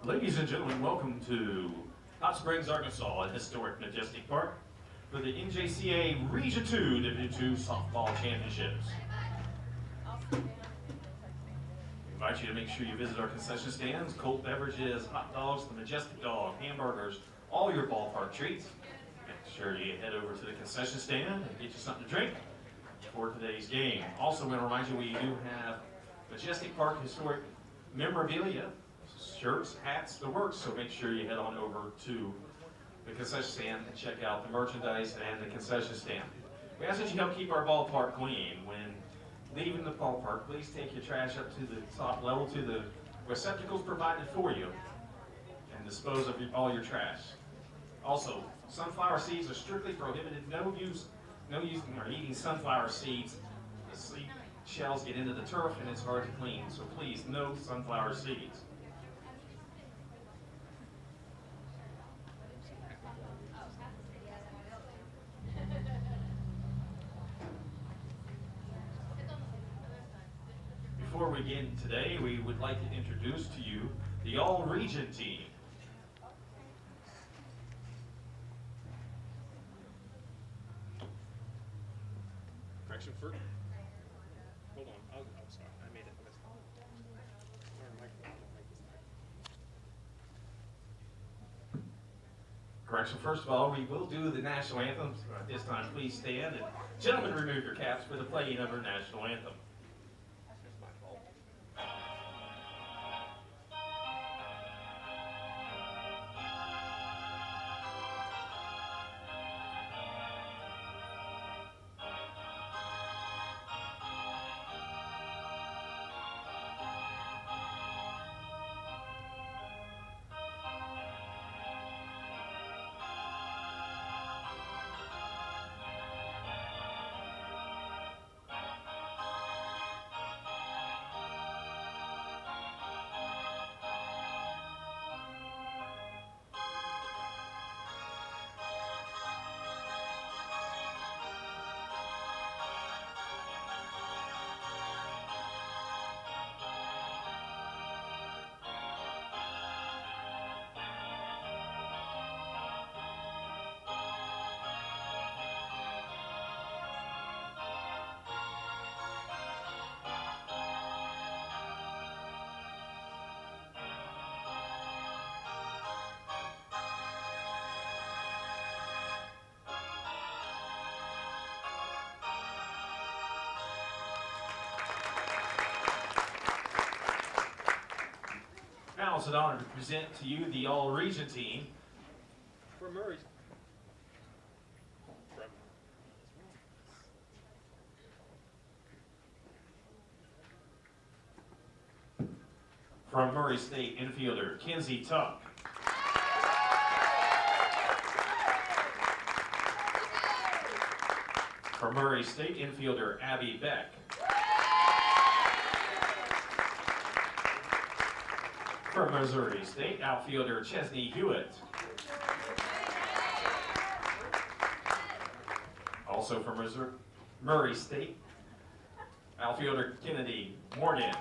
Ladies and gentlemen, welcome to Hot Springs, Arkansas, at historic Majestic Park for the NJCAA Region 2 Division 2 Softball Championships. We invite you to make sure you visit our concession stands, cold beverages, hot dogs, the Majestic dog, hamburgers, all your ballpark treats. Make sure you head over to the concession stand and get you something to drink for today's game. Also, I want to remind you we do have Majestic Park historic memorabilia, shirts, hats, the works, so make sure you head on over to the concession stand and check out the merchandise and the concession stand. We ask that you help keep our ballpark clean. When leaving the ballpark, please take your trash up to the top level to the receptacles provided for you and dispose of all your trash. Also, sunflower seeds are strictly prohibited. No using or eating sunflower seeds. The seed shells get into the turf and it's hard to clean, so please, no sunflower seeds. Before we begin today, we would like to introduce to you the all-region team. Correction for. Hold on. I'm sorry. I made it. Correction, first of all, we will do the national anthem. At this time, please stand, and gentlemen, remove your caps for the playing of our national anthem. Now it's an honor to present to you the all-region team. From Murray. From Murray State, infielder Kenzie Tuck. From Murray State, infielder Abby Beck. From Missouri State, outfielder Chesney Hewitt. Also from Murray State, outfielder Kennedy Morgan.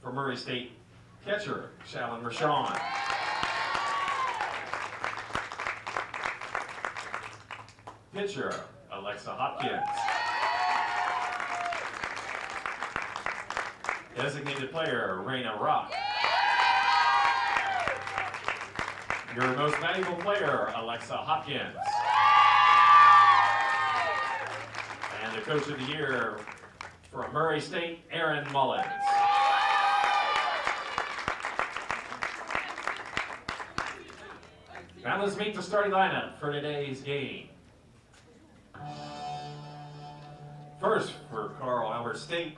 From Murray State, catcher Shalyn Rashawn. Pitcher Alexa Hopkins. Designated player, Raina Rock. Your most valuable player, Alexa Hopkins. And the coach of the year from Murray State, Aaron Mullins. Now let's meet the starting lineup for today's game. First, for Carl Albert State,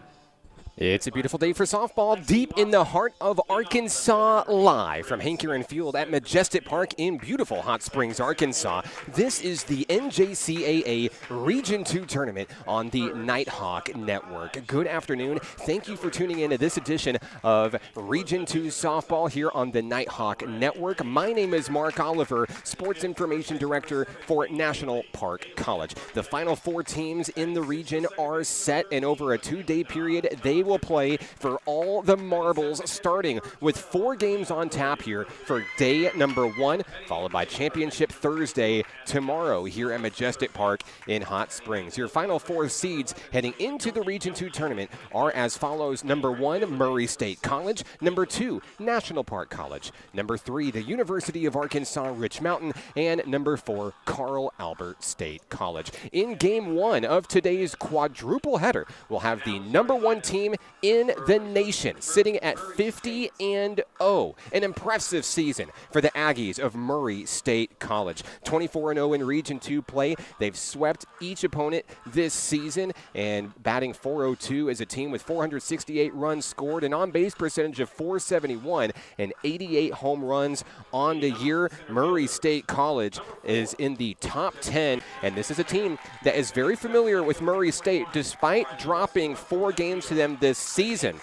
It's a beautiful day for softball deep in the heart of Arkansas, live from Hank Aaron Field at Majestic Park in beautiful Hot Springs, Arkansas. This is the NJCAA Region 2 tournament on the Nighthawk Network. Good afternoon. Thank you for tuning in to this edition of Region 2 softball here on the Nighthawk Network. My name is Mark Oliver, Sports Information Director for National Park College. The final four teams in the region are set, and over a two-day period, they will play for all the marbles, starting with 4 games on tap here for day number 1, followed by Championship Thursday tomorrow here at Majestic Park in Hot Springs. Your final 4 seeds heading into the Region 2 tournament are as follows. Number 1, Murray State College. Number 2, National Park College. Number 3, the University of Arkansas Rich Mountain. And number 4, Carl Albert State College. In game 1 of today's quadruple header, we'll have the number 1 team in the nation, sitting at 50-0. An impressive season for the Aggies of Murray State College. 24-0 in Region 2 play. They've swept each opponent this season, and batting .402 as a team with 468 runs scored, an on-base percentage of .471, and 88 home runs on the year. Murray State College is in the top 10, and this is a team that is very familiar with Murray State despite dropping 4 games to them this season.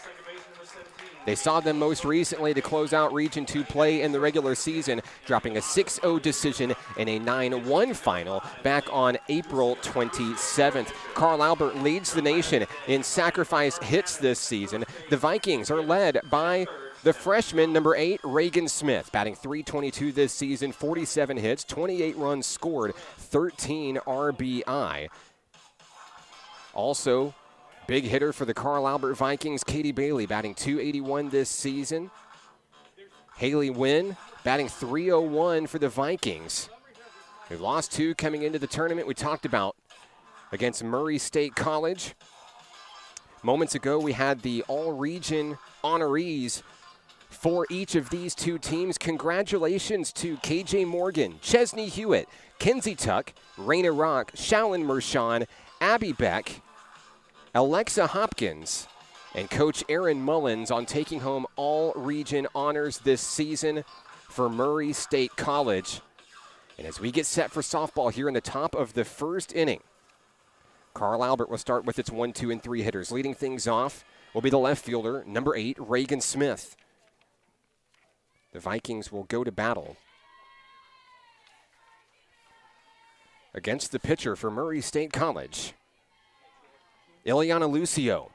They saw them most recently to close out Region 2 play in the regular season, dropping a 6-0 decision in a 9-1 final back on April 27th. Carl Albert leads the nation in sacrifice hits this season. The Vikings are led by the freshman, number 8, Reagan Smith, batting .322 this season, 47 hits, 28 runs scored, 13 RBI. Also, big hitter for the Carl Albert Vikings, Katie Bailey, batting .281 this season. Haley Wynn, batting .301 for the Vikings. They lost 2 coming into the tournament we talked about against Murray State College. Moments ago, we had the all-region honorees for each of these 2 teams. Congratulations to KJ Morgan, Chesney Hewitt, Kenzie Tuck, Raina Rock, Shallon Mershon, Abby Beck, Alexa Hopkins, and Coach Aaron Mullins on taking home all region honors this season for Murray State College. And as we get set for softball here in the top of the first inning, Carl Albert will start with its 1, 2, and 3 hitters. Leading things off will be the left fielder, number 8, Reagan Smith. The Vikings will go to battle against the pitcher for Murray State College, Ileana Lucio.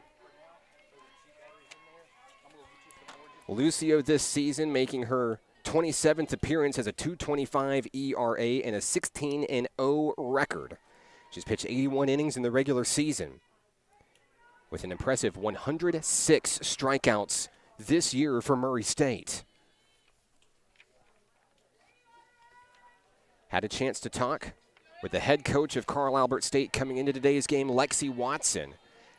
Lucio this season making her 27th appearance, has a .225 ERA and a 16-0 record. She's pitched 81 innings in the regular season with an impressive 106 strikeouts this year for Murray State. Had a chance to talk with the head coach of Carl Albert State coming into today's game, Lexi Watson.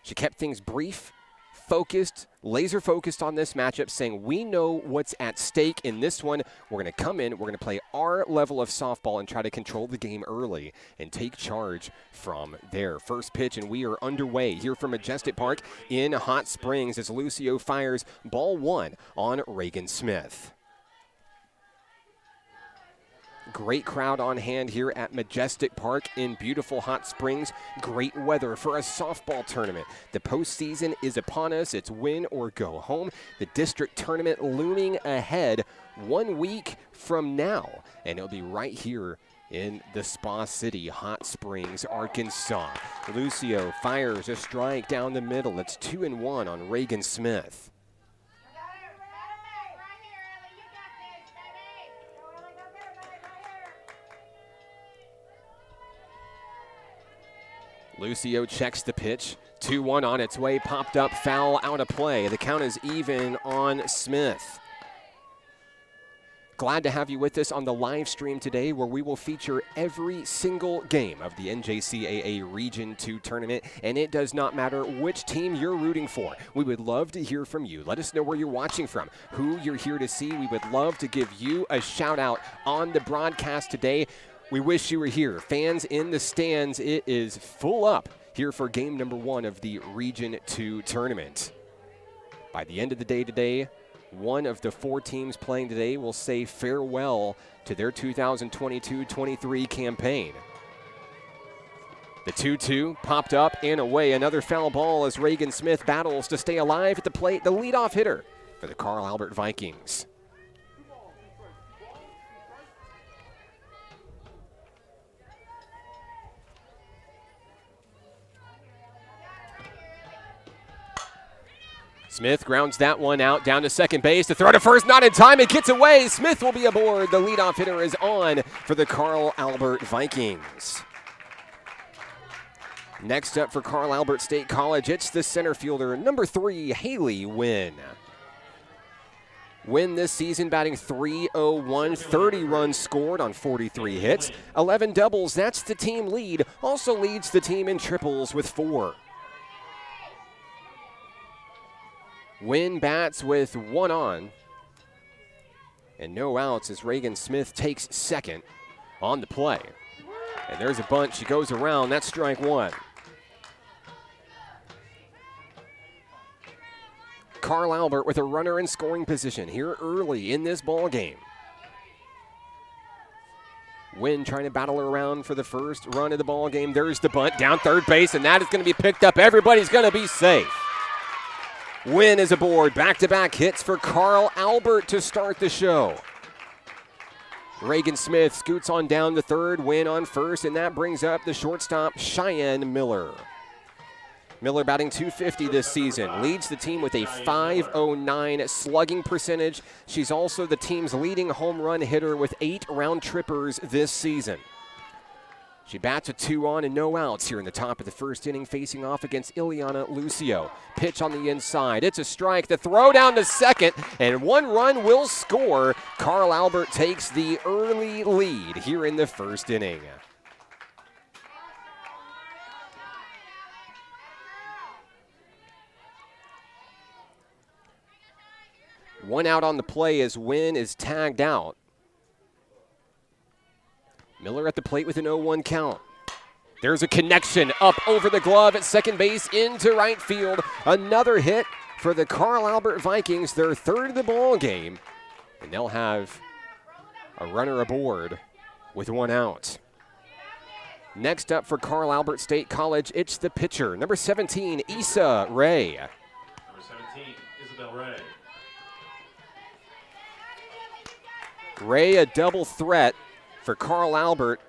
She kept things brief, focused, laser focused on this matchup, saying we know what's at stake in this one. We're going to come in, we're going to play our level of softball and try to control the game early and take charge from there. First pitch, and we are underway here from Majestic Park in Hot Springs as Lucio fires ball 1 on Reagan Smith. Great crowd on hand here at Majestic Park in beautiful Hot Springs. Great weather for a softball tournament. The postseason is upon us. It's win or go home. The district tournament looming ahead 1 week from now. And it'll be right here in the Spa City, Hot Springs, Arkansas. Lucio fires a strike down the middle. It's 2-1 on Reagan Smith. Lucio checks the pitch. 2-1 on its way, popped up, foul, out of play. The count is even on Smith. Glad to have you with us on the live stream today, where we will feature every single game of the NJCAA Region 2 tournament, and it does not matter which team you're rooting for. We would love to hear from you. Let us know where you're watching from, who you're here to see. We would love to give you a shout out on the broadcast today. We wish you were here. Fans in the stands, it is full up here for game number 1 of the Region 2 tournament. By the end of the day today, one of the 4 teams playing today will say farewell to their 2022-23 campaign. The 2-2 popped up and away. Another foul ball as Reagan Smith battles to stay alive at the plate. The leadoff hitter for the Carl Albert Vikings. Smith grounds that one out down to second base. The throw to first, not in time. It gets away. Smith will be aboard. The leadoff hitter is on for the Carl Albert Vikings. Next up for Carl Albert State College, it's the center fielder, number 3, Haley Wynn. Wynn this season batting .301, 30 runs scored on 43 hits, 11 doubles. That's the team lead. Also leads the team in triples with 4. Wynn bats with 1 on and no outs as Reagan Smith takes second on the play. And there's a bunt. She goes around. That's strike 1. Carl Albert with a runner in scoring position here early in this ball game. Wynn trying to battle around for the first run of the ball game. There's the bunt down third base, and that is going to be picked up. Everybody's going to be safe. Wynn is aboard. Back-to-back hits for Carl Albert to start the show. Reagan Smith scoots on down to third, Wynn on first, and that brings up the shortstop, Cheyenne Miller. Miller batting .250 this season, leads the team with a .509 slugging percentage. She's also the team's leading home run hitter with 8 round trippers this season. She bats with 2 on and no outs here in the top of the first inning, facing off against Ileana Lucio. Pitch on the inside. It's a strike. The throw down to second, and 1 run will score. Carl Albert takes the early lead here in the first inning. One out on the play as Wynn is tagged out. Miller at the plate with an 0-1 count. There's a connection up over the glove at second base into right field. Another hit for the Carl Albert Vikings, their 3rd of the ball game. And they'll have a runner aboard with 1 out. Next up for Carl Albert State College, it's the pitcher, number 17, Issa Ray. Number 17, Isabel Ray. Ray, a double threat for Carl Albert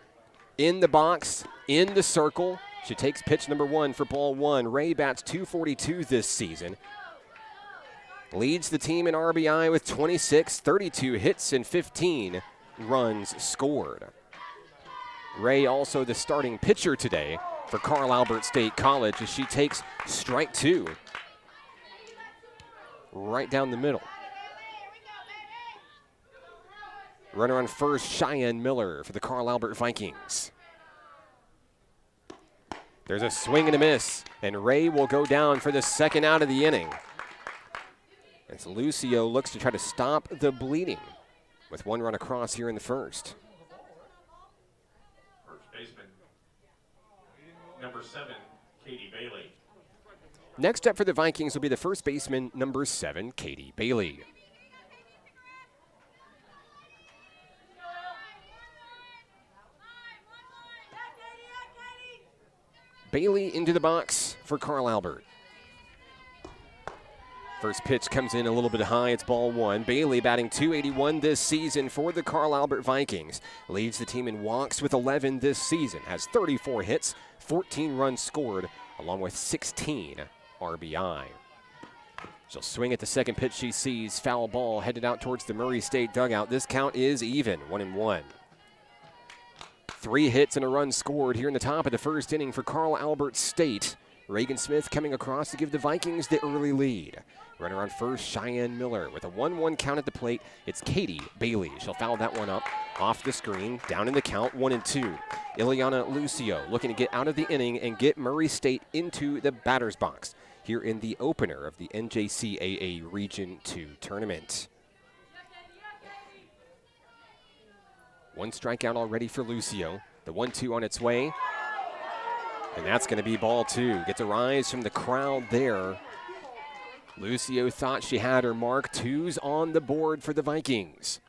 in the box, in the circle. She takes pitch number 1 for ball 1. Ray bats .242 this season. Leads the team in RBI with 26, 32 hits, and 15 runs scored. Ray also the starting pitcher today for Carl Albert State College as she takes strike 2 right down the middle. Runner on first, Cheyenne Miller for the Carl Albert Vikings. There's a swing and a miss, and Ray will go down for the 2nd out of the inning. As Lucio looks to try to stop the bleeding with 1 run across here in the first. First baseman, number 7, Katie Bailey. Next up for the Vikings will be the first baseman, number 7, Katie Bailey. Bailey into the box for Carl Albert. First pitch comes in a little bit high. It's ball 1. Bailey batting .281 this season for the Carl Albert Vikings. Leads the team in walks with 11 this season. Has 34 hits, 14 runs scored, along with 16 RBI. She'll swing at the second pitch she sees. Foul ball headed out towards the Murray State dugout. This count is even, 1-1. 3 hits and a run scored here in the top of the first inning for Carl Albert State. Reagan Smith coming across to give the Vikings the early lead. Runner on first, Cheyenne Miller. With a 1-1 count at the plate, it's Katie Bailey. She'll foul that one up off the screen, down in the count, 1-2. Ileana Lucio looking to get out of the inning and get Murray State into the batter's box here in the opener of the NJCAA Region 2 tournament. 1 strikeout already for Lucio. The 1-2 on its way. And that's going to be ball 2. Gets a rise from the crowd there. Lucio thought she had her mark. 2's on the board for the Vikings.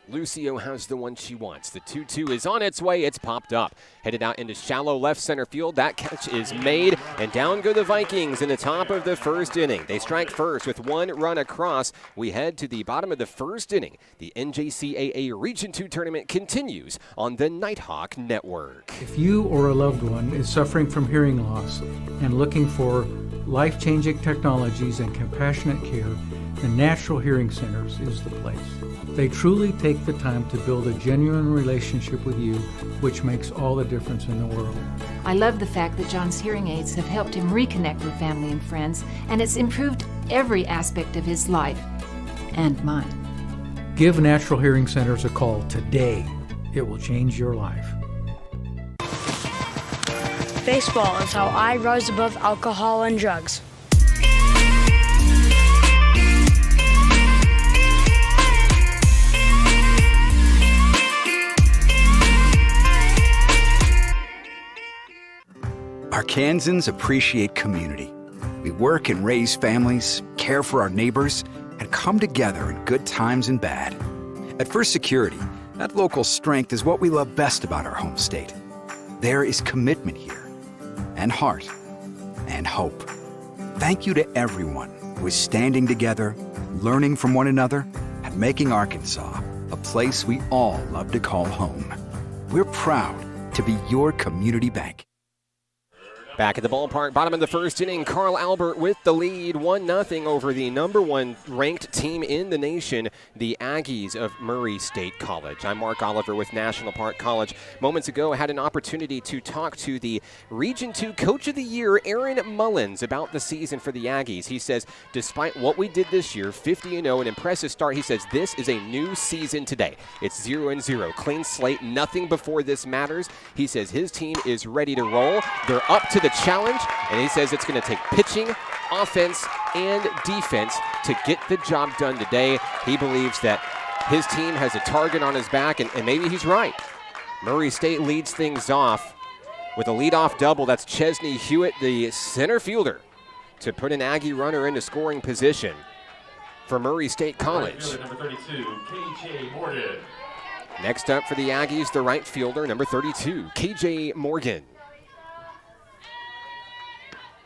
Lucio has the one she wants. The 2-2 is on its way. It's popped up. Headed out into shallow left center field. That catch is made, and down go the Vikings in the top of the first inning. They strike first with 1 run across. We head to the bottom of the first inning. The NJCAA Region 2 tournament continues on the Nighthawk Network. If you or a loved one is suffering from hearing loss and looking for life-changing technologies and compassionate care, the Natural Hearing Centers is the place. They truly take the time to build a genuine relationship with you, which makes all the difference in the world. I love the fact that John's hearing aids have helped him reconnect with family and friends, and it's improved every aspect of his life and mine. Give Natural Hearing Centers a call today. It will change your life. Baseball is how I rise above alcohol and drugs. Arkansans appreciate community. We work and raise families, care for our neighbors, and come together in good times and bad. At First Security, that local strength is what we love best about our home state. There is commitment here, and heart, and hope. Thank you to everyone who is standing together, learning from one another, and making Arkansas a place we all love to call home. We're proud to be your community bank. Back at the ballpark, bottom of the first inning, Carl Albert with the lead, 1-0 over the #1 ranked team in the nation, the Aggies of Murray State College. I'm Mark Oliver with National Park College. Moments ago, I had an opportunity to talk to the Region 2 Coach of the Year, Aaron Mullins, about the season for the Aggies. He says, despite what we did this year, 50-0, an impressive start, he says, this is a new season today. It's 0-0, clean slate, nothing before this matters. He says his team is ready to roll. They're up to the challenge, and he says it's going to take pitching, offense, and defense to get the job done today. He believes that his team has a target on his back, and maybe he's right. Murray State leads things off with a leadoff double. That's Chesney Hewitt, the center fielder, to put an Aggie runner into scoring position for Murray State College. Number 32, KJ Morgan. Next up for the Aggies, the right fielder, number 32, KJ Morgan.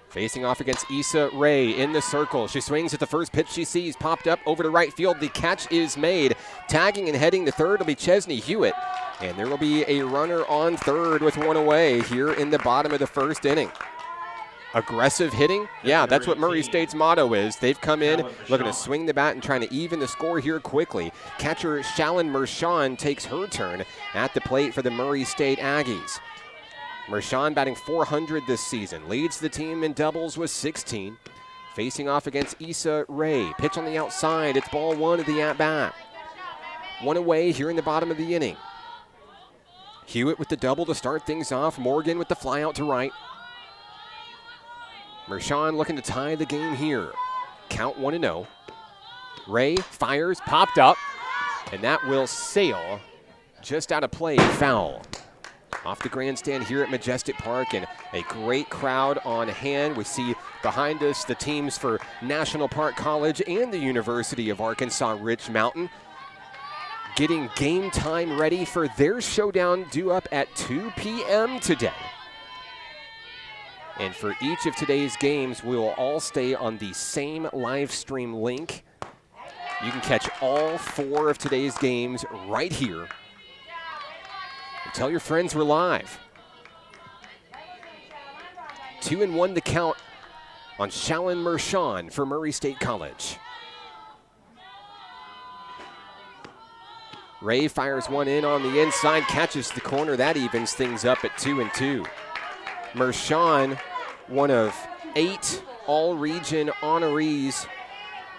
Facing off against Issa Ray in the circle. She swings at the first pitch she sees, popped up over to right field. The catch is made. Tagging and heading to third will be Chesney Hewitt. And there will be a runner on third with one away here in the bottom of the first inning. Aggressive hitting? Yeah, that's what Murray State's motto is. They've come in looking to swing the bat and trying to even the score here quickly. Catcher Shallon Mershon takes her turn at the plate for the Murray State Aggies. Mershon batting .400 this season, leads the team in doubles with 16. Facing off against Issa Ray. Pitch on the outside, it's ball one of the at-bat. One away here in the bottom of the inning. Hewitt with the double to start things off. Morgan with the fly out to right. Mershon looking to tie the game here. Count 1-0. Ray fires, popped up, and that will sail just out of play, foul. Off the grandstand here at Majestic Park, and a great crowd on hand. We see behind us the teams for National Park College and the University of Arkansas Rich Mountain getting game time ready for their showdown due up at 2 p.m. today. And for each of today's games, we will all stay on the same live stream link. You can catch all 4 of today's games right here. Tell your friends we're live. 2-1 the count on Shallon Mershon for Murray State College. Ray fires one in on the inside, catches the corner. That evens things up at 2-2. Mershon, one of 8 all-region honorees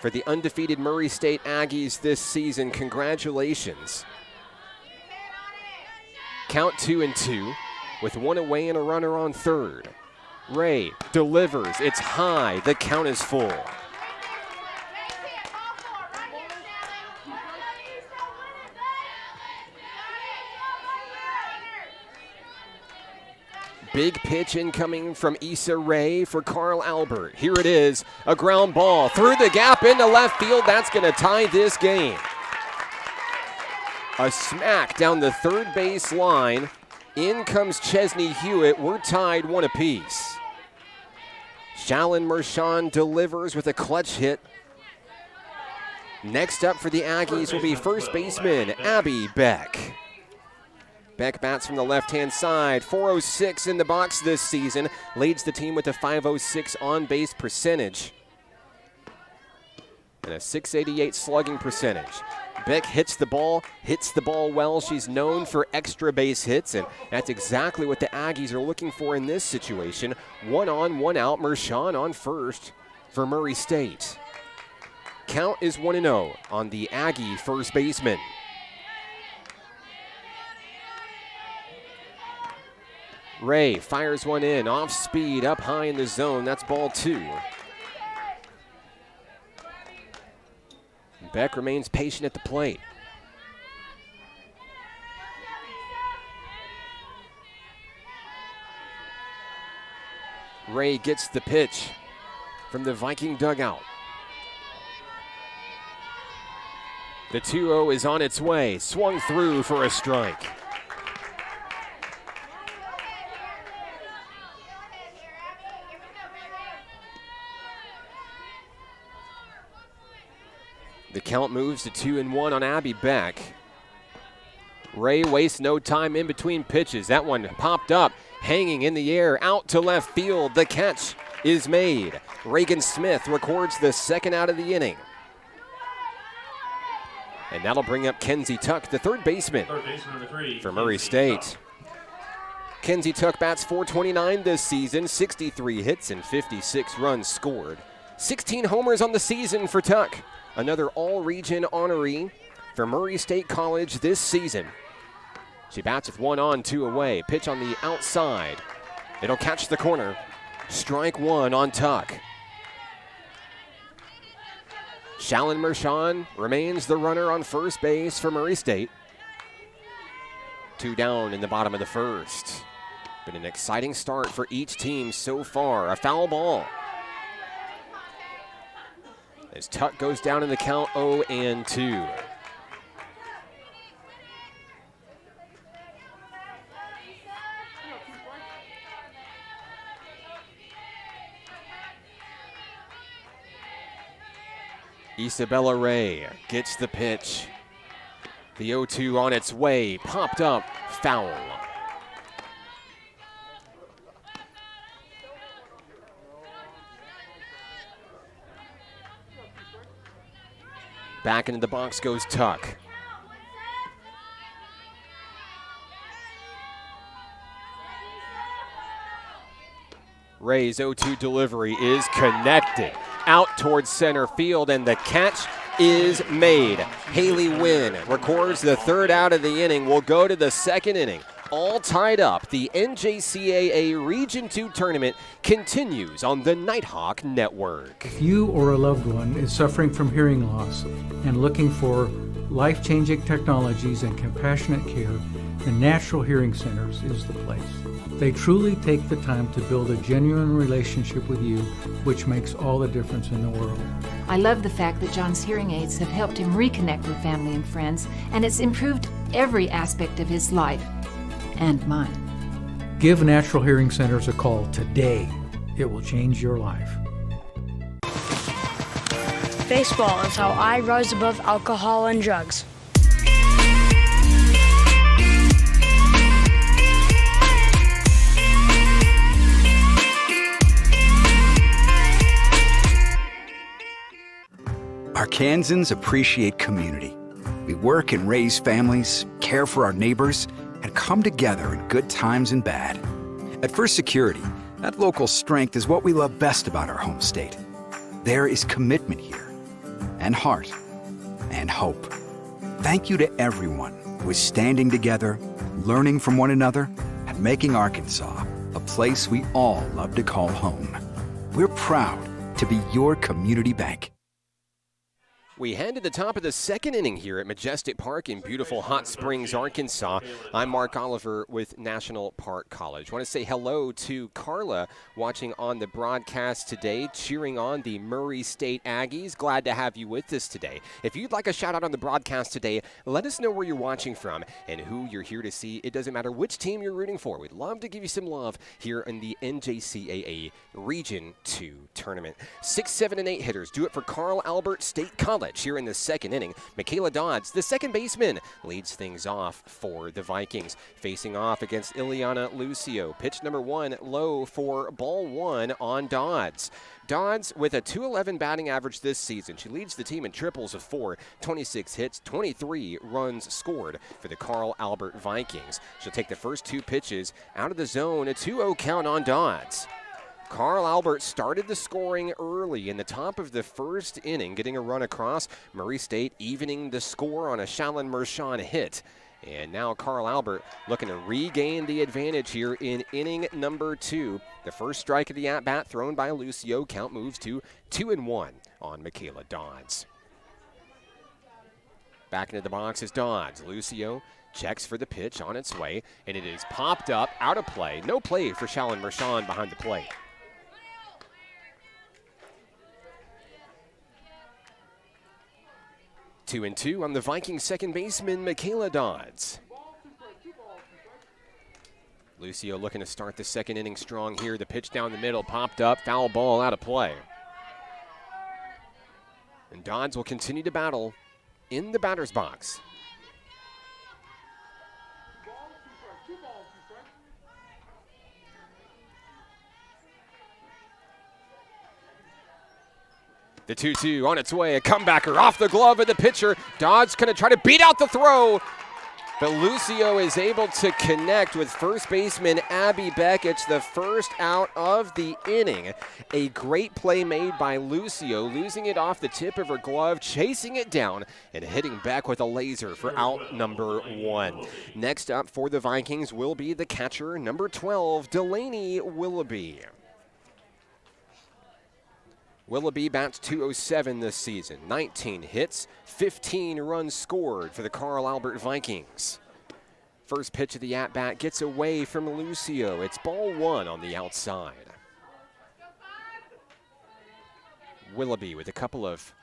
for the undefeated Murray State Aggies this season. Congratulations. Count 2-2 with one away and a runner on third. Ray delivers. It's high. The count is full. Big pitch incoming from Issa Rae for Carl Albert. Here it is, a ground ball through the gap into left field. That's going to tie this game. A smack down the third base line. In comes Chesney Hewitt. We're tied 1 apiece. Shalyn Mershon delivers with a clutch hit. Next up for the Aggies will be first baseman Abby Beck. Beck bats from the left-hand side. 406 in the box this season. Leads the team with a 506 on-base percentage. And a 688 slugging percentage. Beck hits the ball well. She's known for extra base hits, and that's exactly what the Aggies are looking for in this situation. 1 on, 1 out. Mershon on first for Murray State. Count is 1-0 on the Aggie first baseman. Ray fires one in, off speed, up high in the zone. That's ball 2. Beck remains patient at the plate. Ray gets the pitch from the Viking dugout. The 2-0 is on its way, swung through for a strike. The count moves to 2-1 on Abby Beck. Ray wastes no time in between pitches. That one popped up, hanging in the air, out to left field. The catch is made. Reagan Smith records the second out of the inning. And that'll bring up Kenzie Tuck, the third baseman Number 3, for Murray State. Kenzie Tuck bats .429 this season, 63 hits and 56 runs scored. 16 homers on the season for Tuck. Another all-region honoree for Murray State College this season. She bats with 1 on, 2 away. Pitch on the outside. It'll catch the corner. Strike 1 on Tuck. Shalyn Mershon remains the runner on first base for Murray State. 2 down in the bottom of the first. Been an exciting start for each team so far. A foul ball. As Tuck goes down in the count 0-2. Isabella Ray gets the pitch. The 0-2 on its way, popped up, foul. Back into the box goes Tuck. Ray's 0-2 delivery is connected out towards center field, and the catch is made. Haley Wynn records the third out of the inning. We'll go to the second inning. All tied up. The NJCAA Region 2 tournament continues on the Nighthawk Network. If you or a loved one is suffering from hearing loss and looking for life-changing technologies and compassionate care, the Natural Hearing Centers is the place. They truly take the time to build a genuine relationship with you, which makes all the difference in the world. I love the fact that John's hearing aids have helped him reconnect with family and friends, and it's improved every aspect of his life and mine. Give Natural Hearing Centers a call today. It will change your life. Baseball is how I rise above alcohol and drugs. Arkansans appreciate community. We work and raise families, care for our neighbors, and come together in good times and bad. At First Security, that local strength is what we love best about our home state. There is commitment here, and heart, and hope. Thank you to everyone who is standing together, learning from one another, and making Arkansas a place we all love to call home. We're proud to be your community bank. We head to the top of the second inning here at Majestic Park in beautiful Hot Springs, Arkansas. I'm Mark Oliver with National Park College. I want to say hello to Carla watching on the broadcast today, cheering on the Murray State Aggies. Glad to have you with us today. If you'd like a shout out on the broadcast today, let us know where you're watching from and who you're here to see. It doesn't matter which team you're rooting for. We'd love to give you some love here in the NJCAA Region 2 tournament. 6, 7, and 8 hitters do it for Carl Albert State College here in the second inning. Michaela Dodds, the second baseman, leads things off for the Vikings. Facing off against Ileana Lucio. Pitch number 1 low for ball 1 on Dodds. Dodds with a .211 batting average this season. She leads the team in triples of 4, 26 hits, 23 runs scored for the Carl Albert Vikings. She'll take the first 2 pitches out of the zone, a 2-0 count on Dodds. Carl Albert started the scoring early in the top of the first inning, getting a run across. Murray State evening the score on a Shalyn Mershon hit. And now Carl Albert looking to regain the advantage here in inning number 2. The first strike of the at-bat thrown by Lucio. Count moves to 2-1 on Michaela Dodds. Back into the box is Dodds. Lucio checks for the pitch on its way, and it is popped up, out of play. No play for Shalyn Mershon behind the plate. 2-2 on the Vikings second baseman, Michaela Dodds. Lucio looking to start the second inning strong here. The pitch down the middle, popped up, foul ball out of play. And Dodds will continue to battle in the batter's box. The 2-2 on its way, a comebacker off the glove of the pitcher. Dodds going to try to beat out the throw, but Lucio is able to connect with first baseman Abby Beck. It's the first out of the inning. A great play made by Lucio, losing it off the tip of her glove, chasing it down, and hitting Beck with a laser for out number 1. Next up for the Vikings will be the catcher, number 12, Delaney Willoughby. Willoughby bats .207 this season. 19 hits, 15 runs scored for the Carl Albert Vikings. First pitch of the at-bat gets away from Lucio. It's ball 1 on the outside. Willoughby with a couple of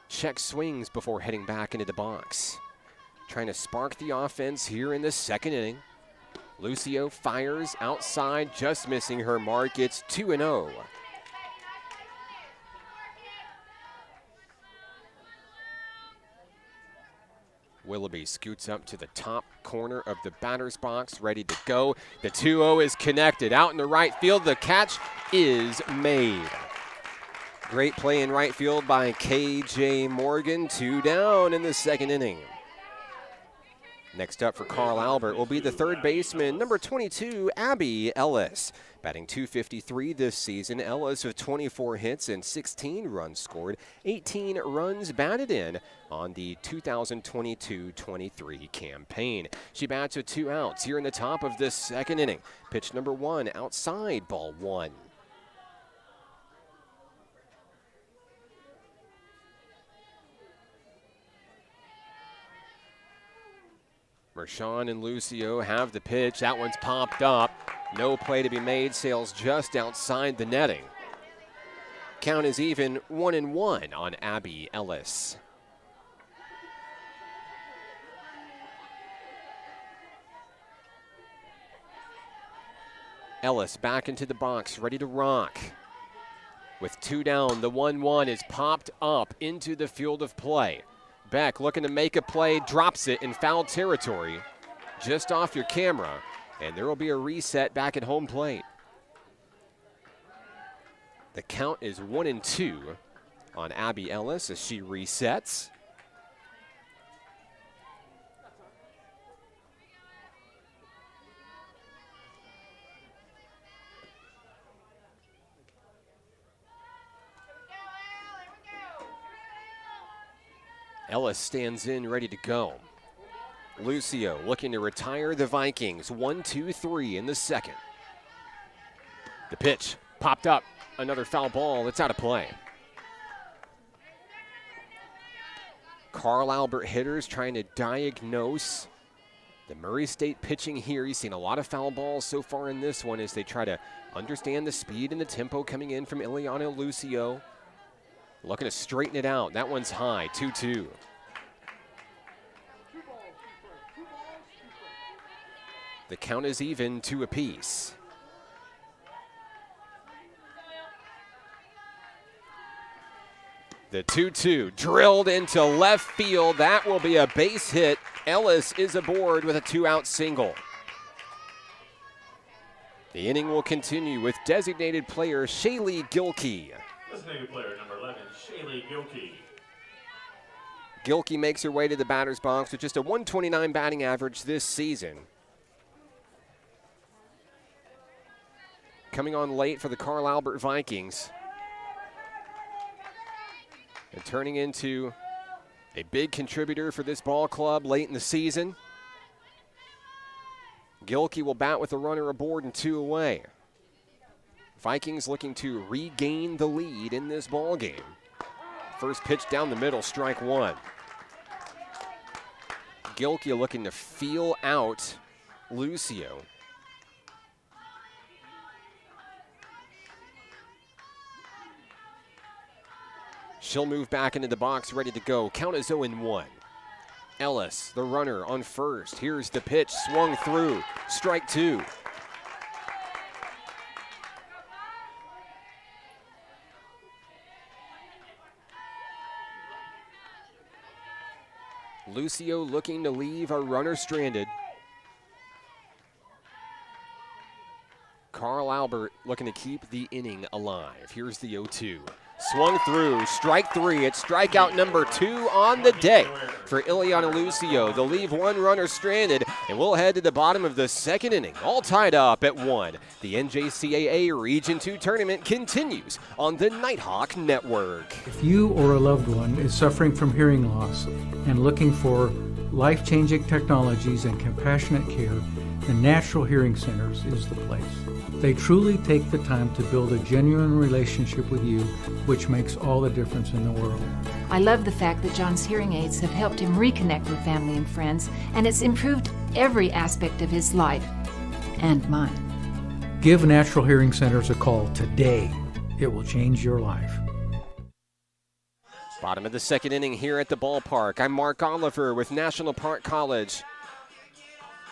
check swings before heading back into the box. Trying to spark the offense here in the second inning. Lucio fires outside, just missing her mark. It's 2-0. Willoughby scoots up to the top corner of the batter's box, ready to go. The 2-0 is connected out in the right field. The catch is made. Great play in right field by K.J. Morgan. 2 down in the second inning. Next up for Carl Albert will be the third baseman, number 22, Abby Ellis. Batting .253 this season, Ellis with 24 hits and 16 runs scored, 18 runs batted in on the 2022-23 campaign. She bats with 2 outs here in the top of this second inning. Pitch number 1 outside, ball 1. Mershon and Lucio have the pitch. That one's popped up. No play to be made. Sails just outside the netting. Count is even 1-1 on Abby Ellis. Ellis back into the box, ready to rock. With 2 down, the 1-1 is popped up into the field of play. Beck looking to make a play, drops it in foul territory, just off your camera, and there will be a reset back at home plate. The count is 1-2 on Abby Ellis as she resets. Ellis stands in, ready to go. Lucio looking to retire the Vikings. 1-2-3 in the second. The pitch popped up. Another foul ball. It's out of play. Carl Albert hitters trying to diagnose the Murray State pitching here. He's seen a lot of foul balls so far in this one as they try to understand the speed and the tempo coming in from Ileana Lucio. Looking to straighten it out. That one's high, 2-2. The count is even, 2 apiece. The 2-2 drilled into left field. That will be a base hit. Ellis is aboard with a 2-out single. The inning will continue with designated player Shaylee Gilkey. Designated player number 11, Shaylee Gilkey. Gilkey makes her way to the batter's box with just a 129 batting average this season. Coming on late for the Carl Albert Vikings. And turning into a big contributor for this ball club late in the season. Gilkey will bat with a runner aboard and 2 away. Vikings looking to regain the lead in this ball game. First pitch down the middle, strike 1. Gilkey looking to feel out Lucio. She'll move back into the box, ready to go. Count is 0-1. Ellis, the runner, on first. Here's the pitch, swung through. Strike 2. Lucio looking to leave a runner stranded. Carl Albert looking to keep the inning alive. Here's the 0-2. Swung through, strike 3. It's strikeout number 2 on the day for Ileana Lucio. They'll leave one runner stranded, and we'll head to the bottom of the second inning, all tied up at 1. The NJCAA Region 2 tournament continues on the Nighthawk Network. If you or a loved one is suffering from hearing loss and looking for life-changing technologies and compassionate care, the Natural Hearing Centers is the place. They truly take the time to build a genuine relationship with you, which makes all the difference in the world. I love the fact that John's hearing aids have helped him reconnect with family and friends, and it's improved every aspect of his life and mine. Give Natural Hearing Centers a call today. It will change your life. Bottom of the second inning here at the ballpark. I'm Mark Oliver with National Park College.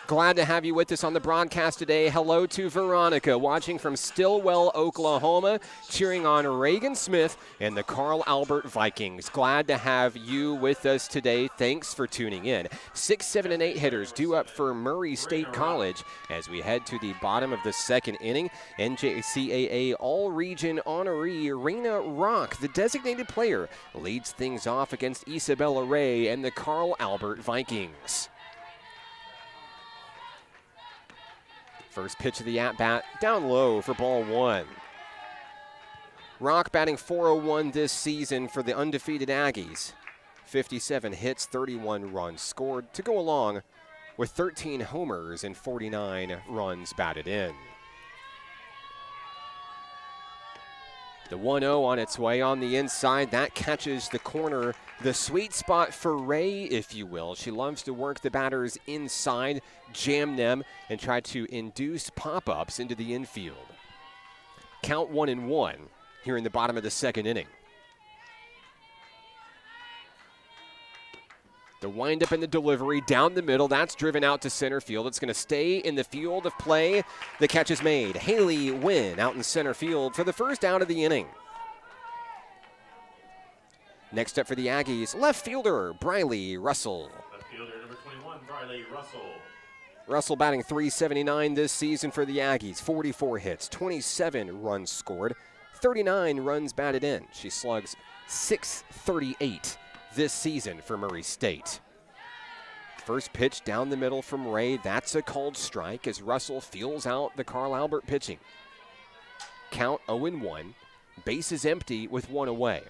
Glad to have you with us on the broadcast today. Hello to Veronica, watching from Stillwell, Oklahoma, cheering on Reagan Smith and the Carl Albert Vikings. Glad to have you with us today. Thanks for tuning in. 6, 7, and 8 hitters due up for Murray State College as we head to the bottom of the second inning. NJCAA All-Region honoree Raina Rock, the designated player, leads things off against Isabella Ray and the Carl Albert Vikings. First pitch of the at-bat, down low for ball 1. Rock batting .401 this season for the undefeated Aggies. 57 hits, 31 runs scored to go along with 13 homers and 49 runs batted in. The 1-0 on its way on the inside. That catches the corner, the sweet spot for Ray, if you will. She loves to work the batters inside, jam them, and try to induce pop-ups into the infield. Count 1-1 here in the bottom of the second inning. The windup and the delivery down the middle. That's driven out to center field. It's going to stay in the field of play. The catch is made. Haley Wynn out in center field for the first out of the inning. Next up for the Aggies, left fielder Briley Russell. Left fielder number 21, Briley Russell. Russell batting .379 this season for the Aggies. 44 hits, 27 runs scored, 39 runs batted in. She slugs .638 this season for Murray State. First pitch down the middle from Ray. That's a called strike as Russell feels out the Carl Albert pitching. Count 0-1. Bases empty with 1 away.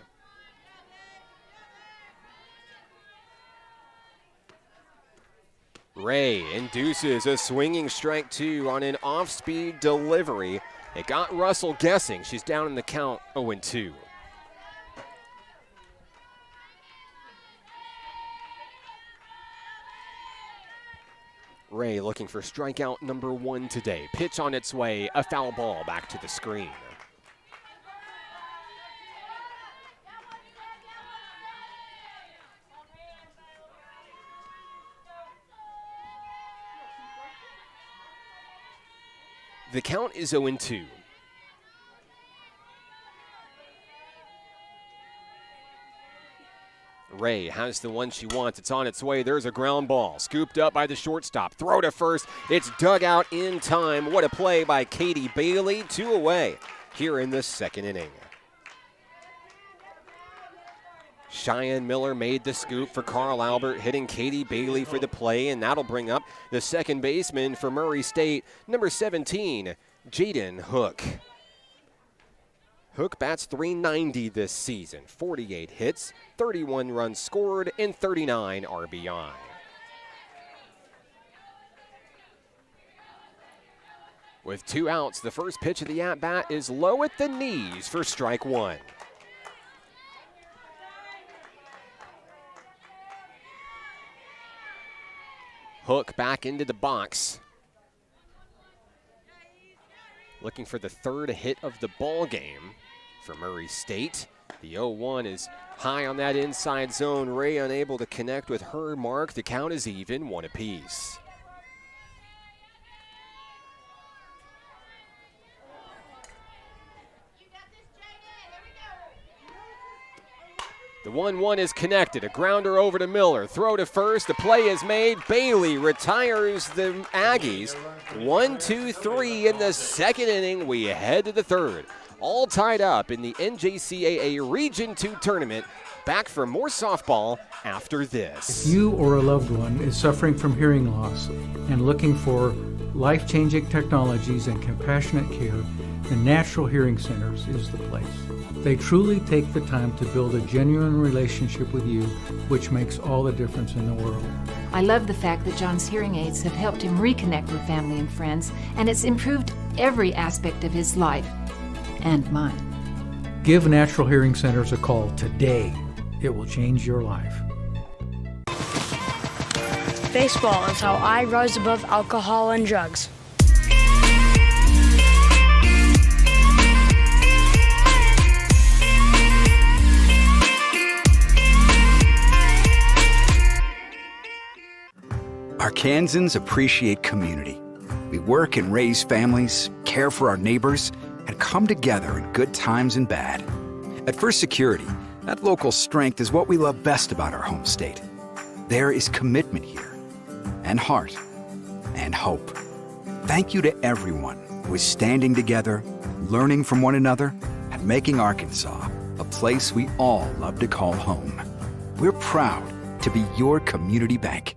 Ray induces a swinging strike 2 on an off-speed delivery. It got Russell guessing. She's down in the count 0-2. Ray looking for strikeout number 1 today. Pitch on its way, a foul ball back to the screen. The count is 0-2. Ray has the one she wants. It's on its way. There's a ground ball. Scooped up by the shortstop. Throw to first. It's dug out in time. What a play by Katie Bailey. 2 away here in the second inning. Cheyenne Miller made the scoop for Carl Albert, hitting Katie Bailey for the play, and that'll bring up the second baseman for Murray State, number 17, Jaden Hook. Hook bats .390 this season, 48 hits, 31 runs scored, and 39 RBI. With 2 outs, the first pitch of the at-bat is low at the knees for strike 1. Hook back into the box. Looking for the 3rd hit of the ball game for Murray State. The 0-1 is high on that inside zone. Ray unable to connect with her mark. The count is even, 1 apiece. The 1-1 is connected. A grounder over to Miller. Throw to first. The play is made. Bailey retires the Aggies. 1-2-3 in the second inning. We head to the 3rd. All tied up in the NJCAA Region 2 tournament. Back for more softball after this. If you or a loved one is suffering from hearing loss and looking for life-changing technologies and compassionate care, the Natural Hearing Centers is the place. They truly take the time to build a genuine relationship with you, which makes all the difference in the world. I love the fact that John's hearing aids have helped him reconnect with family and friends, and it's improved every aspect of his life and mine. Give Natural Hearing Centers a call today. It will change your life. Baseball is how I rise above alcohol and drugs. Arkansans appreciate community. We work and raise families, care for our neighbors, and come together in good times and bad. At First Security, that local strength is what we love best about our home state. There is commitment here, and heart, and hope. Thank you to everyone who is standing together, learning from one another, and making Arkansas a place we all love to call home. We're proud to be your community bank.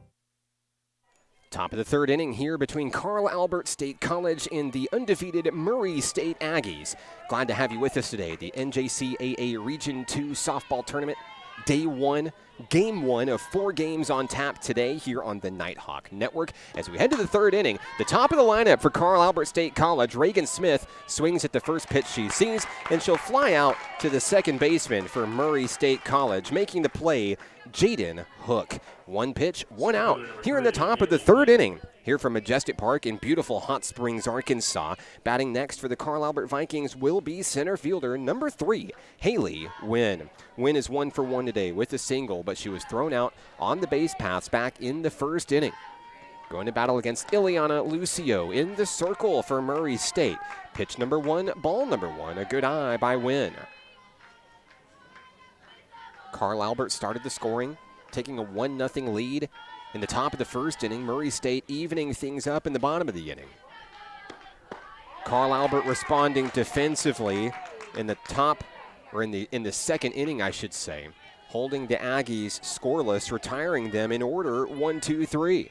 Top of the 3rd inning here between Carl Albert State College and the undefeated Murray State Aggies. Glad to have you with us today. The NJCAA Region 2 softball tournament, day 1, game 1 of 4 games on tap today here on the Nighthawk Network. As we head to the 3rd inning, the top of the lineup for Carl Albert State College, Reagan Smith swings at the first pitch she sees, and she'll fly out to the second baseman for Murray State College, making the play Jaden Hook. 1 pitch, 1 out here in the top of the 3rd inning. Here from Majestic Park in beautiful Hot Springs, Arkansas. Batting next for the Carl Albert Vikings will be center fielder number 3, Haley Wynn. Wynn is 1 for 1 today with a single, but she was thrown out on the base paths back in the 1st inning. Going to battle against Ileana Lucio in the circle for Murray State. Pitch number 1, ball number 1, a good eye by Wynn. Carl Albert started the scoring, taking a 1-0 lead in the top of the 1st inning. Murray State evening things up in the bottom of the inning. Carl Albert responding defensively in the top, or in the 2nd inning, I should say, holding the Aggies scoreless, retiring them in order 1-2-3.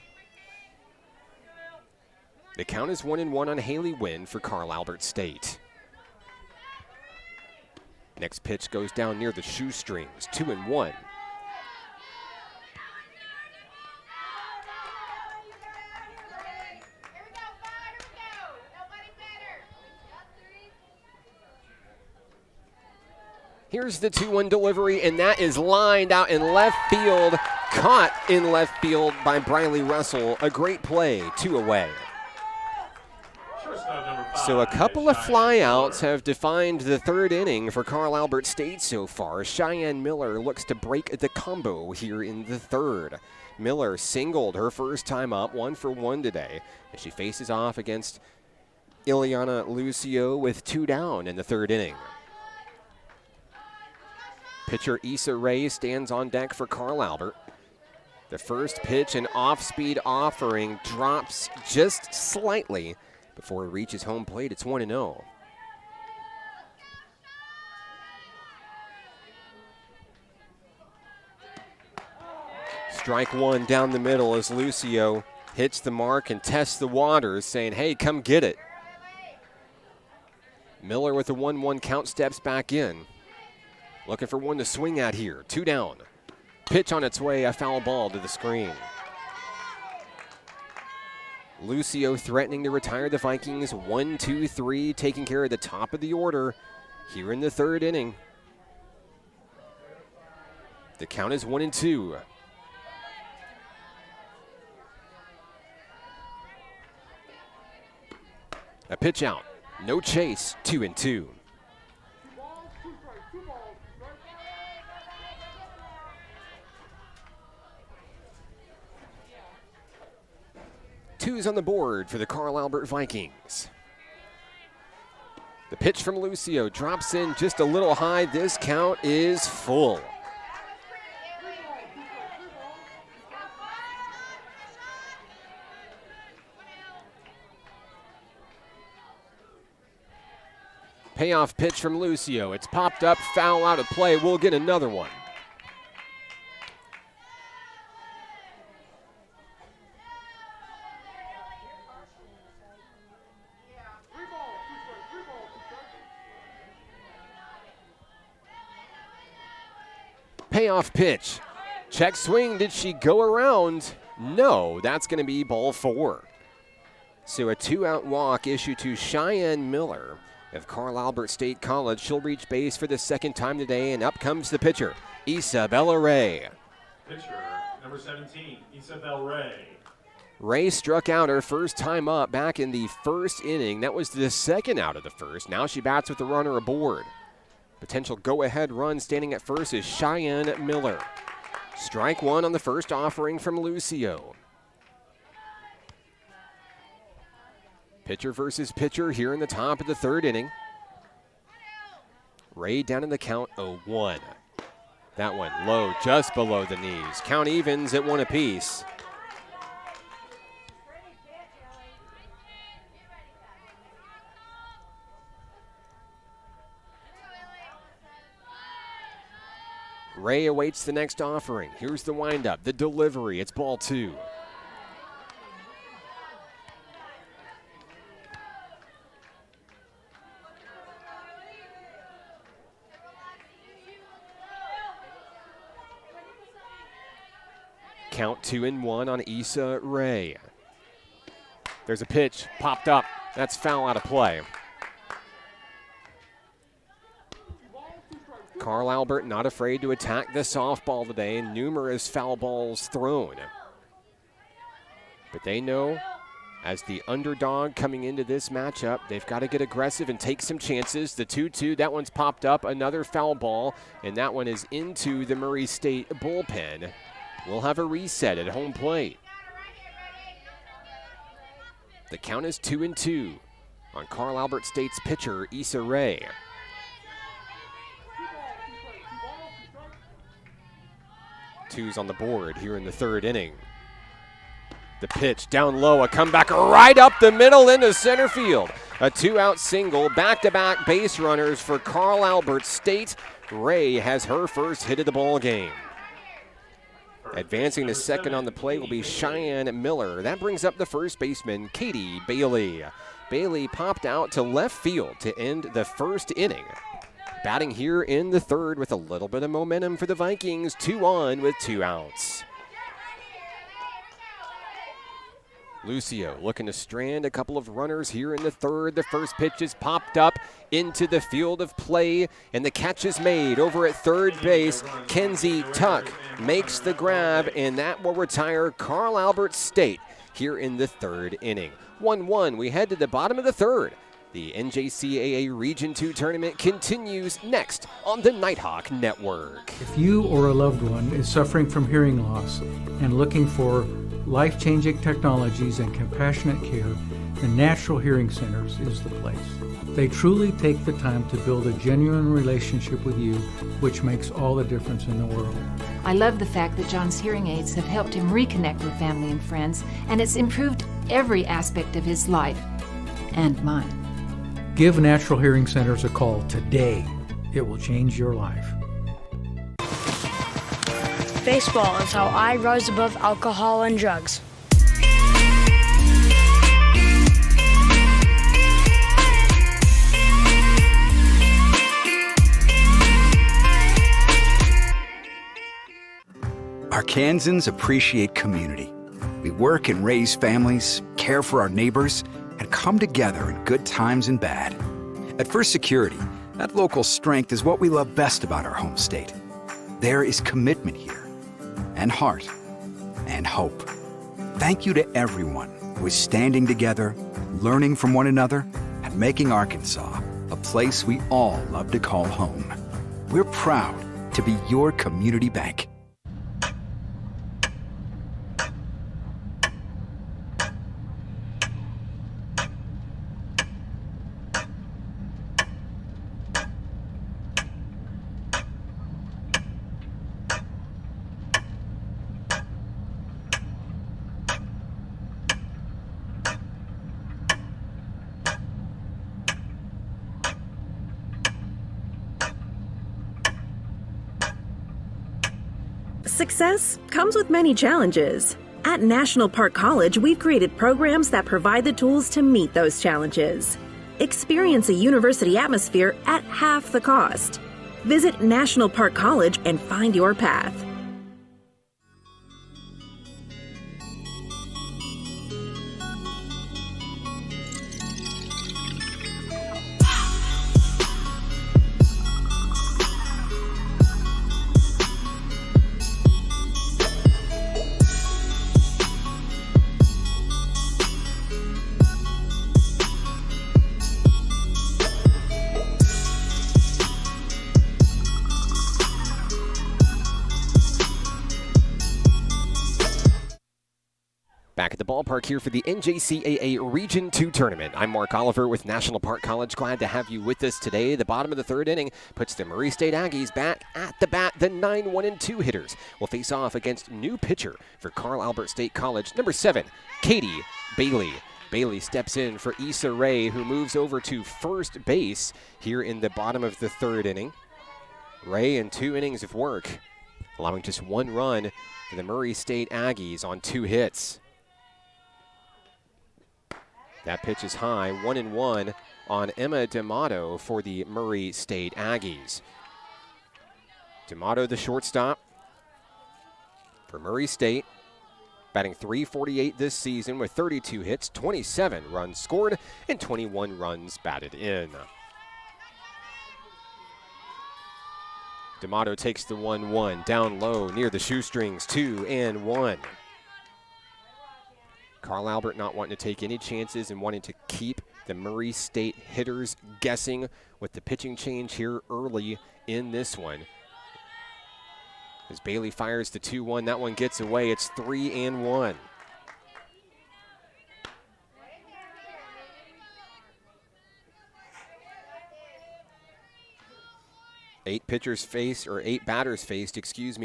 The count is 1-1 on Haley Wynn for Carl Albert State. Next pitch goes down near the shoestrings, 2-1. Here's the 2-1 delivery, and that is lined out in left field. caught in left field by Briley Russell. A great play, 2 away. Shortstop number 5. So a couple of flyouts have defined the 3rd inning for Carl Albert State so far. Cheyenne Miller looks to break the combo here in the 3rd. Miller singled her first time up, 1 for 1 today, as she faces off against Ileana Lucio with 2 down in the 3rd inning. Pitcher Issa Rae stands on deck for Carl Albert. The first pitch, an off-speed offering, drops just slightly before it reaches home plate. It's 1-0. Strike 1 down the middle as Lucio hits the mark and tests the waters, saying, hey, come get it. Miller with a 1-1 count steps back in. Looking for one to swing at here. 2 down. Pitch on its way, a foul ball to the screen. Lucio threatening to retire the Vikings. 1-2-3, taking care of the top of the order here in the 3rd inning. The count is 1-2. A pitch out. No chase. 2-2. Twos on the board for the Carl Albert Vikings. The pitch from Lucio drops in just a little high. This count is full. Payoff pitch from Lucio. It's popped up, foul out of play. We'll get another one. Payoff pitch. Check swing. Did she go around? No, that's going to be ball 4. So a 2-out walk issued to Cheyenne Miller of Carl Albert State College. She'll reach base for the 2nd time today, and up comes the pitcher, Isabella Ray. Pitcher number 17, Isabella Ray. Ray struck out her first time up back in the 1st inning. That was the 2nd out of the 1st. Now she bats with the runner aboard. Potential go-ahead run standing at first is Cheyenne Miller. Strike 1 on the first offering from Lucio. Pitcher versus pitcher here in the top of the 3rd inning. Ray down in the count, 0-1. That one low, just below the knees. Count evens at 1 apiece. Ray awaits the next offering. Here's the windup, the delivery. It's ball 2. Count 2-1 on Issa Ray. There's a pitch popped up. That's foul out of play. Carl Albert not afraid to attack the softball today. Numerous foul balls thrown. But they know, as the underdog coming into this matchup, they've got to get aggressive and take some chances. The 2-2, that one's popped up. Another foul ball, and that one is into the Murray State bullpen. We'll have a reset at home plate. The count is 2-2 on Carl Albert State's pitcher, Issa Ray. Twos on the board here in the 3rd inning. The pitch down low, a comeback right up the middle into center field. A 2-out single, back-to-back base runners for Carl Albert State. Ray has her first hit of the ball game. Advancing to 2nd on the plate will be Cheyenne Miller. That brings up the first baseman, Katie Bailey. Bailey popped out to left field to end the 1st inning. Batting here in the 3rd with a little bit of momentum for the Vikings. 2 on with 2 outs. Lucio looking to strand a couple of runners here in the 3rd. The first pitch is popped up into the field of play, and the catch is made over at 3rd base. Kenzie Tuck makes the grab, and that will retire Carl Albert State here in the third inning. 1-1, we head to the bottom of the third. The NJCAA Region 2 tournament continues next on the Nighthawk Network. If you or a loved one is suffering from hearing loss and looking for life-changing technologies and compassionate care, the Natural Hearing Centers is the place. They truly take the time to build a genuine relationship with you, which makes all the difference in the world. I love the fact that John's hearing aids have helped him reconnect with family and friends, and it's improved every aspect of his life and mine. Give Natural Hearing Centers a call today. It will change your life. Baseball is how I rise above alcohol and drugs. Arkansans appreciate community. We work and raise families, care for our neighbors, and come together in good times and bad. At First Security, that local strength is what we love best about our home state. There is commitment here, and heart, and hope. Thank you to everyone who is standing together, learning from one another, and making Arkansas a place we all love to call home. We're proud to be your community bank. Success comes with many challenges. At National Park College, we've created programs that provide the tools to meet those challenges. Experience a university atmosphere at half the cost. Visit National Park College and find your path. Back at the ballpark here for the NJCAA Region 2 tournament. I'm Mark Oliver with National Park College. Glad to have you with us today. The bottom of the third inning puts the Murray State Aggies back at the bat. The 9-1-2 hitters will face off against new pitcher for Carl Albert State College, number 7, Katie Bailey. Bailey steps in for Issa Ray, who moves over to first base here in the bottom of the third inning. Ray in 2 innings of work, allowing just 1 run for the Murray State Aggies on 2 hits. That pitch is high, 1-1 on Emma D'Amato for the Murray State Aggies. D'Amato, the shortstop for Murray State, batting .348 this season with 32 hits, 27 runs scored, and 21 runs batted in. D'Amato takes the 1-1, down low near the shoestrings, 2-1. Carl Albert not wanting to take any chances and wanting to keep the Murray State hitters guessing with the pitching change here early in this one. As Bailey fires the 2-1, that one gets away. It's 3-1. Eight batters faced,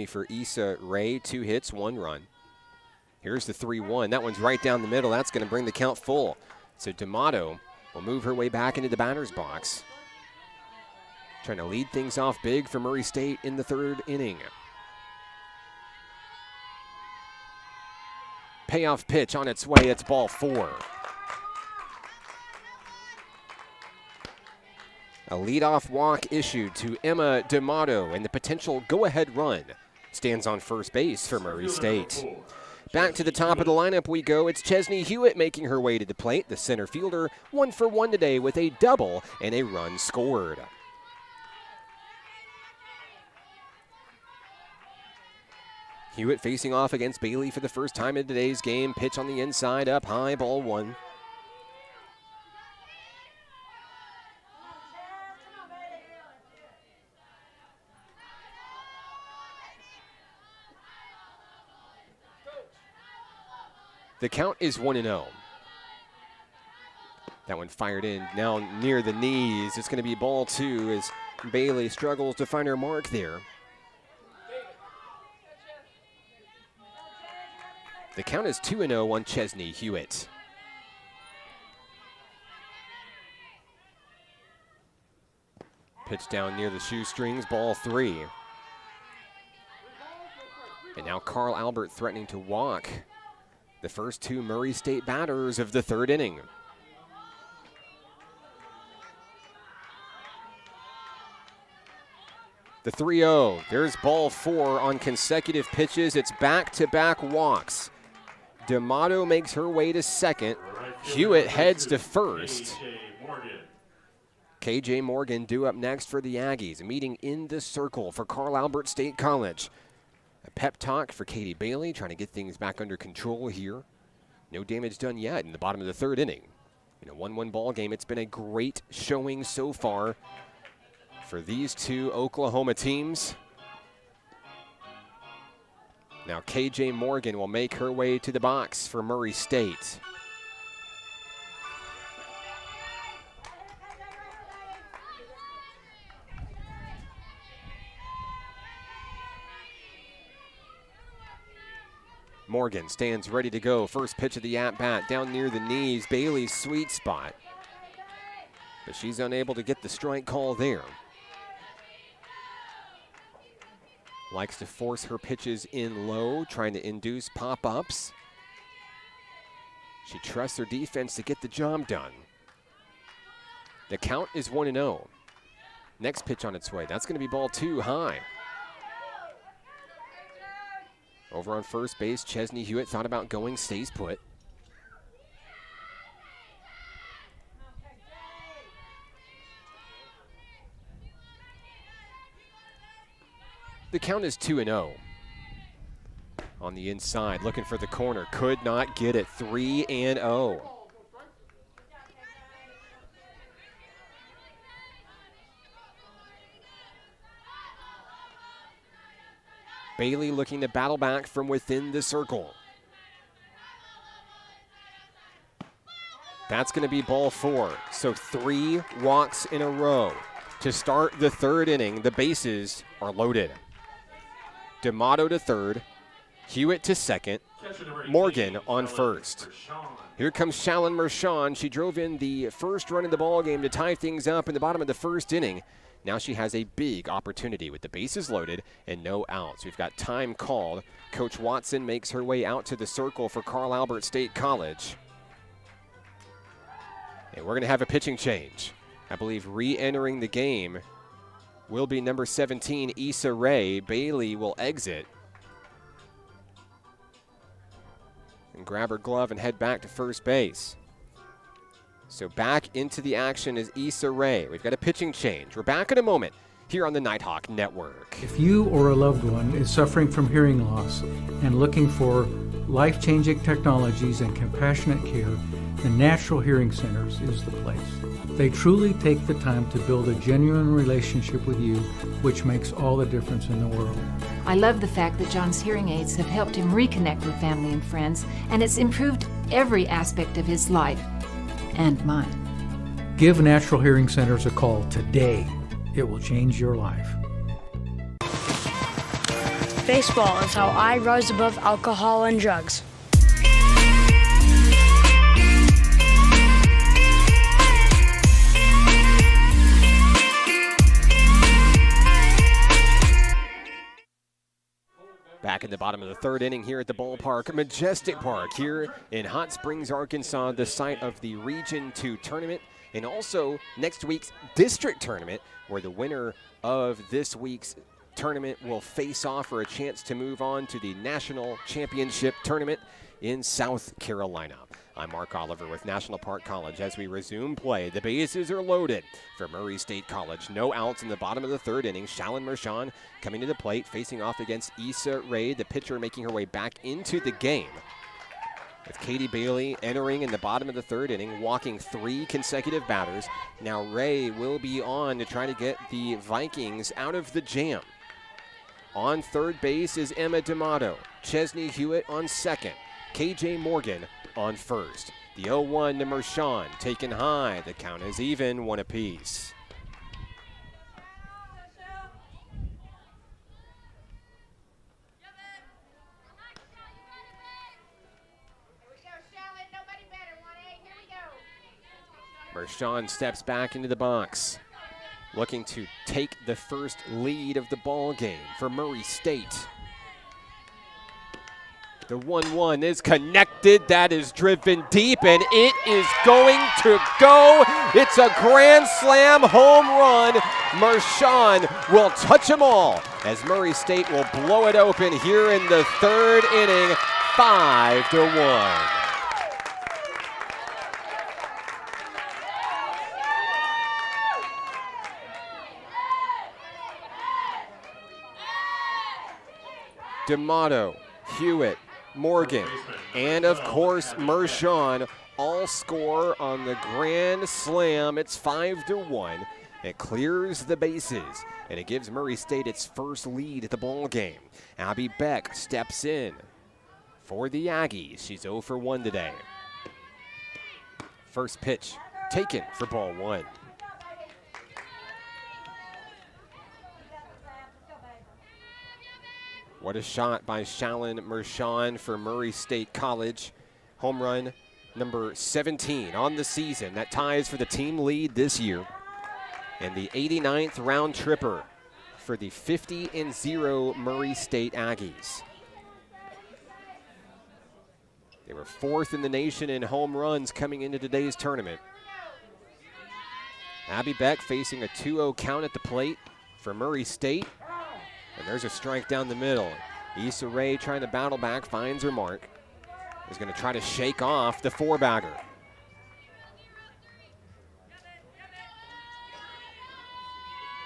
for Issa Ray. 2 hits, 1 run. Here's the 3-1. That one's right down the middle. That's going to bring the count full. So D'Amato will move her way back into the batter's box. Trying to lead things off big for Murray State in the third inning. Payoff pitch on its way. It's ball 4. A leadoff walk issued to Emma D'Amato, and the potential go-ahead run stands on first base for Murray State. Back to the top of the lineup we go. It's Chesney Hewitt making her way to the plate. The center fielder, 1 for 1 today with a double and a run scored. Hewitt facing off against Bailey for the first time in today's game. Pitch on the inside, up high, ball one. The count is 1-0. That one fired in now near the knees. It's going to be ball two as Bailey struggles to find her mark there. The count is 2-0 on Chesney Hewitt. Pitch down near the shoestrings, ball three. And now Carl Albert threatening to walk the first two Murray State batters of the third inning. The 3-0, there's ball four on consecutive pitches. It's back-to-back walks. D'Amato makes her way to second. Hewitt heads to first. KJ Morgan due up next for the Aggies. A meeting in the circle for Carl Albert State College. A pep talk for Katie Bailey, trying to get things back under control here. No damage done yet in the bottom of the third inning. In a 1-1 ball game, it's been a great showing so far for these two Oklahoma teams. Now KJ Morgan will make her way to the box for Murray State. Morgan stands ready to go. First pitch of the at-bat down near the knees. Bailey's sweet spot. But she's unable to get the strike call there. Likes to force her pitches in low, trying to induce pop-ups. She trusts her defense to get the job done. The count is 1-0. Next pitch on its way. That's going to be ball two high. Over on first base, Chesney Hewitt thought about going, stays put. The count is 2-0. On the inside, looking for the corner. Could not get it. 3-0. Bailey looking to battle back from within the circle. That's going to be ball four. So 3 walks in a row. To start the third inning, the bases are loaded. D'Amato to third, Hewitt to second, Morgan on first. Here comes Shallon Mershon. She drove in the first run of the ball game to tie things up in the bottom of the first inning. Now she has a big opportunity with the bases loaded and no outs. We've got time called. Coach Watson makes her way out to the circle for Carl Albert State College. And we're going to have a pitching change. I believe re-entering the game will be number 17, Issa Rae. Bailey will exit and grab her glove and head back to first base. So back into the action is Issa Rae. We've got a pitching change. We're back in a moment here on the Nighthawk Network. If you or a loved one is suffering from hearing loss and looking for life-changing technologies and compassionate care, the Natural Hearing Centers is the place. They truly take the time to build a genuine relationship with you, which makes all the difference in the world. I love the fact that John's hearing aids have helped him reconnect with family and friends, and it's improved every aspect of his life and mine. Give Natural Hearing Centers a call today. It will change your life. Baseball is how I rise above alcohol and drugs. Back in the bottom of the third inning here at the ballpark, Majestic Park here in Hot Springs, Arkansas, the site of the Region 2 tournament and also next week's district tournament, where the winner of this week's tournament will face off for a chance to move on to the National Championship Tournament in South Carolina. I'm Mark Oliver with National Park College as we resume play. The bases are loaded for Murray State College. No outs in the bottom of the third inning. Shalyn Mershon coming to the plate, facing off against Issa Rae, the pitcher making her way back into the game. With Katie Bailey entering in the bottom of the third inning, walking 3 consecutive batters. Now Rae will be on to try to get the Vikings out of the jam. On third base is Emma D'Amato. Chesney Hewitt on second. KJ Morgan on first. The 0-1 to Mershon, taken high. The count is even, 1 apiece. Mershon steps back into the box, looking to take the first lead of the ball game for Murray State. The 1-1 is connected. That is driven deep, and it is going to go. It's a grand slam home run. Mershon will touch them all as Murray State will blow it open here in the third inning, 5-1. D'Amato, Hewitt, Morgan, and of course Mershon all score on the grand slam. It's 5-1. It clears the bases, and it gives Murray State its first lead at the ball game. Abby Beck steps in for the Aggies. She's 0 for 1 today. First pitch taken for ball 1. What a shot by Shalyn Mershon for Murray State College. Home run number 17 on the season. That ties for the team lead this year. And the 89th round tripper for the 50-0 Murray State Aggies. They were 4th in the nation in home runs coming into today's tournament. Abby Beck facing a 2-0 count at the plate for Murray State. And there's a strike down the middle. Issa Rae trying to battle back, finds her mark. Is going to try to shake off the 4-bagger.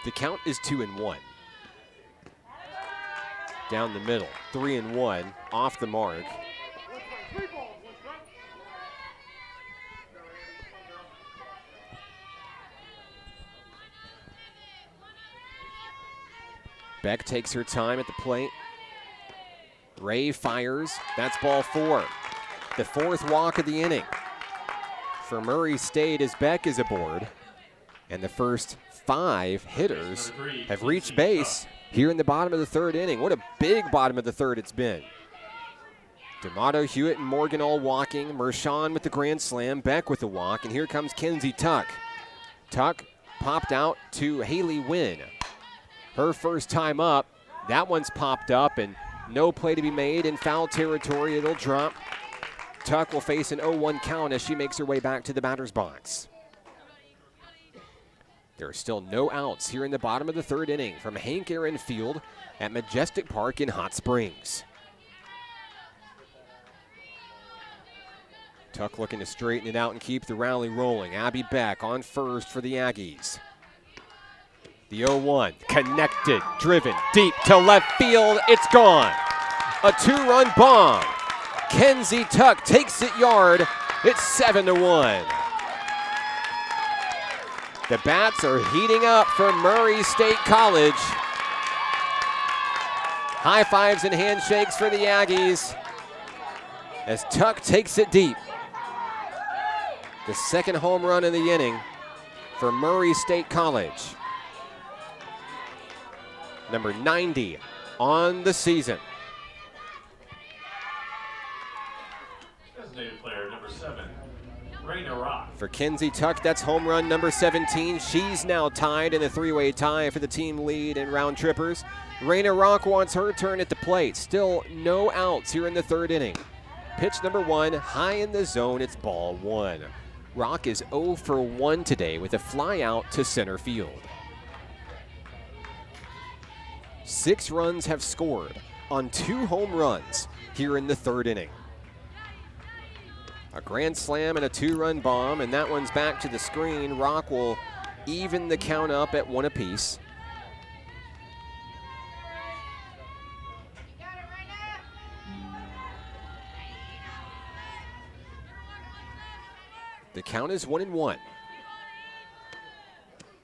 The count is 2-1. Down the middle, 3-1, off the mark. Beck takes her time at the plate. Rae fires. That's ball 4. The 4th walk of the inning for Murray State as Beck is aboard. And the first 5 hitters have reached base here in the bottom of the third inning. What a big bottom of the third it's been. D'Amato, Hewitt, and Morgan all walking. Mershon with the grand slam. Beck with the walk. And here comes Kenzie Tuck. Tuck popped out to Haley Wynn. Her first time up, that one's popped up and no play to be made in foul territory. It'll drop. Tuck will face an 0-1 count as she makes her way back to the batter's box. There are still no outs here in the bottom of the third inning from Hank Aaron Field at Majestic Park in Hot Springs. Tuck looking to straighten it out and keep the rally rolling. Abby Beck on first for the Aggies. The 0-1, connected, driven deep to left field. It's gone. A 2-run bomb. Kenzie Tuck takes it yard. It's 7-1. The bats are heating up for Murray State College. High fives and handshakes for the Aggies as Tuck takes it deep. The second home run of the inning for Murray State College. Number 90 on the season. Designated player number 7, Raina Rock. For Kenzie Tuck, that's home run number 17. She's now tied in a 3-way tie for the team lead in round trippers. Raina Rock wants her turn at the plate. Still no outs here in the third inning. Pitch number 1, high in the zone, it's ball 1. Rock is 0 for 1 today with a fly out to center field. 6 runs have scored on 2 home runs here in the 3rd inning. A grand slam and a 2-run bomb, and that one's back to the screen. Rock will even the count up at 1 apiece. The count is 1-1.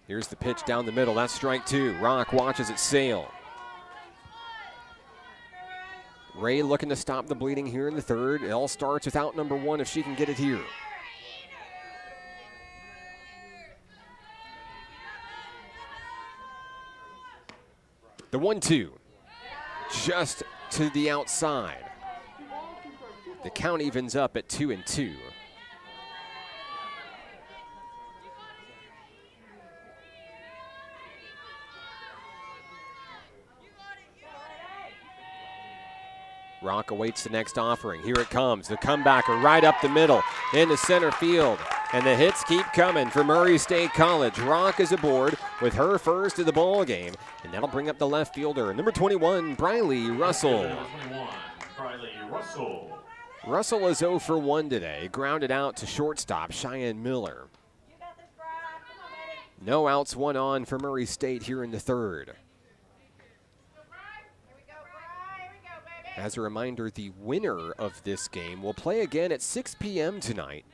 Here's the pitch down the middle. That's strike 2. Rock watches it sail. Ray looking to stop the bleeding here in the 3rd. It all starts without number 1 if she can get it here. The 1-2. Just to the outside. The count evens up at 2-2. Rock awaits the next offering. Here it comes. The comebacker right up the middle into center field. And the hits keep coming for Murray State College. Rock is aboard with her first of the ball game. And that'll bring up the left fielder, number 21, Briley Russell. Number 21, Briley Russell. Russell is 0 for 1 today. Grounded out to shortstop, Cheyenne Miller. No outs, 1 on for Murray State here in the 3rd. As a reminder, the winner of this game will play again at 6 p.m. tonight.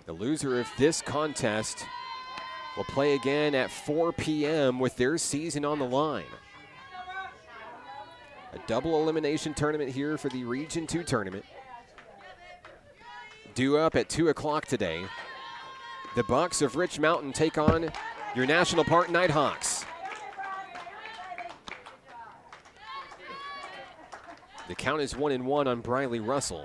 The loser of this contest will play again at 4 p.m. with their season on the line. A double elimination tournament here for the Region 2 tournament. Due up at 2 o'clock today. The Bucks of Rich Mountain take on your National Park Nighthawks. The count is 1-1 on Briley Russell.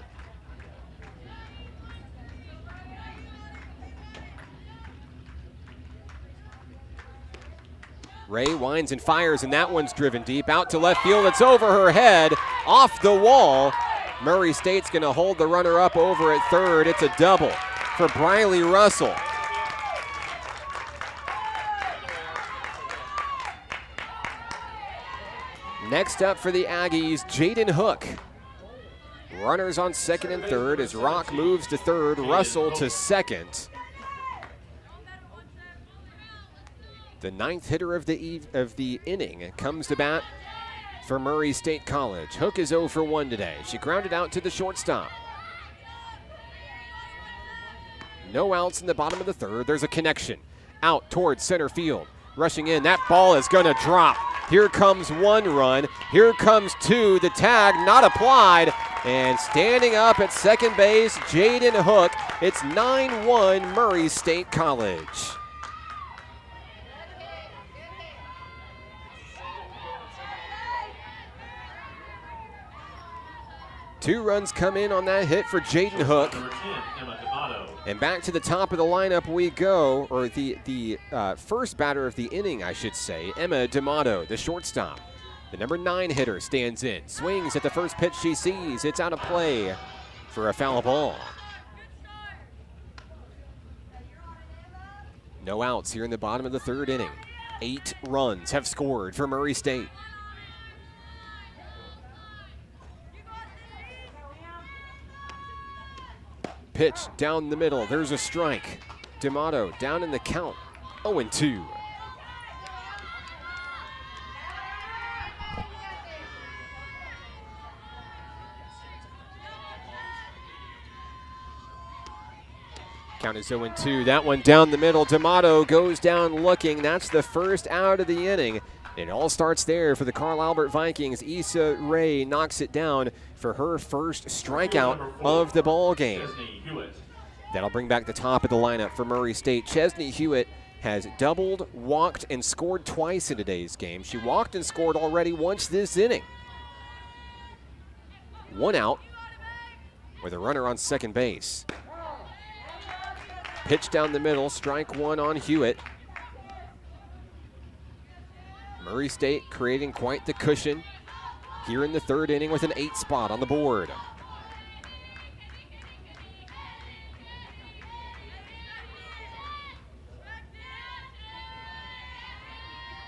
Ray winds and fires, and that one's driven deep out to left field. It's over her head, off the wall. Murray State's going to hold the runner up over at 3rd. It's a double for Briley Russell. Next up for the Aggies, Jaden Hook. Runners on 2nd and 3rd as Rock moves to 3rd, Russell to 2nd. The 9th hitter of the inning comes to bat for Murray State College. Hook is 0 for 1 today. She grounded out to the shortstop. No outs in the bottom of the 3rd. There's a connection out towards center field. Rushing in, that ball is going to drop. Here comes 1 run. Here comes 2. The tag not applied. And standing up at 2nd base, Jaden Hook. It's 9-1 Murray State College. Two runs come in on that hit for Jaden Hook. Number 10, Emma D'Amato. And back to the top of the lineup we go, or the first batter of the inning, I should say, Emma D'Amato, the shortstop. The number 9 hitter stands in, swings at the first pitch she sees. It's out of play for a foul ball. No outs here in the bottom of the 3rd inning. 8 runs have scored for Murray State. Pitch down the middle. There's a strike. D'Amato down in the count. 0-2. Count is 0-2. That one down the middle. D'Amato goes down looking. That's the first out of the inning. It all starts there for the Carl Albert Vikings. Issa Rae knocks it down for her first strikeout of the ball game. That'll bring back the top of the lineup for Murray State. Chesney Hewitt has doubled, walked, and scored twice in today's game. She walked and scored already once this inning. 1 out with a runner on 2nd base. Pitch down the middle, strike 1 on Hewitt. Murray State creating quite the cushion here in the 3rd inning with an 8 spot on the board.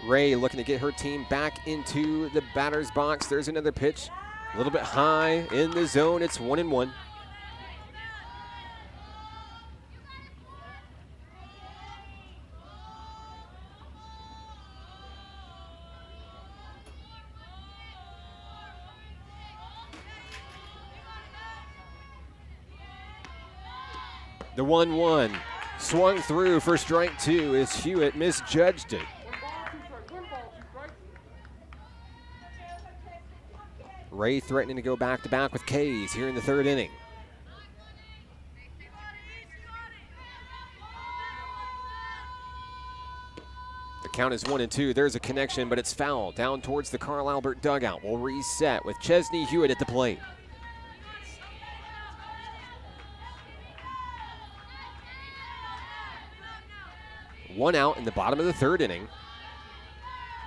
Ray looking to get her team back into the batter's box. There's another pitch, a little bit high in the zone. It's 1-1. The 1-1 swung through for strike 2 as Hewitt misjudged it. Ray threatening to go back-to-back with K's here in the 3rd inning. The count is 1-2. There's a connection, but it's foul down towards the Carl Albert dugout. We'll reset with Chesney Hewitt at the plate. One out in the bottom of the 3rd inning.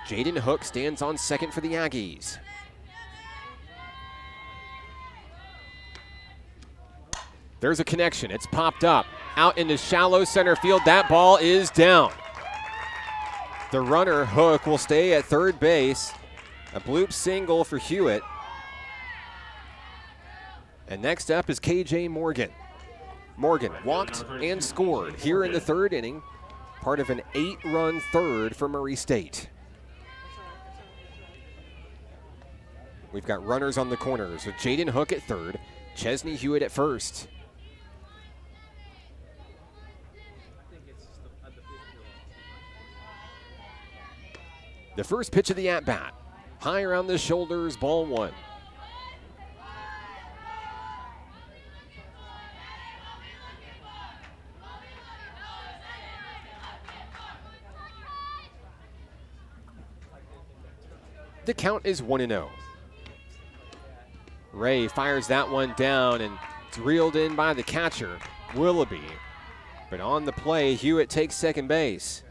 Jaden Hook stands on second for the Aggies. There's a connection. It's popped up. Out into shallow center field. That ball is down. The runner, Hook, will stay at 3rd base. A bloop single for Hewitt. And next up is KJ Morgan. Morgan walked and scored here in the 3rd inning. Part of an 8-run 3rd for Murray State. We've got runners on the corners with Jaden Hook at 3rd, Chesney Hewitt at 1st. The first pitch of the at-bat. High around the shoulders, ball 1. The count is 1-0. Ray fires that one down, and it's reeled in by the catcher, Willoughby. But on the play, Hewitt takes 2nd base.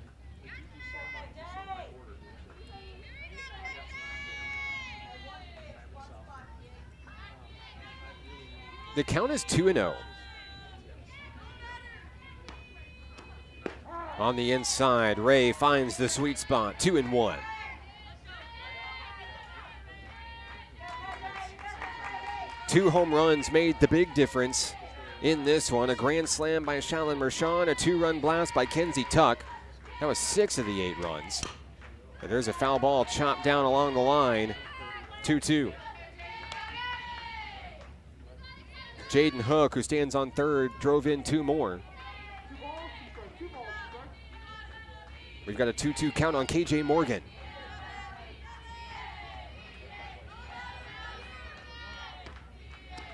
The count is 2-0. On the inside, Ray finds the sweet spot, 2-1. Two home runs made the big difference in this one. A grand slam by Shalyn Mershon, a 2-run blast by Kenzie Tuck. That was 6 of the 8 runs. But there's a foul ball chopped down along the line, 2-2. Jaden Hook, who stands on 3rd, drove in 2 more. We've got a 2-2 count on KJ Morgan.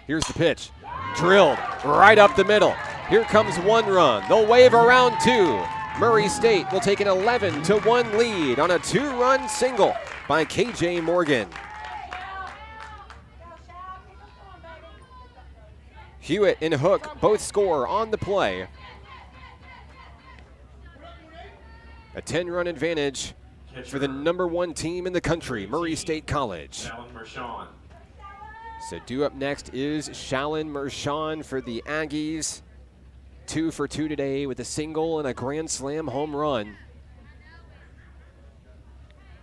Here's the pitch. Drilled right up the middle. Here comes 1 run. They'll wave around 2. Murray State will take an 11-1 lead on a 2-run single by KJ Morgan. Hewitt and Hook both score on the play. A 10-run advantage for the #1 team in the country, Murray State College. So due up next is Shalyn Mershon for the Aggies. 2 for 2 today with a single and a grand slam home run.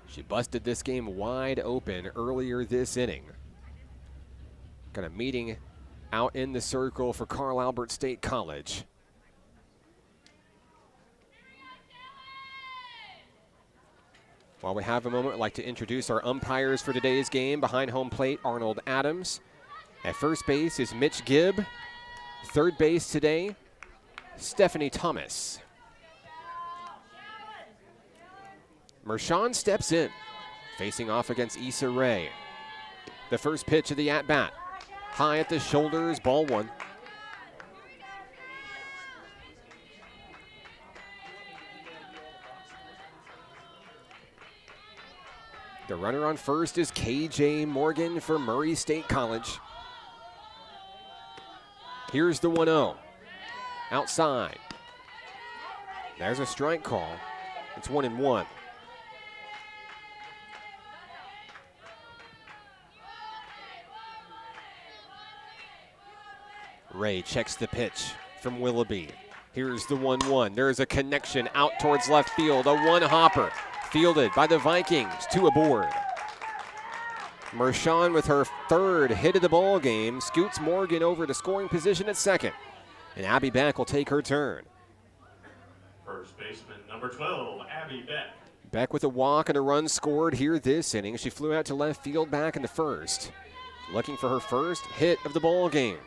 She busted this game wide open earlier this inning. Got a meeting out in the circle for Carl Albert State College. While we have a moment, I'd like to introduce our umpires for today's game. Behind home plate, Arnold Adams. At first base is Mitch Gibb. 3rd base today, Stephanie Thomas. Mershon steps in, facing off against Issa Rae. The first pitch of the at-bat. High at the shoulders, ball 1. The runner on first is KJ Morgan for Murray State College. Here's the 1-0. Outside. There's a strike call. It's 1-1. Ray checks the pitch from Willoughby. Here's the 1-1. There's a connection out towards left field. A 1-hopper. fielded by the Vikings, 2 aboard. Marshawn with her 3rd hit of the ball game scoots Morgan over to scoring position at second. And Abby Beck will take her turn. First baseman number 12, Abby Beck. Beck with a walk and a run scored here this inning. She flew out to left field back in the first, looking for her first hit of the ball game.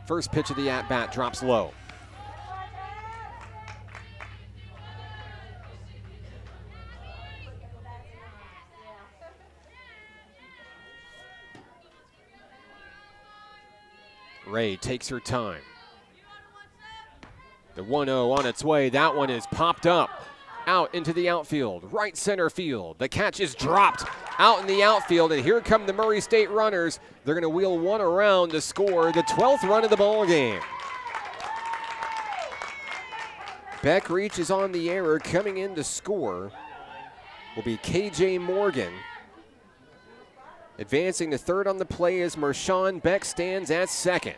First pitch of the at-bat drops low. Ray takes her time. The 1-0 on its way. That one is popped up out into the outfield, right center field. The catch is dropped out in the outfield, and here come the Murray State runners. They're going to wheel one around to score the 12th run of the ball game. Beck reaches on the error. Coming in to score will be KJ Morgan. Advancing to third on the play as Marshawn Beck stands at second.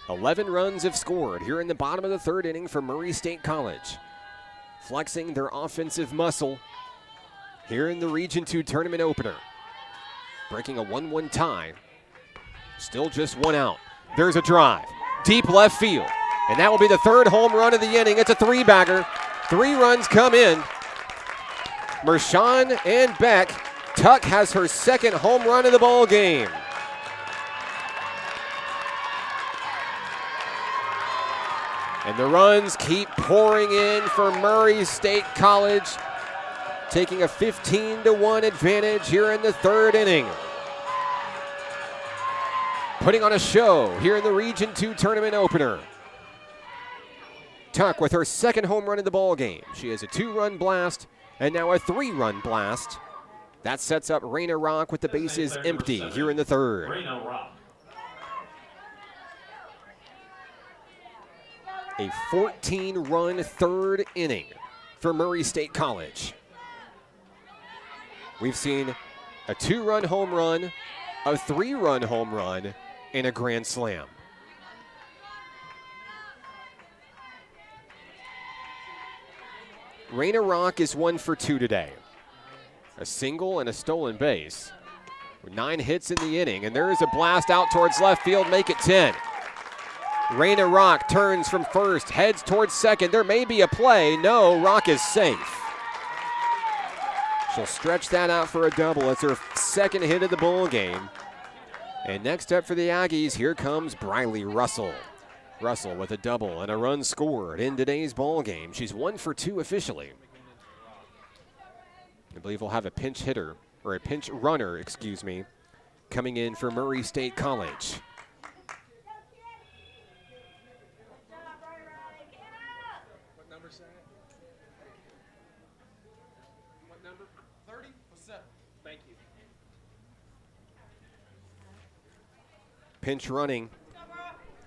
"11 runs have scored here in the bottom of the 3rd inning for Murray State College. Flexing their offensive muscle here in the Region 2 tournament opener. Breaking a 1-1 tie. Still just 1 out. There's a drive. Deep left field. And that will be the 3rd home run of the inning. It's a 3-bagger. 3 runs come in. Marshawn and Beck. Tuck has her 2nd home run of the ball game. And the runs keep pouring in for Murray State College, taking a 15-1 advantage here in the 3rd inning. Putting on a show here in the Region 2 tournament opener. Tuck with her 2nd home run of the ball game. She has a 2-run blast and now a 3-run blast. That sets up Raina Rock with the bases empty here in the 3rd. Raina Rock. A 14-run 3rd inning for Murray State College. We've seen a 2-run home run, a 3-run home run, and a grand slam. Raina Rock is 1 for 2 today. A single and a stolen base. With 9 hits in the inning, and there is a blast out towards left field, make it 10. Raina Rock turns from first, heads towards second. There may be a play. No, Rock is safe. She'll stretch that out for a double. It's her 2nd hit of the ball game. And next up for the Aggies, here comes Briley Russell. Russell with a double and a run scored in today's ball game. She's 1 for 2 officially. I believe we'll have a pinch hitter, or a pinch runner, excuse me, coming in for Murray State College. What number is that? What number? 30? What's up? Thank you. Pinch running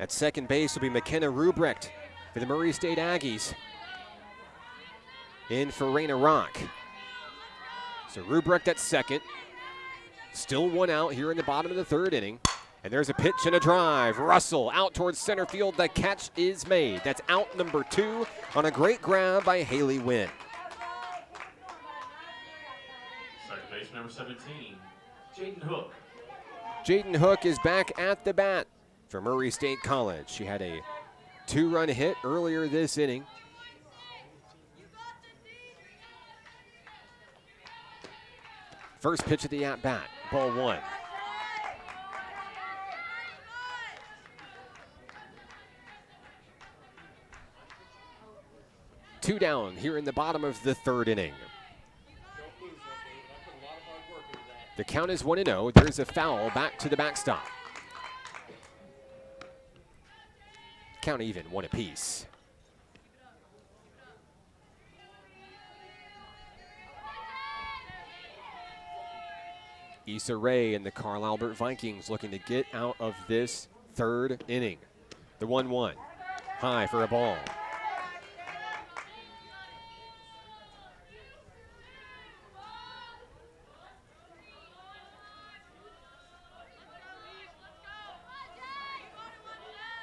at second base will be McKenna Rubrecht for the Murray State Aggies. In for Raina Rock. So Rubrecht at second. Still 1 out here in the bottom of the 3rd inning. And there's a pitch and a drive. Russell out towards center field. The catch is made. That's out number 2 on a great grab by Haley Wynn. Second base number 17, Jaden Hook. Jaden Hook is back at the bat for Murray State College. She had a 2-run hit earlier this inning. First pitch of the at-bat, ball 1. Two down here in the bottom of the 3rd inning. The count is 1-0. There's a foul back to the backstop. Count even, 1 apiece. Issa Rae and the Carl Albert Vikings looking to get out of this 3rd inning. The 1-1, high for a ball.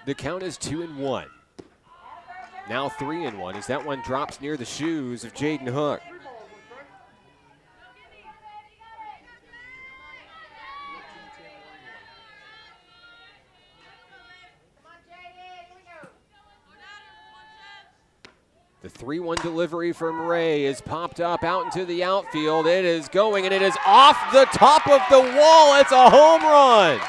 The count is 2-1. Now 3-1 as that one drops near the shoes of Jaden Hook. The 3-1 delivery from Ray is popped up out into the outfield. It is going, and it is off the top of the wall. It's a home run.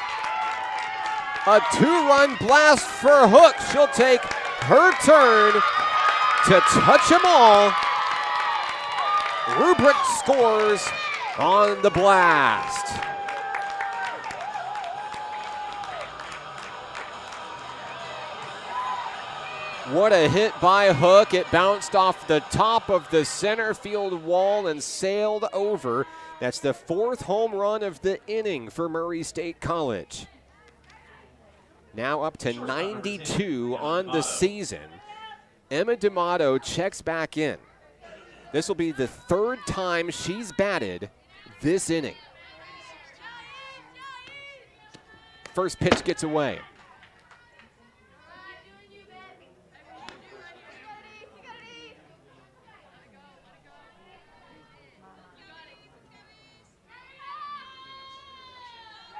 A 2-run blast for Hook. She'll take her turn to touch them all. Rubric scores on the blast. What a hit by Hook. It bounced off the top of the center field wall and sailed over. That's the 4th home run of the inning for Murray State College. Now up to 92 on the season. Emma D'Amato checks back in. This will be the 3rd time she's batted this inning. First pitch gets away.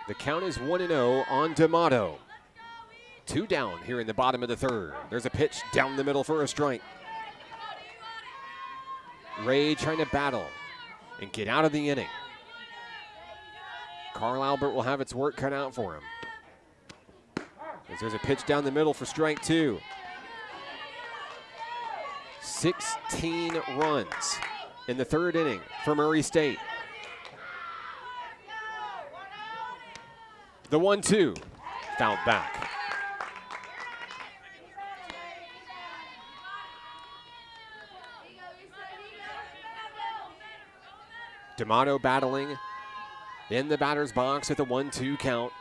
The count is 1-0 on D'Amato. 2 down here in the bottom of the 3rd. There's a pitch down the middle for a strike. Ray trying to battle and get out of the inning. Carl Albert will have its work cut out for him. As there's a pitch down the middle for strike 2. 16 runs in the 3rd inning for Murray State. The 1-2 fouled back. D'Amato battling in the batter's box at the 1-2 count.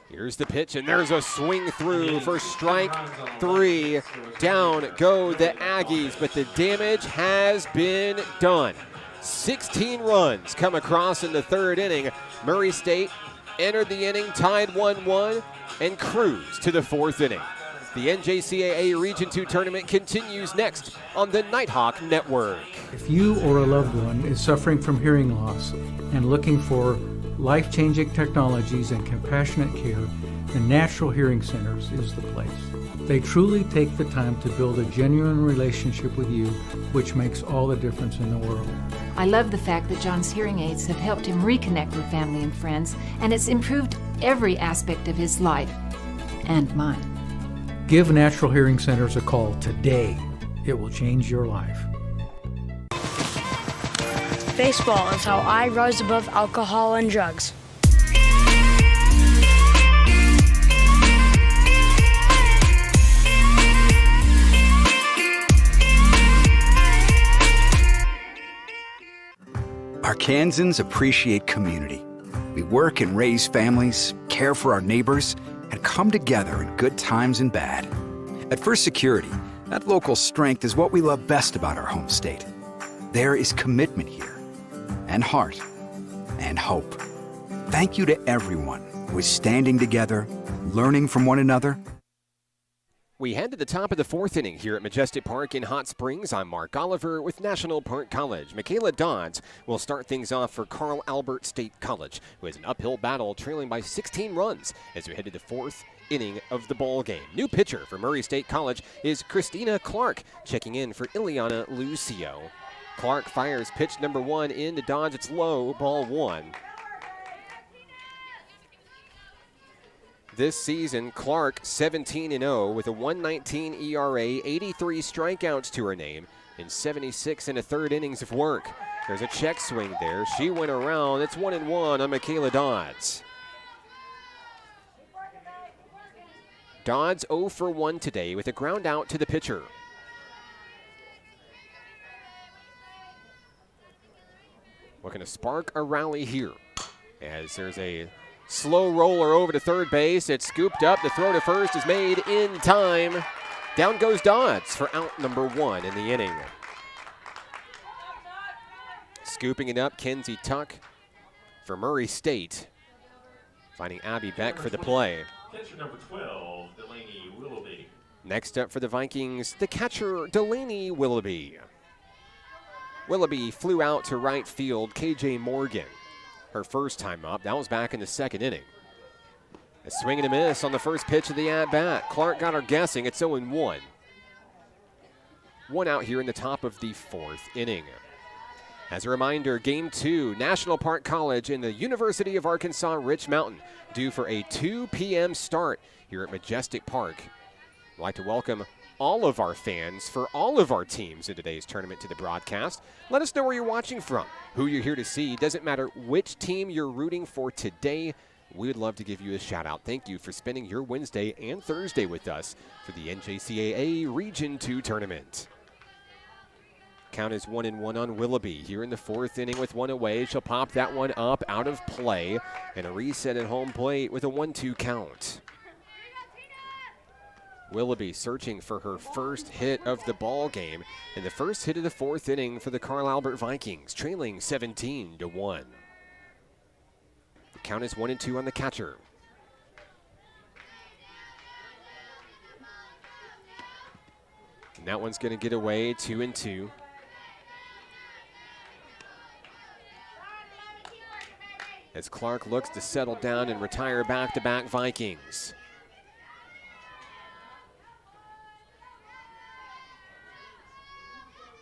Here's the pitch, and there's a swing through for strike 3. Down go the Aggies, but the damage has been done. 16 runs come across in the 3rd inning. Murray State entered the inning tied 1-1 and cruised to the 4th inning. The NJCAA Region 2 tournament continues next on the Nighthawk Network. If you or a loved one is suffering from hearing loss and looking for life-changing technologies and compassionate care, the Natural Hearing Centers is the place. They truly take the time to build a genuine relationship with you, which makes all the difference in the world. I love the fact that John's hearing aids have helped him reconnect with family and friends, and it's improved every aspect of his life and mine. Give Natural Hearing Centers a call today. It will change your life. Baseball is how I rise above alcohol and drugs. Arkansans appreciate community. We work and raise families, care for our neighbors, and come together in good times and bad. At First Security, that local strength is what we love best about our home state. There is commitment here, and heart, and hope. Thank you to everyone who is standing together, learning from one another. We head to the top of the 4th inning here at Majestic Park in Hot Springs. I'm Mark Oliver with National Park College. Michaela Dodds will start things off for Carl Albert State College, who has an uphill battle trailing by 16 runs as we head to the 4th inning of the ball game. New pitcher for Murray State College is Christina Clark, checking in for Ileana Lucio. Clark fires pitch number 1 in to Dodge. It's low, ball 1. This season, Clark 17-0 with a 1.19 ERA, 83 strikeouts to her name, and 76 1/3 innings of work. There's a check swing there. She went around. It's 1-1 on Michaela Dodds. Dodds 0 for 1 today with a ground out to the pitcher. Looking to spark a rally here as there's a slow roller over to third base. It's scooped up. The throw to first is made in time. Down goes Dodds for out number 1 in the inning. Scooping it up, Kenzie Tuck for Murray State. Finding Abby Beck for the play. Catcher number 12, Delaney Willoughby. Next up for the Vikings, the catcher, Delaney Willoughby. Willoughby flew out to right field, KJ Morgan. Her first time up, that was back in the second inning. A swing and a miss on the first pitch of the at-bat. Clark got her guessing, it's 0-1. One out here in the top of the fourth inning. As a reminder, Game 2, National Park College in the University of Arkansas Rich Mountain, due for a 2 p.m. start here at Majestic Park. I'd like to welcome all of our fans for all of our teams in today's tournament to the broadcast. Let us know where you're watching from, who you're here to see. Doesn't matter which team you're rooting for today. We would love to give you a shout out. Thank you for spending your Wednesday and Thursday with us for the NJCAA Region 2 tournament. Count is 1-1 on Willoughby here in the fourth inning with one away. She'll pop that one up out of play, and a reset at home plate with a 1-2 count. Willoughby searching for her first hit of the ball game, and the first hit of the fourth inning for the Carl Albert Vikings, trailing 17-1. The count is 1-2 on the catcher. And that one's going to get away, 2-2. As Clark looks to settle down and retire back-to-back Vikings.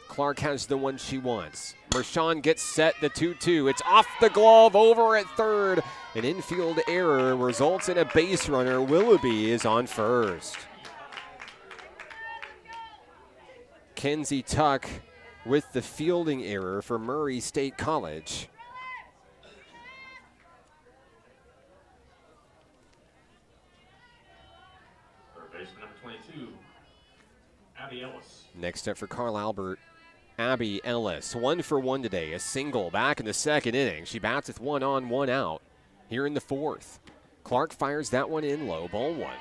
Clark has the one she wants. Mershon gets set, the 2-2. It's off the glove, over at third. An infield error results in a base runner. Willoughby is on first. Kenzie Tuck with the fielding error for Murray State College. Number 22, Abby Ellis. Next up for Carl Albert, Abby Ellis. 1 for 1 today, a single back in the second inning. She bats with 1 on, 1 out here in the fourth. Clark fires that one in low, ball 1.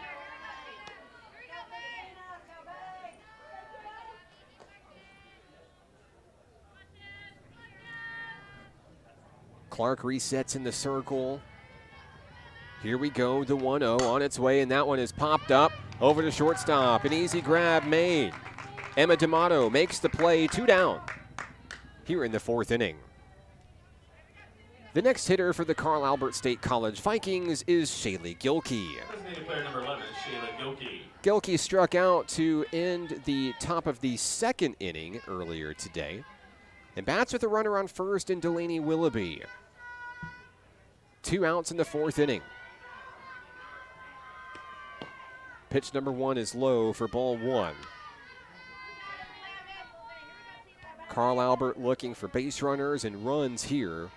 Clark resets in the circle. Here we go, the 1-0 on its way, and that one is popped up over to shortstop. An easy grab made. Emma D'Amato makes the play, 2 down here in the fourth inning. The next hitter for the Carl Albert State College Vikings is Shaylee Gilkey. Designated player number 11 is Shayla Gilkey. Gilkey struck out to end the top of the second inning earlier today, and bats with a runner on first in Delaney Willoughby. 2 outs in the fourth inning. Pitch number 1 is low for ball 1. Carl Albert looking for base runners and runs here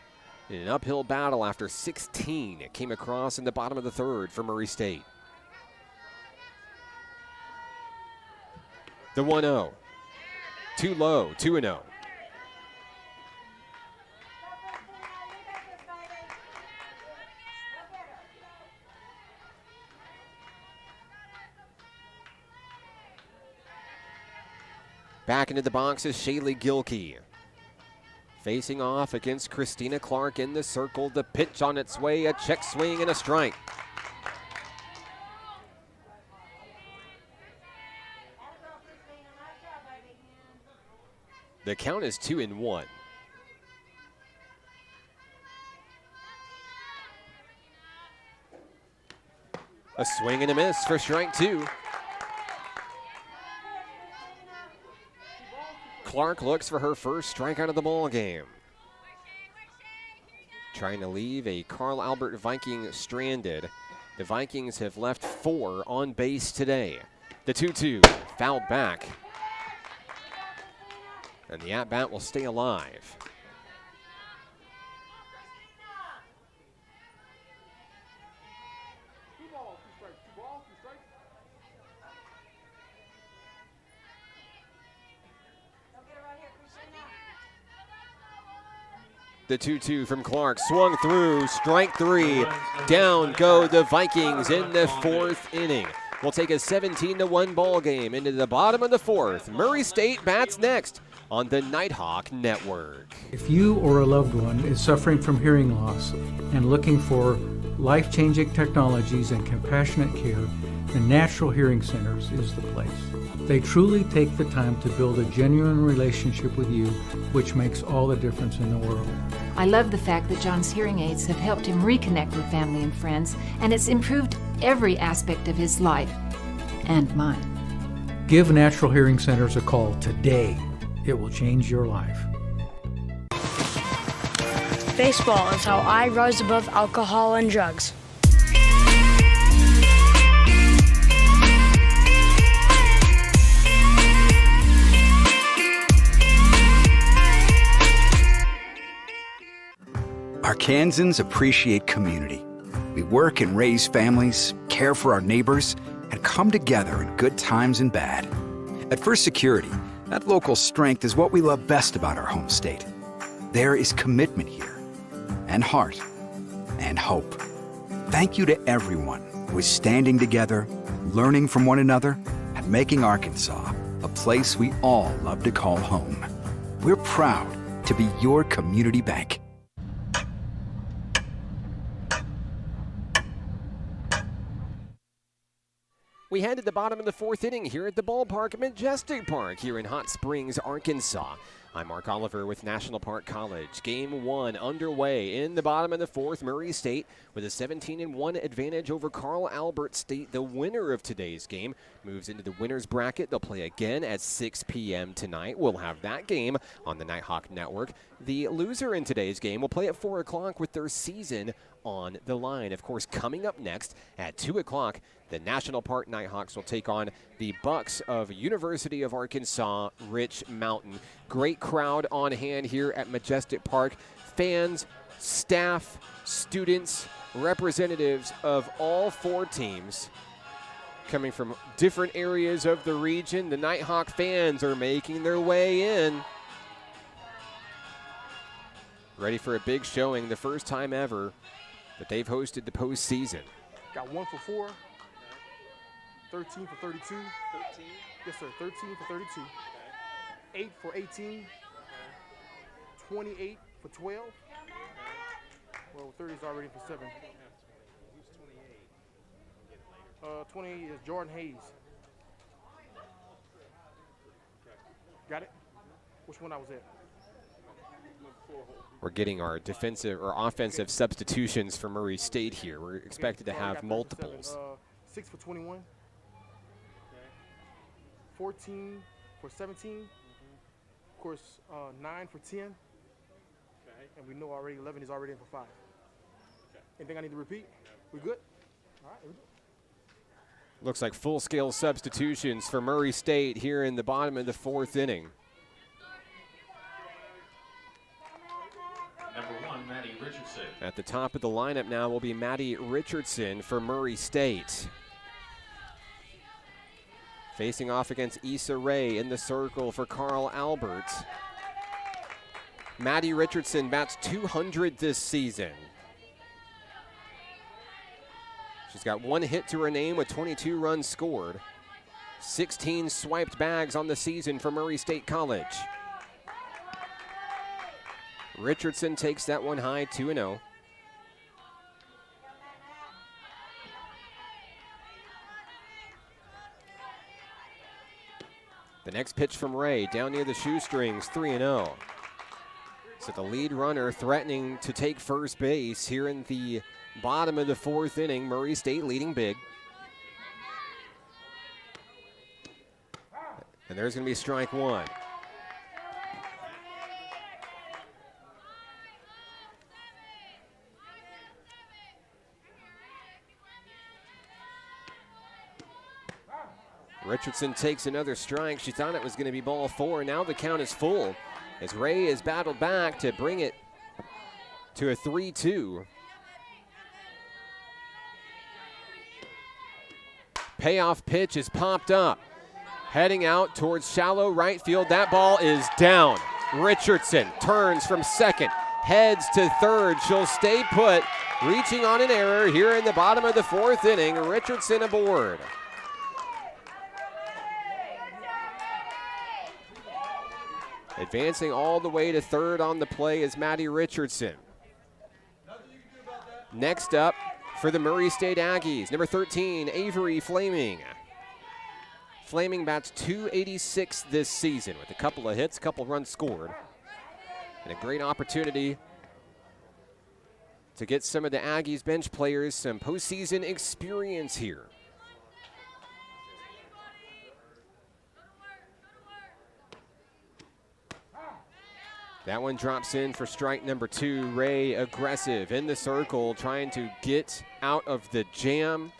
in an uphill battle after 16. It came across in the bottom of the third for Murray State. The 1-0. Too low, 2-0. Back into the box is Shaylee Gilkey. Facing off against Christina Clark in the circle. The pitch on its way, a check swing and a strike. The count is 2-1. A swing and a miss for strike 2. Clark looks for her first strikeout of the ball game. Trying to leave a Carl Albert Viking stranded. The Vikings have left 4 on base today. The 2-2 fouled back. And the at-bat will stay alive. The 2-2 from Clark swung through, strike 3. Down go the Vikings in the fourth inning. We'll take a 17-1 ball game into the bottom of the fourth. Murray State bats next. on the Nighthawk Network. If you or a loved one is suffering from hearing loss and looking for life-changing technologies and compassionate care, the Natural Hearing Centers is the place. They truly take the time to build a genuine relationship with you, which makes all the difference in the world. I love the fact that John's hearing aids have helped him reconnect with family and friends, and it's improved every aspect of his life and mine. Give Natural Hearing Centers a call today. It will change your life. Baseball is how I rise above alcohol and drugs. Arkansans appreciate community. We work and raise families, care for our neighbors, and come together in good times and bad. At First Security, that local strength is what we love best about our home state. There is commitment here, and heart, and hope. Thank you to everyone who is standing together, learning from one another, and making Arkansas a place we all love to call home. We're proud to be your community bank. We head to the bottom of the fourth inning here at the Ballpark, Majestic Park here in Hot Springs, Arkansas. I'm Mark Oliver with National Park College. Game one underway in the bottom of the fourth. Murray State with a 17-1 advantage over Carl Albert State. The winner of today's game moves into the winner's bracket. They'll play again at 6 p.m. tonight. We'll have that game on the Nighthawk Network. The loser in today's game will play at 4 o'clock with their season on the line. Of course, coming up next at 2 o'clock, the National Park Nighthawks will take on the Bucks of University of Arkansas Rich Mountain. Great crowd on hand here at Majestic Park. Fans, staff, students, representatives of all four teams coming from different areas of the region. The Nighthawk fans are making their way in. Ready for a big showing, the first time ever that they've hosted the postseason. Got 1 for 4. 13 for 32. 13. Yes, sir. 13 for 32. Okay. 8 for 18. 28 for 12. Well, 30 is already for 7. Who's 28? 28 is Jordan Hayes. Got it? Which one I was at? We're getting our defensive or offensive substitutions for Murray State here. We're expected to have multiples. 6 for 21. 14 for 17. Of course, 9 for 10. Okay. And we know already 11 is already in for 5. Anything I need to repeat? We good? All right, here we go. Looks like full-scale substitutions for Murray State here in the bottom of the fourth inning. Number 1, Maddie Richardson. At the top of the lineup now will be Maddie Richardson for Murray State. Facing off against Issa Rae in the circle for Carl Albert. Maddie Richardson bats 200 this season. She's got 1 hit to her name with 22 runs scored. 16 swiped bags on the season for Murray State College. Richardson takes that one high, 2-0. The next pitch from Ray, down near the shoestrings, 3-0. So the lead runner threatening to take first base here in the bottom of the fourth inning. Murray State leading big. And there's going to be strike one. Richardson takes another strike. She thought it was going to be ball 4. Now the count is full as Ray has battled back to bring it to a 3-2. Payoff pitch is popped up. Heading out towards shallow right field. That ball is down. Richardson turns from second, heads to third. She'll stay put, reaching on an error here in the bottom of the fourth inning. Richardson aboard. Advancing all the way to third on the play is Maddie Richardson. Next up for the Murray State Aggies, number 13, Avery Flaming. Flaming bats .286 this season with a couple of hits, a couple runs scored. And a great opportunity to get some of the Aggies bench players some postseason experience here. That one drops in for strike number 2. Ray aggressive in the circle, trying to get out of the jam.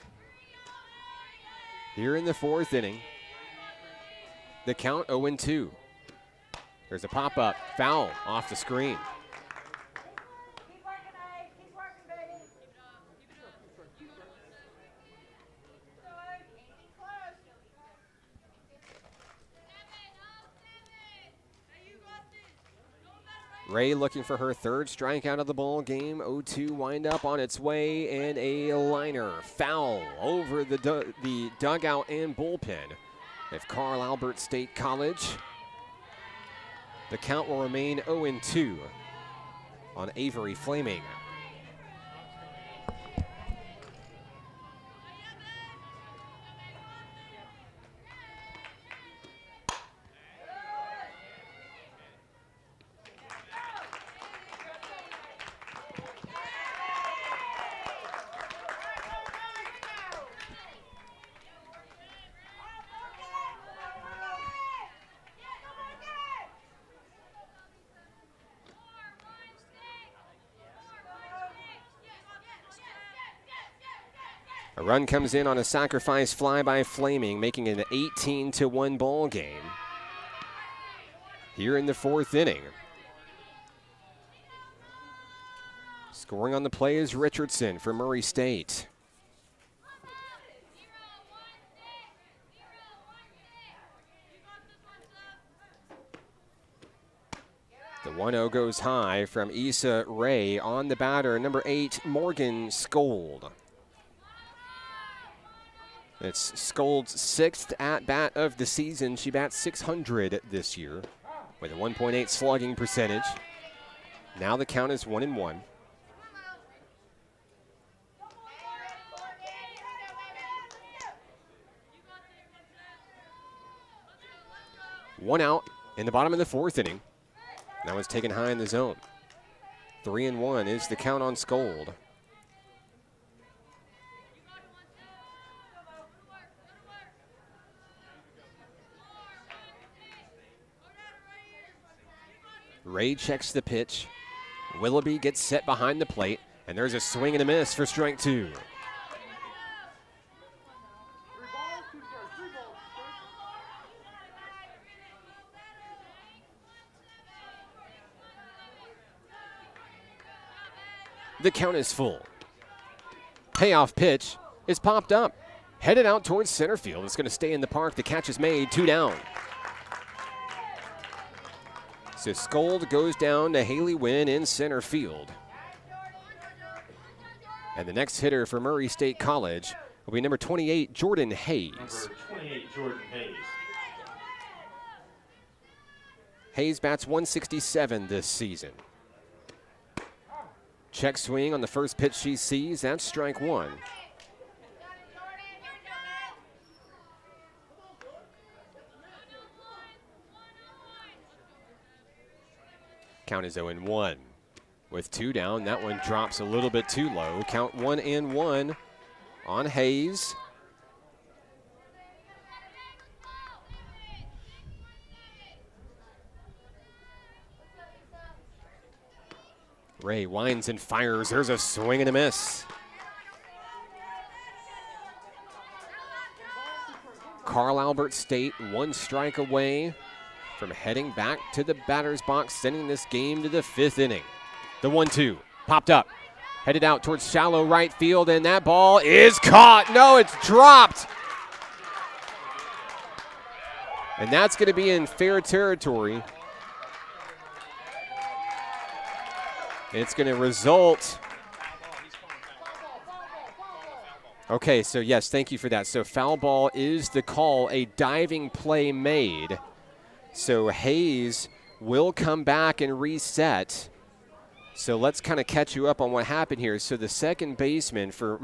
Here in the 4th inning, the count 0-2. There's a pop-up, foul off the screen. Ray looking for her 3rd strikeout of the ball game. 0-2 windup on its way, and a liner foul over the dugout and bullpen of Carl Albert State College. The count will remain 0-2 on Avery Flaming. A run comes in on a sacrifice fly by Flaming, making it an 18-1 ball game here in the 4th inning. Scoring on the play is Richardson for Murray State. The 1-0 goes high from Issa Ray on the batter, number 8, Morgan Skold. It's Skold's 6th at-bat of the season. She bats .600 this year with a 1.8 slugging percentage. Now the count is 1-1. One out in the bottom of the 4th inning. That one's taken high in the zone. 3-1 is the count on Skold. Ray checks the pitch. Willoughby gets set behind the plate, and there's a swing and a miss for strike 2. The count is full. Payoff pitch is popped up. Headed out towards center field. It's going to stay in the park. The catch is made. 2 down. So Skold goes down to Haley Wynn in center field. And the next hitter for Murray State College will be number 28, Jordan Hayes. Number 28, Jordan Hayes. Hayes bats 167 this season. Check swing on the first pitch she sees. That's strike 1. Count is 0-1. With 2 down, that one drops a little bit too low. Count 1-1 on Hayes. Ray winds and fires. There's a swing and a miss. Carl Albert State 1 strike away from heading back to the batter's box, sending this game to the 5th inning. The 1-2 popped up, headed out towards shallow right field, and that ball is caught. No, it's dropped. And that's going to be in fair territory. It's going to result. Okay, so yes, thank you for that. So foul ball is the call, a diving play made. So Hayes will come back and reset. So let's kind of catch you up on what happened here. So the second baseman for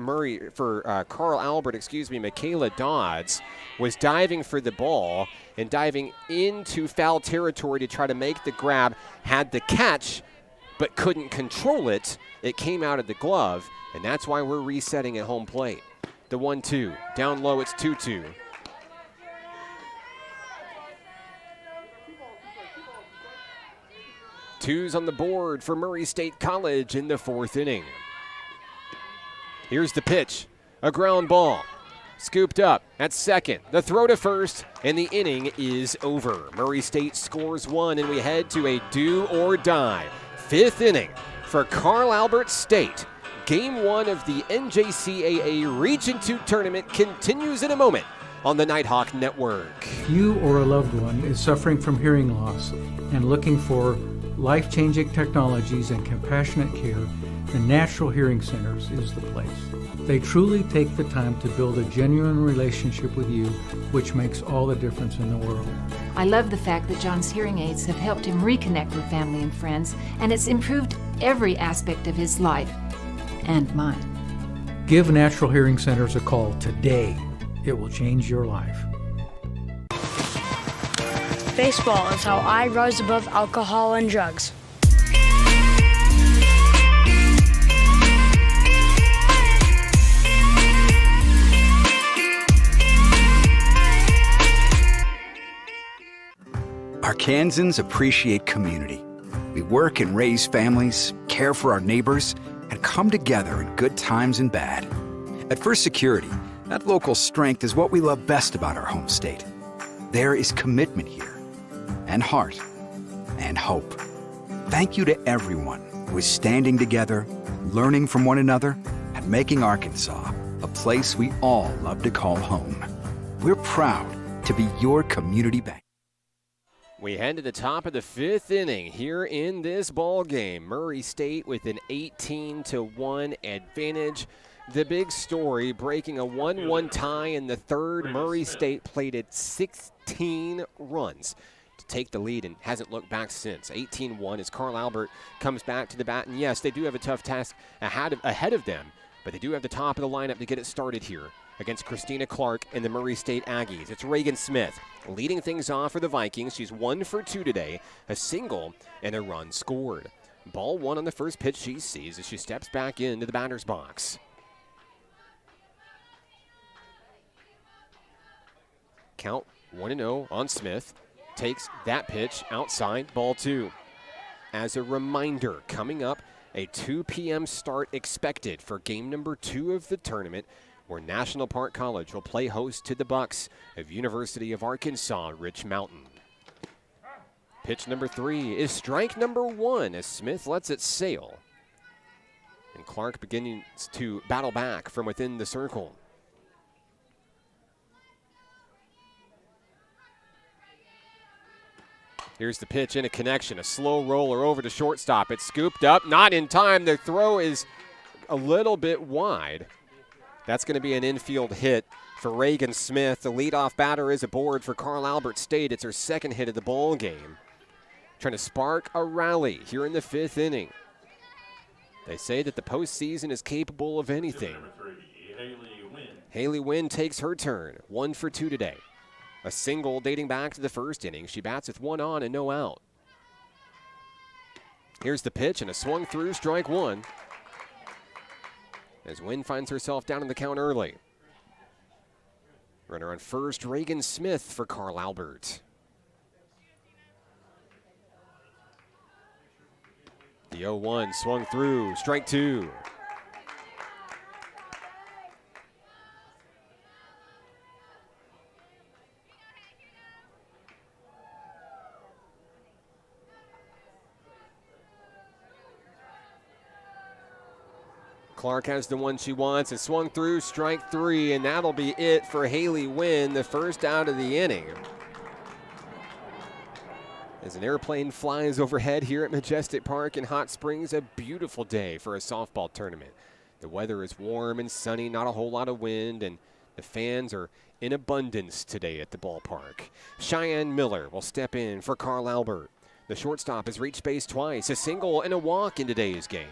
Carl Albert, Michaela Dodds, was diving for the ball and diving into foul territory to try to make the grab, had the catch, but couldn't control it. It came out of the glove, and that's why we're resetting at home plate. The 1-2. Down low, it's 2-2. Twos on the board for Murray State College in the fourth inning. Here's the pitch. A ground ball. Scooped up at second. The throw to first, and the inning is over. Murray State scores one, and we head to a do or die. Fifth inning for Carl Albert State. Game one of the NJCAA Region 2 tournament continues in a moment on the Nighthawk Network. You or a loved one is suffering from hearing loss and looking for life-changing technologies and compassionate care, the Natural Hearing Centers is the place. They truly take the time to build a genuine relationship with you, which makes all the difference in the world. I love the fact that John's hearing aids have helped him reconnect with family and friends, and it's improved every aspect of his life and mine. Give Natural Hearing Centers a call today. It will change your life. Baseball is how I rose above alcohol and drugs. Arkansans appreciate community. We work and raise families, care for our neighbors, and come together in good times and bad. At First Security, that local strength is what we love best about our home state. There is commitment here, and heart, and hope. Thank you to everyone who is standing together, learning from one another, and making Arkansas a place we all love to call home. We're proud to be your community bank. We head to the top of the fifth inning here in this ball game. Murray State with an 18-1 advantage. The big story, breaking a 1-1 tie in the third. Murray State plated 16 runs to take the lead and hasn't looked back since. 18-1 as Carl Albert comes back to the bat. And yes, they do have a tough task ahead of them, but they do have the top of the lineup to get it started here against Christina Clark and the Murray State Aggies. It's Reagan Smith leading things off for the Vikings. She's 1 for 2 today, a single and a run scored. Ball one on the first pitch she sees as she steps back into the batter's box. Count 1-0 on Smith. Takes that pitch outside, ball two. As a reminder, coming up, a 2 p.m. start expected for game number 2 of the tournament, where National Park College will play host to the Bucks of University of Arkansas Rich Mountain. Pitch number 3 is strike number 1 as Smith lets it sail. And Clark begins to battle back from within the circle. Here's the pitch in a connection, a slow roller over to shortstop. It's scooped up, not in time. The throw is a little bit wide. That's going to be an infield hit for Reagan Smith. The leadoff batter is aboard for Carl Albert State. It's her second hit of the ball game. Trying to spark a rally here in the fifth inning. They say that the postseason is capable of anything. Haley Wynn takes her turn, 1 for 2 today. A single dating back to the first inning. She bats with 1 on and no out. Here's the pitch and a swung through, strike 1. As Wynn finds herself down in the count early. Runner on first, Reagan Smith for Carl Albert. The 0-1 swung through, strike 2. Clark has the one she wants and swung through, strike 3, and that'll be it for Haley Wynn, the first out of the inning. As an airplane flies overhead here at Majestic Park in Hot Springs, a beautiful day for a softball tournament. The weather is warm and sunny, not a whole lot of wind, and the fans are in abundance today at the ballpark. Cheyenne Miller will step in for Carl Albert. The shortstop has reached base twice, a single and a walk in today's game.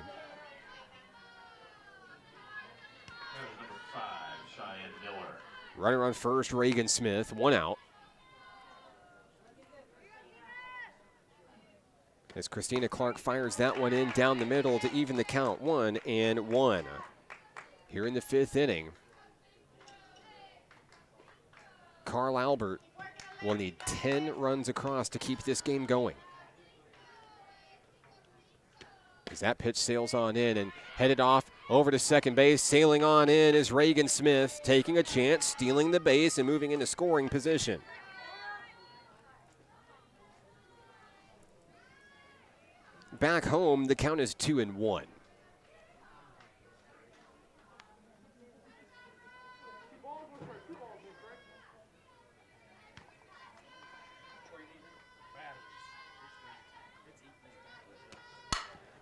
Number 5, Cheyenne Miller. Runner on first, Reagan Smith, 1 out. As Christina Clark fires that one in down the middle to even the count, 1-1. Here in the 5th inning, Carl Albert will need 10 runs across to keep this game going. As that pitch sails on in and headed off over to second base, sailing on in is Reagan Smith, taking a chance, stealing the base and moving into scoring position. Back home, the count is 2-1.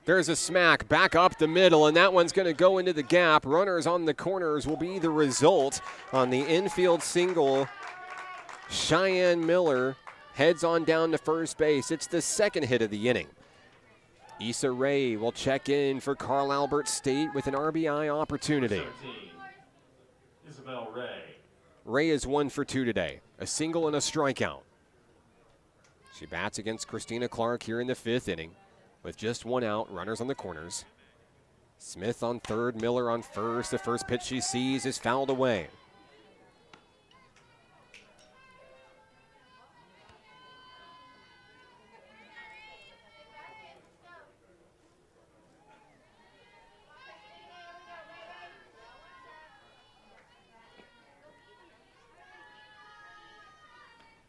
There's a smack back up the middle, and that one's going to go into the gap. Runners on the corners will be the result on the infield single. Cheyenne Miller heads on down to first base. It's the second hit of the inning. Issa Rae will check in for Carl Albert State with an RBI opportunity. 17, Isabel Ray. Ray is 1 for 2 today, a single and a strikeout. She bats against Christina Clark here in the 5th inning with just 1 out, runners on the corners. Smith on third, Miller on first. The first pitch she sees is fouled away.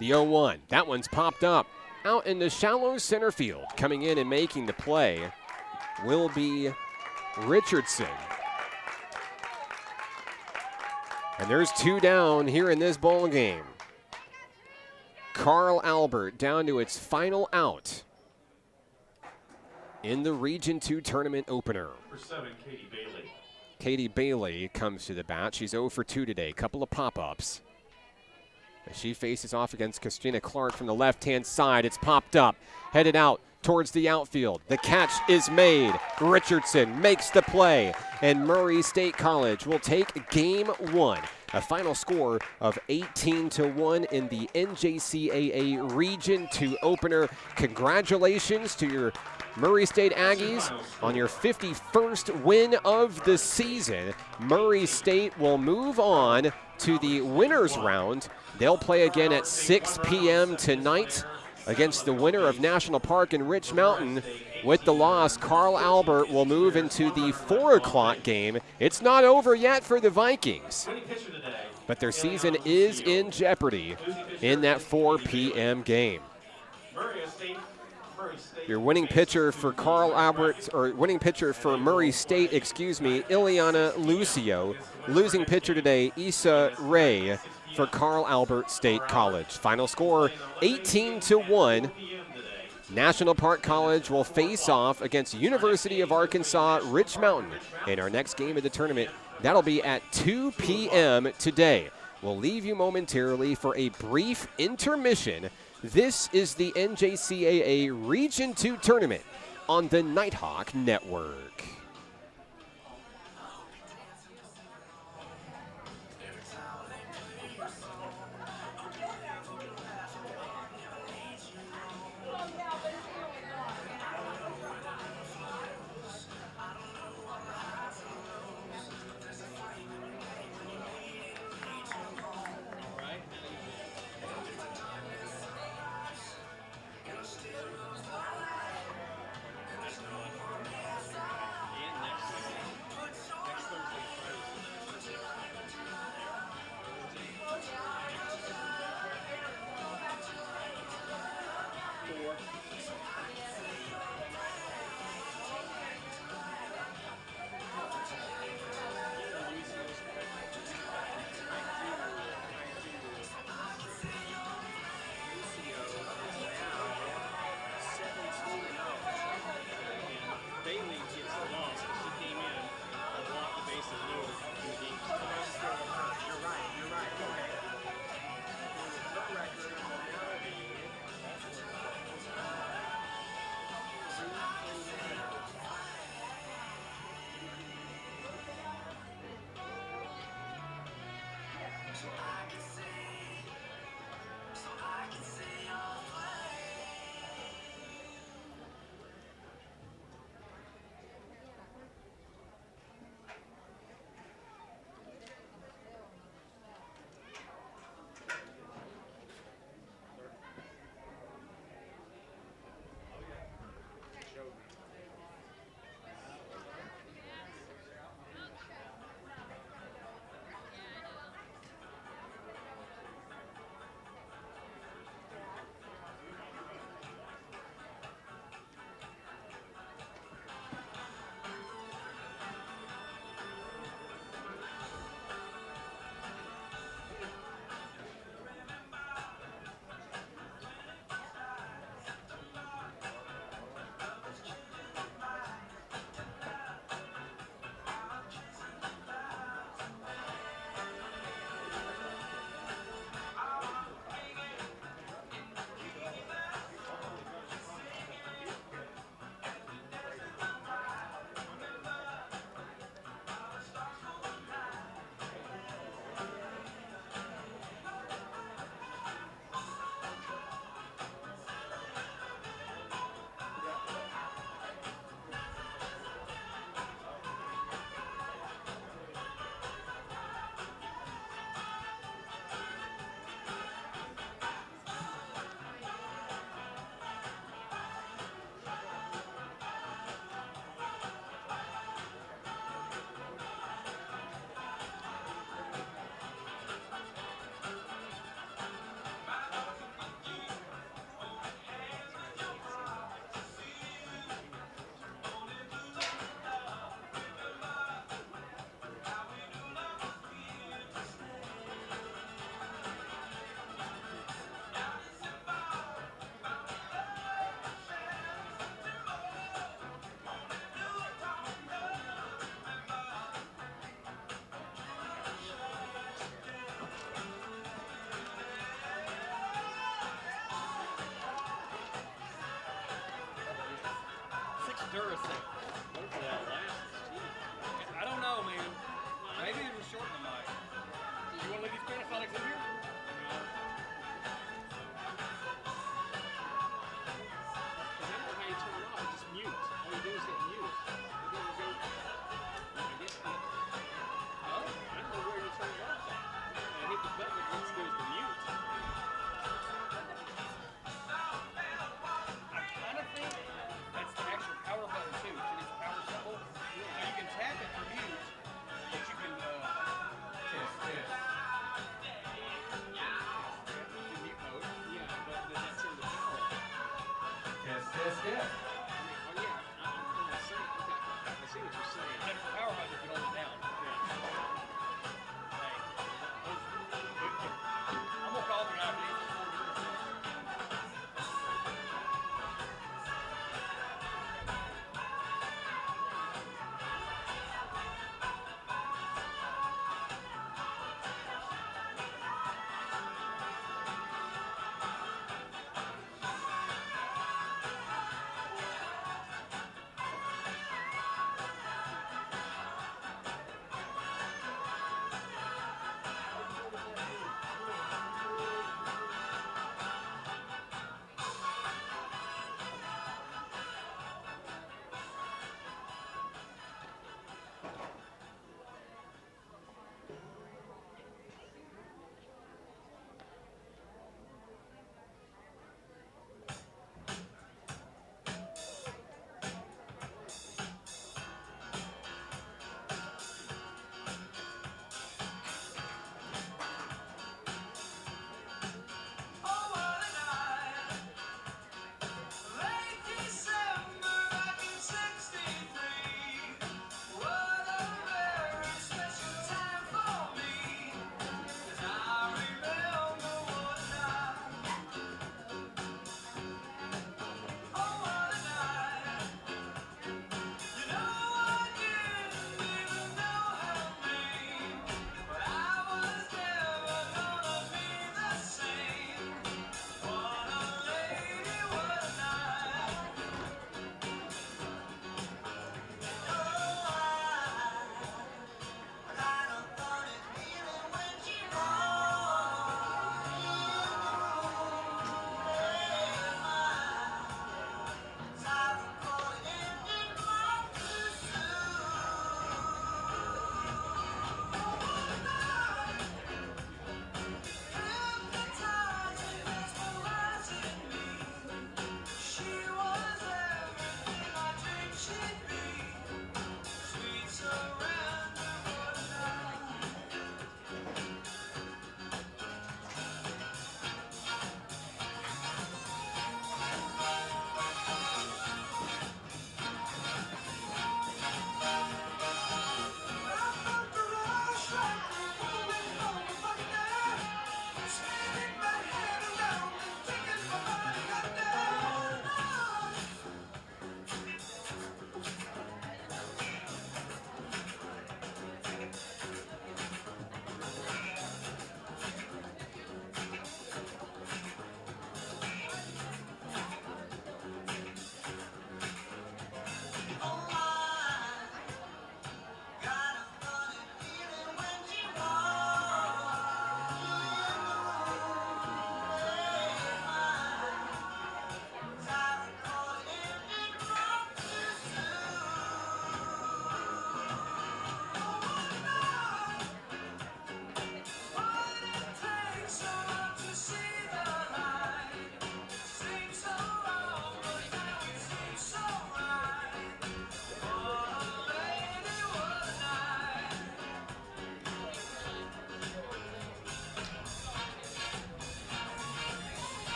The 0-1, that one's popped up. Out in the shallow center field. Coming in and making the play will be Richardson. And there's 2 down here in this ball game. Carl Albert down to its final out in the Region 2 tournament opener. Number 7, Katie Bailey. Katie Bailey comes to the bat. She's 0 for 2 today. Couple of pop-ups. As she faces off against Christina Clark from the left-hand side, it's popped up, headed out towards the outfield. The catch is made. Richardson makes the play, and Murray State College will take game 1. A final score of 18-1 in the NJCAA Region 2 opener. Congratulations to your Murray State Aggies on your 51st win of the season. Murray State will move on to the winners round. They'll play again at 6 p.m. tonight against the winner of National Park and Rich Mountain. With the loss, Carl Albert will move into the 4 o'clock game. It's not over yet for the Vikings, but their season is in jeopardy in that 4 p.m. game. Your winning pitcher for winning pitcher for Murray State, Ileana Lucio. Losing pitcher today, Issa Rae for Carl Albert State College. Final score, 18-1. National Park College will face off against University of Arkansas Rich Mountain in our next game of the tournament. That'll be at 2 p.m. today. We'll leave you momentarily for a brief intermission. This is the NJCAA Region 2 tournament on the Nighthawk Network. Duracell. Hopefully that lasts. I don't know, man. Maybe it was short in the mic. You want to leave these Panasonics in here? I kind of think that's the actual power button too.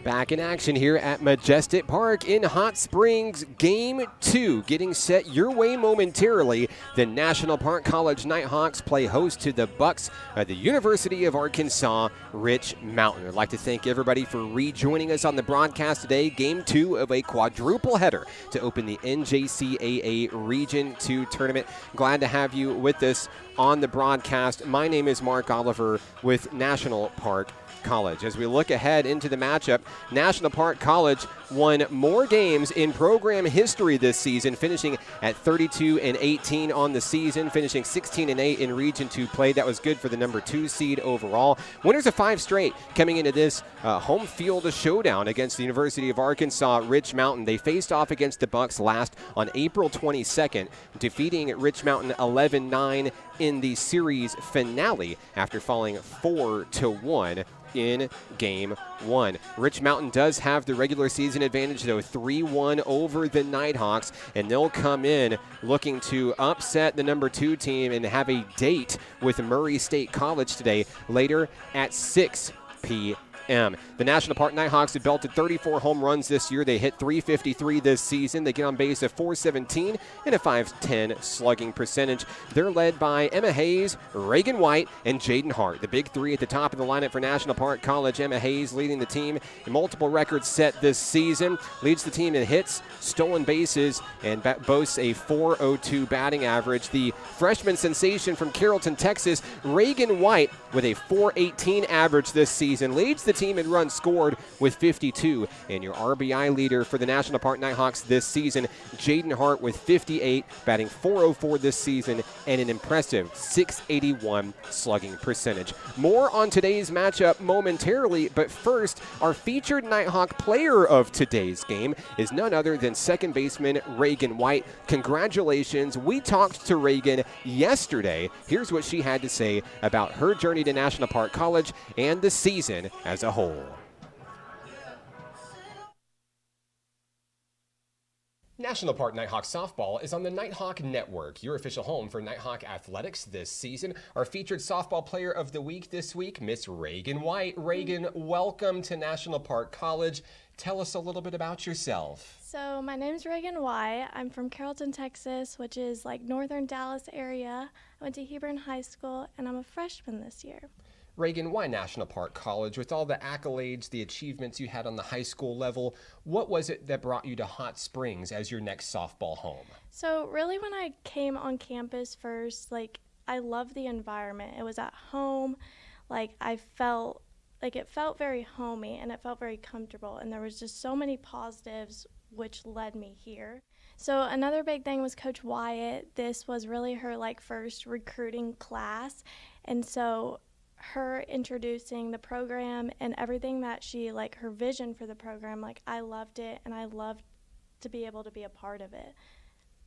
Back in action here at Majestic Park in Hot Springs, Game 2 getting set your way momentarily. The National Park College Nighthawks play host to the Bucks at the University of Arkansas Rich Mountain. I'd like to thank everybody for rejoining us on the broadcast today. Game 2 of a quadruple header to open the NJCAA Region 2 tournament. Glad to have you with us on the broadcast. My name is Mark Oliver with National Park College. As we look ahead into the matchup, National Park College won more games in program history this season, finishing at 32-18 on the season, finishing 16-8 in Region 2 play. That was good for the number 2 seed overall. Winners of 5 straight coming into this home field showdown against the University of Arkansas Rich Mountain. They faced off against the Bucks last on April 22nd, defeating Rich Mountain 11-9 in the series finale after falling 4-1 in Game 1. Rich Mountain does have the regular season advantage, though, 3-1 over the Nighthawks, and they'll come in looking to upset the number 2 team and have a date with Murray State College today later at 6 p.m. The National Park Nighthawks have belted 34 home runs this year. They hit .353 this season. They get on base of .417 and a .510 slugging percentage. They're led by Emma Hayes, Reagan White, and Jaden Hart. The big three at the top of the lineup for National Park College. Emma Hayes leading the team in multiple records set this season. Leads the team in hits, stolen bases, and boasts a .402 batting average. The freshman sensation from Carrollton, Texas, Reagan White, with a .418 average this season, leads the team in runs scored with 52. And your RBI leader for the National Park Nighthawks this season, Jaden Hart, with 58, batting .404 this season, and an impressive .681 slugging percentage. More on today's matchup momentarily, but first, our featured Nighthawk player of today's game is none other than second baseman Reagan White. Congratulations. We talked to Reagan yesterday. Here's what she had to say about her journey to National Park College and the season as a whole. National Park Nighthawk softball is on the Nighthawk Network, your official home for Nighthawk athletics this season. Our featured softball player of the week this week, Miss Reagan White. Reagan, welcome to National Park College. Tell us a little bit about yourself. So my name's Reagan White. I'm from Carrollton, Texas, which is like northern Dallas area. I went to Hebron High School, and I'm a freshman this year. Reagan, why National Park College? With all the accolades, the achievements you had on the high school level, what was it that brought you to Hot Springs as your next softball home? So really when I came on campus first, I loved the environment. It was at home. It felt very homey, and it felt very comfortable, and there was just so many positives which led me here. So another big thing was Coach Wyatt. This was really her first recruiting class, and so her introducing the program and everything that she, her vision for the program, I loved it, and I loved to be able to be a part of it.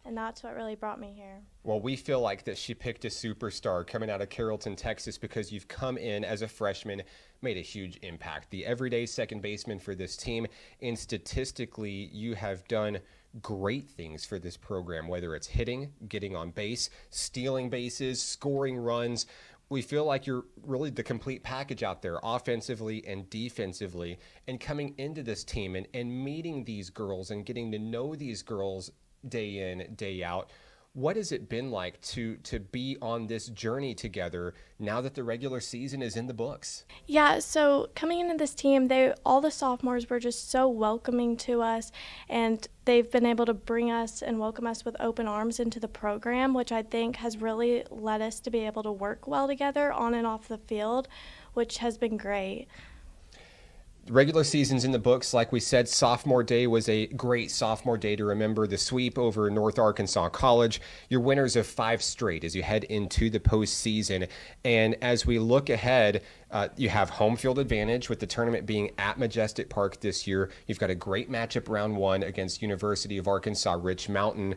And that's what really brought me here. Well, we feel like that she picked a superstar coming out of Carrollton, Texas, because you've come in as a freshman, made a huge impact. The everyday second baseman for this team, and statistically, you have done great things for this program, whether it's hitting, getting on base, stealing bases, scoring runs. We feel like you're really the complete package out there, offensively and defensively, and coming into this team and meeting these girls and getting to know these girls day in, day out. What has it been like to be on this journey together now that the regular season is in the books? Yeah, so coming into this team, all the sophomores were just so welcoming to us, and they've been able to bring us and welcome us with open arms into the program, which I think has really led us to be able to work well together on and off the field, which has been great. Regular season's in the books. Like we said, sophomore day was a great sophomore day to remember. The sweep over North Arkansas College. You're winners of 5 straight as you head into the postseason. And as we look ahead, you have home field advantage with the tournament being at Majestic Park this year. You've got a great matchup round 1 against University of Arkansas Rich Mountain.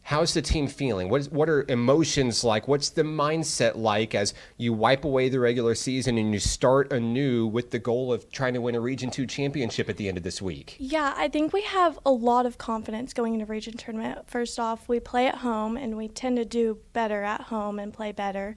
How's the team feeling? What are emotions like? What's the mindset like as you wipe away the regular season and you start anew with the goal of trying to win a Region 2 championship at the end of this week? Yeah, I think we have a lot of confidence going into Region Tournament. First off, we play at home, and we tend to do better at home and play better.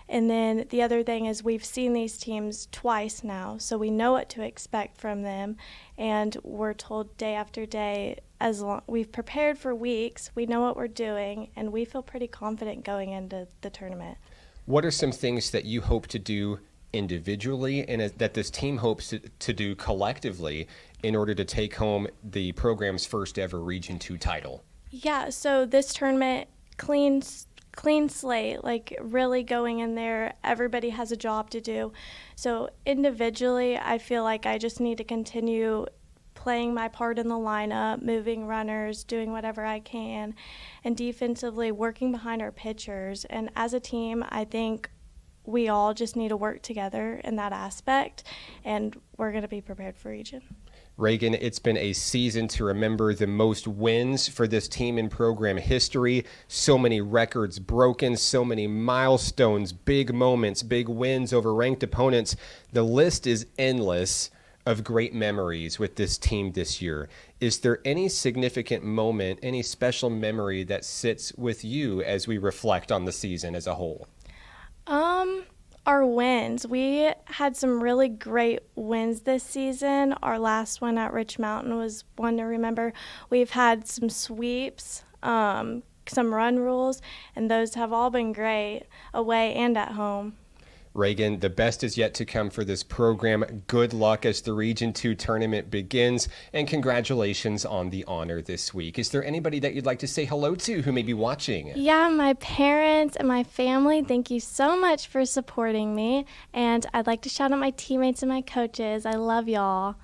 And then the other thing is we've seen these teams twice now, so we know what to expect from them, and we're told day after day, as long we've prepared for weeks, we know what we're doing, and we feel pretty confident going into the tournament. What are some things that you hope to do individually and that this team hopes to do collectively in order to take home the program's first ever Region 2 title? Yeah, so this tournament, clean slate, like really going in there, everybody has a job to do. So individually, I feel like I just need to continue playing my part in the lineup, moving runners, doing whatever I can, and defensively working behind our pitchers. And as a team, I think we all just need to work together in that aspect, and we're going to be prepared for region. Reagan, it's been a season to remember, the most wins for this team in program history. So many records broken, so many milestones, big moments, big wins over ranked opponents. The list is endless of great memories with this team this year. Is there any significant moment, any special memory that sits with you as we reflect on the season as a whole? Our wins. We had some really great wins this season. Our last one at Rich Mountain was one to remember. We've had some sweeps, some run rules, and those have all been great, away and at home. Reagan, the best is yet to come for this program. Good luck as the Region 2 tournament begins, and congratulations on the honor this week. Is there anybody that you'd like to say hello to who may be watching? Yeah, my parents and my family, thank you so much for supporting me, and I'd like to shout out my teammates and my coaches. I love y'all.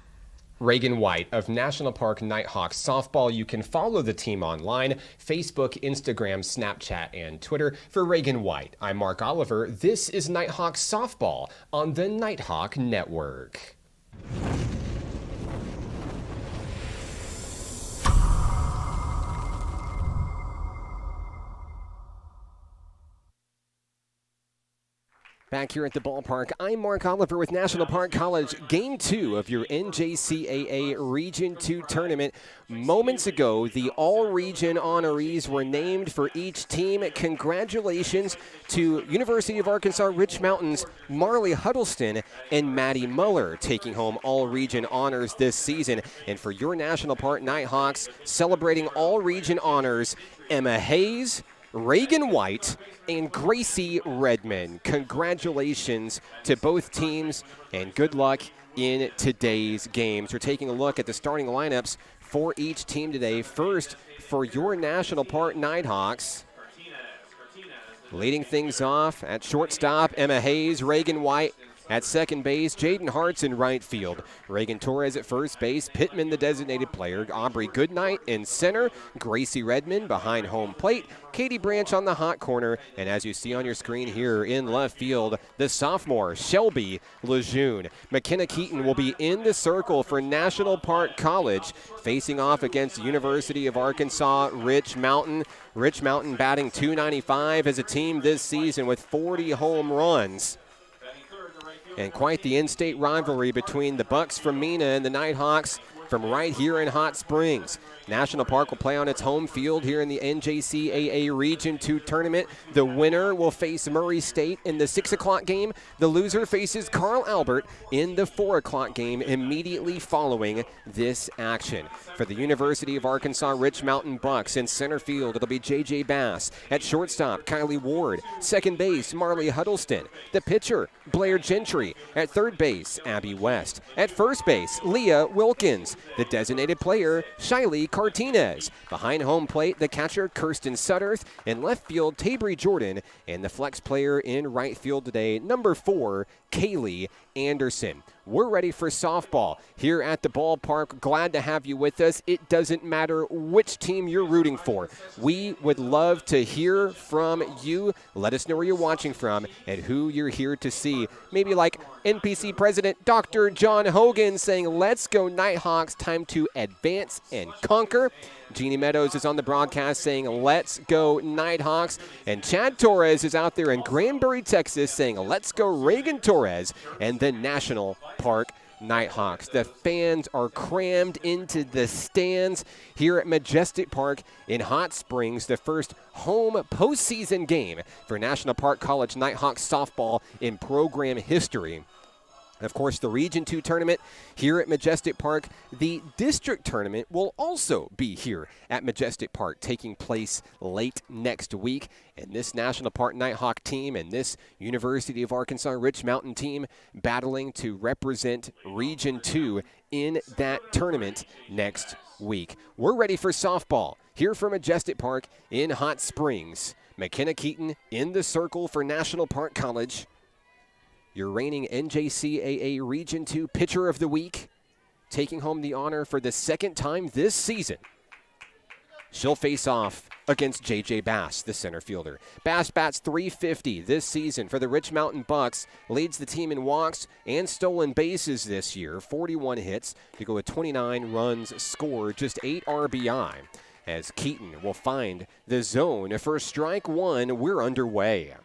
Reagan White of National Park Nighthawks Softball. You can follow the team online, Facebook, Instagram, Snapchat, and Twitter. For Reagan White, I'm Mark Oliver. This is Nighthawks Softball on the Nighthawk Network. Back here at the ballpark, I'm Mark Oliver with National Park College. Game 2 of your NJCAA Region 2 tournament. Moments ago, the all-region honorees were named for each team. Congratulations to University of Arkansas Rich Mountain's Marley Huddleston and Maddie Muller, taking home all-region honors this season. And for your National Park Nighthawks, celebrating all-region honors, Emma Hayes, Reagan White, and Gracie Redmond. Congratulations to both teams, and good luck in today's games. We're taking a look at the starting lineups for each team today. First, for your National Park Nighthawks, leading things off at shortstop, Emma Hayes, Reagan White. At second base, Jaden Hart's in right field. Reagan Torres at first base, Pittman the designated player, Aubrey Goodnight in center, Gracie Redmond behind home plate, Katie Branch on the hot corner, and as you see on your screen here in left field, the sophomore, Shelby Lejeune. McKenna Keaton will be in the circle for National Park College, facing off against the University of Arkansas Rich Mountain. Rich Mountain batting .295 as a team this season with 40 home runs. And quite the in-state rivalry between the Bucks from Mena and the Nighthawks from right here in Hot Springs. National Park will play on its home field here in the NJCAA Region 2 tournament. The winner will face Murray State in the 6 o'clock game. The loser faces Carl Albert in the 4 o'clock game immediately following this action. For the University of Arkansas Rich Mountain Bucks in center field, it'll be J.J. Bass. At shortstop, Kylie Ward. Second base, Marley Huddleston. The pitcher, Blair Gentry. At third base, Abby West. At first base, Leah Wilkins. The designated player, Shiley Cartinez. Behind home plate, the catcher, Kirsten Sutterth. In left field, Tabry Jordan. And the flex player in right field today, number 4, Kaylee Anderson. We're ready for softball here at the ballpark. Glad to have you with us. It doesn't matter which team you're rooting for. We would love to hear from you. Let us know where you're watching from and who you're here to see. Maybe like NPC President Dr. John Hogan saying, "Let's go Nighthawks, time to advance and conquer." Jeannie Meadows is on the broadcast saying, "Let's go Nighthawks." And Chad Torres is out there in Granbury, Texas saying, "Let's go Reagan Torres and the National Park Nighthawks. The fans are crammed into the stands here at Majestic Park in Hot Springs, the first home postseason game for National Park College Nighthawks softball in program history. Of course, the Region 2 tournament here at Majestic Park. The district tournament will also be here at Majestic Park, taking place late next week. And this National Park Nighthawk team and this University of Arkansas Rich Mountain team battling to represent Region 2 in that tournament next week. We're ready for softball here from Majestic Park in Hot Springs. McKenna Keaton in the circle for National Park College. Your reigning NJCAA Region 2 Pitcher of the Week, taking home the honor for the second time this season. She'll face off against J.J. Bass, the center fielder. Bass bats .350 this season for the Rich Mountain Bucks, leads the team in walks and stolen bases this year, 41 hits to go with 29 runs scored, just 8 RBI. As Keaton will find the zone for strike one, we're underway.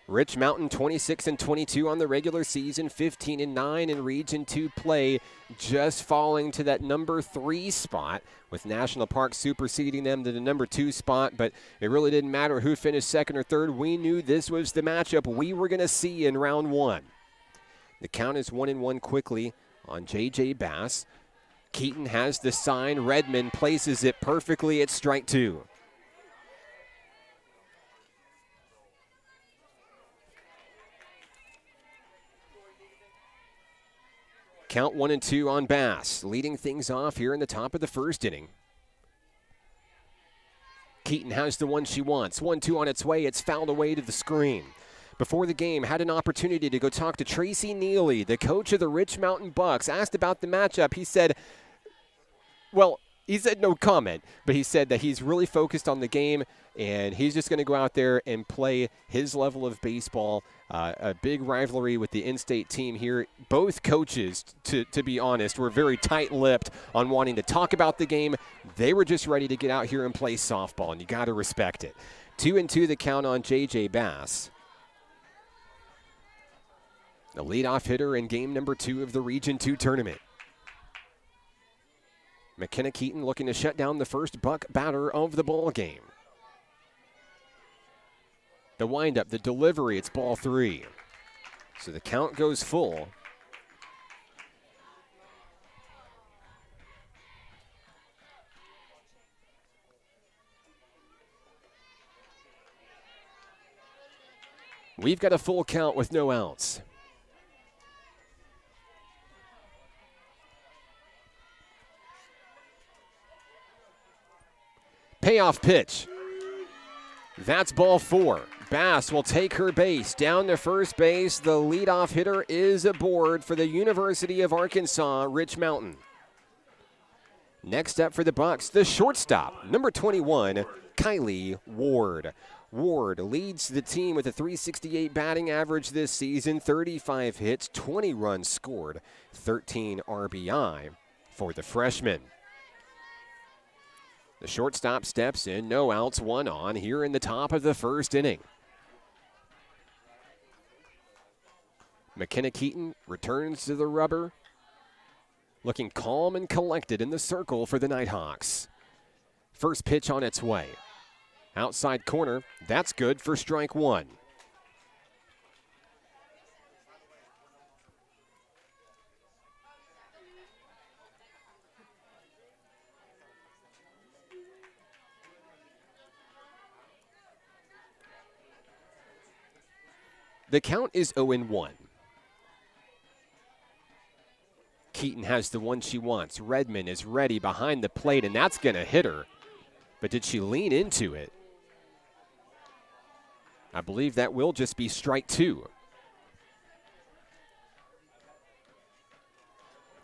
Rich Mountain 26-22 on the regular season, 15-9 in Region 2 play, just falling to that number 3 spot, with National Park superseding them to the number 2 spot, but it really didn't matter who finished second or third. We knew this was the matchup we were going to see in round one. The count is 1-1 quickly on J.J. Bass. Keaton has the sign. Redmond places it perfectly at strike two. Count 1-2 on Bass, leading things off here in the top of the first inning. Keaton has the one she wants. 1-2 on its way. It's fouled away to the screen. Before the game, had an opportunity to go talk to Tracy Neely, the coach of the Rich Mountain Bucks. Asked about the matchup. He said, well, he said no comment, but he said that he's really focused on the game and he's just going to go out there and play his level of baseball. A big rivalry with the in-state team here. Both coaches, to be honest, were very tight-lipped on wanting to talk about the game. They were just ready to get out here and play softball, and you got to respect it. 2-2 the count on J.J. Bass. The leadoff hitter in game number 2 of the Region 2 tournament. McKenna Keaton looking to shut down the first Buck batter of the ball game. The windup, the delivery, it's ball 3. So the count goes full. We've got a full count with no outs. Payoff pitch. That's ball 4. Bass will take her base down to first base. The leadoff hitter is aboard for the University of Arkansas, Rich Mountain. Next up for the Bucks, the shortstop, number 21, Kylie Ward. Ward leads the team with a .368 batting average this season, 35 hits, 20 runs scored, 13 RBI for the freshman. The shortstop steps in, no outs, 1 on here in the top of the first inning. McKenna Keaton returns to the rubber, looking calm and collected in the circle for the Nighthawks. First pitch on its way. Outside corner, that's good for strike 1. The count is 0-1. Keaton has the one she wants. Redmond is ready behind the plate, and that's going to hit her. But did she lean into it? I believe that will just be strike 2.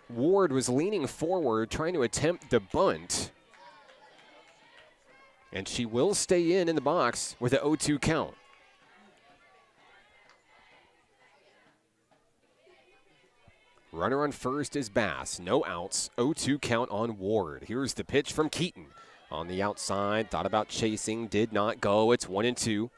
Ward was leaning forward, trying to attempt the bunt. And she will stay in the box with an 0-2 count. Runner on first is Bass. No outs. 0-2 count on Ward. Here's the pitch from Keaton. On the outside, thought about chasing, did not go. It's 1-2.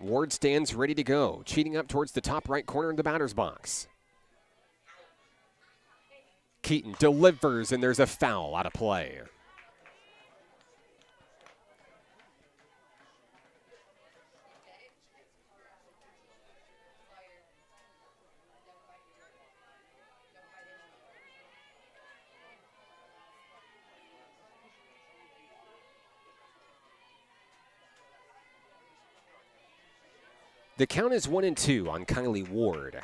Ward stands ready to go, cheating up towards the top right corner of the batter's box. Keaton delivers, and there's a foul out of play. The count is 1-2 on Kylie Ward.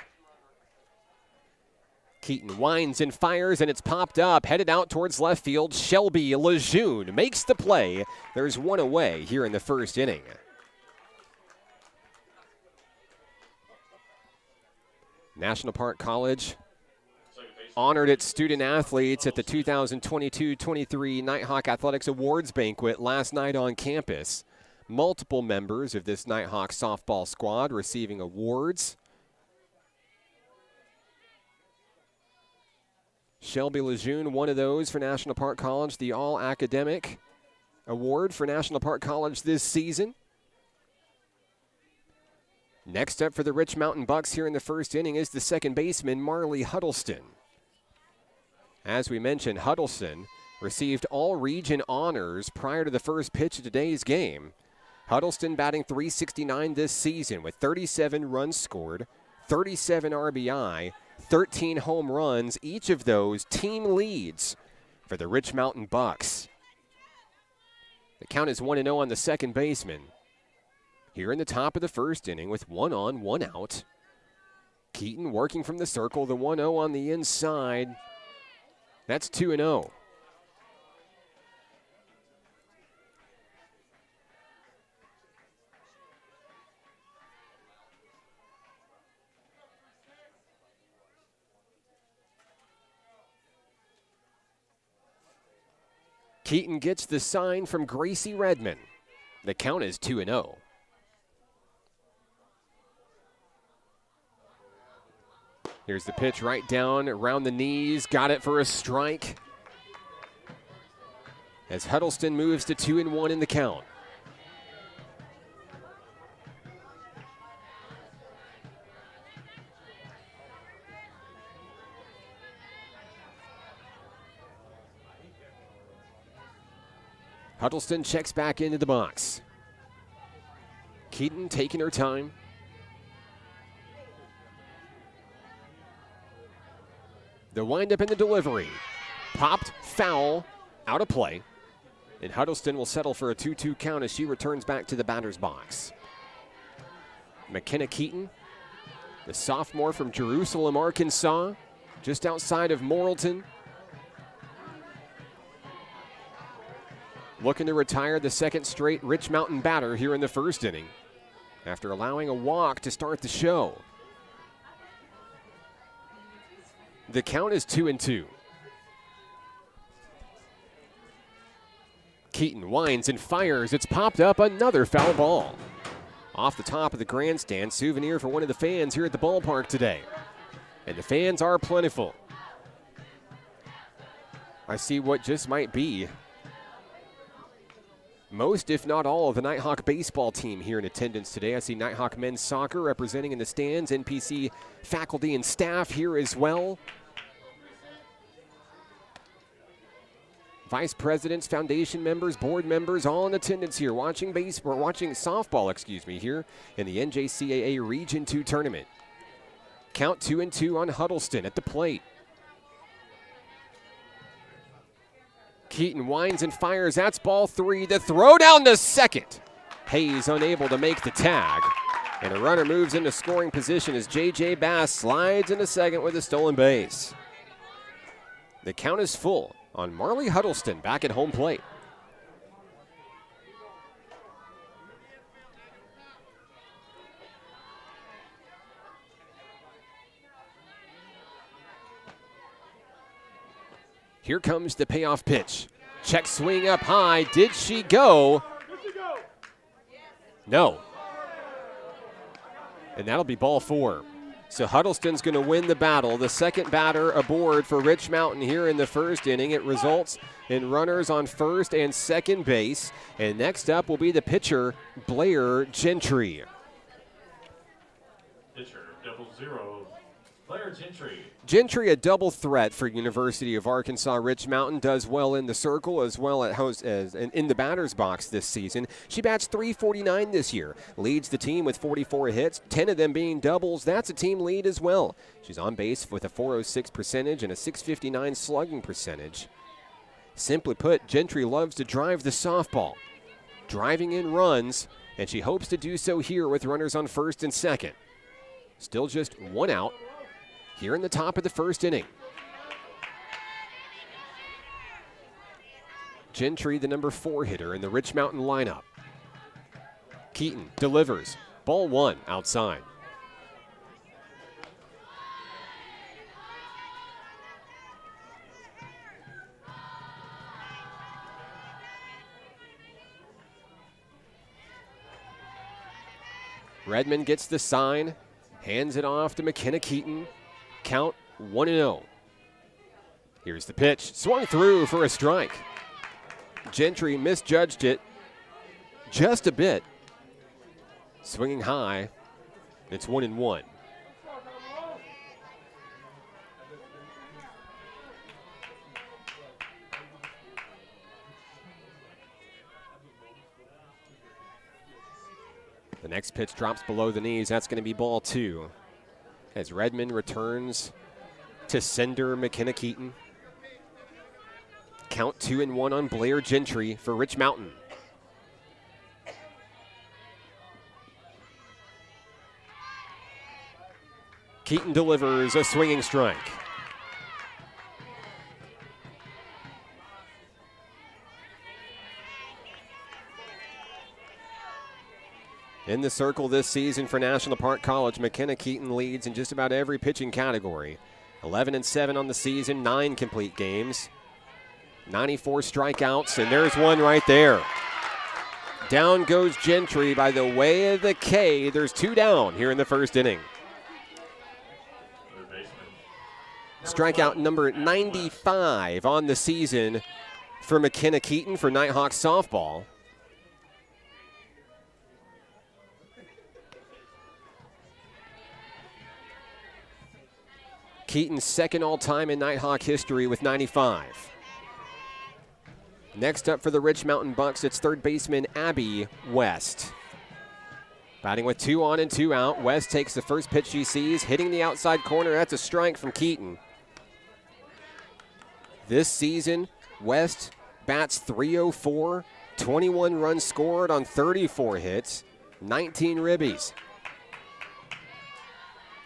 Keaton winds and fires, and it's popped up, headed out towards left field. Shelby Lejeune makes the play. There's one away here in the first inning. National Park College honored its student athletes at the 2022-23 Nighthawk Athletics Awards banquet last night on campus. Multiple members of this Nighthawk softball squad receiving awards. Shelby Lejeune, one of those for National Park College, the All-Academic Award for National Park College this season. Next up for the Rich Mountain Bucks here in the first inning is the second baseman, Marley Huddleston. As we mentioned, Huddleston received all-region honors prior to the first pitch of today's game. Huddleston batting .369 this season with 37 runs scored, 37 RBI, 13 home runs, each of those team leads for the Rich Mountain Bucks. The count is 1-0 on the second baseman. Here in the top of the first inning with 1 on, 1 out. Keaton working from the circle, the 1-0 on the inside. That's 2-0. Keaton gets the sign from Gracie Redmond. The count is 2-0. Here's the pitch right down around the knees. Got it for a strike. As Huddleston moves to 2-1 in the count. Huddleston checks back into the box. Keaton taking her time. The windup and the delivery. Popped, foul, out of play. And Huddleston will settle for a 2-2 count as she returns back to the batter's box. McKenna Keaton, the sophomore from Jerusalem, Arkansas, just outside of Morrilton. Looking to retire the second straight Rich Mountain batter here in the first inning after allowing a walk to start the show. The count is 2-2. Keaton winds and fires. It's popped up, another foul ball. Off the top of the grandstand, souvenir for one of the fans here at the ballpark today. And the fans are plentiful. I see what just might be most, if not all, of the Nighthawk baseball team here in attendance today. I see Nighthawk men's soccer representing in the stands, NPC faculty and staff here as well. Vice presidents, foundation members, board members, all in attendance here, watching softball, here in the NJCAA Region 2 tournament. Count 2-2 on Huddleston at the plate. Keaton winds and fires. That's ball 3. The throw down to second. Hayes unable to make the tag. And a runner moves into scoring position as J.J. Bass slides into second with a stolen base. The count is full on Marley Huddleston back at home plate. Here comes the payoff pitch. Check swing up high. Did she go? No. And that'll be ball 4. So Huddleston's going to win the battle. The second batter aboard for Rich Mountain here in the first inning. It results in runners on first and second base. And next up will be the pitcher, Blair Gentry. 0, Blair Gentry. Gentry, a double threat for University of Arkansas. Rich Mountain does well in the circle as well as in the batter's box this season. She bats .349 this year, leads the team with 44 hits, 10 of them being doubles. That's a team lead as well. She's on base with a .406 percentage and a .659 slugging percentage. Simply put, Gentry loves to drive the softball, driving in runs, and she hopes to do so here with runners on first and second. Still just one out here in the top of the first inning. Gentry, the number 4 hitter in the Rich Mountain lineup. Keaton delivers. Ball 1 outside. Redmond gets the sign, hands it off to McKenna Keaton. Count 1-0. Here's the pitch. Swung through for a strike. Gentry misjudged it just a bit. Swinging high. It's 1-1. The next pitch drops below the knees. That's going to be ball 2. As Redmond returns to sender McKenna Keaton. Count 2-1 on Blair Gentry for Rich Mountain. Keaton delivers a swinging strike. In the circle this season for National Park College, McKenna Keaton leads in just about every pitching category. 11-7 on the season, 9 complete games, 94 strikeouts, and there's one right there. Down goes Gentry by the way of the K. There's 2 down here in the first inning. Strikeout number 95 on the season for McKenna Keaton for Nighthawks softball. Keaton's second all-time in Nighthawk history with 95. Next up for the Rich Mountain Bucks, it's third baseman Abby West. Batting with 2 on and 2 out. West takes the first pitch she sees, hitting the outside corner. That's a strike from Keaton. This season, West bats .304, 21 runs scored on 34 hits, 19 ribbies.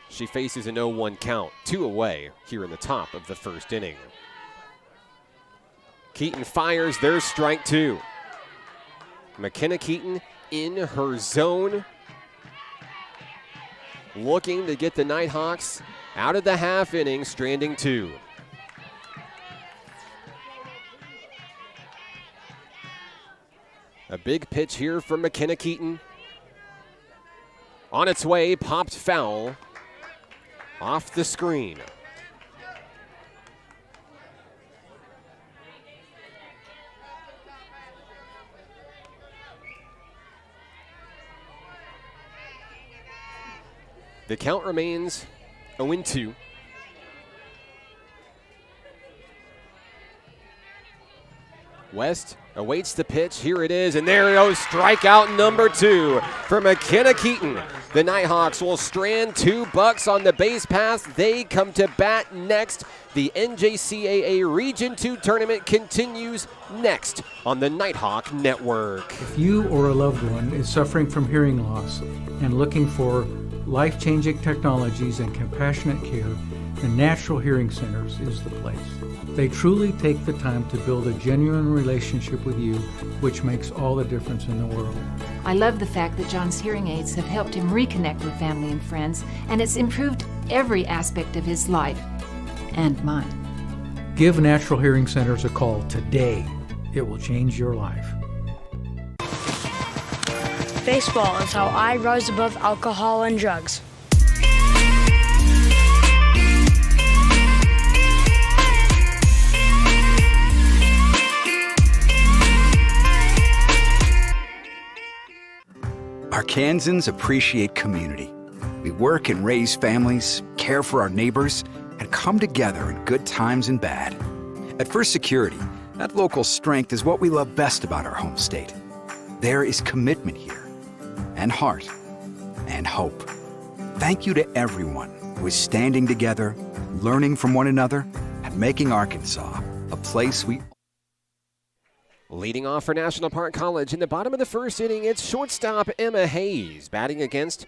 She faces an 0-1 count, 2 away here in the top of the first inning. Keaton fires, there's strike 2. McKenna Keaton in her zone, looking to get the Nighthawks out of the half inning, stranding 2. A big pitch here from McKenna Keaton. On its way, popped foul. Off the screen. The count remains 0-2. West awaits the pitch. Here it is, and there it goes. Strikeout number 2 for McKenna Keaton. The Nighthawks will strand 2 Bucks on the base pass. They come to bat next. The NJCAA Region 2 tournament continues next on the Nighthawk Network. If you or a loved one is suffering from hearing loss and looking for life-changing technologies and compassionate care, the Natural Hearing Centers is the place. They truly take the time to build a genuine relationship with you, which makes all the difference in the world. I love the fact that John's hearing aids have helped him reconnect with family and friends, and it's improved every aspect of his life and mine. Give Natural Hearing Centers a call today. It will change your life. Baseball is how I rise above alcohol and drugs. Arkansans appreciate community. We work and raise families, care for our neighbors, and come together in good times and bad. At First Security, that local strength is what we love best about our home state. There is commitment here, and heart, and hope. Thank you to everyone who is standing together, learning from one another, and making Arkansas a place we... Leading off for National Park College in the bottom of the first inning, it's shortstop Emma Hayes batting against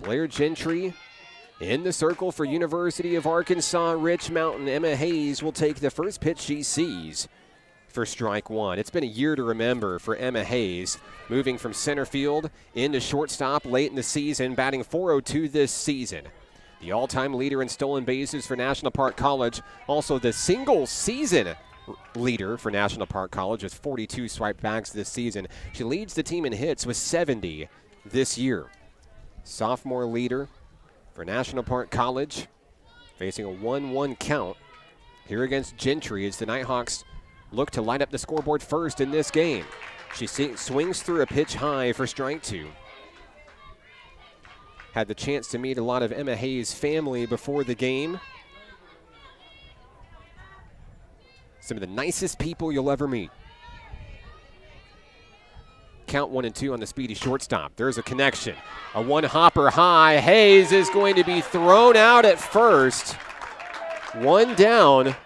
Blair Gentry. In the circle for University of Arkansas Rich Mountain, Emma Hayes will take the first pitch she sees for strike one. It's been a year to remember for Emma Hayes, moving from center field into shortstop late in the season, batting .402 this season. The all-time leader in stolen bases for National Park College, also the single season leader for National Park College with 42 swiped bags this season. She leads the team in hits with 70 this year. Sophomore leader for National Park College, facing a 1-1 count here against Gentry as the Nighthawks look to light up the scoreboard first in this game. She swings through a pitch high for strike two. Had the chance to meet a lot of Emma Hayes' family before the game. Some of the nicest people you'll ever meet. Count 1-2 on the speedy shortstop. There's a connection. A one-hopper high. Hayes is going to be thrown out at first. One down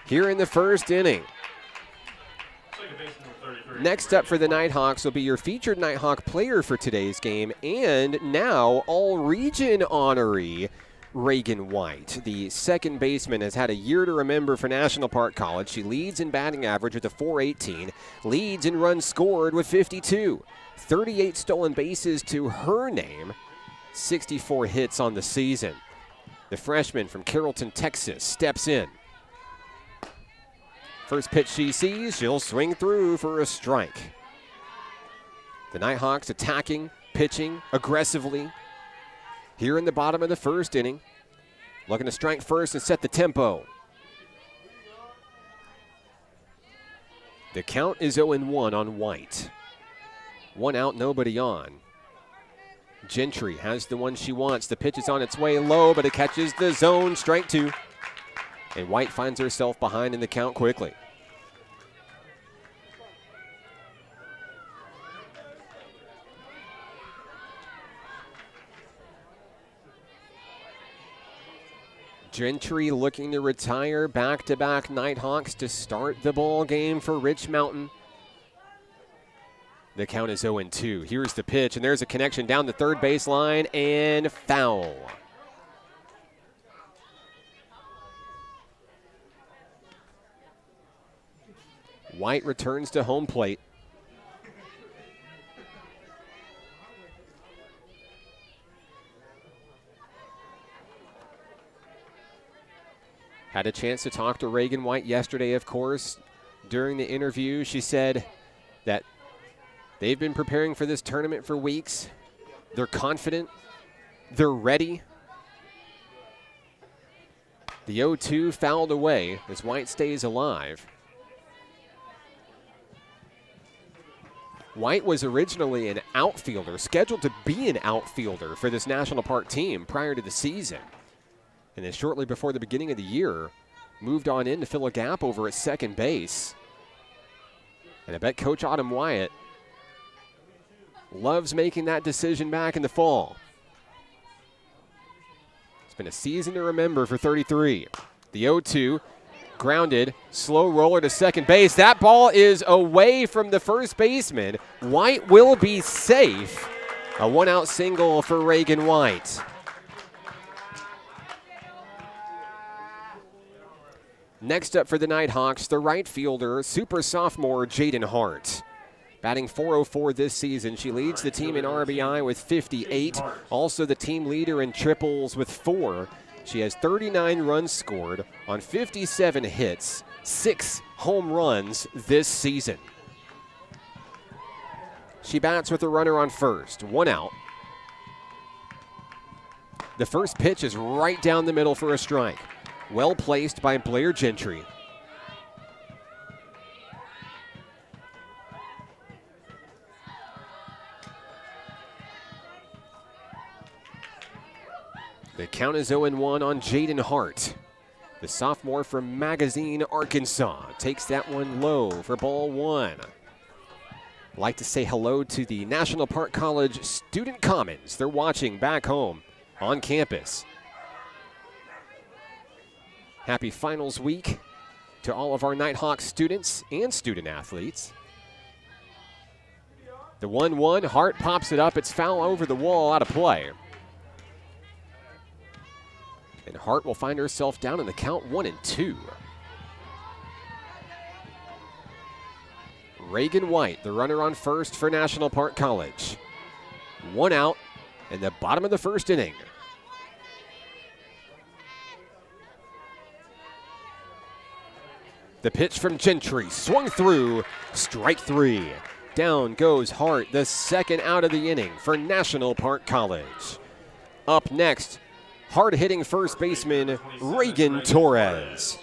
here in the first inning. Next up for the Nighthawks will be your featured Nighthawk player for today's game, and now all-region honoree, Reagan White. The second baseman has had a year to remember for National Park College. She leads in batting average with a .418, leads in runs scored with 52. 38 stolen bases to her name, 64 hits on the season. The freshman from Carrollton, Texas, steps in. First pitch she sees, she'll swing through for a strike. The Nighthawks attacking, pitching aggressively here in the bottom of the first inning. Looking to strike first and set the tempo. The count is 0-1 on White. One out, nobody on. Gentry has the one she wants. The pitch is on its way low, but it catches the zone. Strike two. And White finds herself behind in the count quickly. Gentry looking to retire back-to-back Nighthawks to start the ball game for Rich Mountain. The count is 0-2. Here's the pitch, and there's a connection down the third baseline, and foul. White returns to home plate. Had a chance to talk to Reagan White yesterday, of course. During the interview, she said that they've been preparing for this tournament for weeks. They're confident. They're ready. The 0-2 fouled away as White stays alive. White was originally an outfielder, scheduled to be an outfielder for this National Park team prior to the season. And then shortly before the beginning of the year, moved on in to fill a gap over at second base. And I bet Coach Autumn Wyatt loves making that decision back in the fall. It's been a season to remember for 33. The 0-2, grounded, slow roller to second base. That ball is away from the first baseman. White will be safe. A one-out single for Reagan White. Next up for the Nighthawks, the right fielder, super sophomore Jaden Hart. Batting .404 this season. She leads the team in RBI with 58. Also the team leader in triples with 4. She has 39 runs scored on 57 hits, 6 home runs this season. She bats with a runner on first, 1 out. The first pitch is right down the middle for a strike. Well placed by Blair Gentry. The count is 0-1 on Jaden Hart. The sophomore from Magazine, Arkansas, takes that one low for ball one. Like to say hello to the National Park College Student Commons. They're watching back home on campus. Happy finals week to all of our Nighthawks students and student athletes. The 1-1, Hart pops it up. It's foul over the wall, out of play. And Hart will find herself down in the count 1-2. Reagan White, the runner on first for National Park College. One out in the bottom of the first inning. The pitch from Gentry, swung through, strike three. Down goes Hart, the second out of the inning for National Park College. Up next, hard-hitting first baseman Reagan Torres.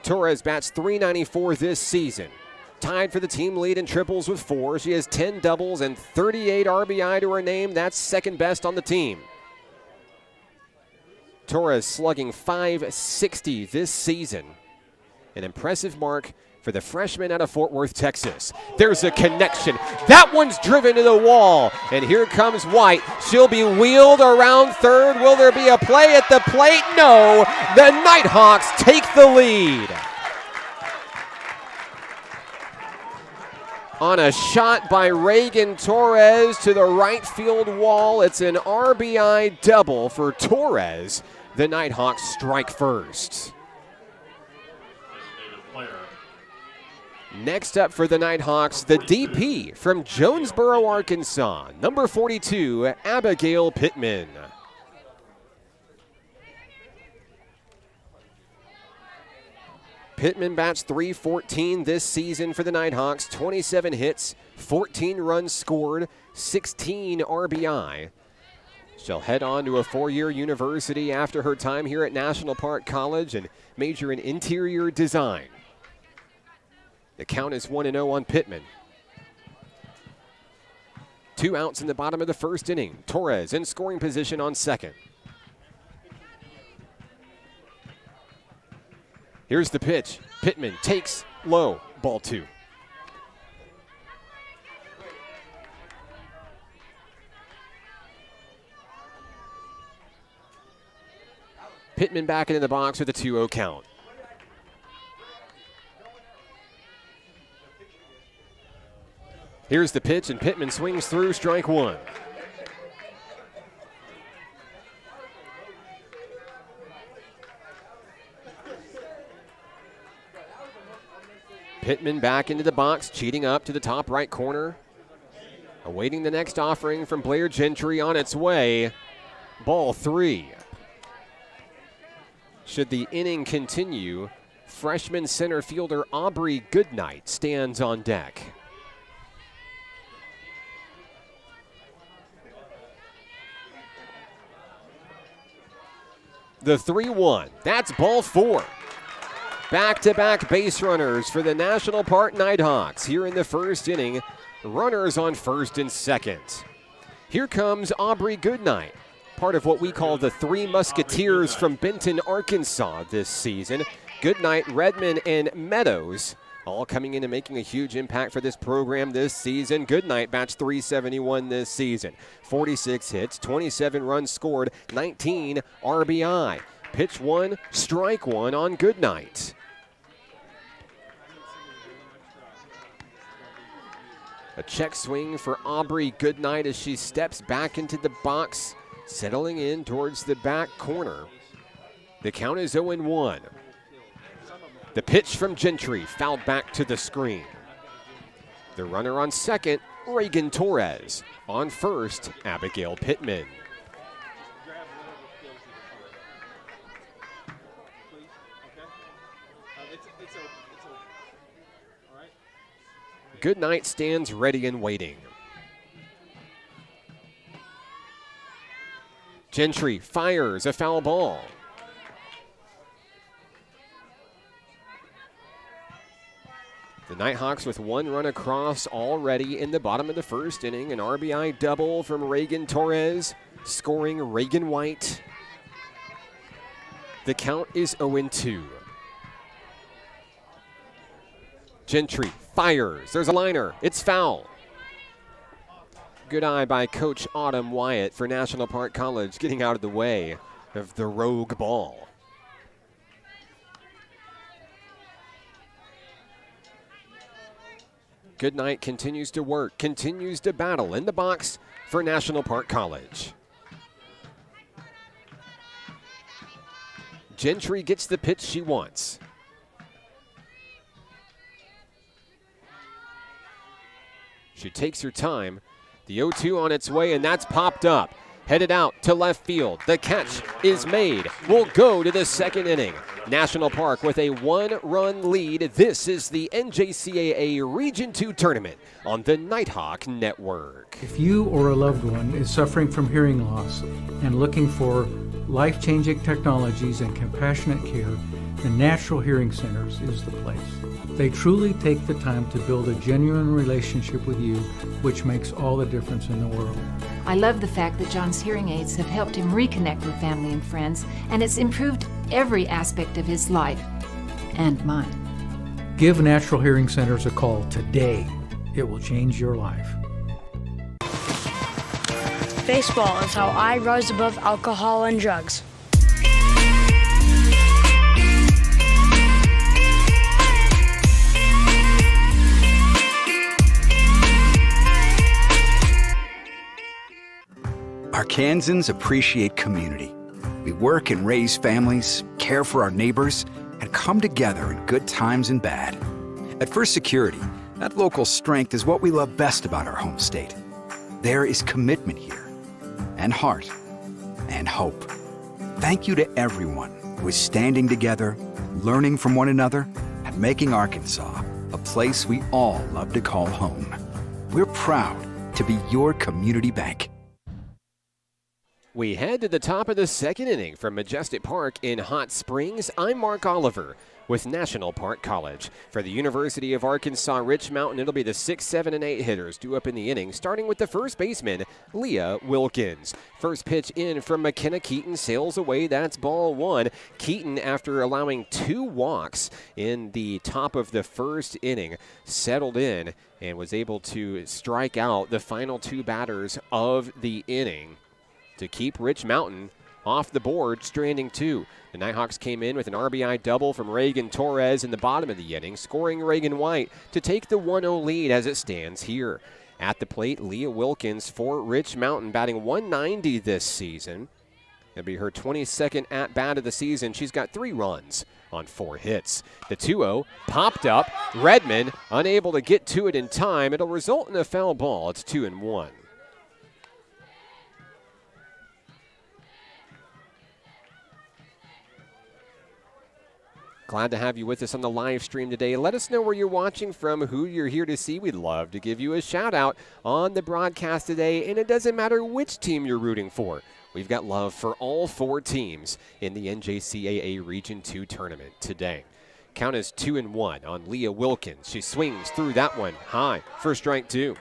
Torres bats .394 this season. Tied for the team lead in triples with 4. She has 10 doubles and 38 RBI to her name. That's second best on the team. Torres slugging .560 this season. An impressive mark for the freshman out of Fort Worth, Texas. There's a connection. That one's driven to the wall. And here comes White. She'll be wheeled around third. Will there be a play at the plate? No. The Nighthawks take the lead. On a shot by Reagan Torres to the right field wall. It's an RBI double for Torres. The Nighthawks strike first. Next up for the Nighthawks, the DP from Jonesboro, Arkansas, number 42, Abigail Pittman. Pittman bats .314 this season for the Nighthawks, 27 hits, 14 runs scored, 16 RBI. She'll head on to a 4-year university after her time here at National Park College and major in interior design. The count is 1-0 on Pittman. 2 outs in the bottom of the first inning. Torres in scoring position on second. Here's the pitch. Pittman takes low, ball 2. Pittman back into the box with a 2-0 count. Here's the pitch, and Pittman swings through, strike one. Pittman back into the box, cheating up to the top right corner. Awaiting the next offering from Blair Gentry on its way. Ball 3. Should the inning continue, freshman center fielder Aubrey Goodnight stands on deck. The 3-1, that's ball 4. Back-to-back base runners for the National Park Nighthawks here in the first inning. Runners on first and second. Here comes Aubrey Goodnight, part of what we call the Three Musketeers from Benton, Arkansas this season. Goodnight, Redmond, and Meadows all coming in and making a huge impact for this program this season. Goodnight bats .371 this season. 46 hits, 27 runs scored, 19 RBI. Pitch 1, strike 1 on Goodnight. A check swing for Aubrey Goodnight as she steps back into the box, settling in towards the back corner. The count is 0-1. The pitch from Gentry, fouled back to the screen. The runner on second, Reagan Torres. On first, Abigail Pittman. Goodnight stands ready and waiting. Gentry fires a foul ball. The Nighthawks with 1 run across already in the bottom of the first inning. An RBI double from Reagan Torres, scoring Reagan White. The count is 0-2. Gentry fires. There's a liner. It's foul. Good eye by Coach Autumn Wyatt for National Park College, getting out of the way of the rogue ball. Goodnight continues to work, continues to battle in the box for National Park College. Gentry gets the pitch she wants. She takes her time. The 0-2 on its way, and that's popped up. Headed out to left field. The catch is made. We'll go to the second inning. National Park with a one-run lead. This is the NJCAA Region 2 tournament on the Nighthawk Network. If you or a loved one is suffering from hearing loss and looking for life-changing technologies and compassionate care, the Natural Hearing Centers is the place. They truly take the time to build a genuine relationship with you, which makes all the difference in the world. I love the fact that John's hearing aids have helped him reconnect with family and friends, and it's improved every aspect of his life and mine. Give Natural Hearing Centers a call today. It will change your life. Baseball is how I rise above alcohol and drugs. Arkansans appreciate community. We work and raise families, care for our neighbors, and come together in good times and bad. At First Security, that local strength is what we love best about our home state. There is commitment here, and heart, and hope. Thank you to everyone who is standing together, learning from one another, and making Arkansas a place we all love to call home. We're proud to be your community bank. We head to the top of the second inning from Majestic Park in Hot Springs. I'm Mark Oliver with National Park College. For the University of Arkansas Rich Mountain, it'll be the 6, 7, and 8 hitters due up in the inning, starting with the first baseman, Leah Wilkins. First pitch in from McKenna Keaton, sails away. That's ball one. Keaton, after allowing 2 walks in the top of the first inning, settled in and was able to strike out the final 2 batters of the inning to keep Rich Mountain off the board, stranding 2. The Nighthawks came in with an RBI double from Reagan Torres in the bottom of the inning, scoring Reagan White to take the 1-0 lead as it stands here. At the plate, Leah Wilkins for Rich Mountain, batting .190 this season. It'll be her 22nd at-bat of the season. She's got 3 runs on 4 hits. The 2-0 popped up. Redmond unable to get to it in time. It'll result in a foul ball. It's 2-1. Glad to have you with us on the live stream today. Let us know where you're watching from, who you're here to see. We'd love to give you a shout out on the broadcast today, and it doesn't matter which team you're rooting for. We've got love for all 4 teams in the NJCAA Region 2 tournament today. Count is 2-1 on Leah Wilkins. She swings through that one high for strike 2.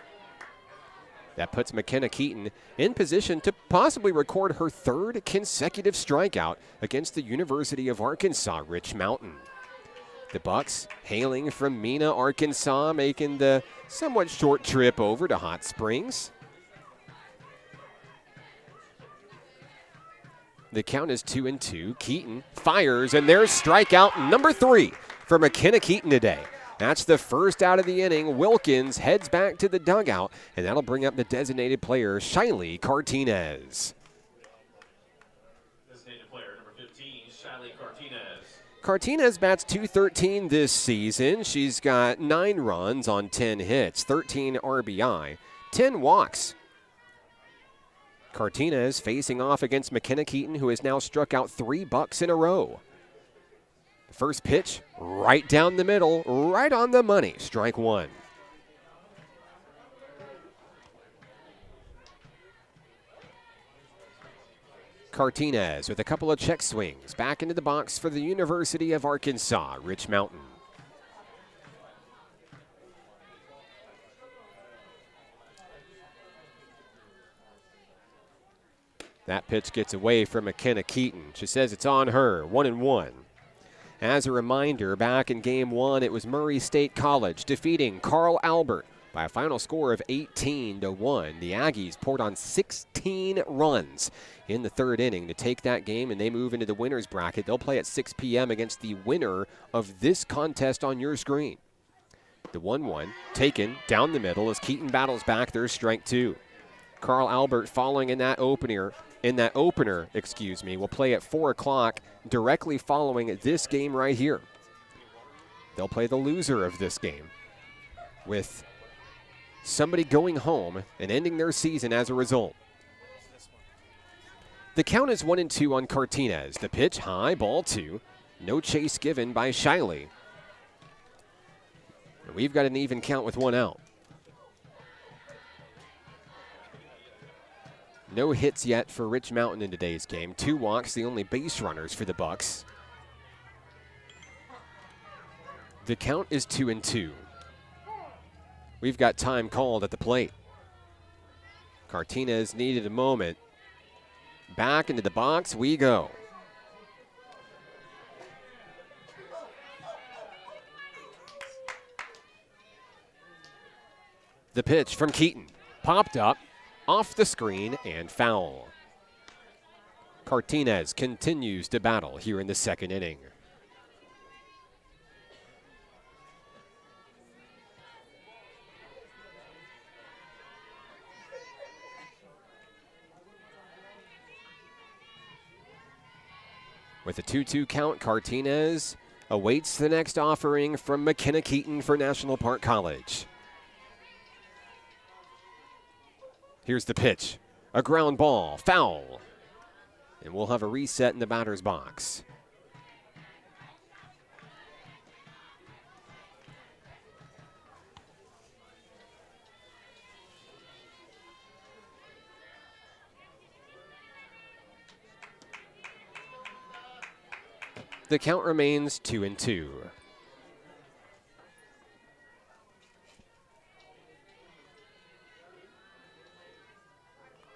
That puts McKenna Keaton in position to possibly record her 3rd consecutive strikeout against the University of Arkansas Rich Mountain. The Bucks hailing from Mena, Arkansas, making the somewhat short trip over to Hot Springs. The count is 2-2. Keaton fires, and there's strikeout number 3 for McKenna Keaton today. That's the first out of the inning. Wilkins heads back to the dugout, and that'll bring up the designated player, Shiley Cartinez. Designated player number 15, Shiley Cartinez. Cartinez bats .213 this season. She's got 9 runs on 10 hits, 13 RBI, 10 walks. Cartinez facing off against McKenna Keaton, who has now struck out 3 Bucks in a row. First pitch, right down the middle, right on the money. Strike 1. Cartinez with a couple of check swings back into the box for the University of Arkansas Rich Mountain. That pitch gets away from McKenna Keaton. She says it's on her, 1-1. As a reminder, back in Game 1, it was Murray State College defeating Carl Albert by a final score of 18-1. The Aggies poured on 16 runs in the third inning to take that game, and they move into the winner's bracket. They'll play at 6 p.m. against the winner of this contest on your screen. The 1-1 taken down the middle as Keaton battles back. There's strike two. Carl Albert following in that opener, will play at 4 o'clock directly following this game right here. They'll play the loser of this game with somebody going home and ending their season as a result. The count is 1-2 on Cartinez. The pitch high, ball 2. No chase given by Shiley. And we've got an even count with 1 out. No hits yet for Rich Mountain in today's game. 2 walks, the only base runners for the Bucks. The count is 2-2. We've got time called at the plate. Cartinez needed a moment. Back into the box we go. The pitch from Keaton. Popped up, off the screen, and foul. Cartinez continues to battle here in the second inning. With a 2-2 count, Cartinez awaits the next offering from McKenna Keaton for National Park College. Here's the pitch. A ground ball, foul. And we'll have a reset in the batter's box. The count remains 2-2.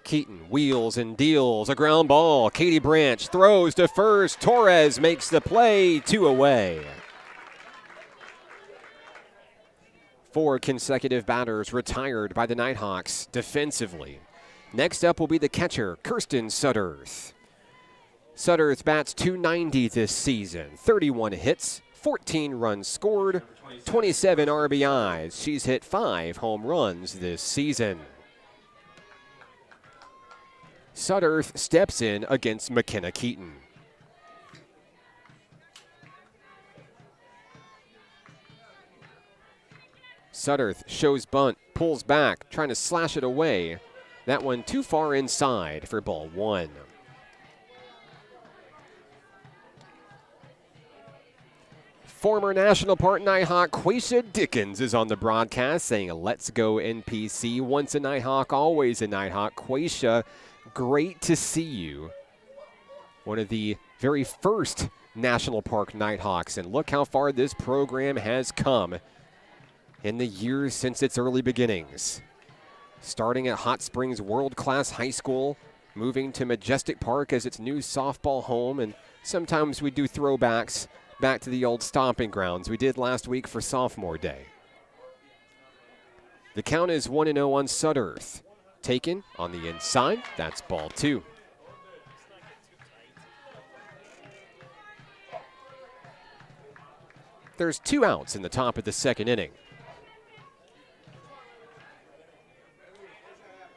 Keaton wheels and deals a ground ball. Katie Branch throws to first. Torres makes the play, 2 away. 4 consecutive batters retired by the Nighthawks defensively. Next up will be the catcher, Kirsten Sudderth. Sudderth bats .290 this season, 31 hits, 14 runs scored, 27 RBIs. She's hit 5 home runs this season. Sudderth steps in against McKenna Keaton. Sudderth shows bunt, pulls back, trying to slash it away. That one too far inside for ball 1. Former National Park Nighthawk Quaisha Dickens is on the broadcast saying, "Let's go NPC. Once a Nighthawk, always a Nighthawk." Quaisha, great to see you. One of the very first National Park Nighthawks, and look how far this program has come in the years since its early beginnings. Starting at Hot Springs World Class High School, moving to Majestic Park as its new softball home, and sometimes we do throwbacks back to the old stomping grounds we did last week for Sophomore Day. The count is 1-0 on Sudderth. Taken on the inside, that's ball 2. There's 2 outs in the top of the second inning.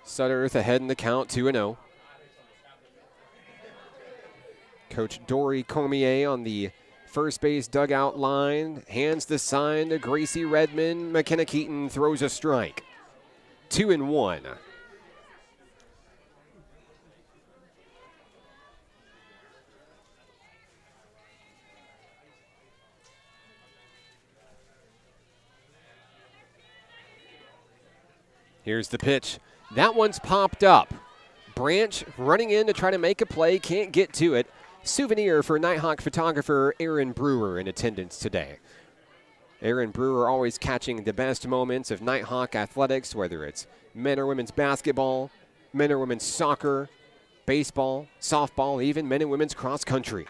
Sudderth ahead in the count, 2-0. Coach Dory Cormier on the first base dugout line hands the sign to Gracie Redmond. McKenna Keaton throws a strike. 2-1. Here's the pitch. That one's popped up. Branch running in to try to make a play, can't get to it. Souvenir for Nighthawk photographer Aaron Brewer in attendance today. Aaron Brewer always catching the best moments of Nighthawk athletics, whether it's men or women's basketball, men or women's soccer, baseball, softball, even men and women's cross country.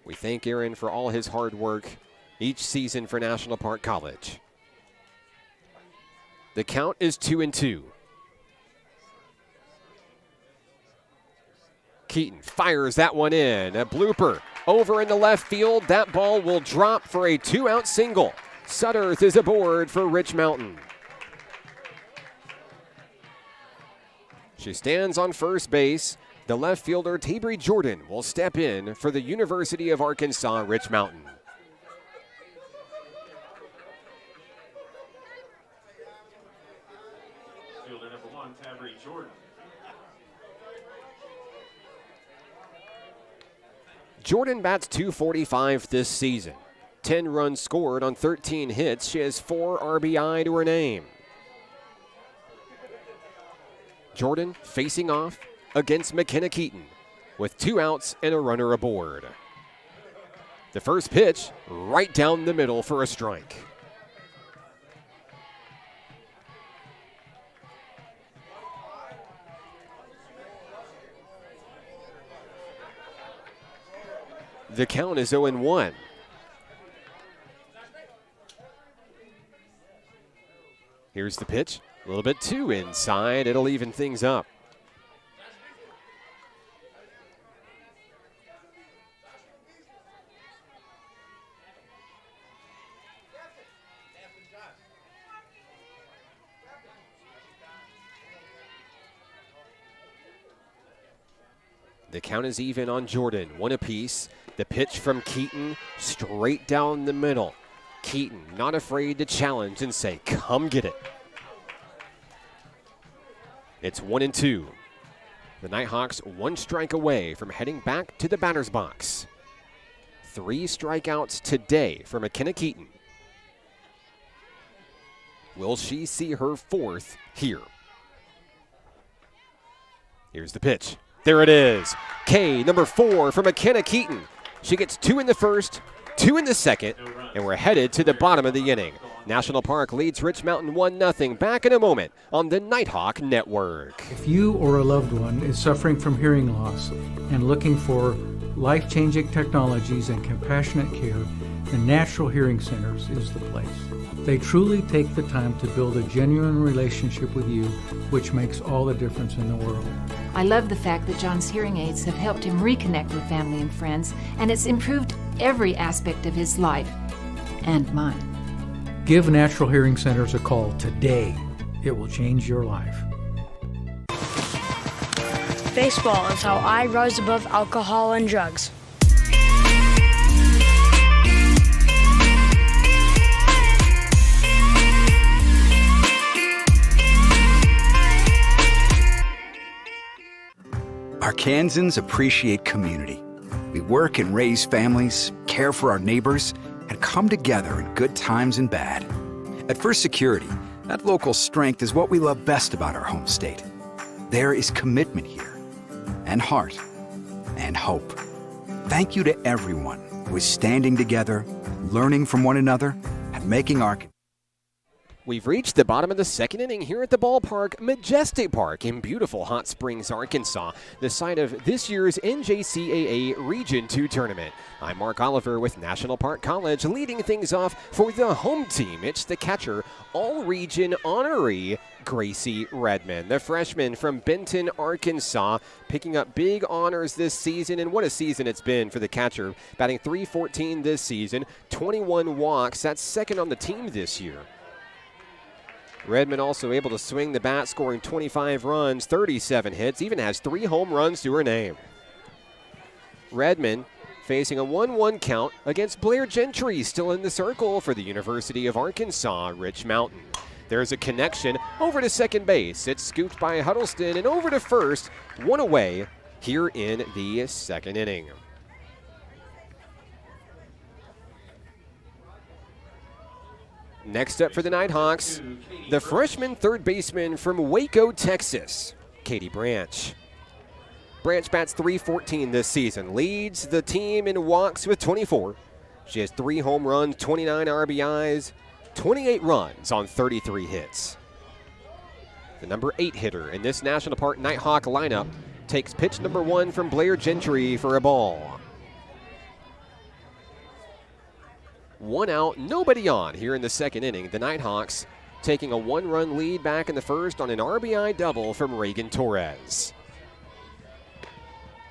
We thank Aaron for all his hard work each season for National Park College. The count is 2-2. Keaton fires that one in. A blooper over in the left field. That ball will drop for a 2-out single. Sutterth is aboard for Rich Mountain. She stands on first base. The left fielder, Tabry Jordan, will step in for the University of Arkansas, Rich Mountain. Fielder number 1, Tabry Jordan. Jordan bats .245 this season. 10 runs scored on 13 hits. She has 4 RBI to her name. Jordan facing off against McKenna Keaton with 2 outs and a runner aboard. The first pitch right down the middle for a strike. The count is 0-1. Here's the pitch. A little bit too inside. It'll even things up. The count is even on Jordan. 1 apiece. The pitch from Keaton straight down the middle. Keaton not afraid to challenge and say, come get it. It's 1-2. The Nighthawks 1 strike away from heading back to the batter's box. 3 strikeouts today for McKenna Keaton. Will she see her 4th here? Here's the pitch. There it is. K, number 4 for McKenna Keaton. She gets 2 in the first, 2 in the second, and we're headed to the bottom of the inning. National Park leads Rich Mountain 1-0. Back in a moment on the Nighthawk Network. If you or a loved one is suffering from hearing loss and looking for life-changing technologies and compassionate care, the Natural Hearing Centers is the place. They truly take the time to build a genuine relationship with you, which makes all the difference in the world. I love the fact that John's hearing aids have helped him reconnect with family and friends, and it's improved every aspect of his life and mine. Give Natural Hearing Centers a call today. It will change your life. Baseball is how I rise above alcohol and drugs. Arkansans appreciate community. We work and raise families, care for our neighbors, and come together in good times and bad. At First Security, that local strength is what we love best about our home state. There is commitment here, and heart, and hope. Thank you to everyone who is standing together, learning from one another, and making Arkansas. We've reached the bottom of the second inning here at the ballpark, Majestic Park in beautiful Hot Springs, Arkansas, the site of this year's NJCAA Region 2 tournament. I'm Mark Oliver with National Park College, leading things off for the home team. It's the catcher, all-region honoree, Gracie Redmond, the freshman from Benton, Arkansas, picking up big honors this season, and what a season it's been for the catcher, batting .314 this season, 21 walks. That's second on the team this year. Redmond also able to swing the bat, scoring 25 runs, 37 hits, even has 3 home runs to her name. Redmond facing a 1-1 count against Blair Gentry, still in the circle for the University of Arkansas, Rich Mountain. There's a connection over to second base. It's scooped by Huddleston and over to first, 1 away here in the second inning. Next up for the Nighthawks, the freshman third baseman from Waco, Texas, Katie Branch. Branch bats .314 this season, leads the team in walks with 24. She has 3 home runs, 29 RBIs, 28 runs on 33 hits. The number 8 hitter in this National Park Nighthawk lineup takes pitch number 1 from Blair Gentry for a ball. 1 out, nobody on here in the second inning. The Nighthawks taking a 1-run lead back in the first on an RBI double from Reagan Torres.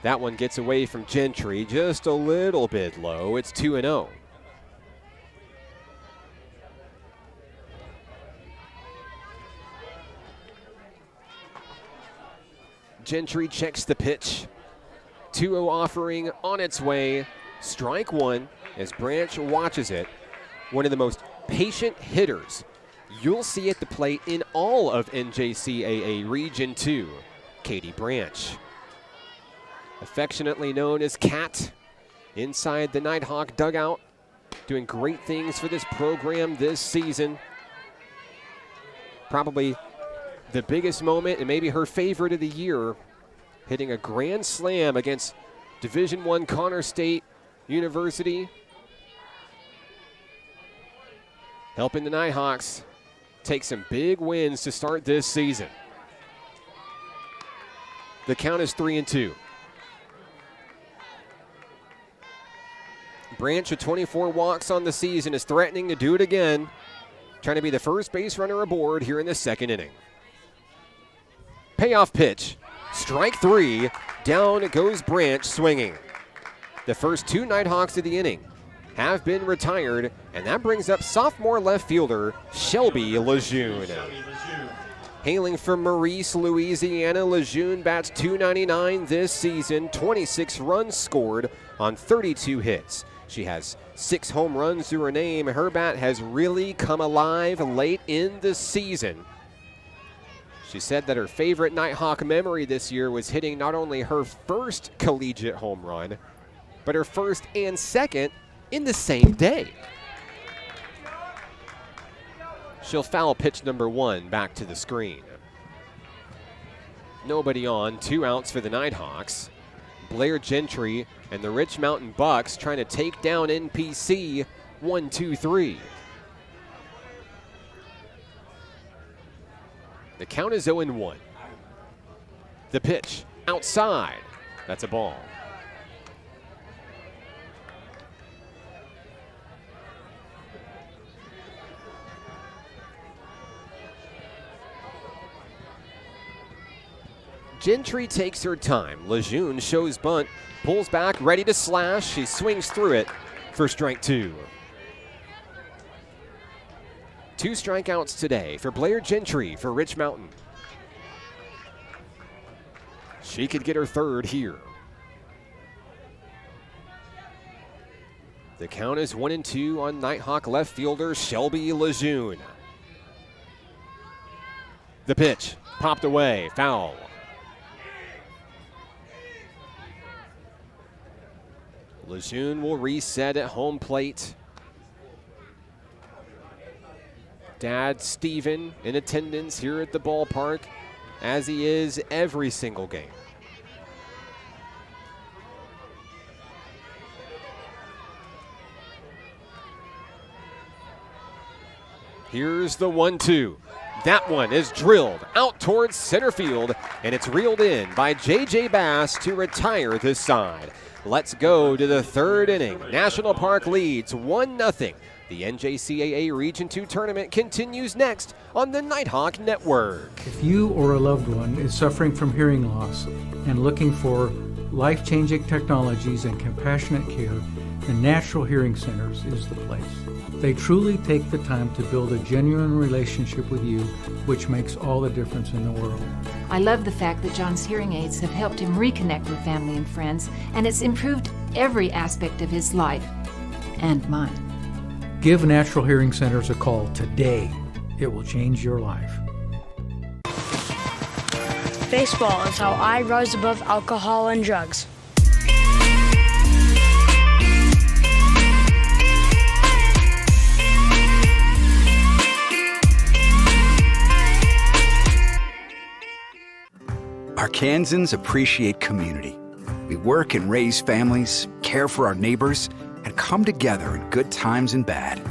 That one gets away from Gentry just a little bit low. It's 2-0. Gentry checks the pitch. 2-0 offering on its way. Strike 1 as Branch watches it. One of the most patient hitters you'll see at the plate in all of NJCAA Region 2, Katie Branch. Affectionately known as Cat, inside the Nighthawk dugout, doing great things for this program this season. Probably the biggest moment and maybe her favorite of the year, hitting a grand slam against Division I Connor State University, helping the Nighthawks take some big wins to start this season. The count is 3-2. Branch with 24 walks on the season is threatening to do it again, trying to be the first base runner aboard here in the second inning. Payoff pitch, strike 3, down goes Branch swinging. The first 2 Nighthawks of the inning have been retired, and that brings up sophomore left fielder Shelby Lejeune. Hailing from Maurice, Louisiana, Lejeune bats .299 this season, 26 runs scored on 32 hits. She has 6 home runs to her name. Her bat has really come alive late in the season. She said that her favorite Nighthawk memory this year was hitting not only her first collegiate home run, but her first and second in the same day. She'll foul pitch number 1 back to the screen. Nobody on, 2 outs for the Nighthawks. Blair Gentry and the Rich Mountain Bucks trying to take down NPC 1-2-3. The count is 0-1. The pitch outside. That's a ball. Gentry takes her time. Lejeune shows bunt, pulls back, ready to slash. She swings through it for strike 2. 2 strikeouts today for Blair Gentry for Rich Mountain. She could get her third here. The count is 1-2 on Nighthawk left fielder Shelby Lejeune. The pitch popped away, foul. Lejeune will reset at home plate. Dad Steven in attendance here at the ballpark, as he is every single game. Here's the 1-2. That one is drilled out towards center field, and it's reeled in by J.J. Bass to retire this side. Let's go to the third inning. National Park leads 1-0. The NJCAA Region 2 tournament continues next on the Nighthawk Network. If you or a loved one is suffering from hearing loss and looking for life-changing technologies and compassionate care, the Natural Hearing Centers is the place. They truly take the time to build a genuine relationship with you, which makes all the difference in the world. I love the fact that John's hearing aids have helped him reconnect with family and friends, and it's improved every aspect of his life and mine. Give Natural Hearing Centers a call today. It will change your life. Baseball is how I rise above alcohol and drugs. Arkansans appreciate community. We work and raise families, care for our neighbors, and come together in good times and bad.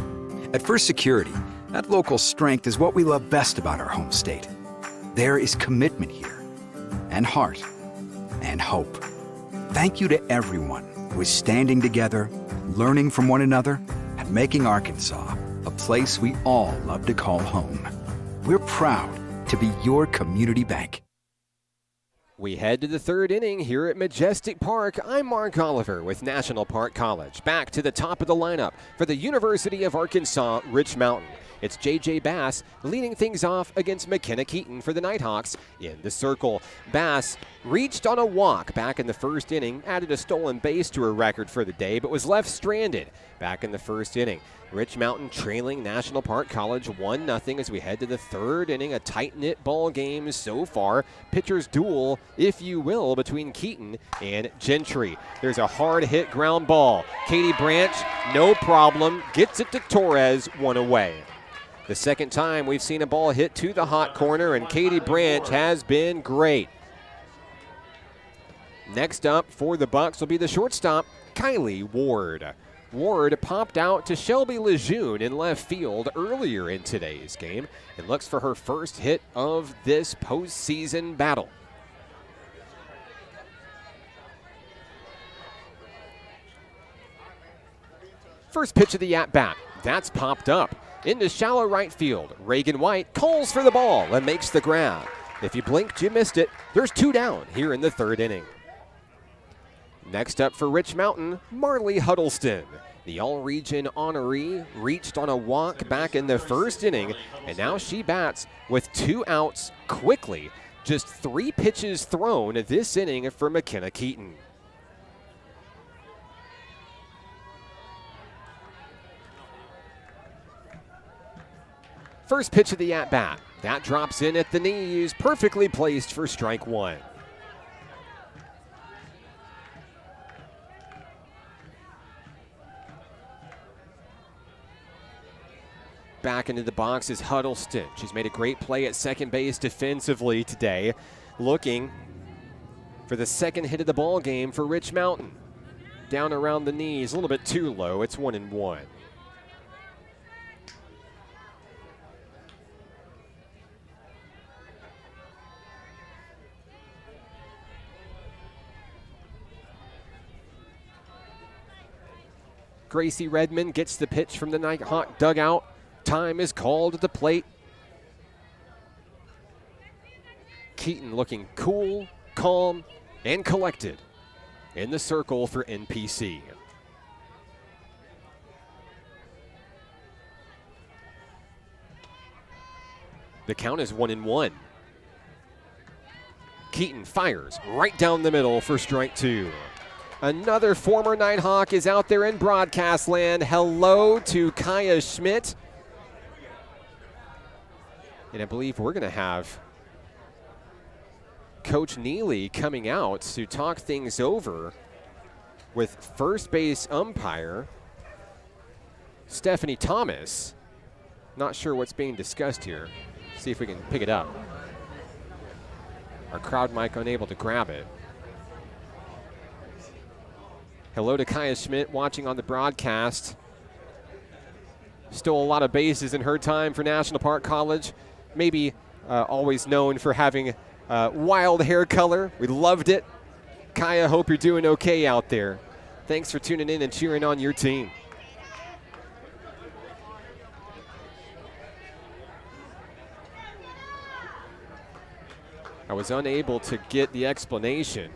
At First Security, that local strength is what we love best about our home state. There is commitment here, and heart, and hope. Thank you to everyone who is standing together, learning from one another, and making Arkansas a place we all love to call home. We're proud to be your community bank. We head to the third inning here at Majestic Park. I'm Mark Oliver with National Park College. Back to the top of the lineup for the University of Arkansas Rich Mountain. It's J.J. Bass leading things off against McKenna Keaton for the Nighthawks in the circle. Bass reached on a walk back in the first inning, added a stolen base to her record for the day, but was left stranded back in the first inning. Rich Mountain trailing National Park College 1-0 as we head to the third inning. A tight-knit ball game so far. Pitcher's duel, if you will, between Keaton and Gentry. There's a hard-hit ground ball. Katie Branch, no problem, gets it to Torres, one away. The second time we've seen a ball hit to the hot corner, and Katie Branch has been great. Next up for the Bucks will be the shortstop, Kylie Ward. Ward popped out to Shelby Lejeune in left field earlier in today's game and looks for her first hit of this postseason battle. First pitch of the at-bat, that's popped up. Into shallow right field, Reagan White calls for the ball and makes the grab. If you blinked, you missed it. There's two down here in the third inning. Next up for Rich Mountain, Marley Huddleston. The all-region honoree reached on a walk back in the first inning, and now she bats with 2 outs quickly. Just 3 pitches thrown this inning for McKenna Keaton. First pitch of the at-bat. That drops in at the knees, perfectly placed for strike one. Back into the box is Huddleston. She's made a great play at second base defensively today, looking for the second hit of the ball game for Rich Mountain. Down around the knees, a little bit too low. It's 1-1. Gracie Redmond gets the pitch from the Nighthawk dugout. Time is called at the plate. Keaton looking cool, calm, and collected in the circle for NPC. The count is 1-1. Keaton fires right down the middle for strike two. Another former Nighthawk is out there in broadcast land. Hello to Kaya Schmidt. And I believe we're going to have Coach Neely coming out to talk things over with first base umpire Stephanie Thomas. Not sure what's being discussed here. See if we can pick it up. Our crowd mic unable to grab it. Hello to Kaya Schmidt watching on the broadcast. Stole a lot of bases in her time for National Park College. Maybe always known for having wild hair color. We loved it. Kaya, hope you're doing okay out there. Thanks for tuning in and cheering on your team. I was unable to get the explanation.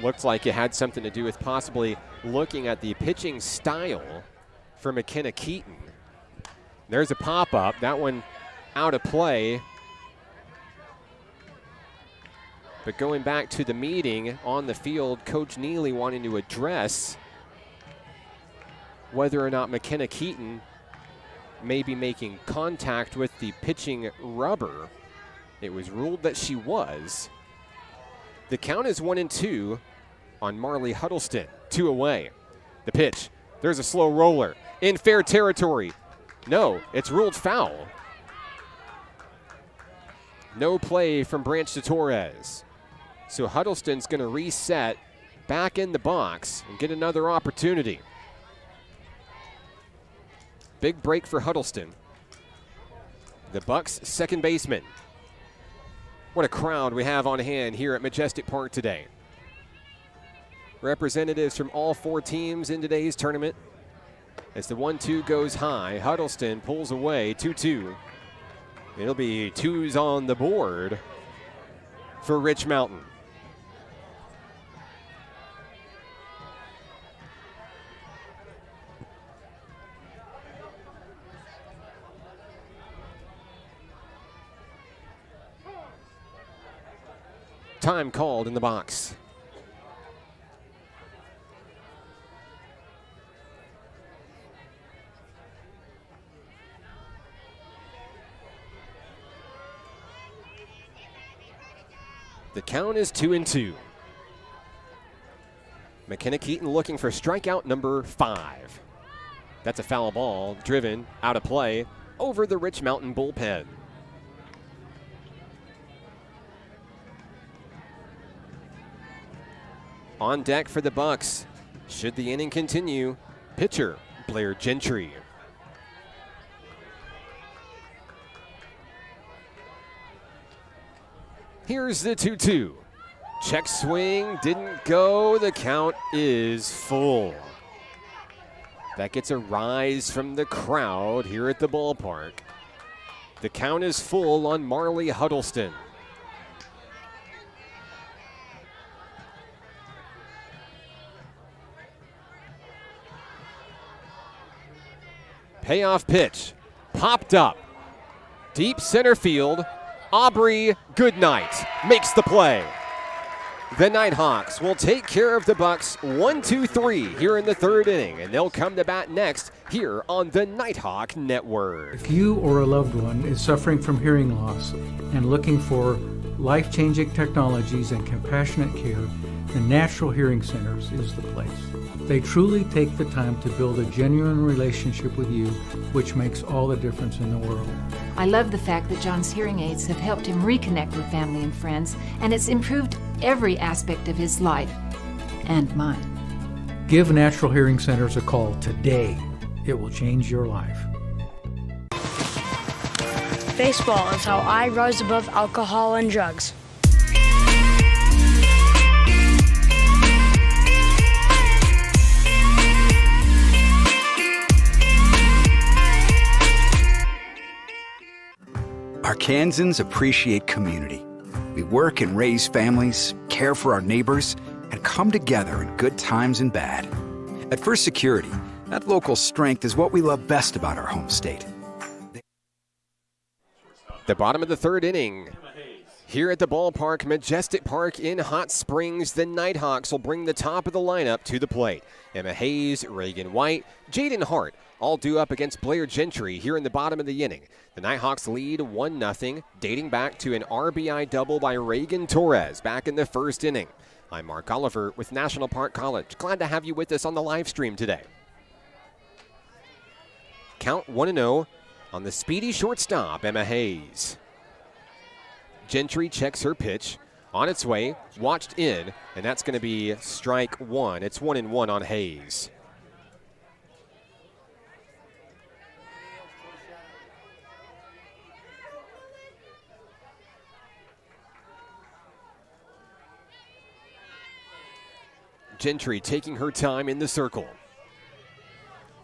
Looks like it had something to do with possibly looking at the pitching style for McKenna Keaton. There's a pop-up. That one out of play. But going back to the meeting on the field, Coach Neely wanting to address whether or not McKenna Keaton may be making contact with the pitching rubber. It was ruled that she was. The count is 1-2 on Marley Huddleston. 2 away. The pitch. There's a slow roller. In fair territory. No, it's ruled foul. No play from Branch to Torres. So Huddleston's going to reset back in the box and get another opportunity. big break for Huddleston. The Bucks' second baseman. What a crowd we have on hand here at Majestic Park today. Representatives from all 4 teams in today's tournament. As the 1-2 goes high, Huddleston pulls away 2-2. It'll be 2s on the board for Rich Mountain. Time called in the box. The count is 2-2. McKenna Keaton looking for strikeout number 5. That's a foul ball driven out of play over the Rich Mountain bullpen. On deck for the Bucks, should the inning continue, pitcher Blair Gentry. Here's the 2-2. Check swing, didn't go. The count is full. That gets a rise from the crowd here at the ballpark. The count is full on Marley Huddleston. Payoff pitch, popped up. Deep center field, Aubrey Goodnight makes the play. The Nighthawks will take care of the Bucks 1-2-3 here in the 3rd inning, and they'll come to bat next here on the Nighthawk Network. If you or a loved one is suffering from hearing loss and looking for life-changing technologies and compassionate care, the Natural Hearing Centers is the place. They truly take the time to build a genuine relationship with you, which makes all the difference in the world. I love the fact that John's hearing aids have helped him reconnect with family and friends, and it's improved every aspect of his life and mine. Give Natural Hearing Centers a call today. It will change your life. Baseball is how I rose above alcohol and drugs. Arkansans appreciate community. We work and raise families, care for our neighbors, and come together in good times and bad. At First Security, that local strength is what we love best about our home state. The bottom of the 3rd inning. Here at the ballpark, Majestic Park in Hot Springs, the Nighthawks will bring the top of the lineup to the plate. Emma Hayes, Reagan White, Jaden Hart, all due up against Blair Gentry here in the bottom of the inning. The Nighthawks lead 1-0, dating back to an RBI double by Reagan Torres back in the 1st inning. I'm Mark Oliver with National Park College. Glad to have you with us on the live stream today. Count 1-0 on the speedy shortstop, Emma Hayes. Gentry checks her pitch. On its way, watched in, and that's going to be strike 1. It's 1-1 on Hayes. Gentry taking her time in the circle.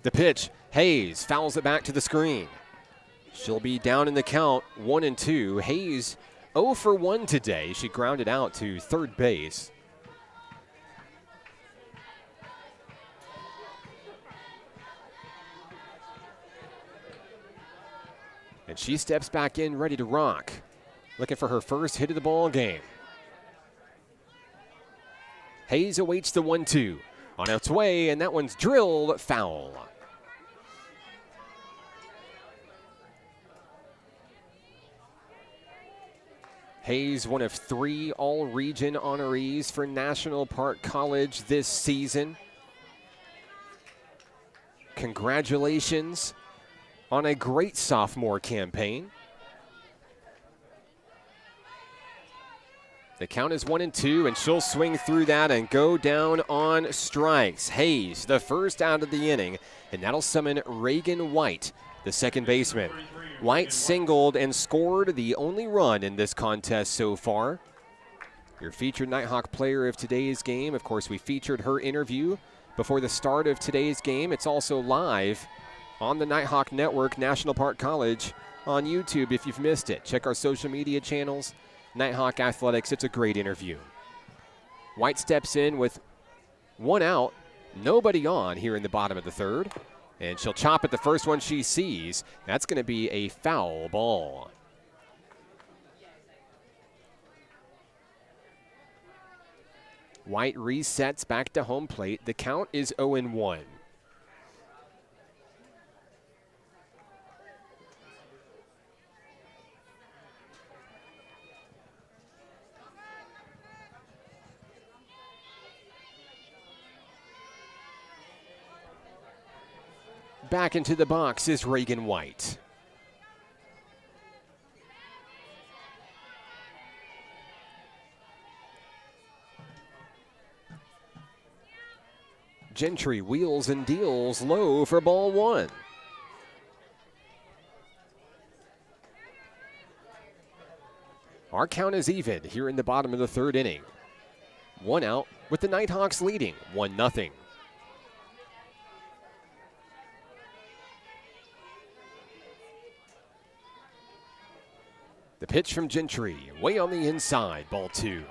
The pitch, Hayes fouls it back to the screen. She'll be down in the count, 1-2. Hayes 0 for 1 today. She grounded out to 3rd base. And she steps back in ready to rock. Looking for her first hit of the ball game. Hayes awaits the 1-2. On its way, and that one's drilled foul. Hayes, one of 3 all-region honorees for National Park College this season. Congratulations on a great sophomore campaign. The count is 1-2, and she'll swing through that and go down on strikes. Hayes, the first out of the inning, and that'll summon Reagan White, the second baseman. White singled and scored the only run in this contest so far. Your featured Nighthawk player of today's game. Of course, we featured her interview before the start of today's game. It's also live on the Nighthawk Network, National Park College, on YouTube if you've missed it. Check our social media channels, Nighthawk Athletics. It's a great interview. White steps in with one out, nobody on here in the bottom of the third, and she'll chop at the first one she sees. That's going to be a foul ball. White resets back to home plate. The count is 0-1. Back into the box is Reagan White. Gentry wheels and deals low for ball one. Our count is even here in the bottom of the third inning. One out with the Nighthawks leading 1-0. The pitch from Gentry, way on the inside, ball two.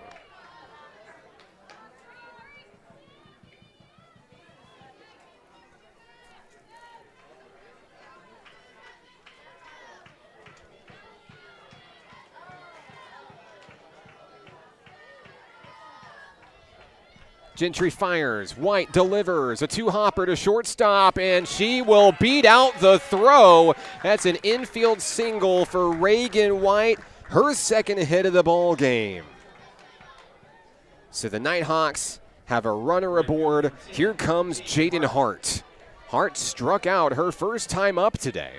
Gentry fires, White delivers, a two-hopper to shortstop, and she will beat out the throw. That's an infield single for Reagan White, her second hit of the ball game. So the Nighthawks have a runner aboard. Here comes Jaden Hart. Hart struck out her first time up today.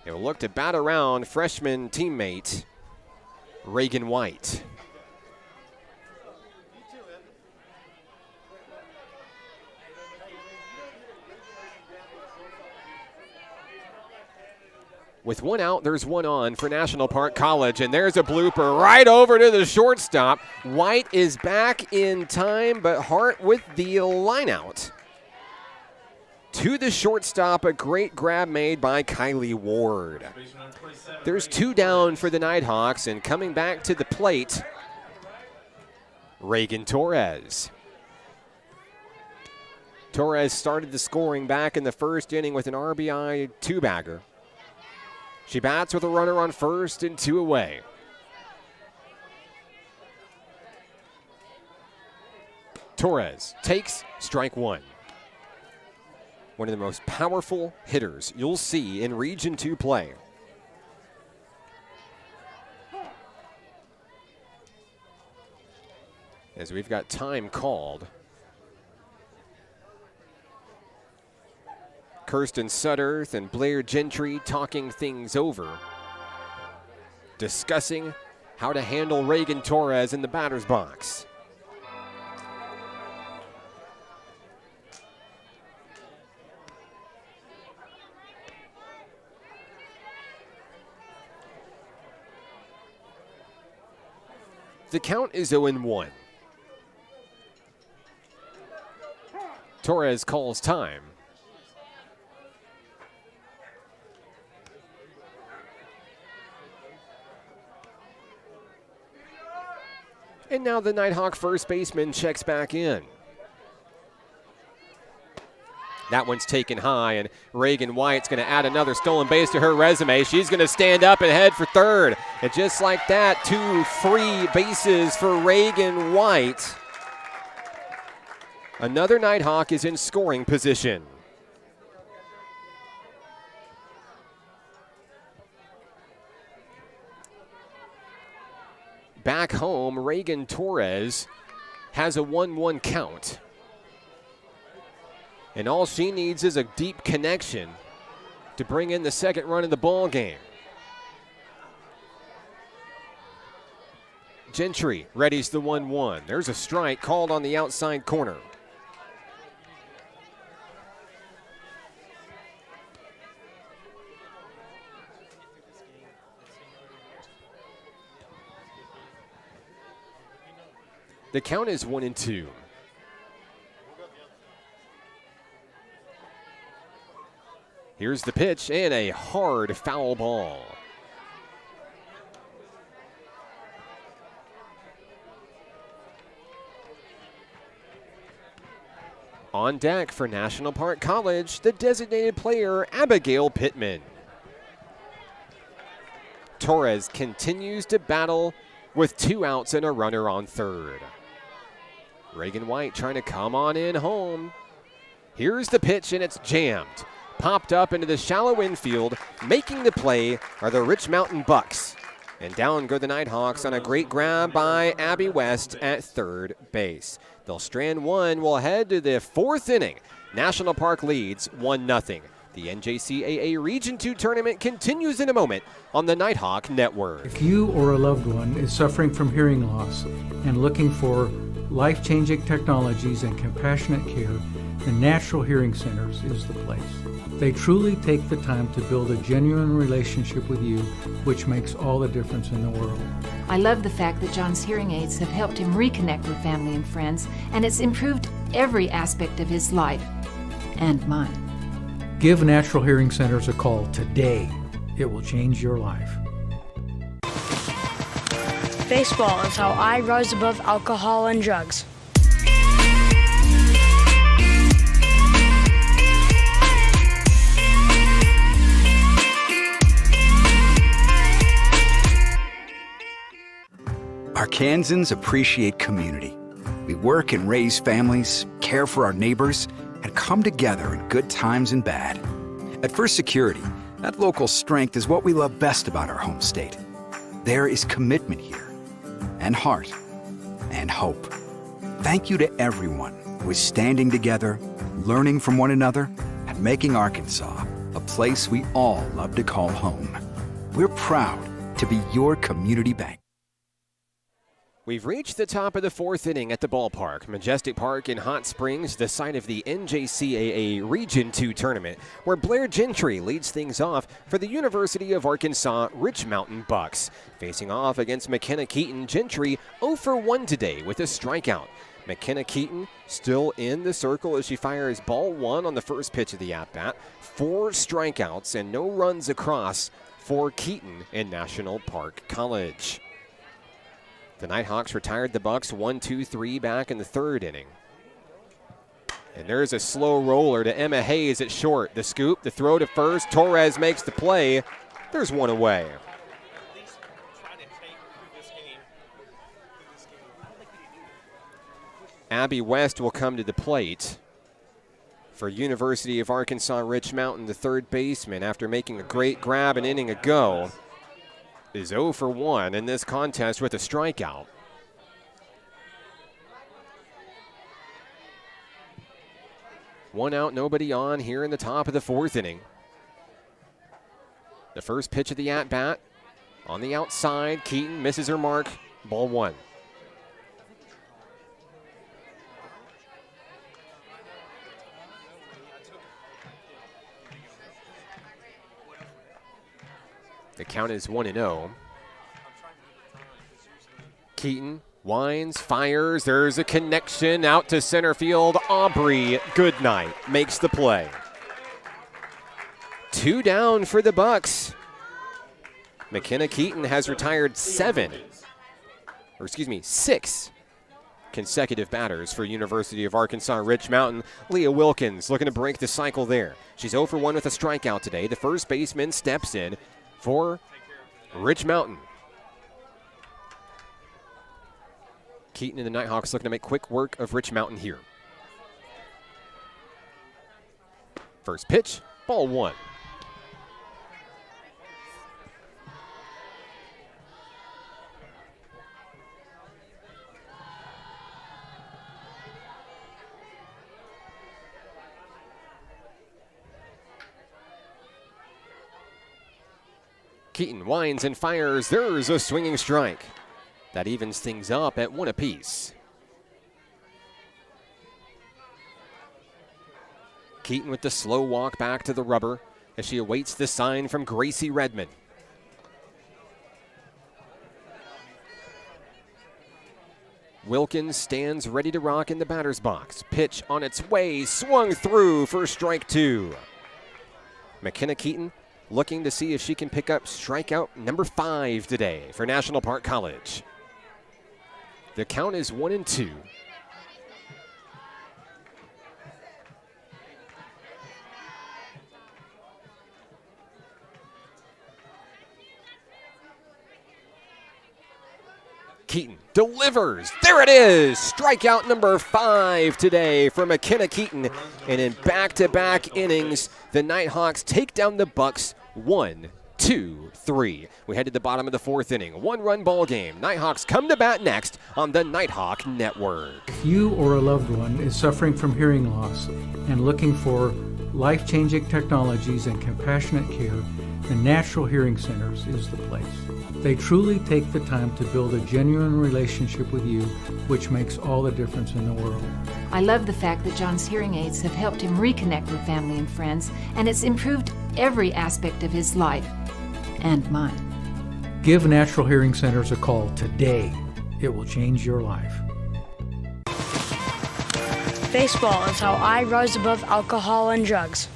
It will look to bat around freshman teammate Reagan White. With one out, there's one on for National Park College, and there's a blooper right over to the shortstop. White is back in time, but Hart with the line out. To the shortstop, a great grab made by Kylie Ward. There's two down for the Nighthawks, and coming back to the plate, Reagan Torres. Torres started the scoring back in the first inning with an RBI two-bagger. She bats with a runner on first and two away. Torres takes strike one. One of the most powerful hitters you'll see in Region 2 play. As we've got time called. Kirsten Sutterth and Blair Gentry talking things over, discussing how to handle Reagan Torres in the batter's box. The count is 0-1. Torres calls time. And now the Nighthawk first baseman checks back in. That one's taken high, and Reagan White's going to add another stolen base to her resume. She's going to stand up and head for third. And just like that, 2 free bases for Reagan White. Another Nighthawk is in scoring position. Back home, Reagan Torres has a 1-1 count. And all she needs is a deep connection to bring in the second run of the ball game. Gentry readies the 1-1. There's a strike called on the outside corner. The count is 1-2. Here's the pitch and a hard foul ball. On deck for National Park College, the designated player, Abigail Pittman. Torres continues to battle with 2 outs and a runner on third. Reagan White trying to come on in home. Here's the pitch and it's jammed. Popped up into the shallow infield. Making the play are the Rich Mountain Bucks. And down go the Nighthawks on a great grab by Abby West at third base. They'll strand one. We'll head to the 4th inning. National Park leads 1-0. The NJCAA Region 2 tournament continues in a moment on the Nighthawk Network. If you or a loved one is suffering from hearing loss and looking for life-changing technologies and compassionate care, the Natural Hearing Centers is the place. They truly take the time to build a genuine relationship with you, which makes all the difference in the world. I love the fact that John's hearing aids have helped him reconnect with family and friends, and it's improved every aspect of his life and mine. Give Natural Hearing Centers a call today. It will change your life. Baseball is how I rise above alcohol and drugs. Arkansans appreciate community. We work and raise families, care for our neighbors, and come together in good times and bad. At First Security, that local strength is what we love best about our home state. There is commitment here, and heart, and hope. Thank you to everyone who is standing together, learning from one another, and making Arkansas a place we all love to call home. We're proud to be your community bank. We've reached the top of the 4th inning at the ballpark. Majestic Park in Hot Springs, the site of the NJCAA Region 2 tournament, where Blair Gentry leads things off for the University of Arkansas Rich Mountain Bucks. Facing off against McKenna Keaton, Gentry 0 for 1 today with a strikeout. McKenna Keaton still in the circle as she fires ball 1 on the first pitch of the at-bat. 4 strikeouts and no runs across for Keaton in National Park College. The Nighthawks retired the Bucks 1-2-3 back in the 3rd inning. And there's a slow roller to Emma Hayes at short. The scoop, the throw to first. Torres makes the play. There's one away. Abby West will come to the plate for University of Arkansas Rich Mountain. The third baseman, after making a great grab an inning ago, is 0 for 1 in this contest with a strikeout. One out, nobody on here in the top of the 4th inning. The first pitch of the at-bat on the outside. Keaton misses her mark. Ball 1. The count is 1-0. Keaton winds, fires. There's a connection out to center field. Aubrey Goodnight makes the play. 2 down for the Bucks. McKenna Keaton has retired 6 consecutive batters for University of Arkansas Rich Mountain. Leah Wilkins looking to break the cycle there. She's 0 for 1 with a strikeout today. The first baseman steps in for Rich Mountain. Keaton and the Nighthawks looking to make quick work of Rich Mountain here. First pitch, ball 1. Keaton winds and fires. There's a swinging strike. That evens things up at 1 apiece. Keaton with the slow walk back to the rubber as she awaits the sign from Gracie Redmond. Wilkins stands ready to rock in the batter's box. Pitch on its way, swung through for strike 2. McKenna Keaton looking to see if she can pick up strikeout number 5 today for National Park College. The count is 1-2. Keaton delivers. There it is. Strikeout number 5 today for McKenna Keaton. And in back-to-back innings, the Nighthawks take down the Bucks 1, 2, 3. We head to the bottom of the 4th inning. 1-run ball game. Nighthawks come to bat next on the Nighthawk Network. If you or a loved one is suffering from hearing loss and looking for life-changing technologies and compassionate care, the Natural Hearing Centers is the place. They truly take the time to build a genuine relationship with you, which makes all the difference in the world. I love the fact that John's hearing aids have helped him reconnect with family and friends, and it's improved every aspect of his life and mine. Give Natural Hearing Centers a call today. It will change your life. Baseball is how I rise above alcohol and drugs.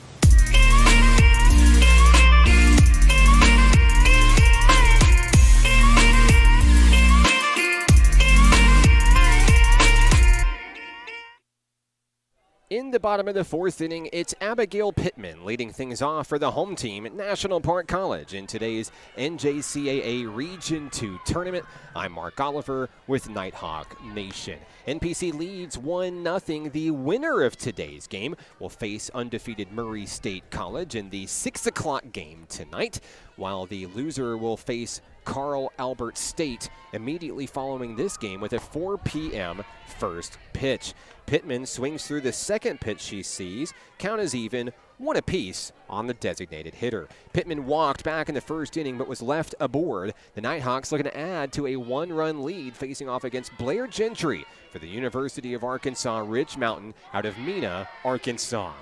In the bottom of the 4th inning, it's Abigail Pittman leading things off for the home team at National Park College in today's NJCAA Region 2 tournament. I'm Mark Oliver with Nighthawk Nation. NPC leads 1-0. The winner of today's game will face undefeated Murray State College in the 6 o'clock game tonight, while the loser will face Carl Albert State immediately following this game with a 4 p.m. first pitch. Pittman swings through the second pitch she sees. Count is even, 1 apiece on the designated hitter. Pittman walked back in the first inning but was left aboard. The Nighthawks looking to add to a 1-run lead facing off against Blair Gentry for the University of Arkansas Ridge Mountain out of Mena, Arkansas.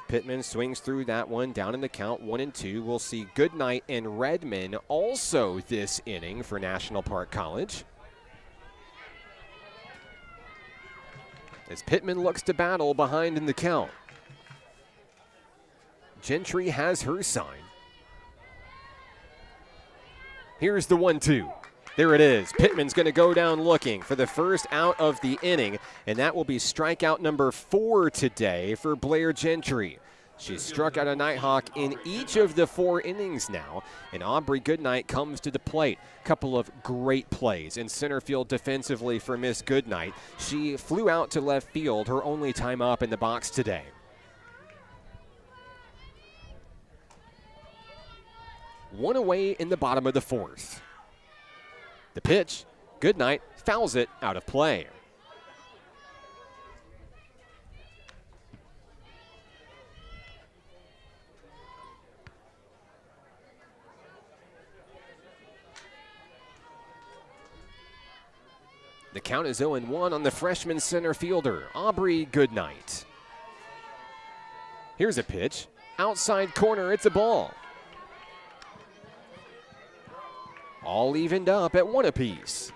Pittman swings through that one, down in the count, 1-2. We'll see Goodnight and Redmond also this inning for National Park College. As Pittman looks to battle behind in the count. Gentry has her sign. Here's the 1-2. There it is. Pittman's going to go down looking for the first out of the inning, and that will be strikeout number 4 today for Blair Gentry. She's struck out a Nighthawk in each of the 4 innings now, and Aubrey Goodnight comes to the plate. Couple of great plays in center field defensively for Miss Goodnight. She flew out to left field, her only time up in the box today. One away in the bottom of the 4th. The pitch, Goodnight fouls it out of play. The count is 0-1 on the freshman center fielder, Aubrey Goodnight. Here's a pitch. Outside corner, it's a ball. All evened up at 1 apiece.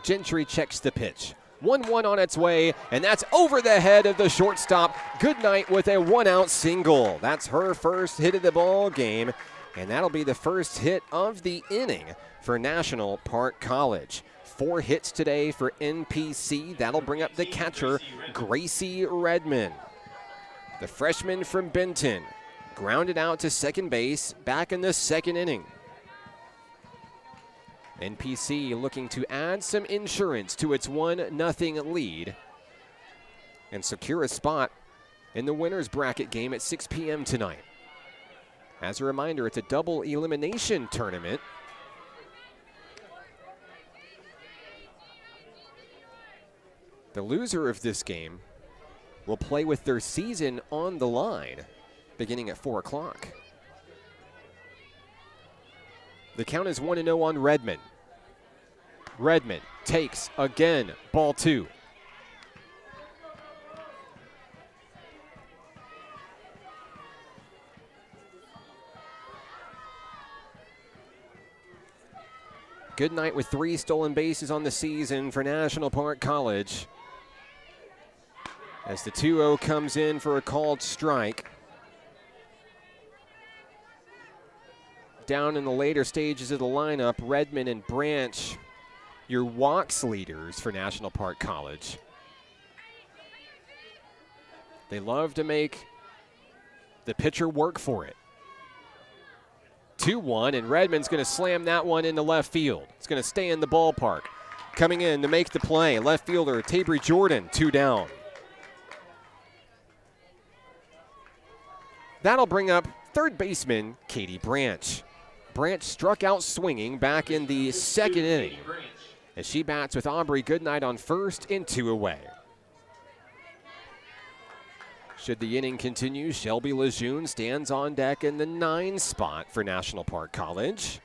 Gentry checks the pitch. 1-1 on its way, and that's over the head of the shortstop. Goodnight with a 1-out single. That's her first hit of the ball game, and that'll be the first hit of the inning for National Park College. 4 hits today for NPC. That'll bring up the catcher, Gracie Redmond. The freshman from Benton grounded out to second base back in the 2nd inning. NPC looking to add some insurance to its 1-0 lead and secure a spot in the winner's bracket game at 6 p.m. tonight. As a reminder, it's a double elimination tournament. The loser of this game will play with their season on the line beginning at 4 o'clock. The count is 1-0 on Redmond. Redmond takes again, ball 2. Goodnight with 3 stolen bases on the season for National Park College. As the 2-0 comes in for a called strike. Down in the later stages of the lineup, Redmond and Branch, your walks leaders for National Park College. They love to make the pitcher work for it. 2-1, and Redmond's going to slam that one into left field. It's going to stay in the ballpark. Coming in to make the play, left fielder Tabry Jordan, 2 down. That'll bring up third baseman Katie Branch. Branch struck out swinging back in the 2nd inning as she bats with Aubrey Goodnight on first and 2 away. Should the inning continue, Shelby Lejeune stands on deck in the 9 spot for National Park College.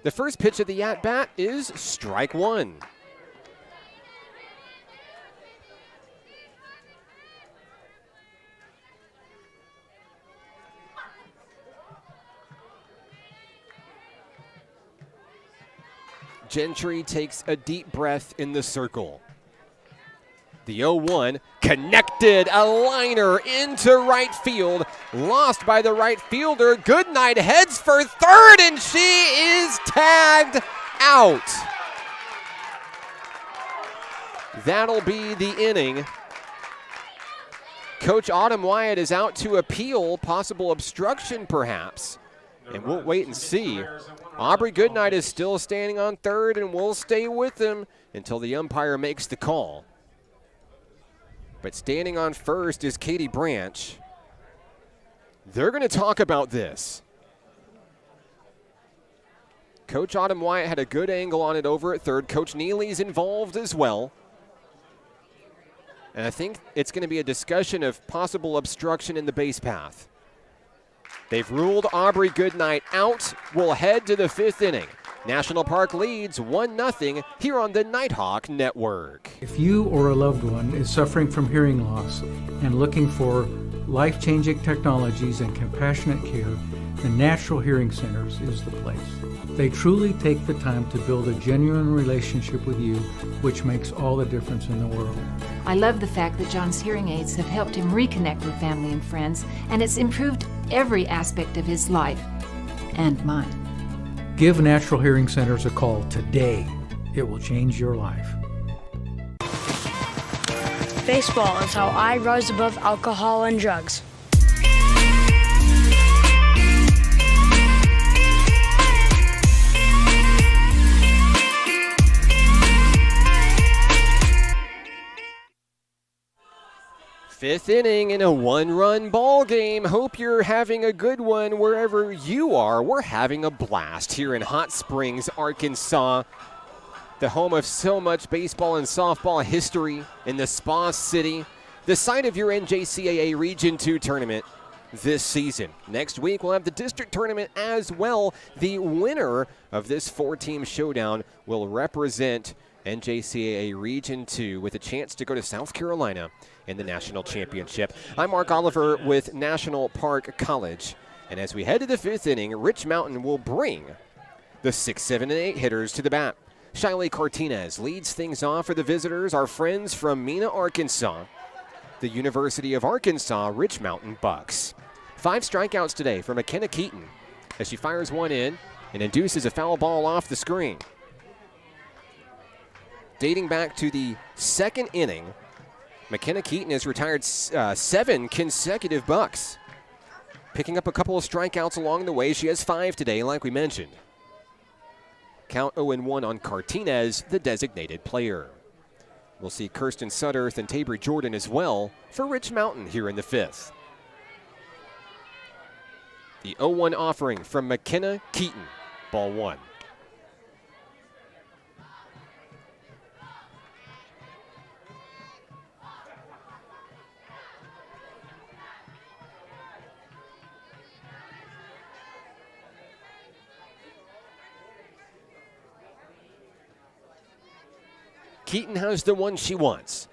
The first pitch of the at-bat is strike 1. Gentry takes a deep breath in the circle. The 0-1 connected, a liner into right field, lost by the right fielder. Goodnight heads for third, and she is tagged out. That'll be the inning. Coach Autumn Wyatt is out to appeal possible obstruction perhaps, and we'll wait and see. Aubrey Goodnight is still standing on third, and we'll stay with him until the umpire makes the call. But standing on first is Katie Branch. They're going to talk about this. Coach Autumn Wyatt had a good angle on it over at third. Coach Neely's involved as well. And I think it's going to be a discussion of possible obstruction in the base path. They've ruled Aubrey Goodnight out. We'll head to the 5th inning. National Park leads 1-0 here on the Nighthawk Network. If you or a loved one is suffering from hearing loss and looking for life-changing technologies and compassionate care, the Natural Hearing Centers is the place. They truly take the time to build a genuine relationship with you, which makes all the difference in the world. I love the fact that John's hearing aids have helped him reconnect with family and friends, and it's improved every aspect of his life and mine. Give Natural Hearing Centers a call today. It will change your life. Baseball is how I rise above alcohol and drugs. Fifth inning in a 1-run ball game. Hope you're having a good one wherever you are. We're having a blast here in Hot Springs, Arkansas, the home of so much baseball and softball history in the Spa City, the site of your NJCAA Region 2 tournament this season. Next week, we'll have the district tournament as well. The winner of this 4-team showdown will represent NJCAA Region 2 with a chance to go to South Carolina in the national championship. I'm Mark Oliver with National Park College. And as we head to the 5th inning, Rich Mountain will bring the 6, 7, and 8 hitters to the bat. Shiley Cartinez leads things off for the visitors, our friends from Mena, Arkansas, the University of Arkansas Rich Mountain Bucks. 5 strikeouts today for McKenna Keaton as she fires one in and induces a foul ball off the screen. Dating back to the 2nd inning, McKenna Keaton has retired 7 consecutive Bucks. Picking up a couple of strikeouts along the way. She has 5 today, like we mentioned. Count 0-1 on Cartinez, the designated player. We'll see Kirsten Sutterth and Tabry Jordan as well for Rich Mountain here in the 5th. The 0-1 offering from McKenna Keaton, ball 1. Keaton has the one she wants.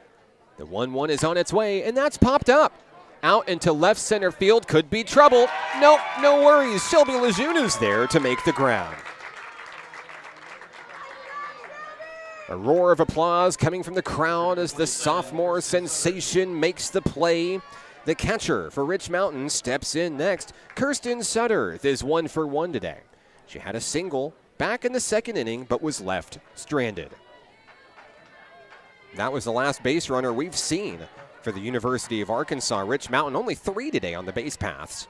The 1-1 is on its way, and that's popped up. Out into left center field, could be trouble. Nope, no worries. Shelby Lejeune's there to make the grab. A roar of applause coming from the crowd as the sophomore sensation makes the play. The catcher for Rich Mountain steps in next. Kirsten Sutterth is 1 for 1 today. She had a single back in the second inning, but was left stranded. That was the last base runner we've seen for the University of Arkansas. Rich Mountain only 3 today on the base paths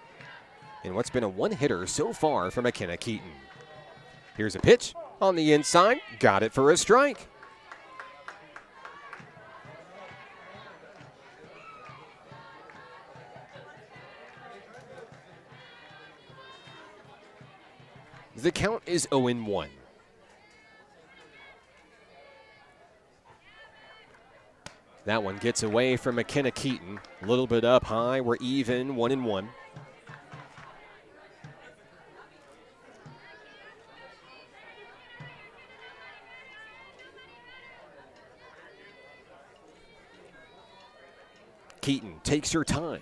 in what's been a one-hitter so far for McKenna Keaton. Here's a pitch on the inside. Got it for a strike. The count is 0-1. That one gets away from McKenna Keaton. A little bit up high. We're even, 1-1. Keaton takes her time.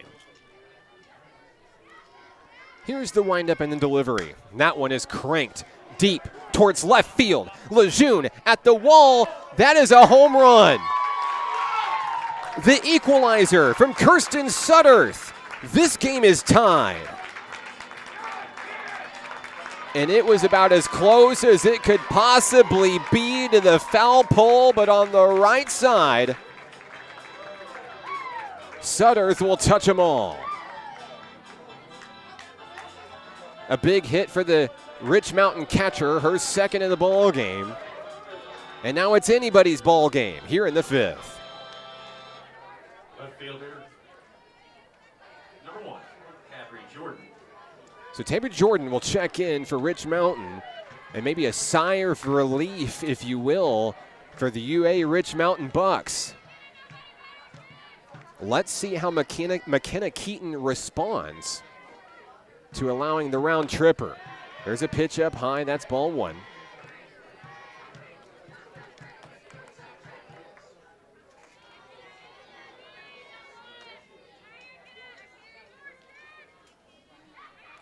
Here's the windup and the delivery. That one is cranked deep towards left field. Lejeune at the wall. That is a home run. The equalizer from Kirsten Sutterth. This game is tied. And it was about as close as it could possibly be to the foul pole, but on the right side, Sutterth will touch them all. A big hit for the Rich Mountain catcher, her second in the ball game. And now it's anybody's ball game here in the 5th. Left fielder, number 1, Tabry Jordan. So Tabry Jordan will check in for Rich Mountain, and maybe a sigh of relief, if you will, for the UA Rich Mountain Bucks. Let's see how McKenna Keaton responds to allowing the round tripper. There's a pitch up high. That's ball 1.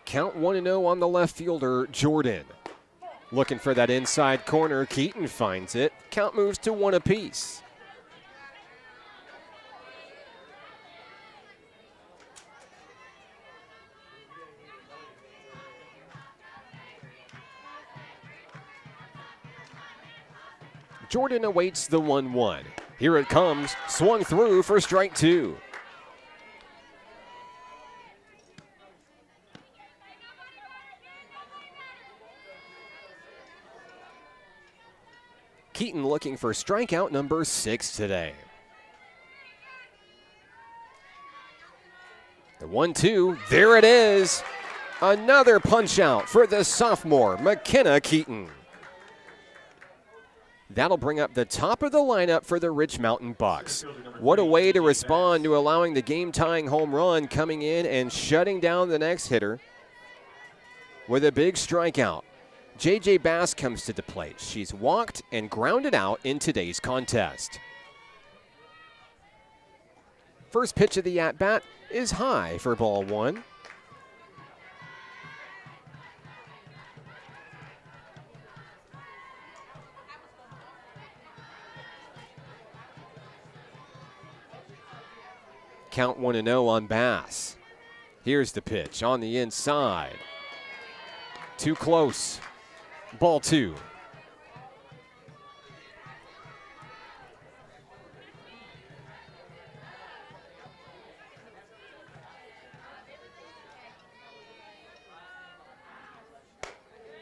Count 1-0 on the left fielder, Jordan. Looking for that inside corner. Keaton finds it. Count moves to 1 apiece. Jordan awaits the 1-1. Here it comes, swung through for strike 2. Keaton looking for strikeout number 6 today. The 1-2, there it is. Another punch out for the sophomore, McKenna Keaton. That'll bring up the top of the lineup for the Rich Mountain Bucks. What a way to respond to allowing the game-tying home run coming in and shutting down the next hitter with a big strikeout. JJ Bass comes to the plate. She's walked and grounded out in today's contest. First pitch of the at-bat is high for ball 1. Count 1-0 on Bass. Here's the pitch on the inside. Too close. Ball 2.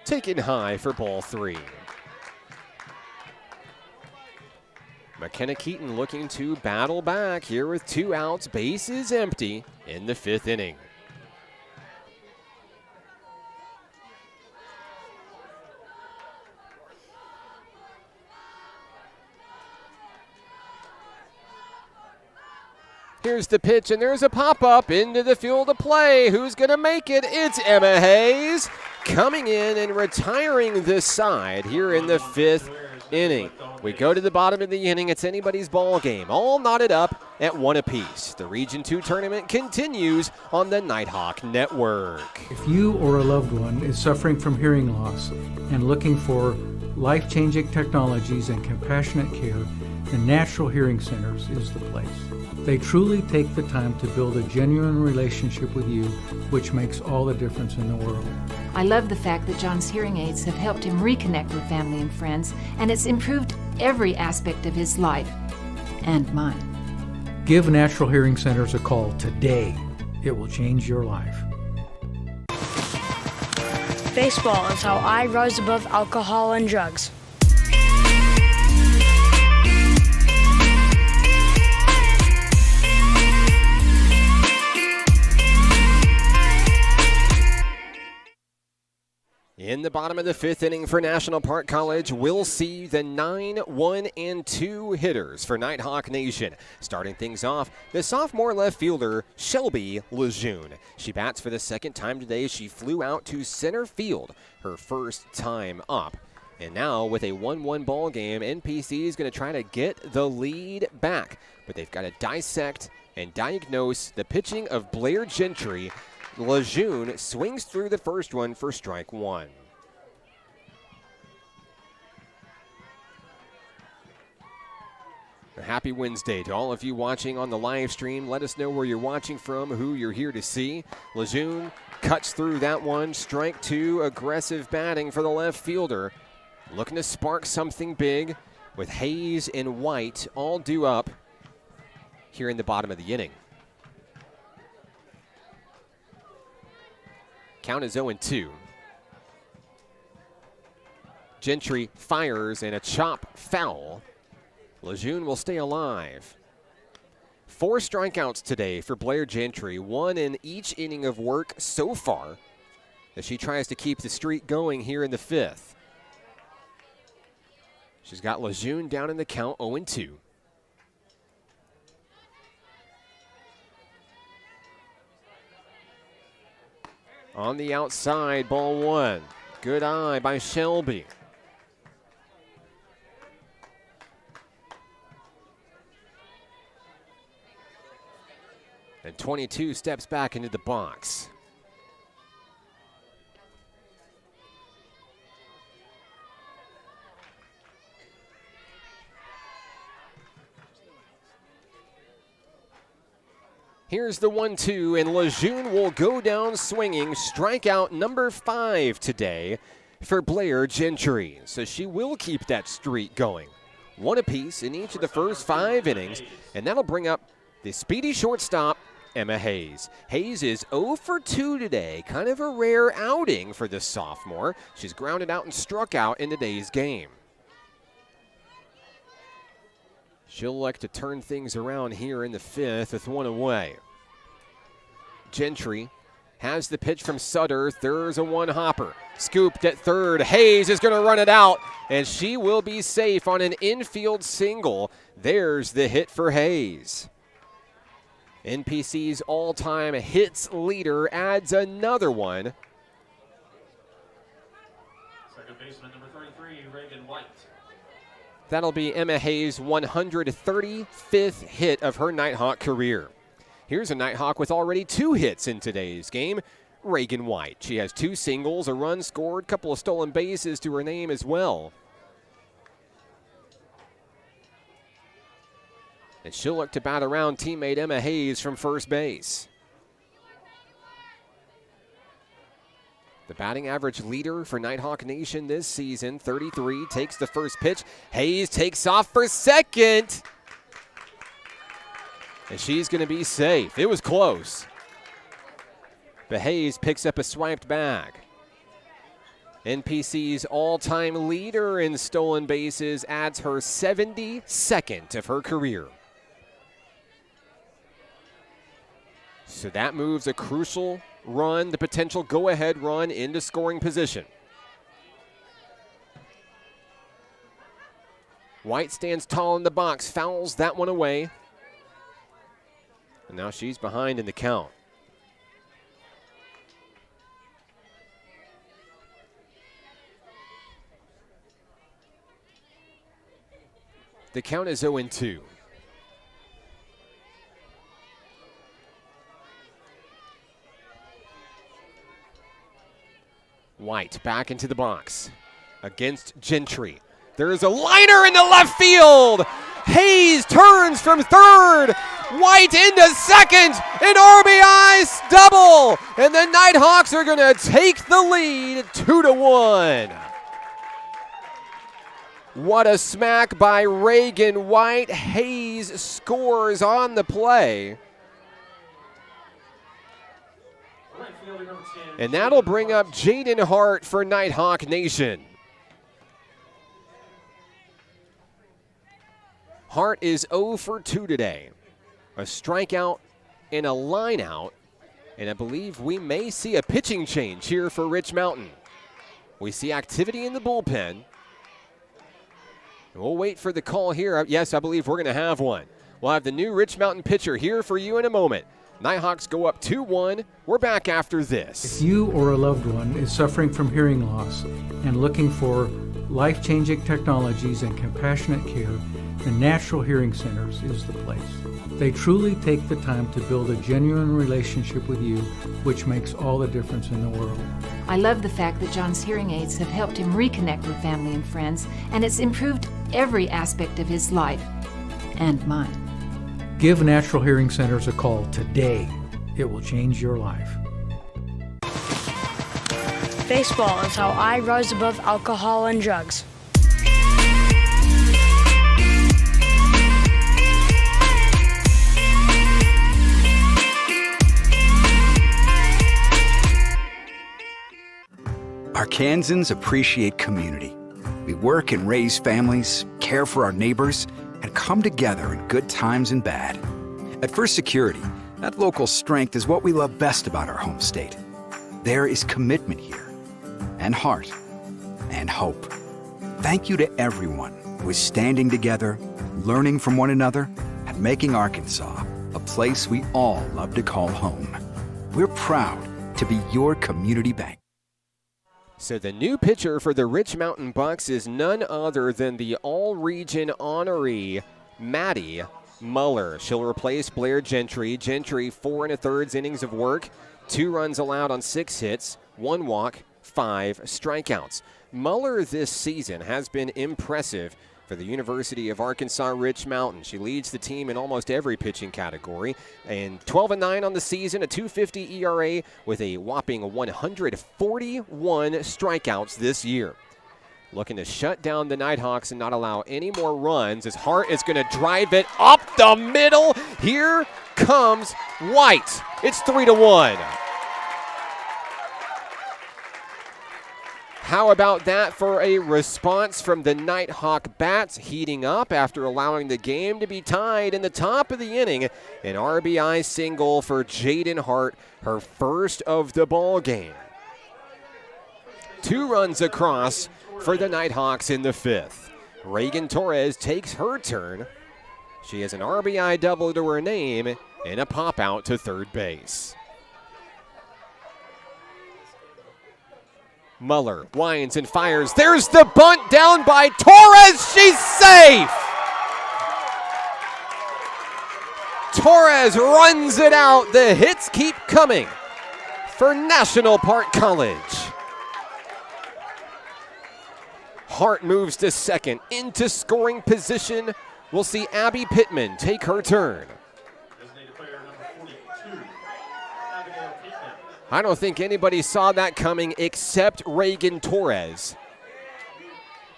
Taken high for ball 3. McKenna Keaton looking to battle back here with 2 outs, bases empty in the 5th inning. Here's the pitch, and there's a pop-up into the field of play. Who's going to make it? It's Emma Hayes coming in and retiring this side here in the 5th inning. We go to the bottom of the inning. It's anybody's ball game, all knotted up at 1 apiece. The Region 2 tournament continues on the Nighthawk Network. If you or a loved one is suffering from hearing loss and looking for life-changing technologies and compassionate care, the Natural Hearing Centers is the place. They truly take the time to build a genuine relationship with you, which makes all the difference in the world. I love the fact that John's hearing aids have helped him reconnect with family and friends, and it's improved every aspect of his life and mine. Give Natural Hearing Centers a call today. It will change your life. Baseball is how I rise above alcohol and drugs. In the bottom of the 5th inning for National Park College, we'll see the 9, 1, and 2 hitters for Nighthawk Nation. Starting things off, the sophomore left fielder, Shelby Lejeune. She bats for the second time today. She flew out to center field her first time up. And now with a 1-1 ball game, NPC is going to try to get the lead back. But they've got to dissect and diagnose the pitching of Blair Gentry. Lejeune swings through the first one for strike 1. A happy Wednesday to all of you watching on the live stream. Let us know where you're watching from, who you're here to see. Lejeune cuts through that one. Strike 2, aggressive batting for the left fielder. Looking to spark something big with Hayes and White all due up here in the bottom of the inning. Count is 0-2. Gentry fires and a chop foul. Lejeune will stay alive. 4 strikeouts today for Blair Gentry, 1 in each inning of work so far as she tries to keep the streak going here in the 5th. She's got Lejeune down in the count, 0-2. On the outside, ball 1. Good eye by Shelby. And 22 steps back into the box. Here's the 1-2, and Lejeune will go down swinging. Strikeout number 5 today for Blair Gentry. So she will keep that streak going. 1 apiece in each of the first 5 innings, and that'll bring up the speedy shortstop, Emma Hayes. Hayes is 0 for 2 today. Kind of a rare outing for this sophomore. She's grounded out and struck out in today's game. She'll like to turn things around here in the 5th with 1 away. Gentry has the pitch from Sutter. There's a 1-hopper. Scooped at third. Hayes is going to run it out, and she will be safe on an infield single. There's the hit for Hayes. NPC's all-time hits leader adds another one. Second baseman number 33, Reagan White. That'll be Emma Hayes' 135th hit of her Nighthawk career. Here's a Nighthawk with already 2 hits in today's game, Reagan White. She has 2 singles, a run scored, couple of stolen bases to her name as well. And she'll look to bat around teammate Emma Hayes from first base. The batting average leader for Nighthawk Nation this season, 33, takes the first pitch. Hayes takes off for second. And she's going to be safe. It was close. But Hayes picks up a swiped bag. NPC's all-time leader in stolen bases adds her 72nd of her career. So that moves a crucial run, the potential go-ahead run into scoring position. White stands tall in the box, fouls that one away. And now she's behind in the count. The count is 0-2. White back into the box against Gentry. There's a liner in the left field. Hayes turns from third. White into second. An RBI double. And the Nighthawks are going to take the lead 2-1. What a smack by Reagan White. Hayes scores on the play. And that'll bring up Jaden Hart for Nighthawk Nation. Hart is 0 for 2 today. A strikeout and a line out. And I believe we may see a pitching change here for Rich Mountain. We see activity in the bullpen. We'll wait for the call here. Yes, I believe we're going to have one. We'll have the new Rich Mountain pitcher here for you in a moment. Nighthawks go up 2-1. We're back after this. If you or a loved one is suffering from hearing loss and looking for life-changing technologies and compassionate care, the Natural Hearing Centers is the place. They truly take the time to build a genuine relationship with you, which makes all the difference in the world. I love the fact that John's hearing aids have helped him reconnect with family and friends, and it's improved every aspect of his life and mine. Give Natural Hearing Centers a call today. It will change your life. Baseball is how I rise above alcohol and drugs. Arkansans appreciate community. We work and raise families, care for our neighbors, and come together in good times and bad. At First Security, that local strength is what we love best about our home state. There is commitment here, and heart, and hope. Thank you to everyone who is standing together, learning from one another, and making Arkansas a place we all love to call home. We're proud to be your community bank. So the new pitcher for the Rich Mountain Bucks is none other than the all-region honoree, Maddie Muller. She'll replace Blair Gentry. Gentry, 4 1/3 innings of work, 2 runs allowed on 6 hits, 1 walk, 5 strikeouts. Muller this season has been impressive for the University of Arkansas Rich Mountain. She leads the team in almost every pitching category, and 12-9 on the season, a 2.50 ERA with a whopping 141 strikeouts this year. Looking to shut down the Nighthawks and not allow any more runs as Hart is going to drive it up the middle. Here comes White. It's 3-1. How about that for a response from the Nighthawk bats, heating up after allowing the game to be tied in the top of the inning. An RBI single for Jaden Hart, her first of the ball game. 2 runs across for the Nighthawks in the 5th. Reagan Torres takes her turn. She has an RBI double to her name and a pop out to third base. Muller winds and fires. There's the bunt down by Torres. She's safe. Torres runs it out. The hits keep coming for National Park College. Hart moves to second into scoring position. We'll see Abby Pittman take her turn. I don't think anybody saw that coming except Reagan Torres.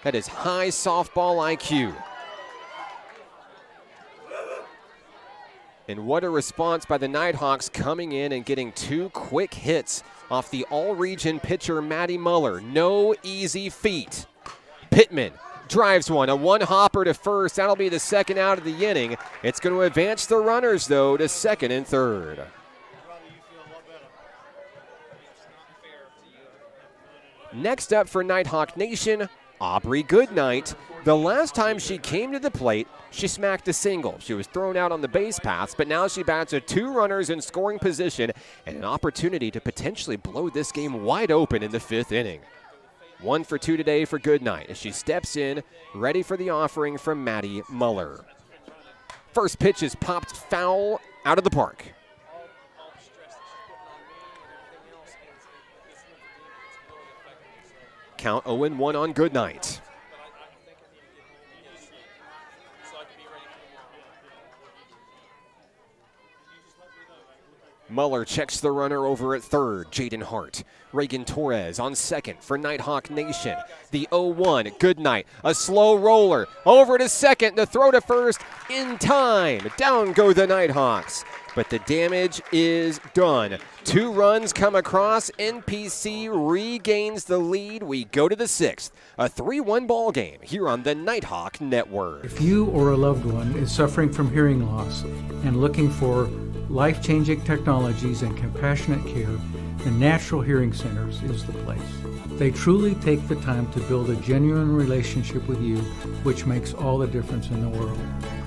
That is high softball IQ. And what a response by the Nighthawks coming in and getting 2 quick hits off the all-region pitcher Maddie Muller. No easy feat. Pittman drives one, a 1-hopper to first. That'll be the second out of the inning. It's going to advance the runners, though, to second and third. Next up for Nighthawk Nation, Aubrey Goodnight. The last time she came to the plate, she smacked a single. She was thrown out on the base paths, but now she bats with 2 runners in scoring position and an opportunity to potentially blow this game wide open in the 5th inning. 1 for 2 today for Goodnight as she steps in, ready for the offering from Maddie Muller. First pitch is popped foul out of the park. Count 0-1 on Goodnight. Muller checks the runner over at third, Jaden Hart. Reagan Torres on second for Nighthawk Nation. The 0-1, Goodnight, a slow roller, over to second, the throw to first, in time. Down go the Nighthawks, but the damage is done. 2 runs come across, NPC regains the lead. We go to the 6th, a 3-1 ball game here on the Nighthawk Network. If you or a loved one is suffering from hearing loss and looking for life-changing technologies and compassionate care, the Natural Hearing Centers is the place. They truly take the time to build a genuine relationship with you, which makes all the difference in the world.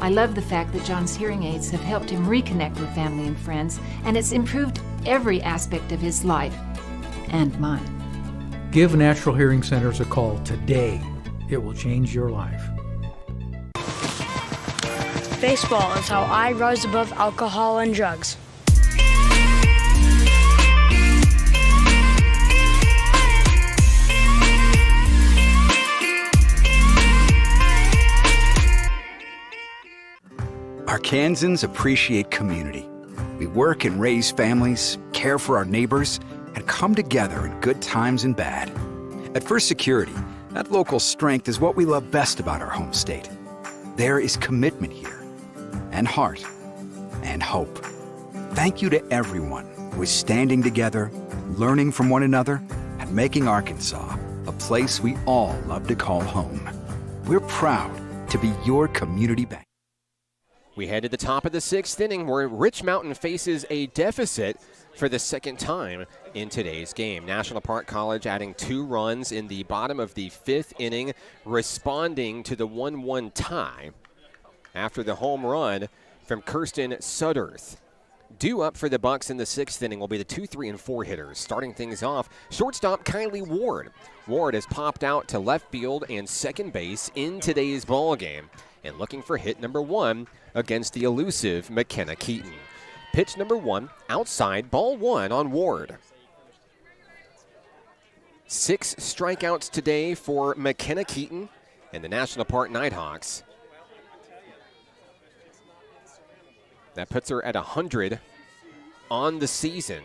I love the fact that John's hearing aids have helped him reconnect with family and friends, and it's improved every aspect of his life and mine. Give Natural Hearing Centers a call today. It will change your life. Baseball is how I rise above alcohol and drugs. Arkansans appreciate community. We work and raise families, care for our neighbors, and come together in good times and bad. At First Security, that local strength is what we love best about our home state. There is commitment here, and heart, and hope. Thank you to everyone who is standing together, learning from one another, and making Arkansas a place we all love to call home. We're proud to be your community bank. We head to the top of the 6th inning where Rich Mountain faces a deficit for the second time in today's game. National Park College adding 2 runs in the bottom of the 5th inning, responding to the 1-1 tie after the home run from Kirsten Sudderth. Due up for the Bucks in the 6th inning will be the 2, 3, and 4 hitters. Starting things off, shortstop Kylie Ward. Ward has popped out to left field and second base in today's ball game, and looking for hit number 1 against the elusive McKenna Keaton. Pitch number 1, outside, ball 1 on Ward. 6 strikeouts today for McKenna Keaton and the National Park Nighthawks. That puts her at 100 on the season.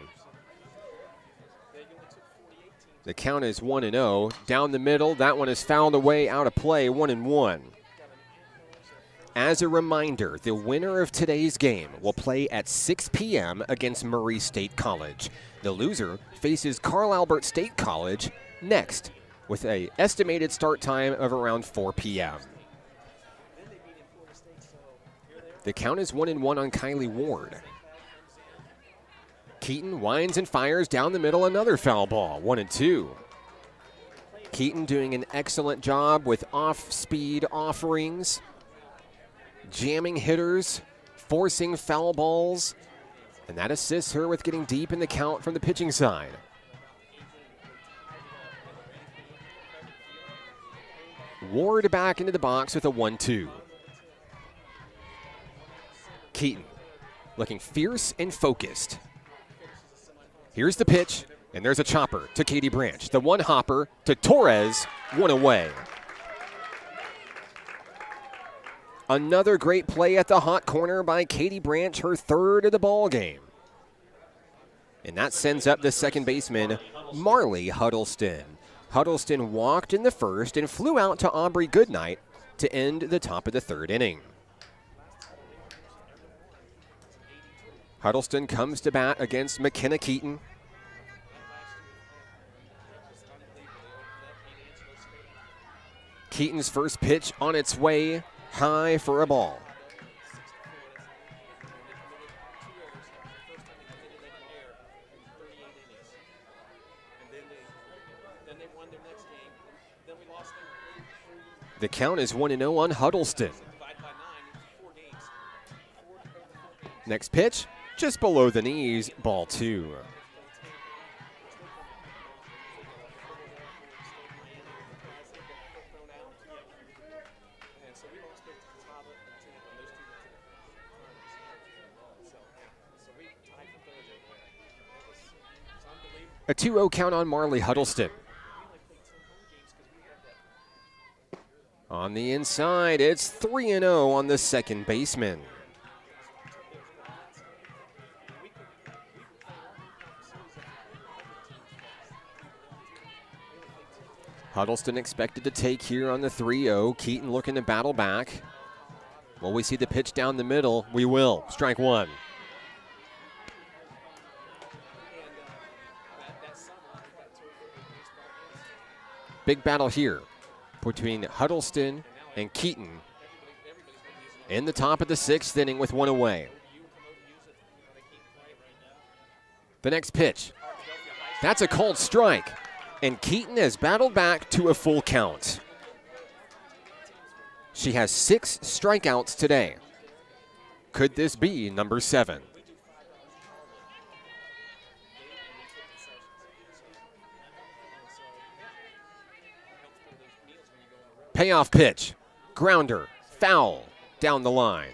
The count is 1-0. Down the middle, that one is fouled away, out of play, 1-1. As a reminder, the winner of today's game will play at 6 p.m. against Murray State College. The loser faces Carl Albert State College next, with an estimated start time of around 4 p.m. The count is 1-1 on Kylie Ward. Keaton winds and fires down the middle, another foul ball, 1-2. Keaton doing an excellent job with off-speed offerings, jamming hitters, forcing foul balls, and that assists her with getting deep in the count from the pitching side. Ward back into the box with a 1-2. Keaton looking fierce and focused. Here's the pitch, and there's a chopper to Katie Branch. The one hopper to Torres, 1 away. Another great play at the hot corner by Katie Branch, her 3rd of the ball game. And that sends up the second baseman, Marley Huddleston. Huddleston walked in the 1st and flew out to Aubrey Goodnight to end the top of the 3rd inning. Huddleston comes to bat against McKenna Keaton. Keaton's first pitch on its way, high for a ball. The count is 1-0 on Huddleston. Next pitch, just below the knees, ball 2. A 2-0 count on Marley Huddleston. On the inside, it's 3-0 on the second baseman. Huddleston expected to take here on the 3-0. Keaton looking to battle back. Will we see the pitch down the middle? We will. Strike one. Big battle here between Huddleston and Keaton in the top of the sixth inning with one away. The next pitch. That's a called strike. And Keaton has battled back to a full count. She has 6 strikeouts today. Could this be number 7? Payoff pitch. Grounder. Foul. Down the line.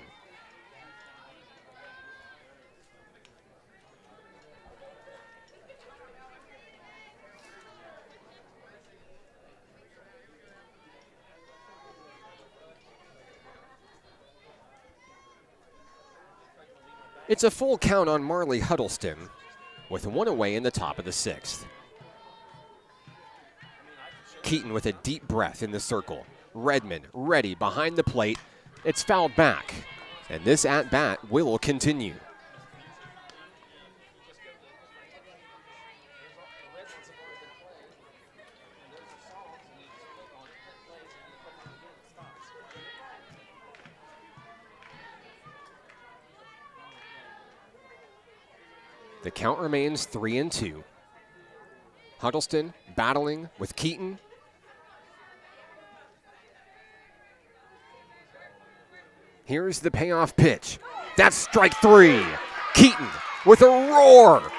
It's a full count on Marley Huddleston with one away in the top of the sixth. Keaton with a deep breath in the circle. Redmond ready behind the plate. It's fouled back, and this at-bat will continue. The count remains 3-2. Huddleston battling with Keaton. Here's the payoff pitch. That's strike 3. Keaton with a roar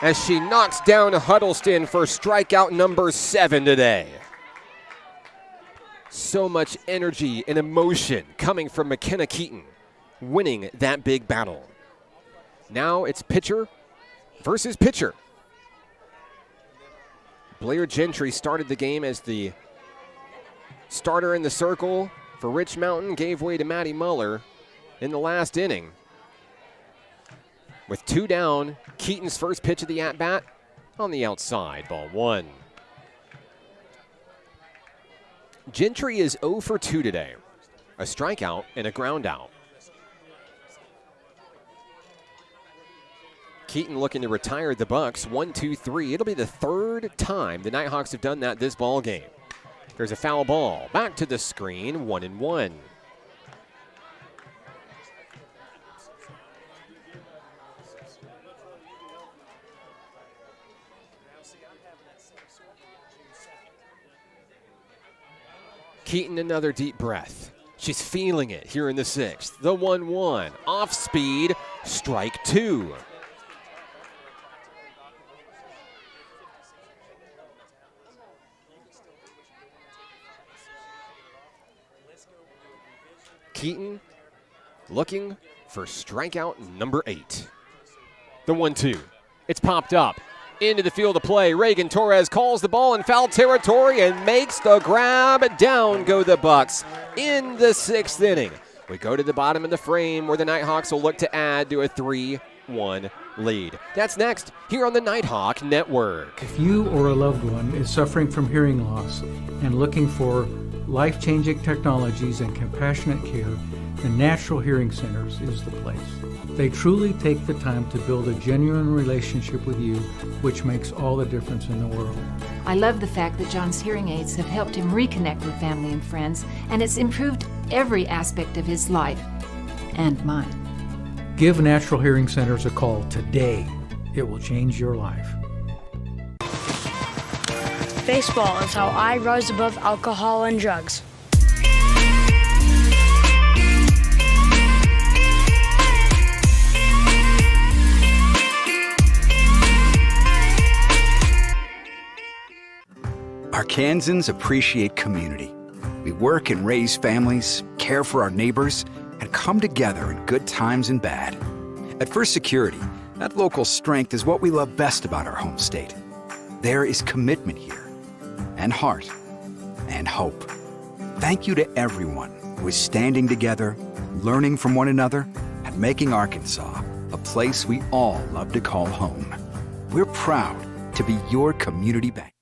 as she knocks down Huddleston for strikeout number 7 today. So much energy and emotion coming from McKenna Keaton, winning that big battle. Now it's pitcher versus pitcher. Blair Gentry started the game as the starter in the circle for Rich Mountain, gave way to Maddie Muller in the last inning. With 2 down, Keaton's first pitch of the at-bat on the outside, ball 1. Gentry is 0 for 2 today. A strikeout and a ground out. Keaton looking to retire the Bucks. 1, 2, 3. It'll be the 3rd time the Nighthawks have done that this ball game. There's a foul ball. Back to the screen. 1-1. Keaton another deep breath. She's feeling it here in the 6th. The 1-1. Off speed. Strike 2. Keaton looking for strikeout number 8. The 1-2. It's popped up into the field of play. Reagan Torres calls the ball in foul territory and makes the grab. Down go the Bucks in the 6th inning. We go to the bottom of the frame where the Nighthawks will look to add to a 3-1 lead. That's next here on the Nighthawk Network. If you or a loved one is suffering from hearing loss and looking for life-changing technologies and compassionate care, the Natural Hearing Centers is the place. They truly take the time to build a genuine relationship with you, which makes all the difference in the world. I love the fact that John's hearing aids have helped him reconnect with family and friends, and it's improved every aspect of his life and mine. Give Natural Hearing Centers a call today. It will change your life. Baseball is how I rose above alcohol and drugs. Arkansans appreciate community. We work and raise families, care for our neighbors, and come together in good times and bad. At First Security, that local strength is what we love best about our home state. there is commitment here, and heart, and hope. Thank you to everyone who is standing together, learning from one another, and making Arkansas a place we all love to call home. We're proud to be your community bank.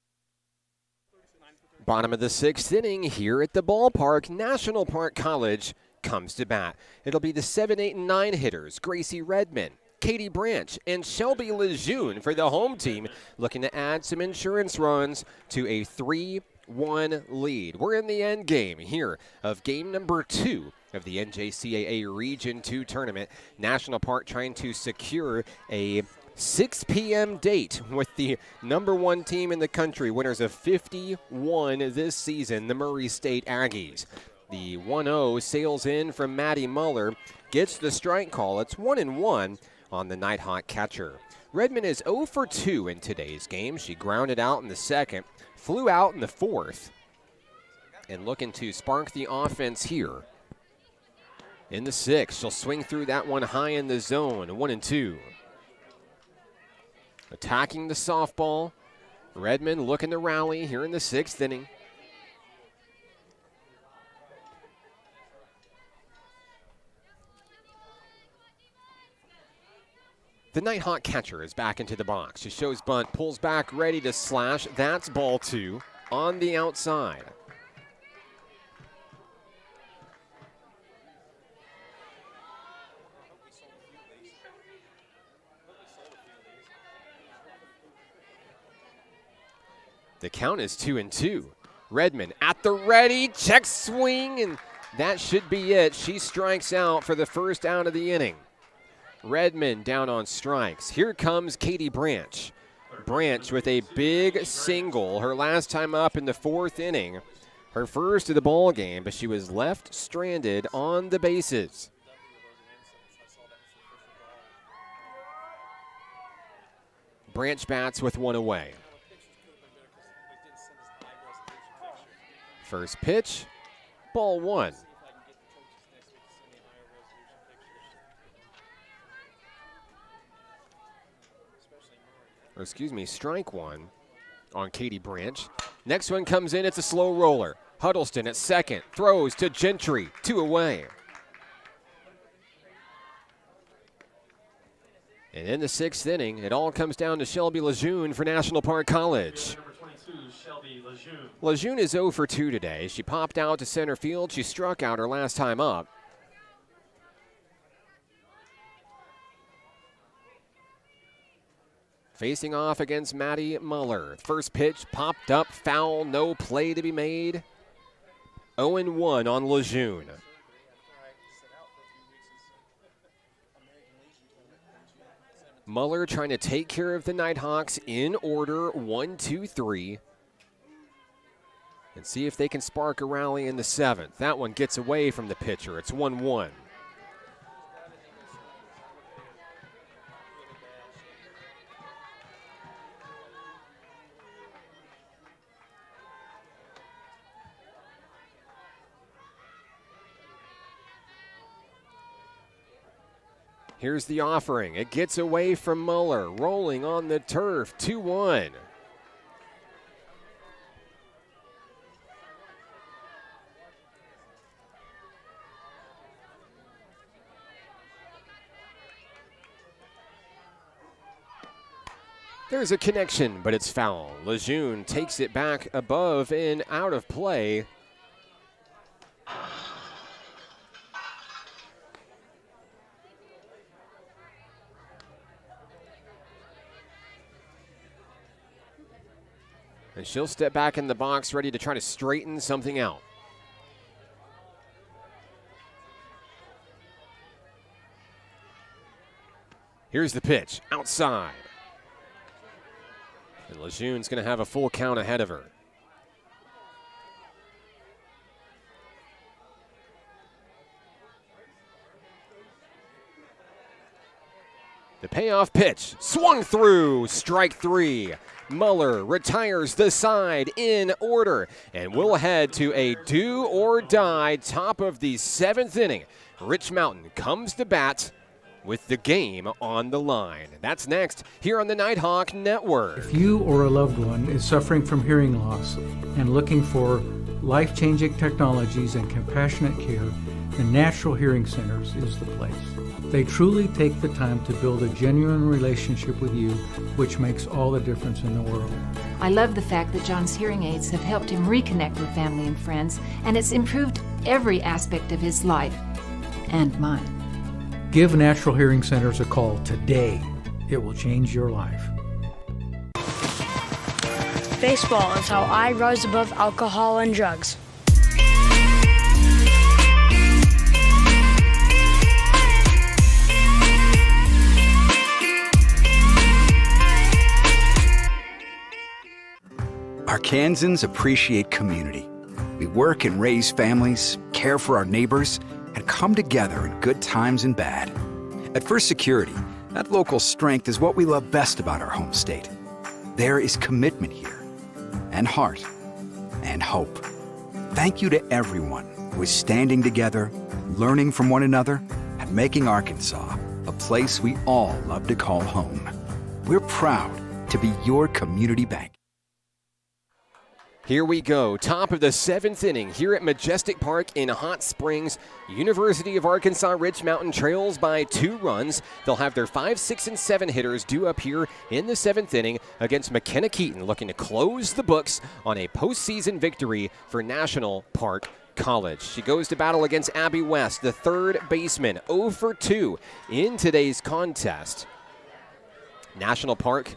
Bottom of the 6th inning here at the ballpark. National Park College comes to bat. It'll be the 7, 8, and 9 hitters, Gracie Redmond, Katie Branch, and Shelby Lejeune for the home team, looking to add some insurance runs to a 3-1 lead. We're in the end game here of game number 2 of the NJCAA Region 2 tournament. National Park trying to secure a 6 p.m. date with the number 1 team in the country, winners of 51 this season, the Murray State Aggies. The 1-0 sails in from Maddie Muller, gets the strike call. It's 1-1 on the Nighthawk catcher. Redmond is 0 for 2 in today's game. She grounded out in the second, flew out in the fourth, and looking to spark the offense here. In the 6th, she'll swing through that one high in the zone, 1-2. Attacking the softball. Redmond looking to rally here in the 6th inning. The Nighthawk catcher is back into the box. She shows bunt, pulls back, ready to slash. That's ball 2 on the outside. The count is 2-2. Redmond at the ready, check swing, and that should be it. She strikes out for the first out of the inning. Redmond down on strikes. Here comes Katie Branch. Branch with a big single, her last time up in the 4th inning. Her first of the ball game, but she was left stranded on the bases. Branch bats with 1 away. First pitch, ball 1. Or excuse me, strike 1 on Katie Branch. Next one comes in, it's a slow roller. Huddleston at second, throws to Gentry, 2 away. And in the 6th inning, it all comes down to Shelby Lejeune for National Park College. Lejeune is 0 for 2 today. She popped out to center field. She struck out her last time up. Facing off against Maddie Muller. First pitch popped up, foul, no play to be made. 0-1 on Lejeune. Muller trying to take care of the Nighthawks in order, 1, 2, 3. And see if they can spark a rally in the 7th. That one gets away from the pitcher. It's 1-1. Here's the offering. It gets away from Muller. Rolling on the turf, 2-1. There's a connection, but it's foul. Lejeune takes it back above and out of play. And she'll step back in the box, ready to try to straighten something out. Here's the pitch, outside. And Lejeune's going to have a full count ahead of her. The payoff pitch, swung through, strike 3. Muller retires the side in order, and we'll head to a do-or-die top of the 7th inning. Rich Mountain comes to bat with the game on the line. That's next here on the Nighthawk Network. If you or a loved one is suffering from hearing loss and looking for life-changing technologies and compassionate care, the Natural Hearing Centers is the place. They truly take the time to build a genuine relationship with you, which makes all the difference in the world. I love the fact that John's hearing aids have helped him reconnect with family and friends, and it's improved every aspect of his life and mine. Give Natural Hearing Centers a call today. It will change your life. Baseball is how I rise above alcohol and drugs. Arkansans appreciate community. We work and raise families, care for our neighbors, and come together in good times and bad. At First Security, that local strength is what we love best about our home state. There is commitment here, and heart, and hope. Thank you to everyone who is standing together, learning from one another, and making Arkansas a place we all love to call home. We're proud to be your community bank. Here we go, top of the 7th inning here at Majestic Park in Hot Springs. University of Arkansas Rich Mountain trails by 2 runs. They'll have their 5, 6, and 7 hitters due up here in the 7th inning against McKenna-Keaton, looking to close the books on a postseason victory for National Park College. She goes to battle against Abby West, the third baseman, 0 for 2 in today's contest. National Park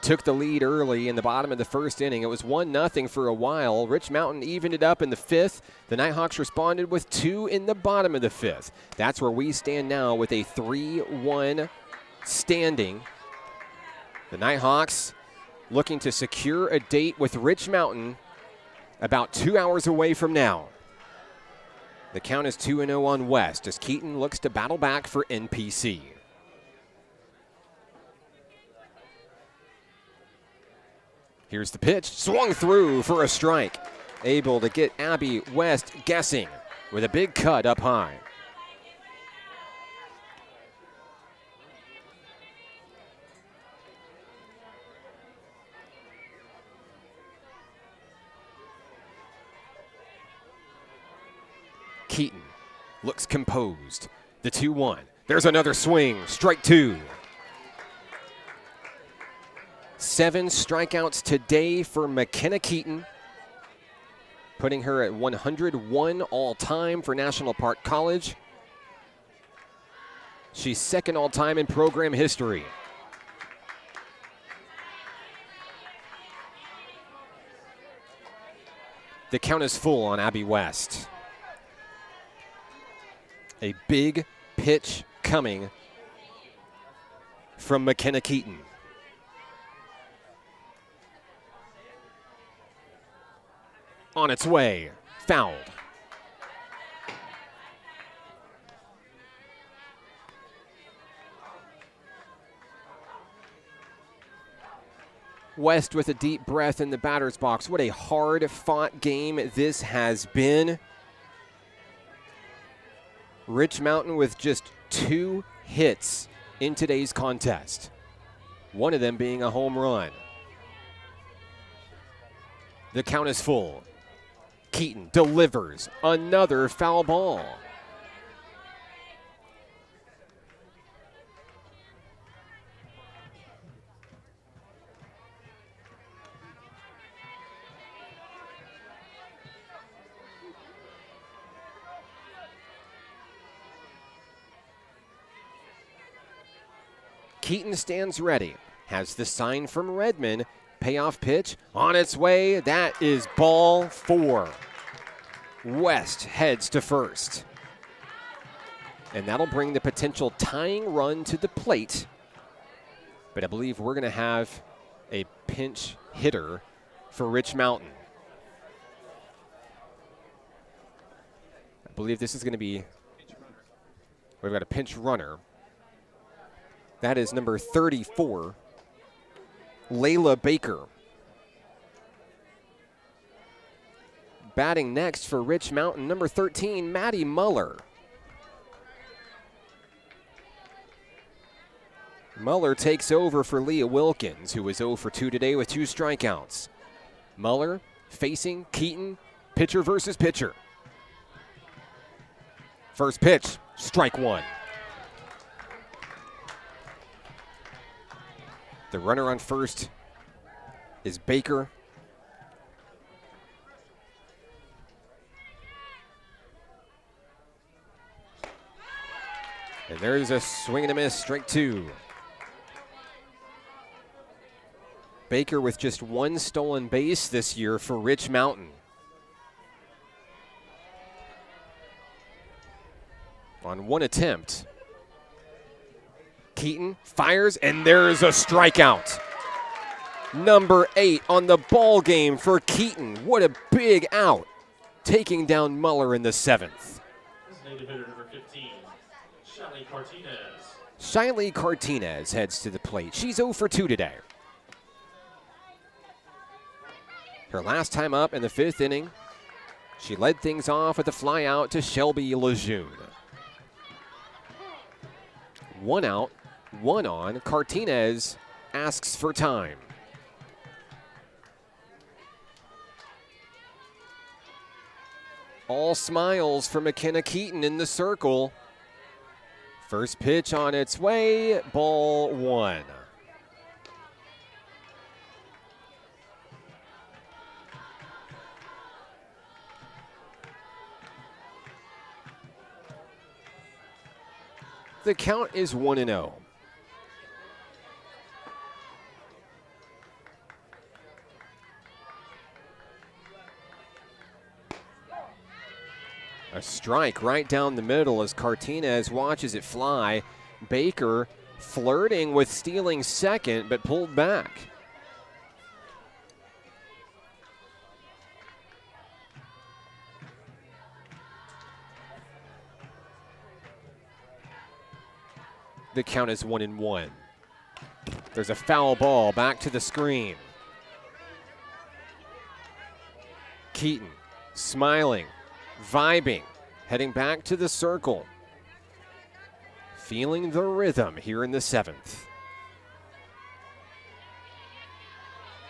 took the lead early in the bottom of the 1st inning. It was 1-0 for a while. Rich Mountain evened it up in the 5th. The Nighthawks responded with 2 in the bottom of the 5th. That's where we stand now with a 3-1 standing. The Nighthawks looking to secure a date with Rich Mountain about 2 hours away from now. The count is 2-0 on West as Keaton looks to battle back for NPC. Here's the pitch, swung through for a strike. Able to get Abby West guessing with a big cut up high. Keaton looks composed. The 2-1. There's another swing, strike 2. 7 strikeouts today for McKenna-Keaton, putting her at 101 all-time for National Park College. She's second all-time in program history. The count is full on Abby West. A big pitch coming from McKenna-Keaton. On its way, fouled. West with a deep breath in the batter's box. What a hard-fought game this has been. Rich Mountain with just 2 hits in today's contest. One of them being a home run. The count is full. Keaton delivers another foul ball. Keaton stands ready, has the sign from Redmond. Payoff pitch on its way. That is ball 4. West heads to first. And that'll bring the potential tying run to the plate. But I believe we're going to have a pinch hitter for Rich Mountain. I believe this is going to be, we've got a pinch runner. That is number 34. Layla Baker. Batting next for Rich Mountain, number 13, Maddie Muller. Muller takes over for Leah Wilkins, who was 0 for 2 today with 2 strikeouts. Muller facing Keaton, pitcher versus pitcher. First pitch, strike 1. The runner on first is Baker. And there's a swing and a miss, strike 2. Baker with just 1 stolen base this year for Rich Mountain. On 1 attempt. Keaton fires, and there's a strikeout. Number 8 on the ball game for Keaton. What a big out. Taking down Muller in the 7th. Designated hitter number 15, Shiley Cartinez. Shiley Cartinez heads to the plate. She's 0 for 2 today. Her last time up in the 5th inning, she led things off with a fly out to Shelby Lejeune. 1 out, 1 on. Cartinez asks for time. All smiles for McKenna Keaton in the circle. First pitch on its way, ball 1. The count is 1-0. A strike right down the middle as Cartinez watches it fly. Baker flirting with stealing second, but pulled back. The count is 1-1. There's a foul ball back to the screen. Keaton smiling, vibing, heading back to the circle. Feeling the rhythm here in the 7th.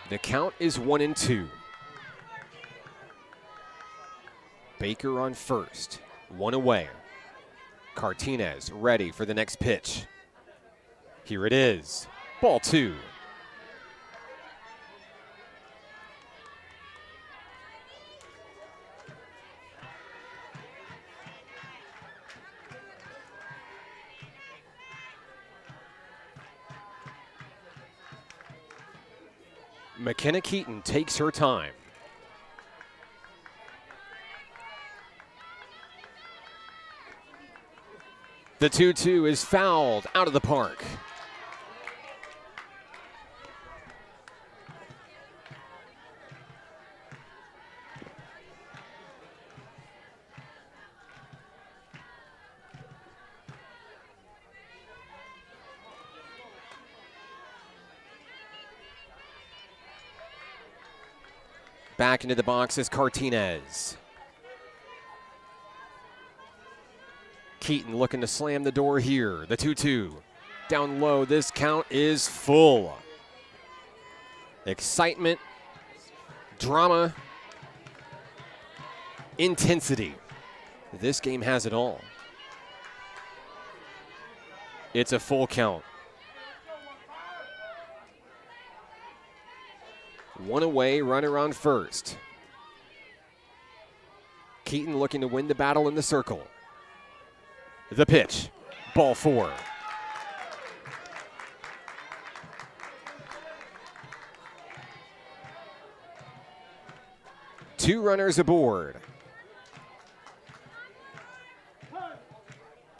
The count is 1-2. Baker on first, 1 away. Cartinez ready for the next pitch. Here it is, ball 2. McKenna Keaton takes her time. The 2-2 is fouled out of the park. Back into the box is Cartinez. Keaton looking to slam the door here. The 2-2. Down low, this count is full. Excitement, drama, intensity. This game has it all. It's a full count. 1 away, runner on first. Keaton looking to win the battle in the circle. The pitch, ball 4. Two runners aboard.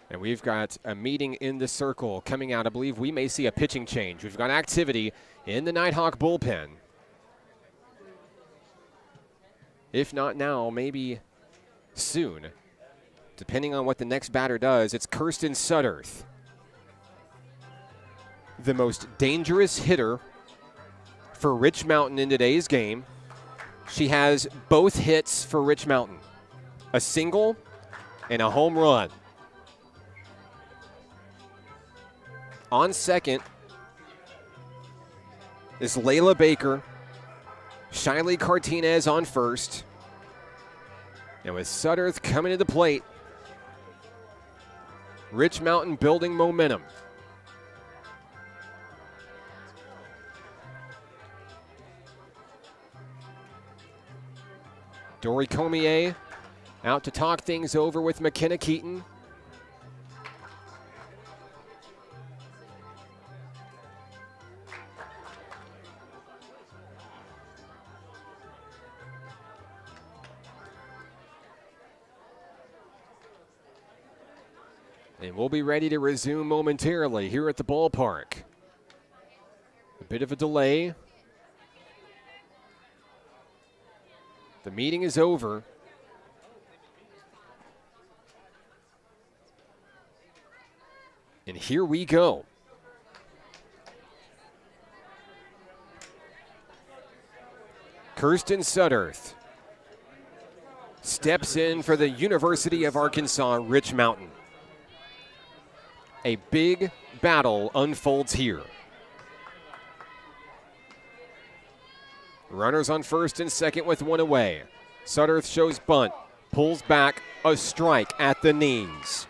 And we've got a meeting in the circle coming out. I believe we may see a pitching change. We've got activity in the Nighthawk bullpen. If not now, maybe soon. Depending on what the next batter does, it's Kirsten Sudderth. The most dangerous hitter for Rich Mountain in today's game. She has both hits for Rich Mountain. A single and a home run. On second, is Layla Baker. Shiley Cartinez on first. And with Sudderth coming to the plate, Rich Mountain building momentum. Dory Comier out to talk things over with McKenna Keaton. And we'll be ready to resume momentarily here at the ballpark. A bit of a delay. The meeting is over. And here we go. Kirsten Sudderth steps in for the University of Arkansas Rich Mountain. A big battle unfolds here. Runners on first and second with one away. Sudderth shows bunt, pulls back, a strike at the knees.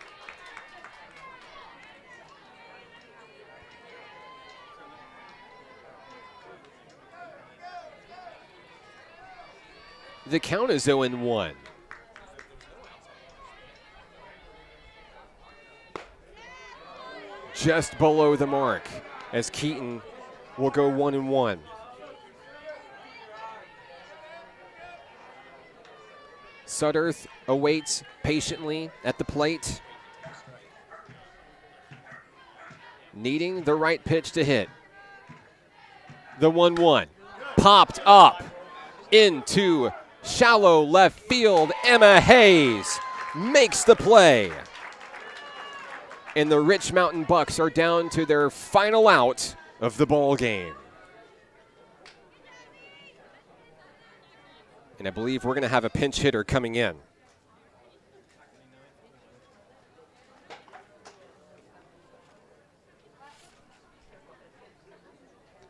The count is 0-1. Just below the mark as Keaton will go 1-1. Sudderth awaits patiently at the plate, needing the right pitch to hit. The 1-1 popped up into shallow left field. Emma Hayes makes the play. And the Rich Mountain Bucks are down to their final out of the ball game. And I believe we're going to have a pinch hitter coming in.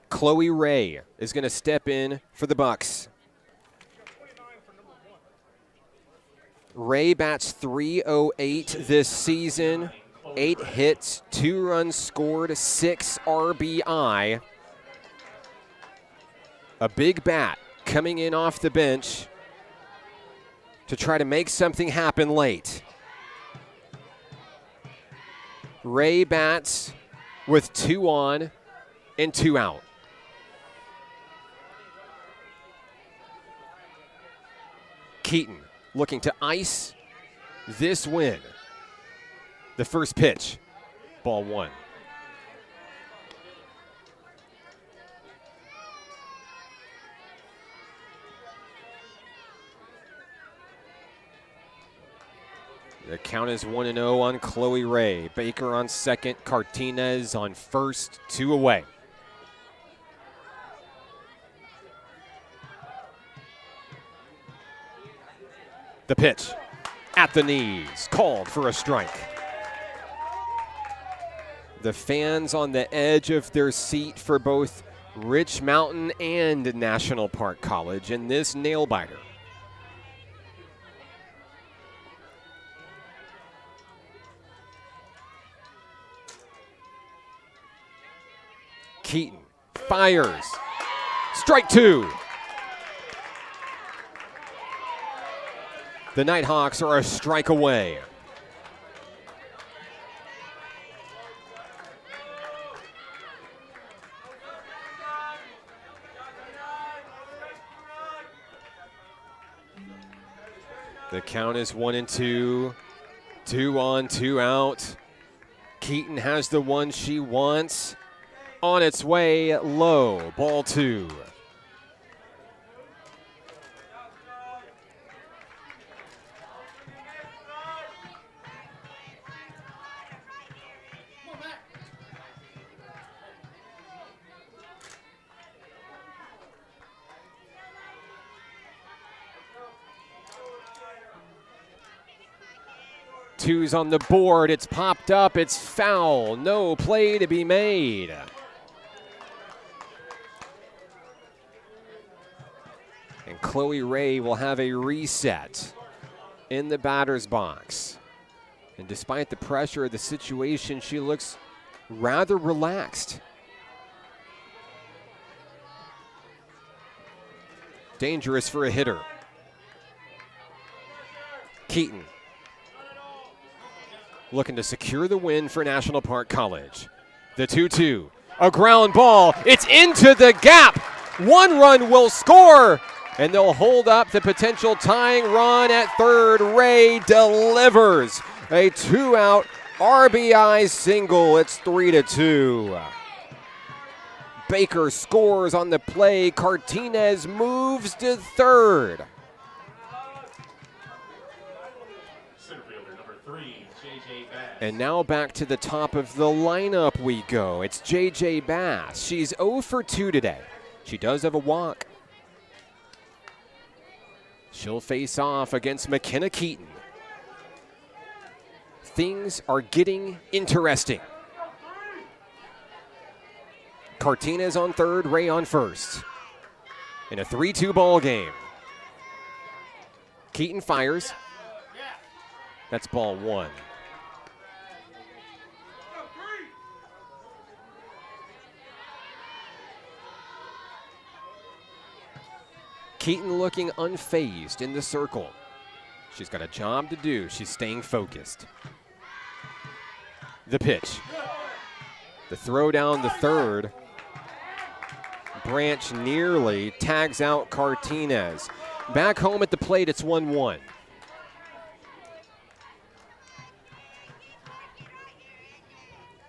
Chloe Ray is going to step in for the Bucks. Ray bats .308 this season. 8 hits, 2 runs scored, 6 RBI. A big bat coming in off the bench to try to make something happen late. Ray bats with 2 on and 2 out. Keaton looking to ice this win. The first pitch, ball 1. The count is 1-0 on Chloe Ray. Baker on second, Cartinez on first, 2 away. The pitch at the knees, called for a strike. The fans on the edge of their seat for both Rich Mountain and National Park College in this nail-biter. Keaton fires. Strike 2. The Nighthawks are a strike away. The count is 1-2. 2 on, 2 out. Keaton has the one she wants. On its way low, ball 2. Two's on the board. It's popped up. It's foul. No play to be made. Chloe Ray will have a reset in the batter's box. And despite the pressure of the situation, she looks rather relaxed. Dangerous for a hitter. Keaton looking to secure the win for National Park College. The 2-2, a ground ball, it's into the gap. 1 run will score, and they'll hold up the potential tying run at third. Ray delivers a 2-out RBI single. It's 3-2. Baker scores on the play. Cartinez moves to third. And now back to the top of the lineup we go. It's JJ Bass. She's 0 for 2 today. She does have a walk. She'll face off against McKenna Keaton. Things are getting interesting. Cartinez on third, Ray on first. In a 3-2 ball game. Keaton fires. That's ball 1. Keaton looking unfazed in the circle. She's got a job to do. She's staying focused. The pitch. The throw down the third. Branch nearly tags out Cartinez. Back home at the plate, it's 1-1.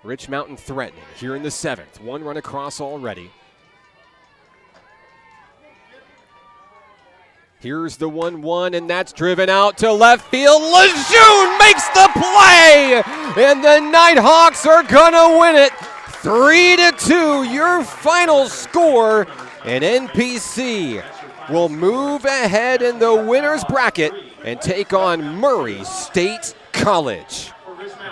Rich Mountain threatening here in the 7th. 1 run across already. Here's the 1-1, and that's driven out to left field. Lejeune makes the play, and the Nighthawks are gonna win it. 3-2, your final score, and NPC will move ahead in the winner's bracket and take on Murray State College.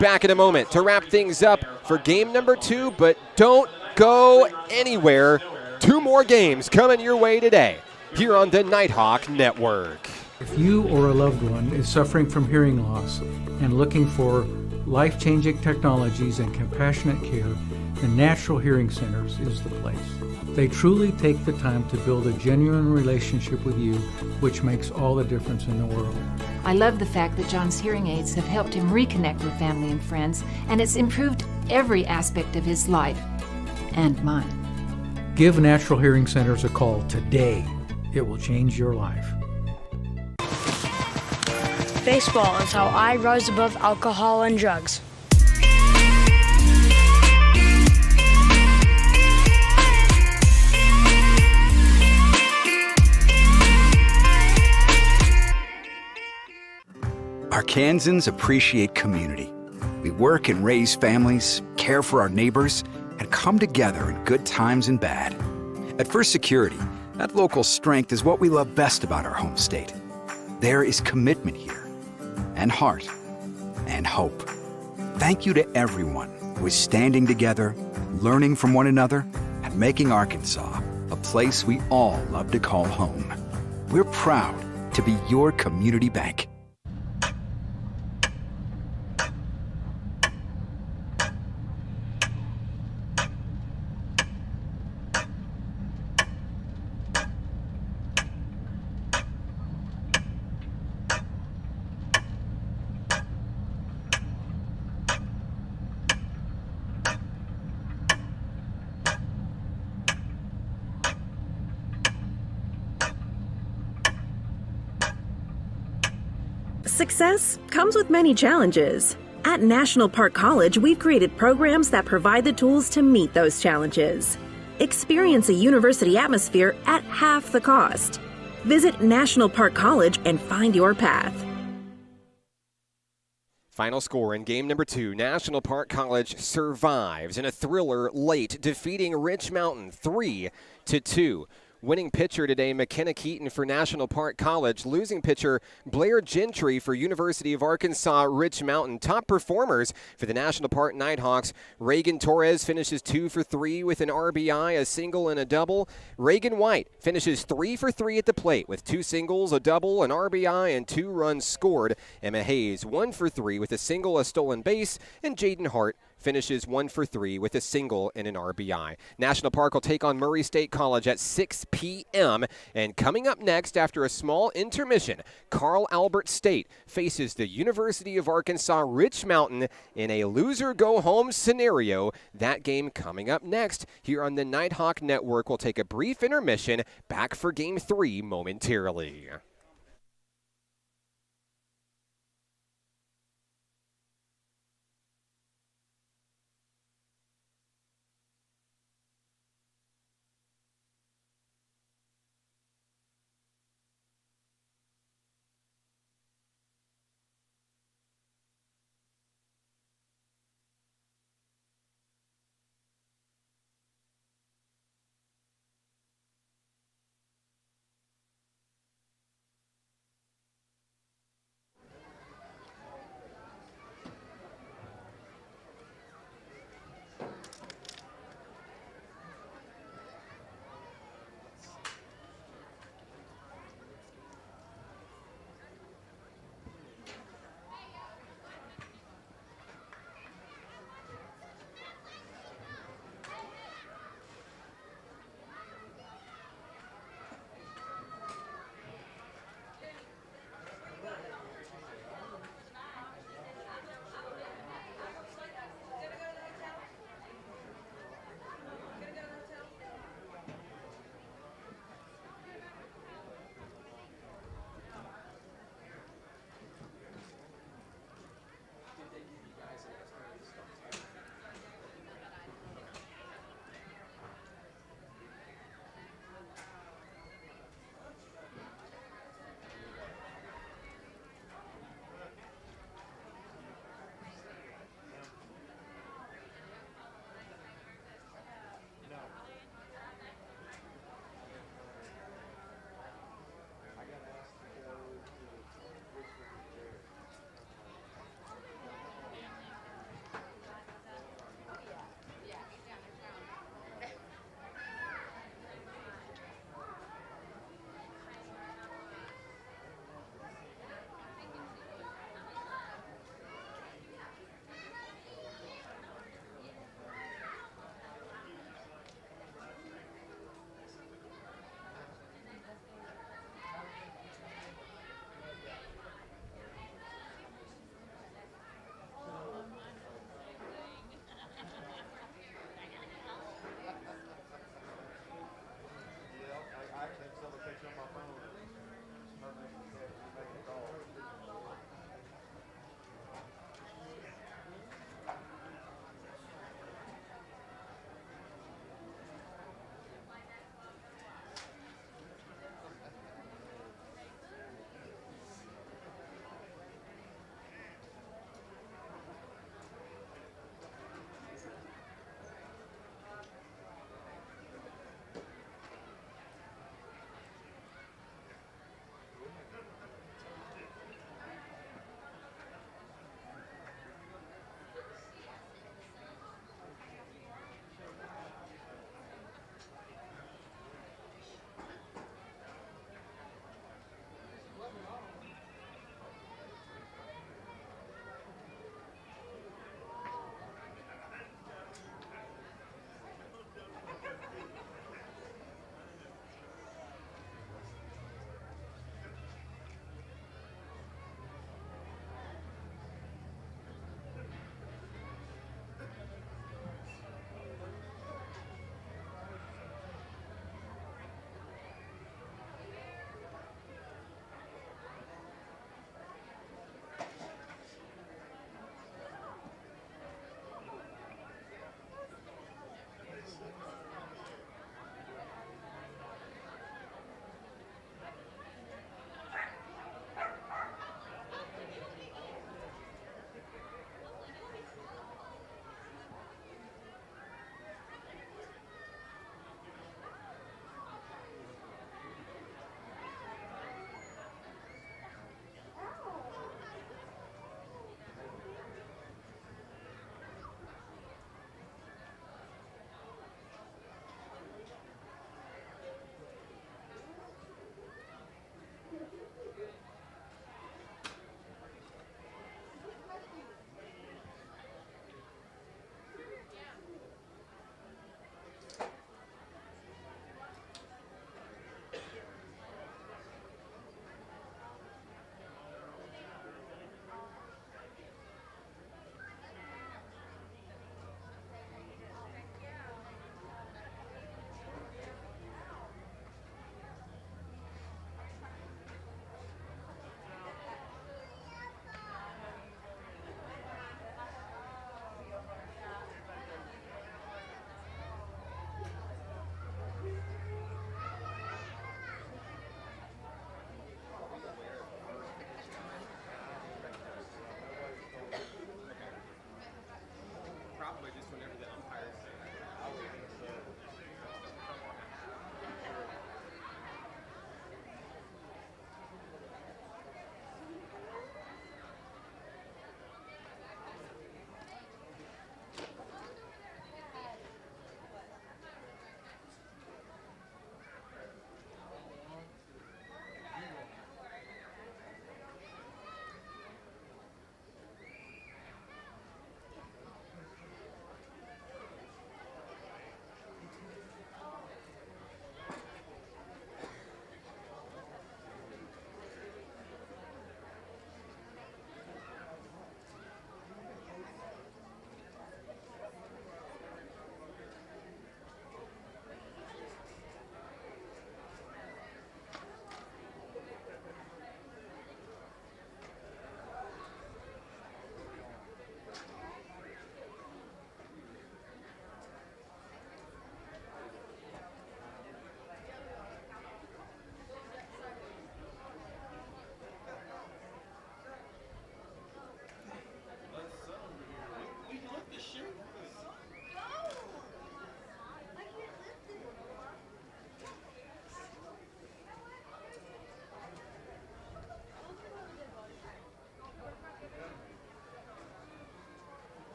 Back in a moment to wrap things up for game number 2, but don't go anywhere. 2 more games coming your way today here on the Nighthawk Network. If you or a loved one is suffering from hearing loss and looking for life-changing technologies and compassionate care, the Natural Hearing Centers is the place. They truly take the time to build a genuine relationship with you, which makes all the difference in the world. I love the fact that John's hearing aids have helped him reconnect with family and friends, and it's improved every aspect of his life and mine. Give Natural Hearing Centers a call today. It will change your life. Baseball is how I rise above alcohol and drugs. Arkansans appreciate community. We work and raise families, care for our neighbors, and come together in good times and bad. At First Security, that local strength is what we love best about our home state. There is commitment here, and heart, and hope. Thank you to everyone who is standing together, learning from one another, and making Arkansas a place we all love to call home. We're proud to be your community bank. Success comes with many challenges. At National Park College, we've created programs that provide the tools to meet those challenges. Experience a university atmosphere at half the cost. Visit National Park College and find your path. Final score in game number 2, National Park College survives in a thriller late, defeating Rich Mountain 3-2. Winning pitcher today, McKenna Keaton for National Park College. Losing pitcher, Blair Gentry for University of Arkansas Rich Mountain. Top performers for the National Park Nighthawks. Reagan Torres finishes 2 for 3 with an RBI, a single, and a double. Reagan White finishes 3 for 3 at the plate with 2 singles, a double, an RBI, and 2 runs scored. Emma Hayes 1 for 3 with a single, a stolen base, and Jaden Hart finishes 1 for 3 with a single and an RBI. National Park will take on Murray State College at 6 p.m. And coming up next after a small intermission, Carl Albert State faces the University of Arkansas Rich Mountain in a loser-go-home scenario. That game coming up next here on the Nighthawk Network. We'll take a brief intermission, back for Game 3 momentarily.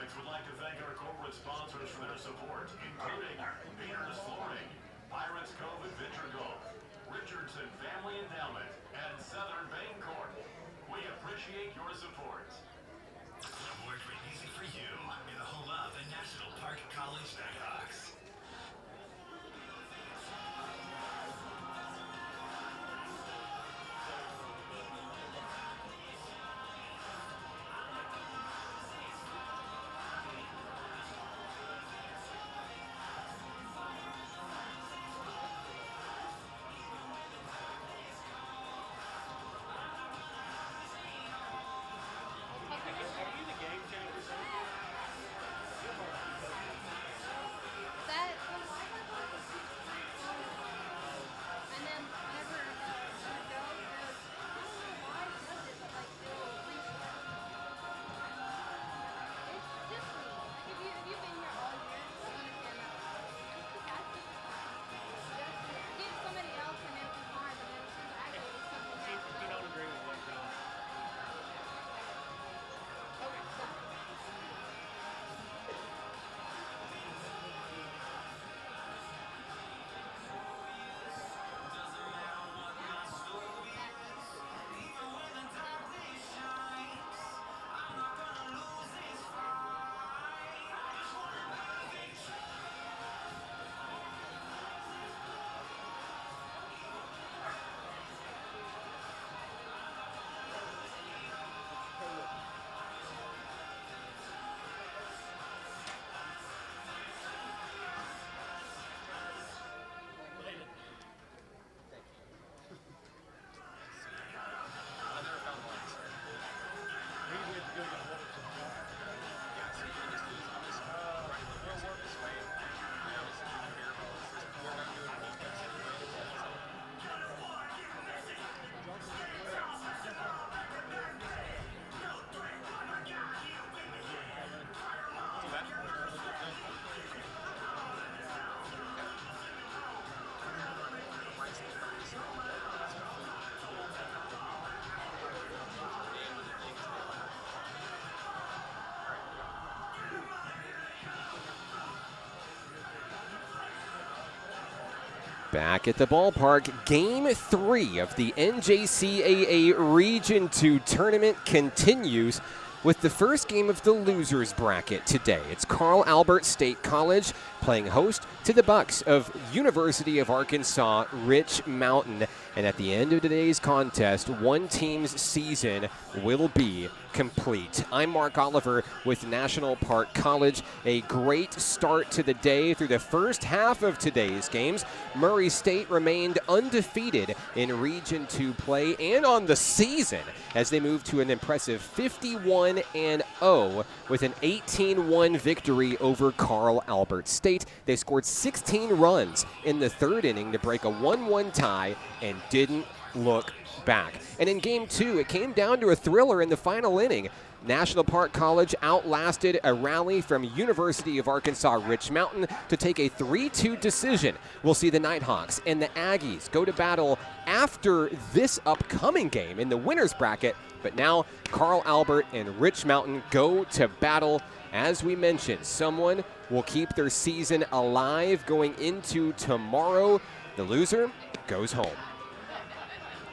Athletics would like to thank our corporate sponsors for their support, including Peters Flooring, Pirates Cove Adventure Golf, Richardson Family Endowment, and Southern Bancorp. We appreciate your support. Award for Easy for You in the home of the National Park College Nighthawks. Back at the ballpark, Game 3 of the NJCAA Region 2 tournament continues with the first game of the losers bracket today. It's Carl Albert State College playing host to the Bucks of University of Arkansas Rich Mountain. And at the end of today's contest, one team's season will be complete. I'm Mark Oliver with National Park College. A great start to the day through the first half of today's games. Murray State remained undefeated in Region 2 play and on the season as they moved to an impressive 51-0 with an 18-1 victory over Carl Albert State. They scored 16 runs in the third inning to break a 1-1 tie and didn't look back. And in Game 2, it came down to a thriller in the final inning. National Park College outlasted a rally from University of Arkansas Rich Mountain to take a 3-2 decision. We'll see the Nighthawks and the Aggies go to battle after this upcoming game in the winner's bracket. But now Carl Albert and Rich Mountain go to battle. As we mentioned, someone will keep their season alive going into tomorrow. The loser goes home.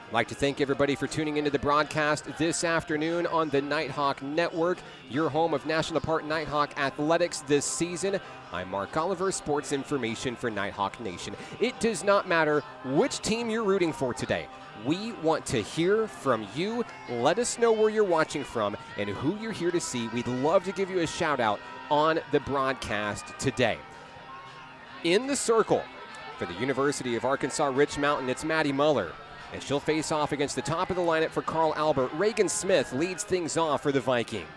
I'd like to thank everybody for tuning into the broadcast this afternoon on the Nighthawk Network, your home of National Park Nighthawk athletics this season. I'm Mark Oliver, sports information for Nighthawk Nation. It does not matter which team you're rooting for today. We want to hear from you. Let us know where you're watching from and who you're here to see. We'd love to give you a shout out on the broadcast today. In the circle for the University of Arkansas Rich Mountain, it's Maddie Muller. And she'll face off against the top of the lineup for Carl Albert. Reagan Smith leads things off for the Vikings.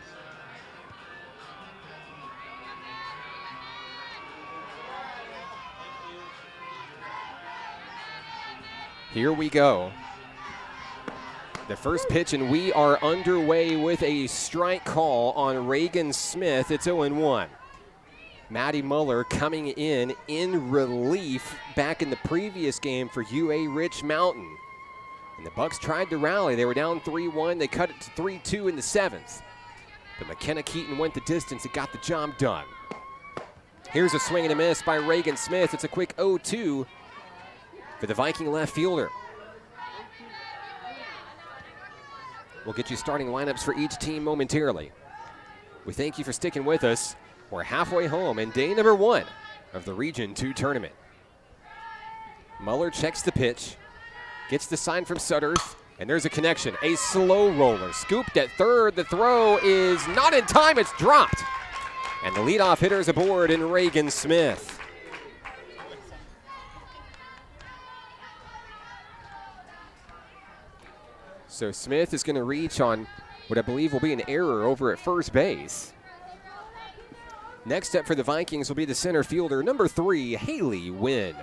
Here we go. The first pitch, and we are underway with a strike call on Reagan Smith. It's 0-1. Maddie Muller coming in relief back in the previous game for UA Rich Mountain. And the Bucks tried to rally. They were down 3-1. They cut it to 3-2 in the seventh. But McKenna Keaton went the distance and got the job done. Here's a swing and a miss by Reagan Smith. It's a quick 0-2 for the Viking left fielder. We'll get you starting lineups for each team momentarily. We thank you for sticking with us. We're halfway home in day number 1 of the Region 2 tournament. Muller checks the pitch, gets the sign from Sutterth, and there's a connection. A slow roller scooped at third. The throw is not in time. It's dropped. And the leadoff hitter is aboard in Reagan Smith. So Smith is going to reach on what I believe will be an error over at first base. Next up for the Vikings will be the center fielder, number 3, Haley Wynn.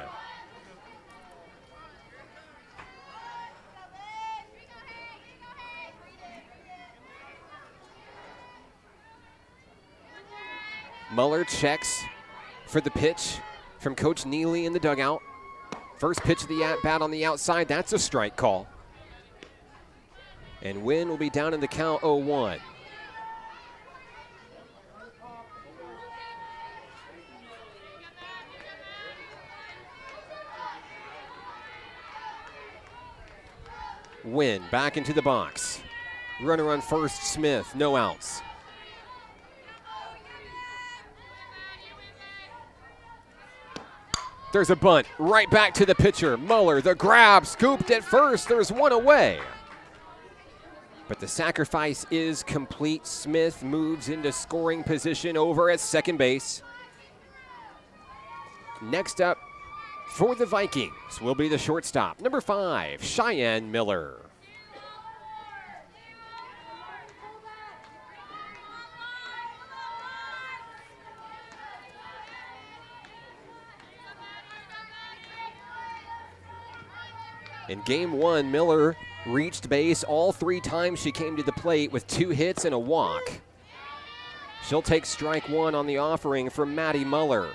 Muller checks for the pitch from Coach Neely in the dugout. First pitch of the at-bat on the outside, that's a strike call. And Wynn will be down in the count 0-1. Wynn back into the box. Runner on first, Smith, no outs. There's a bunt right back to the pitcher. Muller, the grab, scooped at first. There's one away. But the sacrifice is complete. Smith moves into scoring position over at second base. Next up for the Vikings will be the shortstop, number 5, Cheyenne Miller. In game 1, Miller reached base all 3 times she came to the plate with 2 hits and a walk. She'll take strike 1 on the offering from Maddie Muller.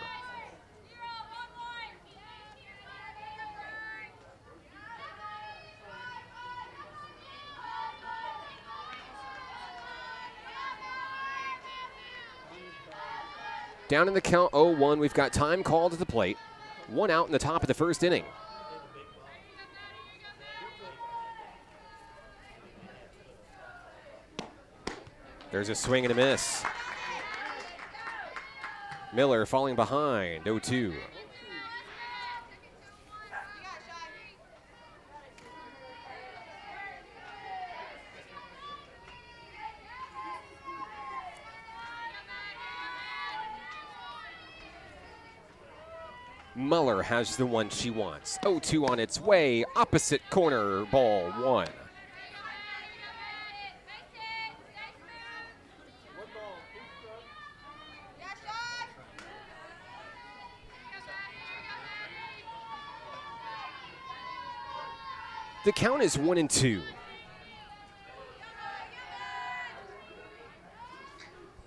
Down in the count 0-1, we've got time called at the plate. 1 out in the top of the first inning. There's a swing and a miss. Miller falling behind, 0-2. Muller has the one she wants. 0-2 on its way, opposite corner, ball 1. The count is 1-2.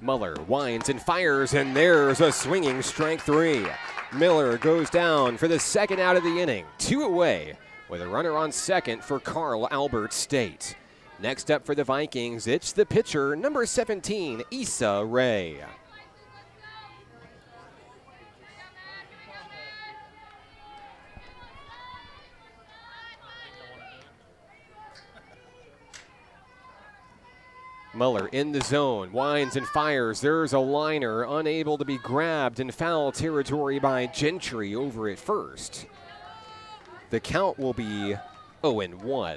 Muller winds and fires, and there's a swinging strike 3. Miller goes down for the second out of the inning. 2 away with a runner on second for Carl Albert State. Next up for the Vikings, it's the pitcher, number 17, Issa Ray. Muller in the zone, winds and fires. There's a liner, unable to be grabbed in foul territory by Gentry over at first. The count will be 0-1.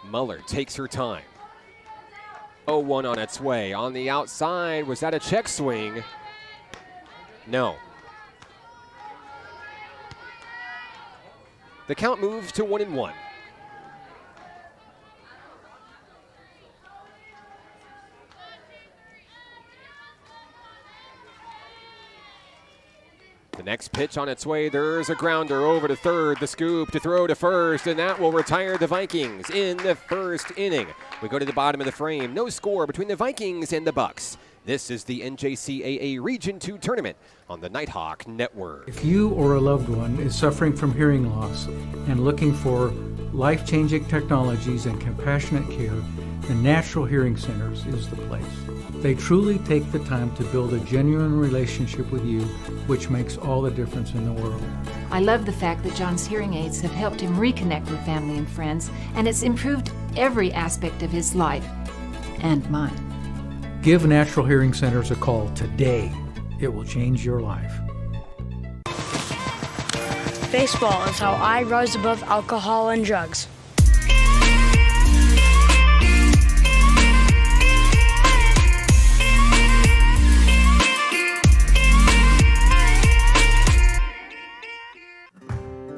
Muller takes her time. 0-1 on its way. On the outside, was that a check swing? No. The count moves to 1-1. The next pitch on its way, there's a grounder over to third, the scoop to throw to first, and that will retire the Vikings in the first inning. We go to the bottom of the frame. No score between the Vikings and the Bucks. This is the NJCAA Region 2 tournament on the Nighthawk Network. If you or a loved one is suffering from hearing loss and looking for life-changing technologies and compassionate care, the Natural Hearing Centers is the place. They truly take the time to build a genuine relationship with you, which makes all the difference in the world. I love the fact that John's hearing aids have helped him reconnect with family and friends, and it's improved every aspect of his life and mine. Give Natural Hearing Centers a call today. It will change your life. Baseball is how I rise above alcohol and drugs.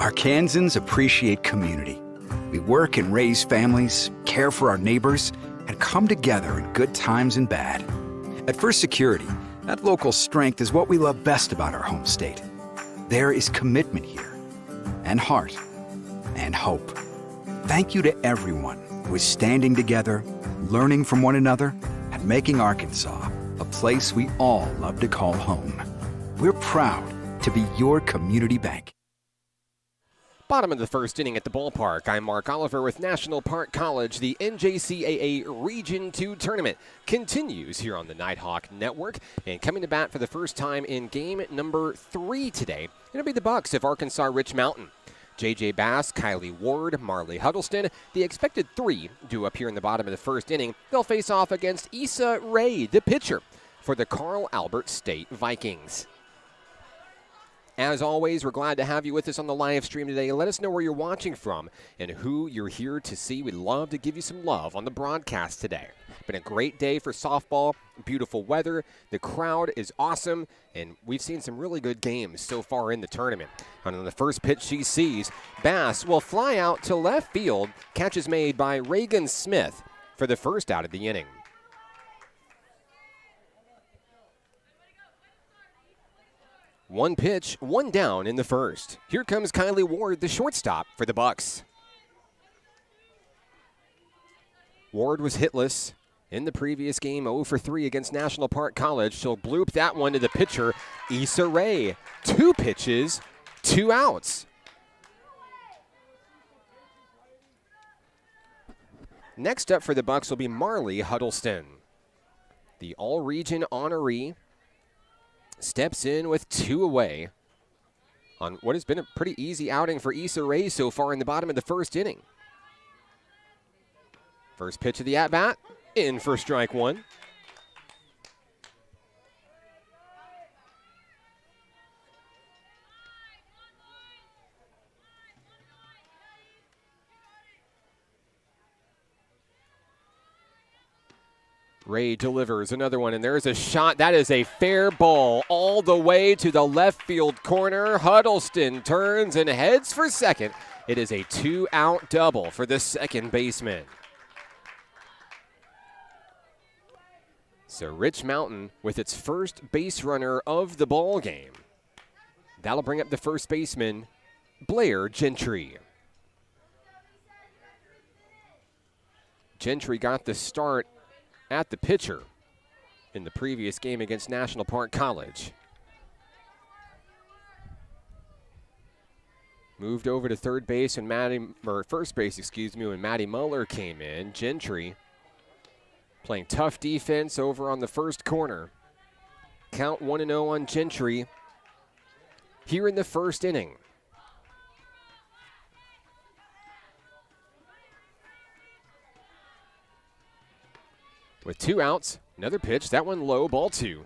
Arkansans appreciate community. We work and raise families, care for our neighbors, and come together in good times and bad. At First Security, that local strength is what we love best about our home state. There is commitment here, and heart, and hope. Thank you to everyone who is standing together, learning from one another, and making Arkansas a place we all love to call home. We're proud to be your community bank. Bottom of the first inning at the ballpark. I'm Mark Oliver with National Park College. The NJCAA Region 2 tournament continues here on the Nighthawk Network. And coming to bat for the first time in game number 3 today, it'll be the Bucks of Arkansas Rich Mountain. J.J. Bass, Kylie Ward, Marley Huddleston. The expected 3 do up here in the bottom of the first inning. They'll face off against Issa Rae, the pitcher, for the Carl Albert State Vikings. As always, we're glad to have you with us on the live stream today. Let us know where you're watching from and who you're here to see. We'd love to give you some love on the broadcast today. Been a great day for softball, beautiful weather, the crowd is awesome, and we've seen some really good games so far in the tournament. And on the first pitch she sees, Bass will fly out to left field. Catch is made by Reagan Smith for the first out of the inning. One pitch, one down in the first. Here comes Kylie Ward, the shortstop for the Bucks. Ward was hitless in the previous game, 0 for 3 against National Park College. She'll bloop that one to the pitcher, Issa Rae. 2 pitches, 2 outs. Next up for the Bucks will be Marley Huddleston. The All-Region honoree steps in with 2 away on what has been a pretty easy outing for Issa Rae so far in the bottom of the first inning. First pitch of the at-bat, in for strike 1. Rae delivers another one, and there's a shot. That is a fair ball all the way to the left field corner. Huddleston turns and heads for second. It is a 2-out double for the second baseman. So Rich Mountain with its first base runner of the ball game. That'll bring up the first baseman, Blair Gentry. Gentry got the start at the pitcher in the previous game against National Park College. Moved over to third base and first base, when Maddie Muller came in. Gentry playing tough defense over on the first corner. Count 1-0 on Gentry here in the first inning. With 2 outs, another pitch, that one low, ball 2.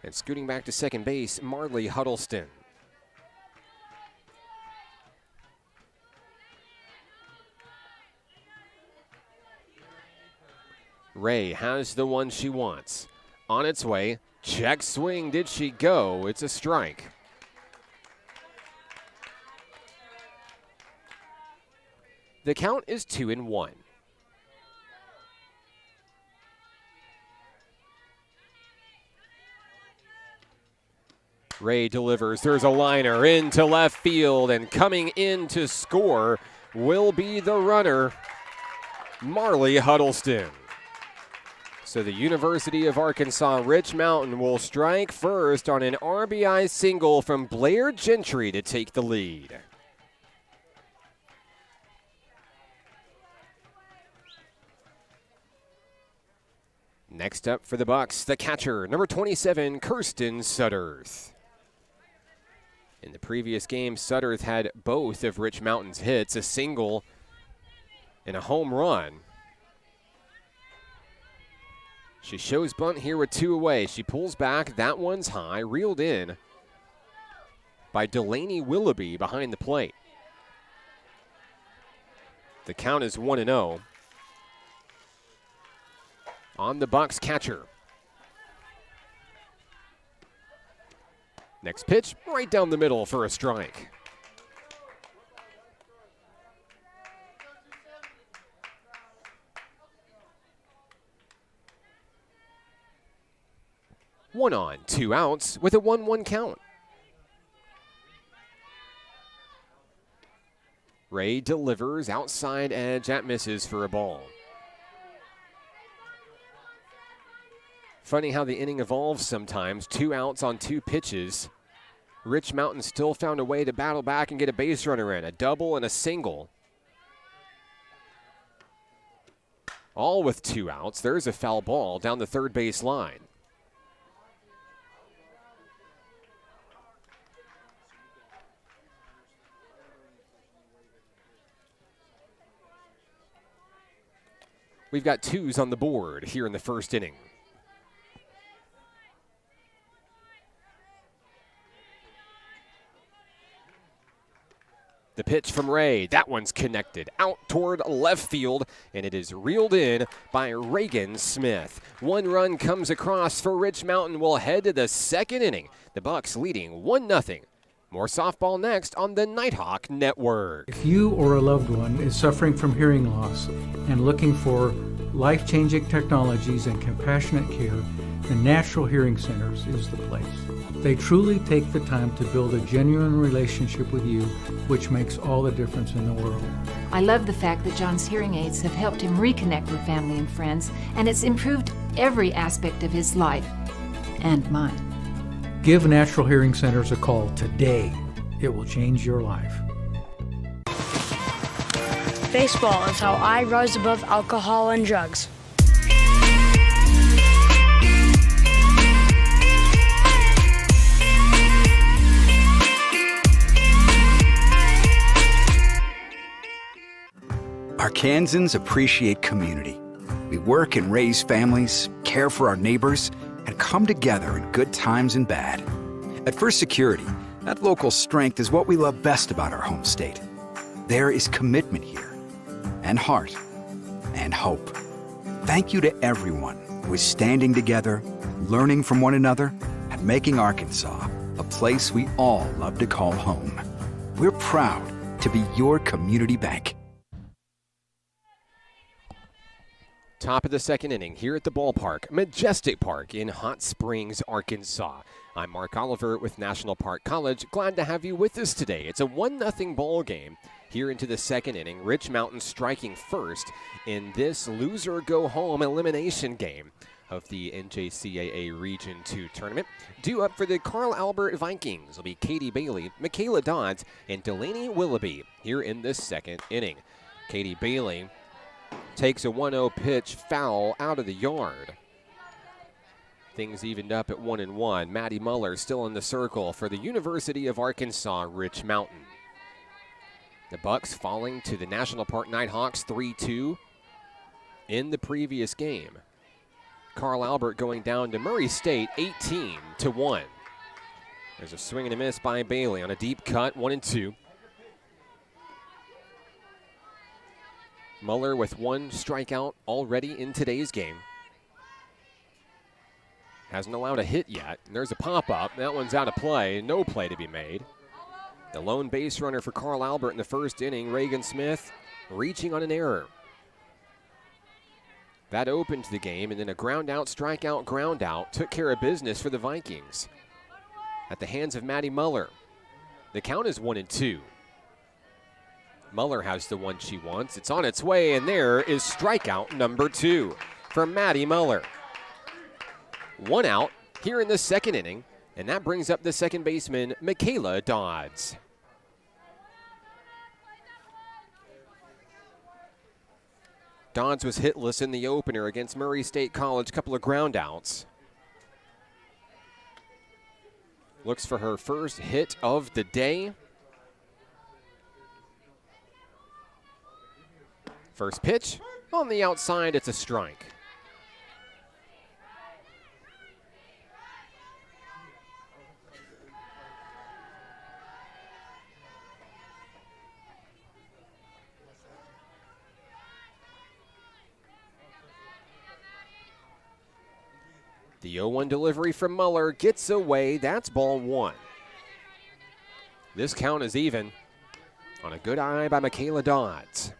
And scooting back to second base, Marley Huddleston. Rae has the one she wants. On its way, check swing, did she go? It's a strike. The count is 2-1. Rae delivers. There's a liner into left field, and coming in to score will be the runner, Marley Huddleston. So the University of Arkansas Rich Mountain will strike first on an RBI single from Blair Gentry to take the lead. Next up for the Bucks, the catcher, number 27, Kirsten Sutterth. In the previous game, Sutterth had both of Rich Mountain's hits, a single and a home run. She shows bunt here with 2 away. She pulls back. That one's high, reeled in by Delaney Willoughby behind the plate. The count is 1-0. On the Bucks catcher. Next pitch, right down the middle for a strike. One on, 2 outs with a 1-1 count. Ray delivers outside edge, that misses for a ball. Funny how the inning evolves sometimes. 2 outs on 2 pitches. Rich Mountain still found a way to battle back and get a base runner in. A double and a single. All with 2 outs. There's a foul ball down the third base line. We've got 2s on the board here in the first inning. The pitch from Ray, that one's connected out toward left field, and it is reeled in by Reagan Smith. 1 run comes across for Rich Mountain. We'll head to the second inning. The Bucks leading 1-0. More softball next on the Nighthawk Network. If you or a loved one is suffering from hearing loss and looking for life-changing technologies and compassionate care, the Natural Hearing Centers is the place. They truly take the time to build a genuine relationship with you, which makes all the difference in the world. I love the fact that John's hearing aids have helped him reconnect with family and friends, and it's improved every aspect of his life and mine. Give Natural Hearing Centers a call today. It will change your life. Baseball is how I rise above alcohol and drugs. Arkansans appreciate community. We work and raise families, care for our neighbors, and come together in good times and bad. At First Security, that local strength is what we love best about our home state. There is commitment here, and heart, and hope. Thank you to everyone who is standing together, learning from one another, and making Arkansas a place we all love to call home. We're proud to be your community bank. Top of the second inning here at the ballpark, Majestic Park in Hot Springs, Arkansas. I'm Mark Oliver with National Park College. Glad to have you with us today. It's a 1-0 ball game here into the second inning. Rich Mountain striking first in this loser-go-home elimination game of the NJCAA Region 2 tournament. Due up for the Carl Albert Vikings will be Katie Bailey, Michaela Dodds, and Delaney Willoughby here in this second inning. Katie Bailey takes a 1-0 pitch foul out of the yard. Things evened up at 1-1. Maddie Muller still in the circle for the University of Arkansas Rich Mountain. The Bucks falling to the National Park Nighthawks 3-2 in the previous game. Carl Albert going down to Murray State 18-1. There's a swing and a miss by Bailey on a deep cut, 1-2. Muller with 1 strikeout already in today's game. Hasn't allowed a hit yet. And there's a pop-up. That one's out of play. No play to be made. The lone base runner for Carl Albert in the first inning, Reagan Smith, reaching on an error. That opened the game, and then a ground-out, strikeout, ground-out took care of business for the Vikings at the hands of Maddie Muller. The count is 1-2. Muller has the one she wants. It's on its way, and there is strikeout number 2 from Maddie Muller. 1 out here in the second inning, and that brings up the second baseman, Michaela Dodds. Dodds was hitless in the opener against Murray State College, couple of ground outs. Looks for her first hit of the day. First pitch on the outside, it's a strike. The 0-1 delivery from Muller gets away. That's ball 1. This count is even on a good eye by Michaela Dodds.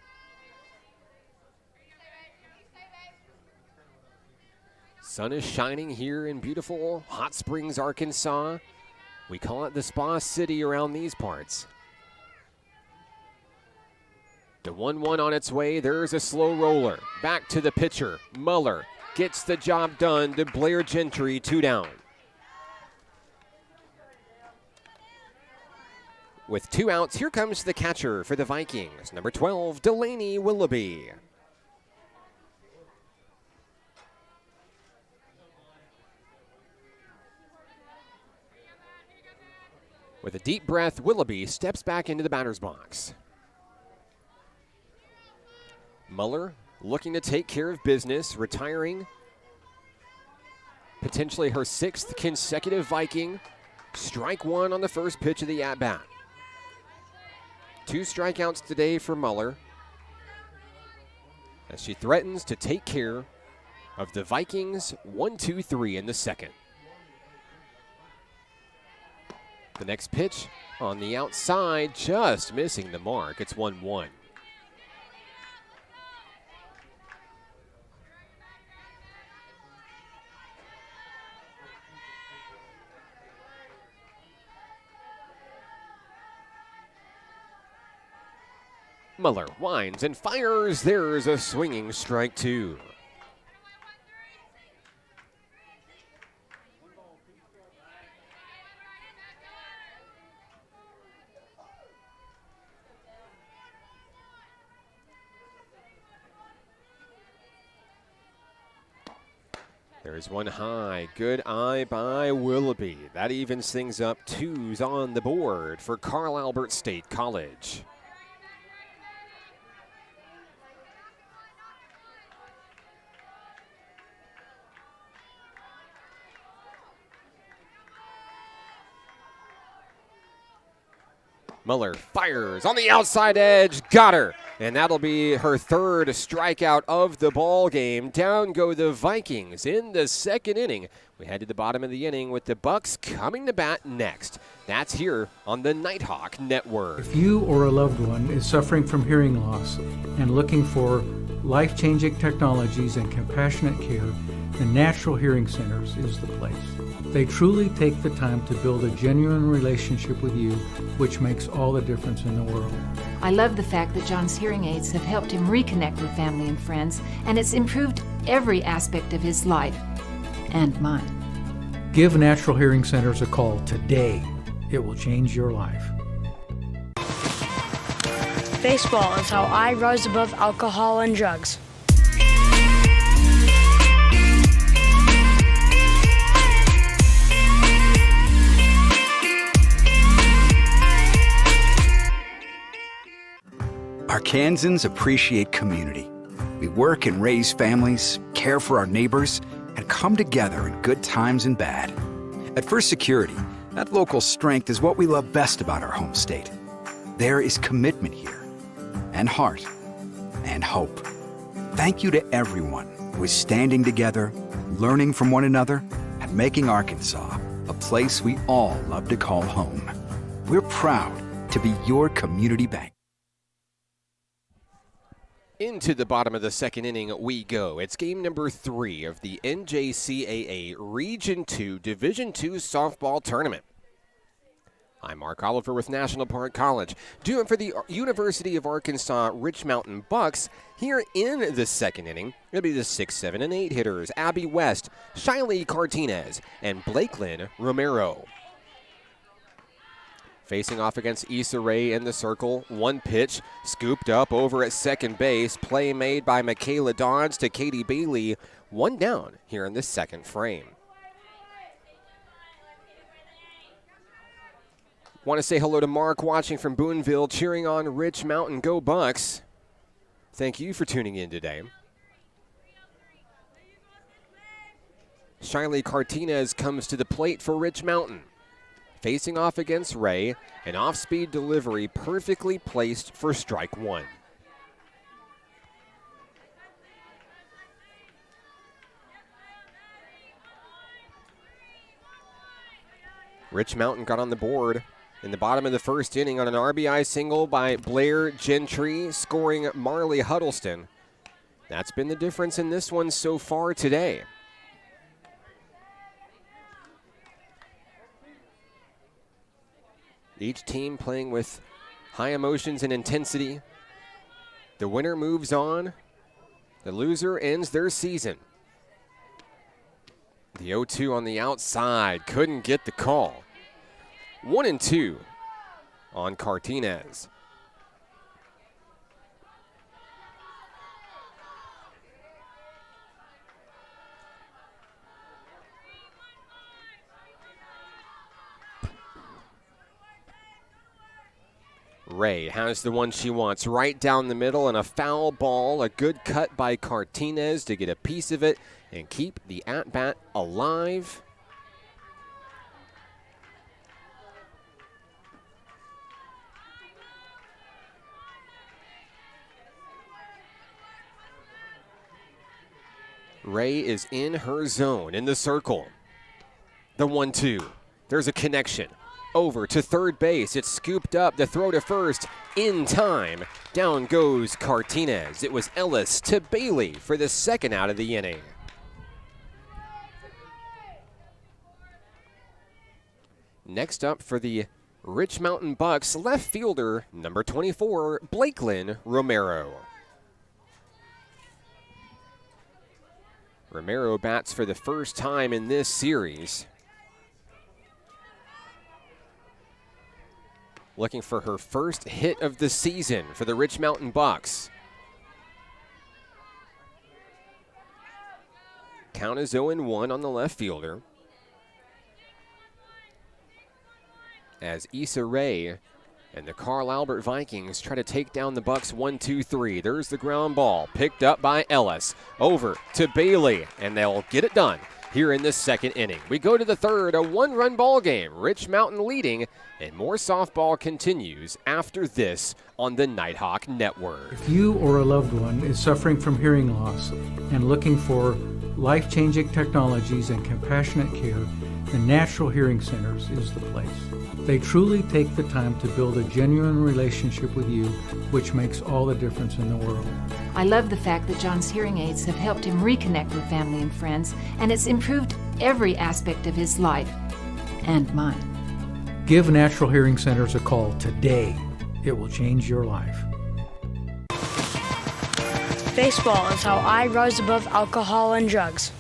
Sun is shining here in beautiful Hot Springs, Arkansas. We call it the Spa City around these parts. The 1-1 on its way. There's a slow roller. Back to the pitcher, Muller. Gets the job done to Blair Gentry, 2 down. With 2 outs, here comes the catcher for the Vikings, number 12, Delaney Willoughby. With a deep breath, Willoughby steps back into the batter's box. Muller looking to take care of business, retiring potentially her 6th consecutive Viking. Strike 1 on the first pitch of the at-bat. 2 strikeouts today for Muller as she threatens to take care of the Vikings 1-2-3 in the second. The next pitch on the outside, just missing the mark. It's 1-1. Muller winds and fires. There's a swinging strike 2. There's one high. Good eye by Willoughby. That evens things up. 2s on the board for Carl Albert State College. Muller fires on the outside edge, got her. And that'll be her 3rd strikeout of the ball game. Down go the Vikings in the second inning. We head to the bottom of the inning with the Bucks coming to bat next. That's here on the Nighthawk Network. If you or a loved one is suffering from hearing loss and looking for life-changing technologies and compassionate care, the Natural Hearing Centers is the place. They truly take the time to build a genuine relationship with you, which makes all the difference in the world. I love the fact that John's hearing aids have helped him reconnect with family and friends, and it's improved every aspect of his life and mine. Give Natural Hearing Centers a call today. It will change your life. Baseball is how I rise above alcohol and drugs. Arkansans appreciate community. We work and raise families, care for our neighbors, and come together in good times and bad. At First Security, that local strength is what we love best about our home state. There is commitment here, and heart, and hope. Thank you to everyone who is standing together, learning from one another, and making Arkansas a place we all love to call home. We're proud to be your community bank. Into the bottom of the second inning we go. It's game number 3 of the NJCAA Region 2 Division II softball tournament. I'm Mark Oliver with National Park College. Doing for the University of Arkansas Rich Mountain Bucks here in the second inning. It'll be the 6, 7, and 8 hitters, Abby West, Shiley Cartinez, and Blakelyn Romero. Facing off against Issa Rae in the circle. One pitch, scooped up over at second base. Play made by Michaela Dodds to Katie Bailey. One down here in the second frame. Want to say hello to Mark watching from Boonville, cheering on Rich Mountain. Go Bucks. Thank you for tuning in today. Shiley Cartinez comes to the plate for Rich Mountain. Facing off against Rae, an off-speed delivery perfectly placed for strike one. Rich Mountain got on the board in the bottom of the first inning on an RBI single by Blair Gentry, scoring Marley Huddleston. That's been the difference in this one so far today. Each team playing with high emotions and intensity. The winner moves on. The loser ends their season. The 0-2 on the outside, couldn't get the call. 1-2 on Cartinez. Rae has the one she wants right down the middle, and a foul ball, a good cut by Cartinez to get a piece of it and keep the at-bat alive. Rae is in her zone in the circle. The 1-2. There's a connection. Over to third base. It's scooped up. The throw to first in time. Down goes Cartinez. It was Ellis to Bailey for the second out of the inning. Next up for the Rich Mountain Bucks, left fielder number 24, Blakelyn Romero. Romero bats for the first time in this series. Looking for her first hit of the season for the Rich Mountain Bucks. Count is 0-1 on the left fielder. As Issa Rae and the Carl Albert Vikings try to take down the Bucks 1-2-3. There's the ground ball picked up by Ellis. Over to Bailey, and they'll get it done here in the second inning. We go to the third, a one-run ball game. Rich Mountain leading, and more softball continues after this on the Nighthawk Network. If you or a loved one is suffering from hearing loss and looking for life-changing technologies and compassionate care, the Natural Hearing Centers is the place. They truly take the time to build a genuine relationship with you, which makes all the difference in the world. I love the fact that John's hearing aids have helped him reconnect with family and friends, and it's improved every aspect of his life and mine. Give Natural Hearing Centers a call today. It will change your life. Baseball is how I rise above alcohol and drugs.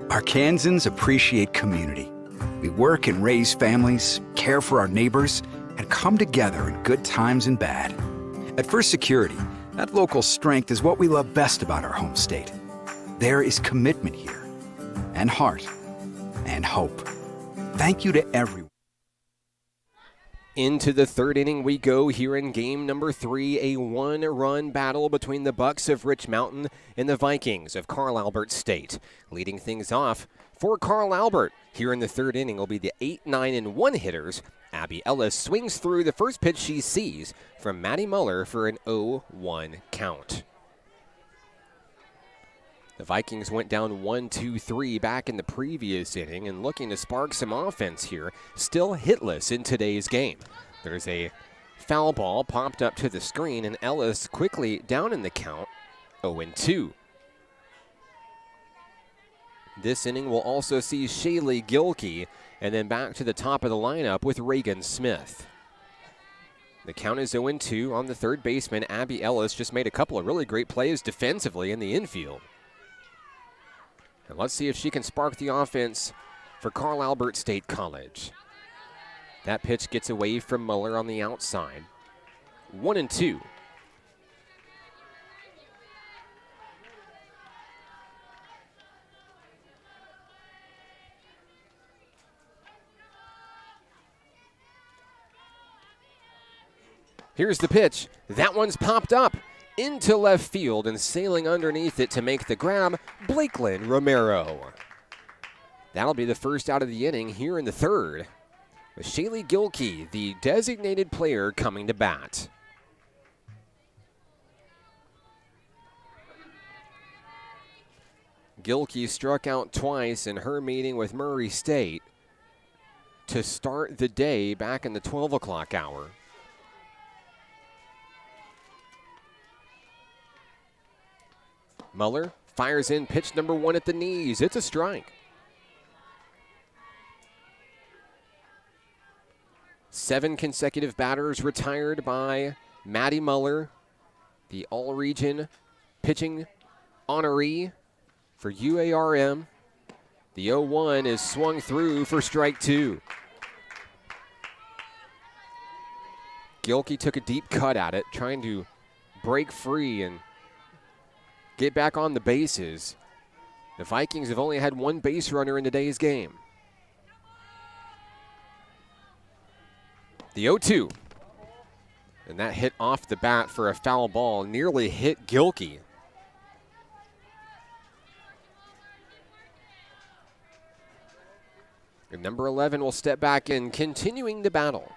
Arkansans appreciate community. We work and raise families, care for our neighbors, and come together in good times and bad. At First Security, that local strength is what we love best about our home state. There is commitment here, and heart, and hope. Thank you to everyone. Into the third inning we go here in game number 3, a one-run battle between the Bucks of Rich Mountain and the Vikings of Carl Albert State. Leading things off for Carl Albert here in the third inning will be the 8, 9, and 1 hitters. Abby Ellis swings through the first pitch she sees from Maddie Muller for an 0-1 count. The Vikings went down 1-2-3 back in the previous inning and looking to spark some offense here. Still hitless in today's game. There's a foul ball popped up to the screen, and Ellis quickly down in the count, 0-2. This inning will also see Shaylee Gilkey, and then back to the top of the lineup with Reagan Smith. The count is 0-2 on the third baseman. Abby Ellis just made a couple of really great plays defensively in the infield. And let's see if she can spark the offense for Carl Albert State College. That pitch gets away from Muller on the outside. 1-2. Here's the pitch. That one's popped up into left field, and sailing underneath it to make the grab, Blakelyn Romero. That'll be the first out of the inning here in the third, with Shaylee Gilkey, the designated player, coming to bat. Gilkey struck out twice in her meeting with Murray State to start the day back in the 12 o'clock hour. Muller fires in pitch number 1 at the knees. It's a strike. 7 consecutive batters retired by Maddie Muller, the all-region pitching honoree for UARM. The 0-1 is swung through for strike 2. Gilkey took a deep cut at it, trying to break free and get back on the bases. The Vikings have only had 1 base runner in today's game. The 0-2. And that hit off the bat for a foul ball, nearly hit Gilkey. And number 11 will step back in, continuing the battle.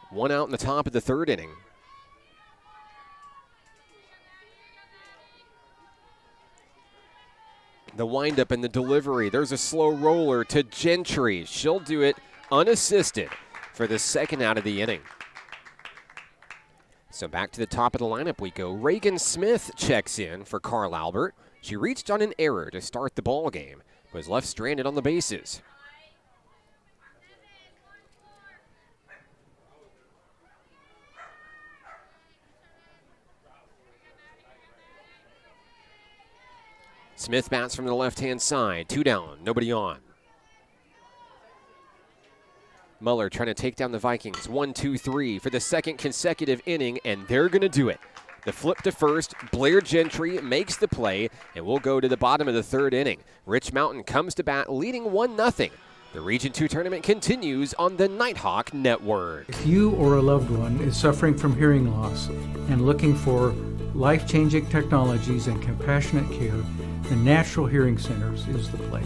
1 out in the top of the third inning. The windup and the delivery. There's a slow roller to Gentry. She'll do it unassisted for the second out of the inning. So back to the top of the lineup we go. Reagan Smith checks in for Carl Albert. She reached on an error to start the ball game, but was left stranded on the bases. Smith bats from the left-hand side. 2 down, nobody on. Muller trying to take down the Vikings. 1-2-3 for the second consecutive inning, and they're going to do it. The flip to first, Blair Gentry makes the play, and we'll go to the bottom of the third inning. Rich Mountain comes to bat, leading 1-0. The Region 2 tournament continues on the Nighthawk Network. If you or a loved one is suffering from hearing loss and looking for life-changing technologies and compassionate care, the Natural Hearing Centers is the place.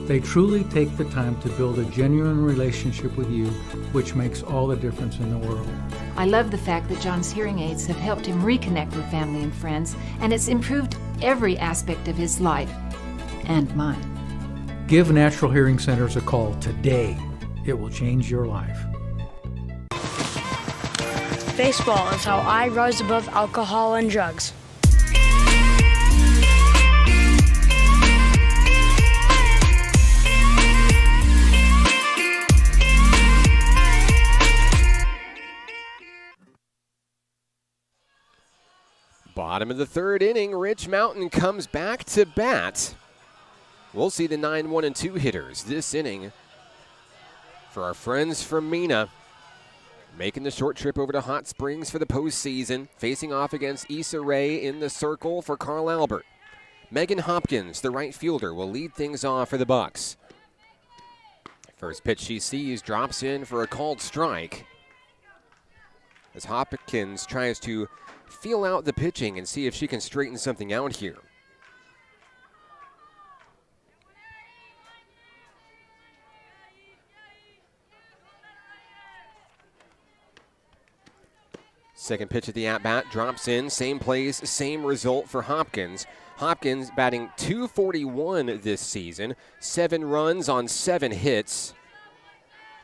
They truly take the time to build a genuine relationship with you, which makes all the difference in the world. I love the fact that John's hearing aids have helped him reconnect with family and friends, and it's improved every aspect of his life and mine. Give Natural Hearing Centers a call today. It will change your life. Baseball is how I rise above alcohol and drugs. Bottom of the third inning, Rich Mountain comes back to bat. We'll see the 9-1-2 hitters this inning for our friends from Mena, making the short trip over to Hot Springs for the postseason, facing off against Issa Rae in the circle for Carl Albert. Megan Hopkins, the right fielder, will lead things off for the Bucks. First pitch she sees drops in for a called strike, as Hopkins tries to feel out the pitching and see if she can straighten something out here. Second pitch of the at-bat drops in. Same plays, same result for Hopkins. Hopkins batting .241 this season. 7 runs on 7 hits.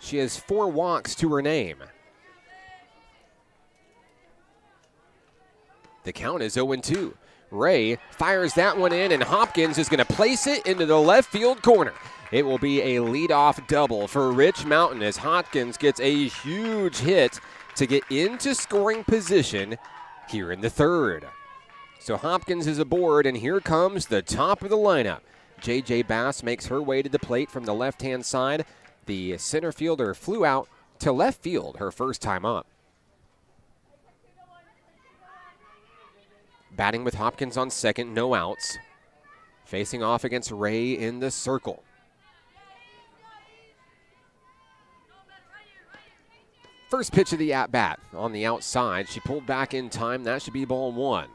She has 4 walks to her name. The count is 0-2. Ray fires that one in, and Hopkins is going to place it into the left field corner. It will be a leadoff double for Rich Mountain as Hopkins gets a huge hit to get into scoring position here in the third. So Hopkins is aboard, and here comes the top of the lineup. J.J. Bass makes her way to the plate from the left-hand side. The center fielder flew out to left field her first time up. Batting with Hopkins on second, no outs. Facing off against Ray in the circle. First pitch of the at-bat on the outside. She pulled back in time. That should be ball 1.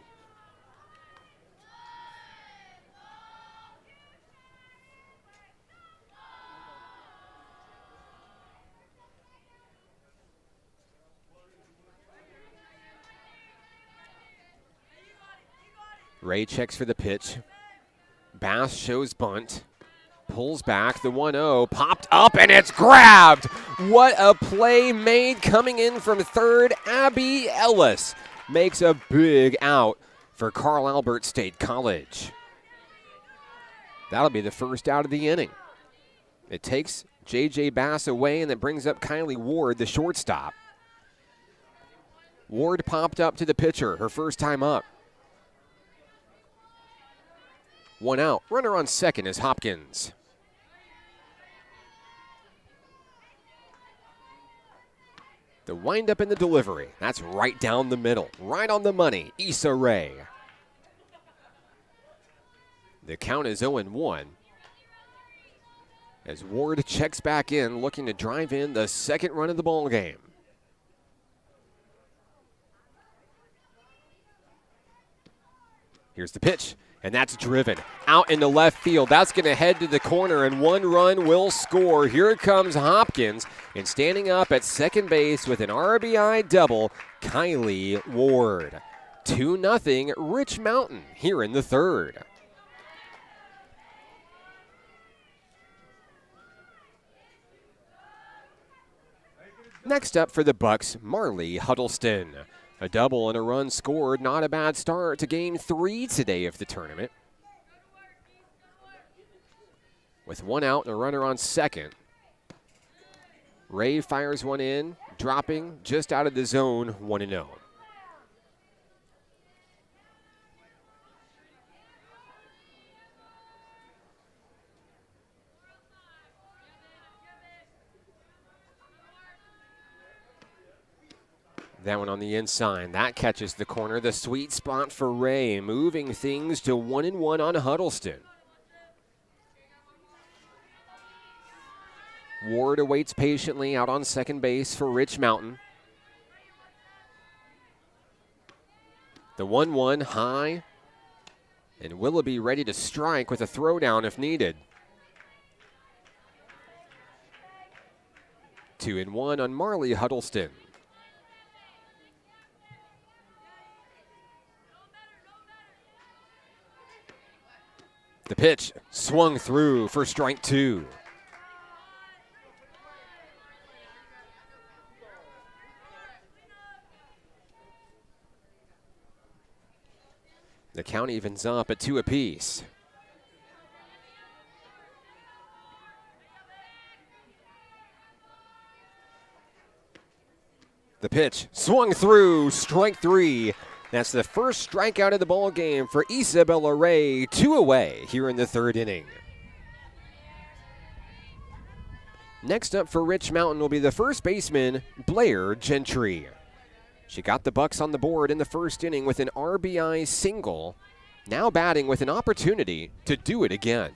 Ray checks for the pitch. Bass shows bunt. Pulls back. The 1-0 popped up, and it's grabbed. What a play made coming in from third. Abby Ellis makes a big out for Carl Albert State College. That'll be the first out of the inning. It takes J.J. Bass away, and it brings up Kylie Ward, the shortstop. Ward popped up to the pitcher, her first time up. 1 out. Runner on second is Hopkins. The windup in the delivery. That's right down the middle. Right on the money. Issa Rae. The count is 0-1. As Ward checks back in, looking to drive in the second run of the ball game. Here's the pitch. And that's driven out into left field. That's going to head to the corner, and 1 run will score. Here comes Hopkins, and standing up at second base with an RBI double, Kylie Ward. 2-0 Rich Mountain here in the third. Next up for the Bucks, Marley Huddleston. A double and a run scored. Not a bad start to game 3 today of the tournament. With 1 out and a runner on second. Ray fires one in, dropping just out of the zone, 1-0. That one on the inside. That catches the corner. The sweet spot for Ray, moving things to 1-1 on Huddleston. Ward awaits patiently out on second base for Rich Mountain. The 1-1 high. And Willoughby ready to strike with a throwdown if needed. 2-1 on Marley Huddleston. The pitch swung through for strike 2. The count evens up at 2 apiece. The pitch swung through, strike 3. That's the first strikeout of the ball game for Isabella Ray. 2 away here in the third inning. Next up for Rich Mountain will be the first baseman, Blair Gentry. She got the Bucks on the board in the first inning with an RBI single. Now batting with an opportunity to do it again.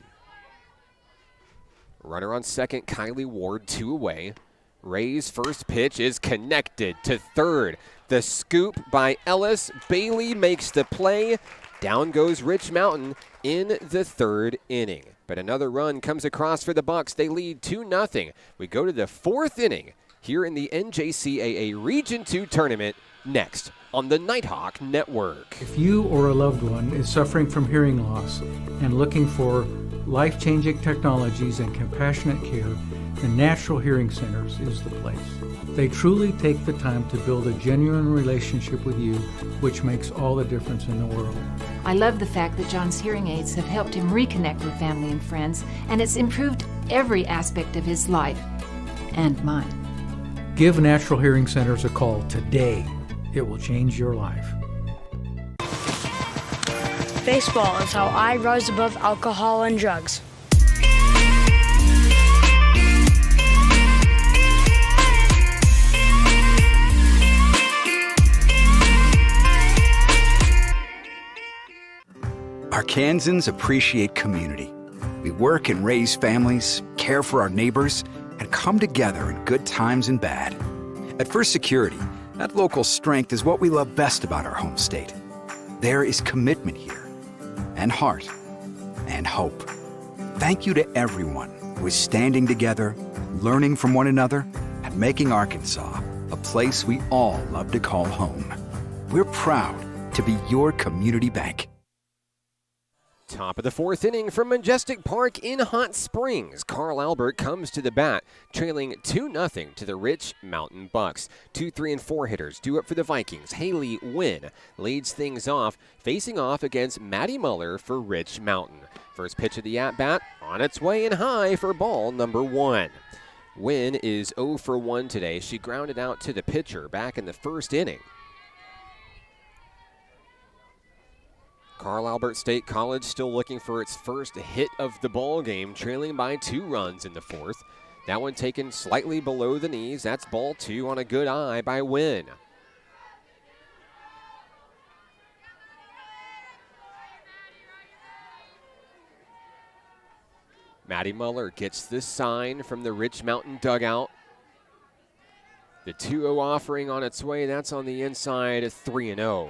Runner on second, Kylie Ward, 2 away. Ray's first pitch is connected to third. The scoop by Ellis. Bailey makes the play. Down goes Rich Mountain in the third inning. But another run comes across for the Bucks. They lead 2-0. We go to the fourth inning here in the NJCAA Region 2 tournament next on the Nighthawk Network. If you or a loved one is suffering from hearing loss and looking for life-changing technologies and compassionate care, the Natural Hearing Centers is the place. They truly take the time to build a genuine relationship with you, which makes all the difference in the world. I love the fact that John's hearing aids have helped him reconnect with family and friends, and it's improved every aspect of his life and mine. Give Natural Hearing Centers a call today. It will change your life. Baseball is how I rise above alcohol and drugs. Arkansans appreciate community. We work and raise families, care for our neighbors, and come together in good times and bad. At First Security, that local strength is what we love best about our home state. There is commitment here, and heart, and hope. Thank you to everyone who is standing together, learning from one another, and making Arkansas a place we all love to call home. We're proud to be your community bank. Top of the fourth inning from Majestic Park in Hot Springs. Carl Albert comes to the bat, trailing 2-0 to the Rich Mountain Bucks. 2, 3, and 4 hitters due up for the Vikings. Haley Wynn leads things off, facing off against Maddie Muller for Rich Mountain. First pitch of the at-bat, on its way and high for ball number 1. Wynn is 0 for 1 today. She grounded out to the pitcher back in the first inning. Carl Albert State College still looking for its first hit of the ball game, trailing by 2 runs in the fourth. That one taken slightly below the knees. That's ball 2 on a good eye by Wynn. Maddie Muller gets this sign from the Rich Mountain dugout. The 2-0 offering on its way. That's on the inside, 3-0.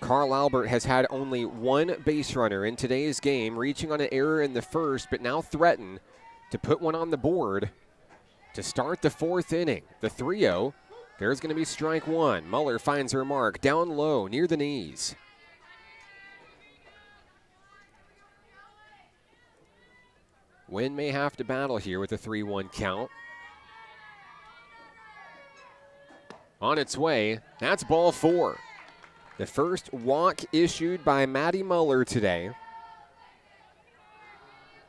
Carl Albert has had only one base runner in today's game, reaching on an error in the first, but now threatened to put one on the board to start the fourth inning. The 3-0, there's going to be strike 1. Muller finds her mark down low near the knees. Wynn may have to battle here with a 3-1 count. On its way, that's ball 4. The first walk issued by Maddie Muller today.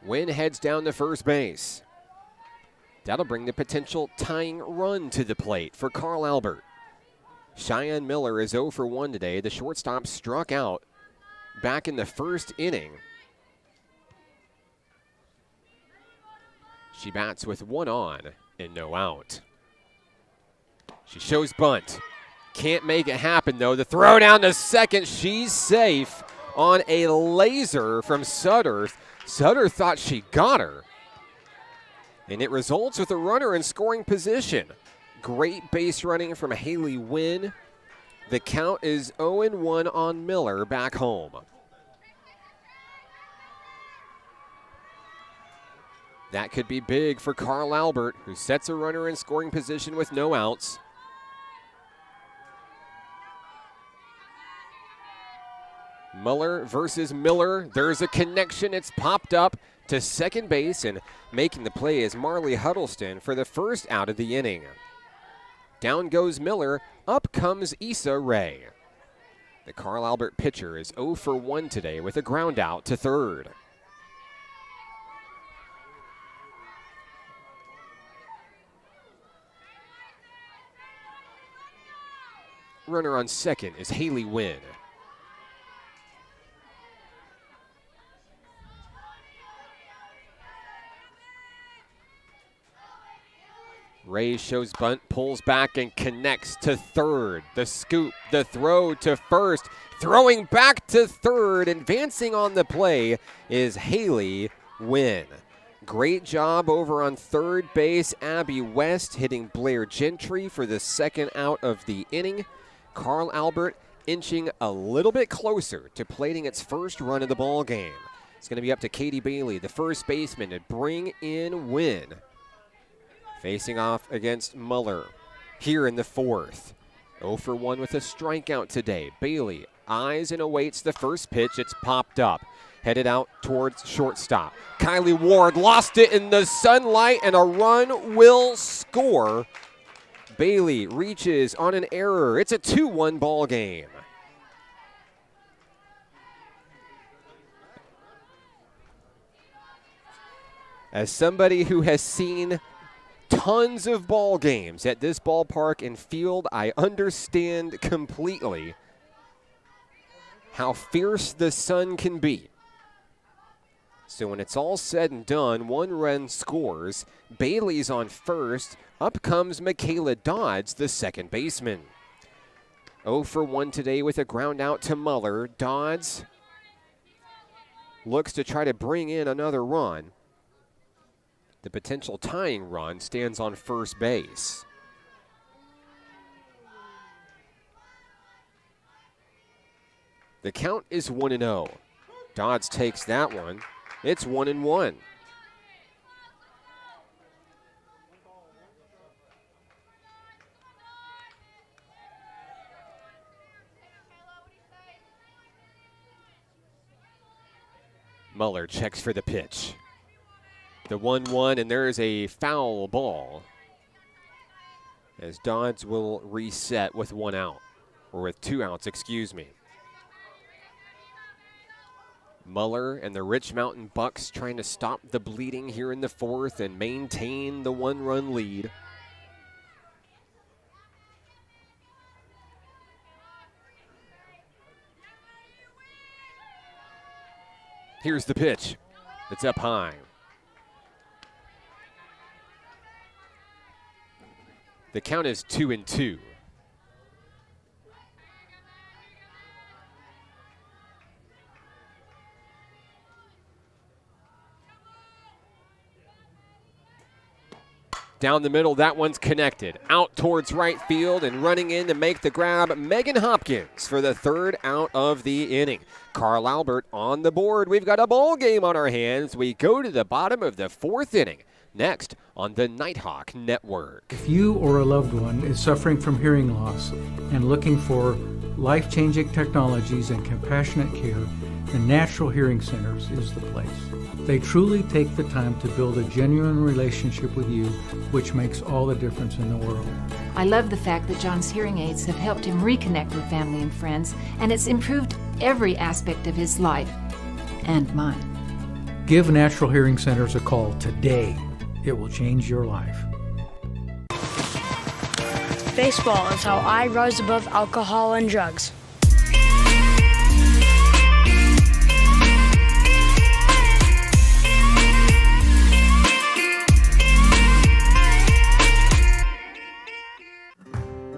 Wynn heads down to first base. That'll bring the potential tying run to the plate for Carl Albert. Cheyenne Miller is 0 for 1 today. The shortstop struck out back in the first inning. She bats with 1 on and no out. She shows bunt. Can't make it happen, though. The throw down to second. She's safe on a laser from Sutter. Sutter thought she got her. And it results with a runner in scoring position. Great base running from Haley Wynn. The count is 0-1 on Miller back home. That could be big for Carl Albert, who sets a runner in scoring position with no outs. Muller versus Miller. There's a connection. It's popped up to second base, and making the play is Marley Huddleston for the first out of the inning. Down goes Miller. Up comes Issa Ray. The Carl Albert pitcher is 0 for 1 today with a ground out to third. Runner on second is Haley Wynn. Ray shows bunt, pulls back and connects to third. The scoop, the throw to first, throwing back to third, advancing on the play is Haley Wynn. Great job over on third base. Abby West hitting Blair Gentry for the second out of the inning. Carl Albert inching a little bit closer to plating its first run of the ball game. It's going to be up to Katie Bailey, the first baseman, to bring in Wynn. facing off against Muller here in the fourth. 0 for 1 with a strikeout today. Bailey eyes and awaits the first pitch. It's popped up. Headed out towards shortstop. Kylie Ward lost it in the sunlight, and a run will score. Bailey reaches on an error. It's a 2-1 ball game. As somebody who has seen tons of ball games at this ballpark and field, I understand completely how fierce the sun can be. So when it's all said and done, 1 run scores. Bailey's on first. Up comes Michaela Dodds, the second baseman. 0 for 1 today with a ground out to Muller. Dodds looks to try to bring in another run. The potential tying run stands on first base. The count is 1-0. Dodds takes that one. It's 1-1. Muller checks for the pitch. The 1-1, and there is a foul ball as Dodds will reset with 1 out, or with 2 outs, excuse me. Muller and the Rich Mountain Bucks trying to stop the bleeding here in the fourth and maintain the 1-run lead. Here's the pitch. It's up high. The count is 2-2. Down the middle, that one's connected. Out towards right field and running in to make the grab, Megan Hopkins for the 3rd out of the inning. Carl Albert on the board. We've got a ball game on our hands. We go to the bottom of the 4th inning. Next on the Nighthawk Network. If you or a loved one is suffering from hearing loss and looking for life-changing technologies and compassionate care, the Natural Hearing Centers is the place. They truly take the time to build a genuine relationship with you, which makes all the difference in the world. I love the fact that John's hearing aids have helped him reconnect with family and friends, and it's improved every aspect of his life and mine. Give Natural Hearing Centers a call today. It will change your life. Baseball is how I rise above alcohol and drugs.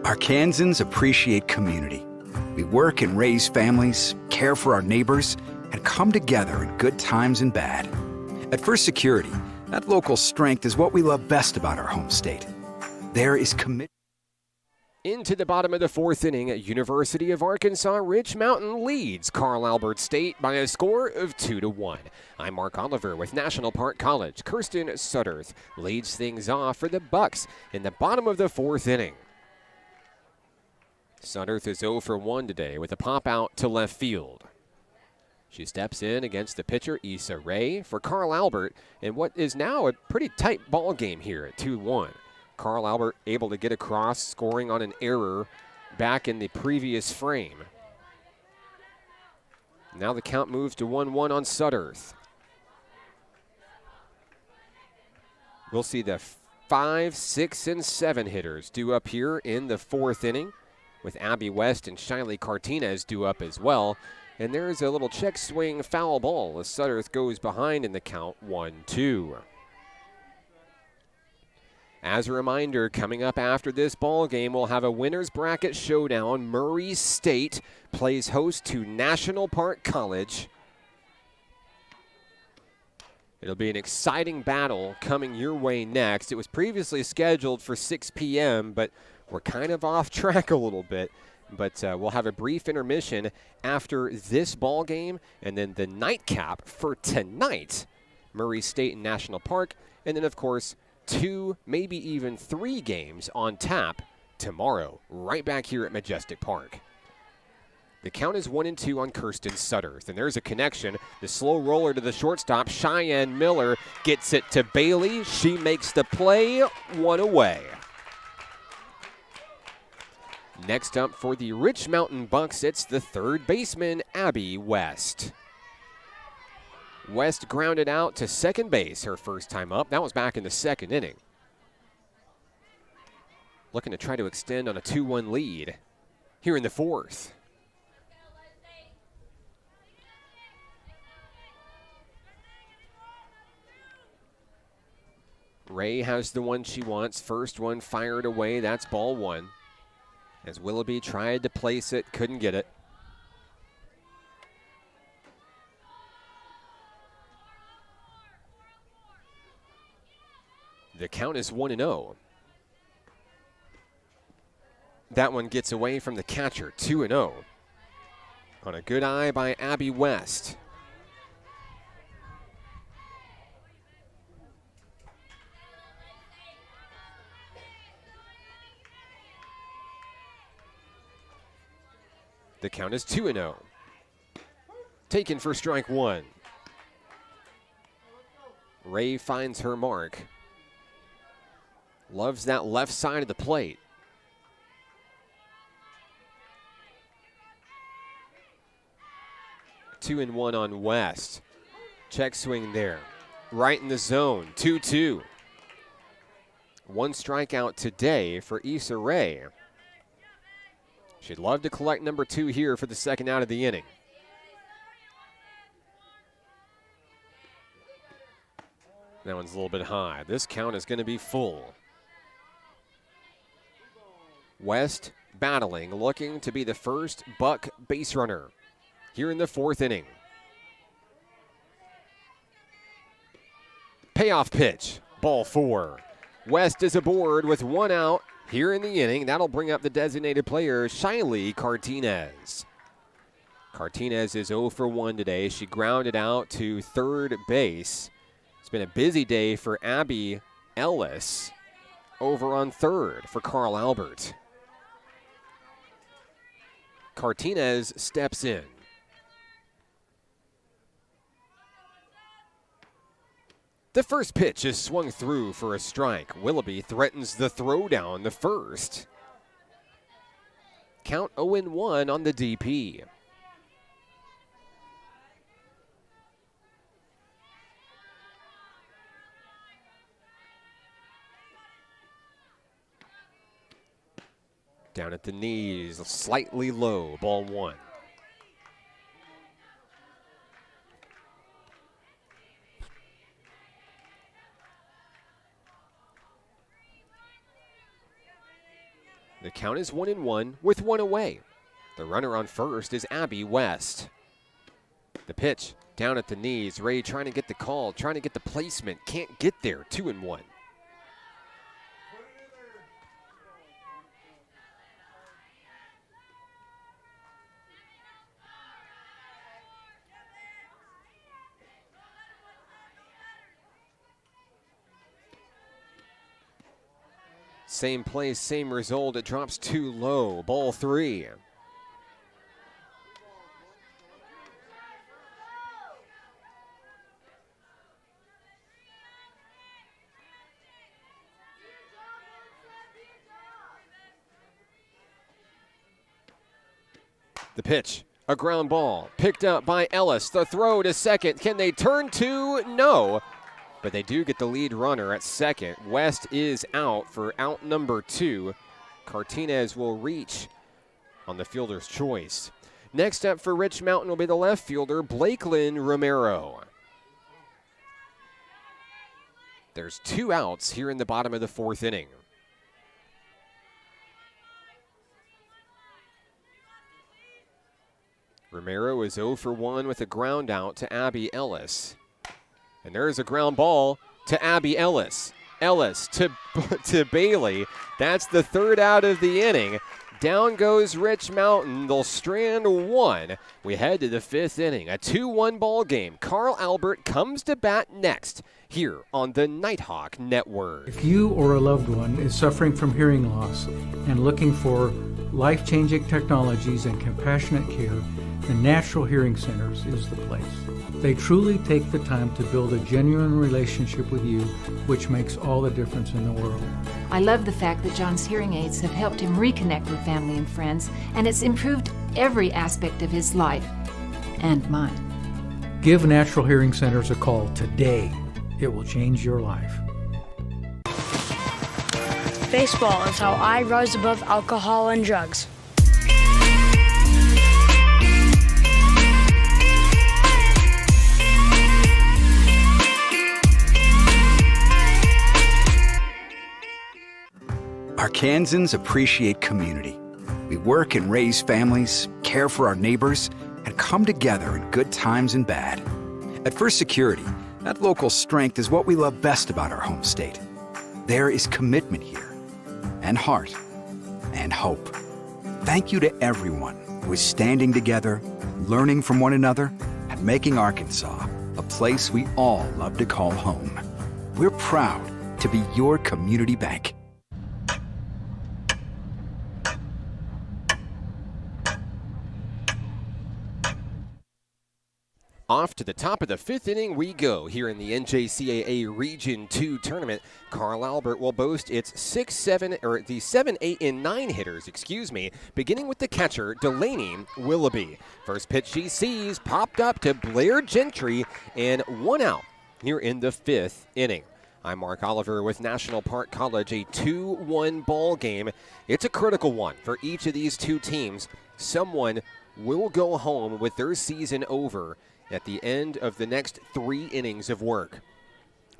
Arkansans appreciate community. We work and raise families, care for our neighbors, and come together in good times and bad. At First Security, that local strength is what we love best about our home state. There is commitment. Into the bottom of the 4th inning, University of Arkansas Rich Mountain leads Carl Albert State by a score of 2-1. I'm Mark Oliver with National Park College. Kirsten Sutterth leads things off for the Bucks in the bottom of the 4th inning. Sutterth is 0 for 1 today with a pop out to left field. She steps in against the pitcher Issa Rae for Carl Albert in what is now a pretty tight ball game here at 2-1. Carl Albert able to get across, scoring on an error back in the previous frame. Now the count moves to 1-1 on Sutterth. We'll see the 5, 6, and 7 hitters due up here in the 4th inning, with Abby West and Shiley Cartinez due up as well. And there's a little check swing foul ball as Sutterth goes behind in the count 1-2. As a reminder, coming up after this ball game, we'll have a winner's bracket showdown. Murray State plays host to National Park College. It'll be an exciting battle coming your way next. It was previously scheduled for 6 p.m., but we're kind of off track a little bit. But we'll have a brief intermission after this ball game, and then the nightcap for tonight, Murray State and National Park, and then, of course, 2, maybe even 3 games on tap tomorrow, right back here at Majestic Park. The count is 1-2 on Kirsten Sutters. And there's a connection. The slow roller to the shortstop. Cheyenne Miller gets it to Bailey. She makes the play. 1 away. Next up for the Rich Mountain Bucks, it's the third baseman, Abby West. West grounded out to second base her first time up. That was back in the second inning. Looking to try to extend on a 2-1 lead here in the fourth. Ray has the one she wants. First one fired away. That's ball 1. As Willoughby tried to place it, couldn't get it. The count is 1-0. That one gets away from the catcher, 2-0. On a good eye by Abby West. The count is 2-0. Taken for strike 1. Ray finds her mark. Loves that left side of the plate. Two and one on West. Check swing there. Right in the zone. 2-2. 1 strikeout today for Issa Rae. She'd love to collect number 2 here for the second out of the inning. That one's a little bit high. This count is going to be full. West battling, looking to be the first Buck base runner here in the 4th inning. Payoff pitch, ball 4. West is aboard with 1 out here in the inning. That'll bring up the designated player, Shiley Cartinez. Cartinez is 0 for 1 today. She grounded out to third base. It's been a busy day for Abby Ellis over on third for Carl Albert. Cartinez steps in. The first pitch is swung through for a strike. Willoughby threatens the throw down the first. Count 0-1 on the DP. Down at the knees, slightly low, ball 1. The count is 1-1 with 1 away. The runner on first is Abby West. The pitch down at the knees. Ray trying to get the call, trying to get the placement. Can't get there. 2-1. Same place, same result. It drops too low. Ball 3. The pitch, a ground ball, picked up by Ellis. The throw to second. Can they turn to? No. But they do get the lead runner at second. West is out for out number 2. Cartinez will reach on the fielder's choice. Next up for Rich Mountain will be the left fielder, Blakelyn Romero. There's 2 outs here in the bottom of the 4th inning. Romero is 0 for 1 with a ground out to Abby Ellis. And there's a ground ball to Abby Ellis. Ellis to Bailey. That's the 3rd out of the inning. Down goes Rich Mountain. They'll strand one. We head to the fifth inning. A 2-1 ball game. Carl Albert comes to bat next here on the Nighthawk Network. If you or a loved one is suffering from hearing loss and looking for life-changing technologies and compassionate care, the Natural Hearing Centers is the place. They truly take the time to build a genuine relationship with you, which makes all the difference in the world. I love the fact that John's hearing aids have helped him reconnect with family and friends, and it's improved every aspect of his life and mine. Give Natural Hearing Centers a call today. It will change your life. Baseball is how I rise above alcohol and drugs. Arkansans appreciate community. We work and raise families, care for our neighbors, and come together in good times and bad. At First Security, that local strength is what we love best about our home state. There is commitment here, and heart, and hope. Thank you to everyone who is standing together, learning from one another, and making Arkansas a place we all love to call home. We're proud to be your community bank. Off to the top of the fifth inning we go here in the NJCAA Region 2 tournament. Carl Albert will boast its 7, 8, and 9 hitters, beginning with the catcher, Delaney Willoughby. First pitch she sees popped up to Blair Gentry, and 1 out here in the fifth inning. I'm Mark Oliver with National Park College, a 2-1 ball game. It's a critical one for each of these two teams. Someone will go home with their season over at the end of the next 3 innings of work.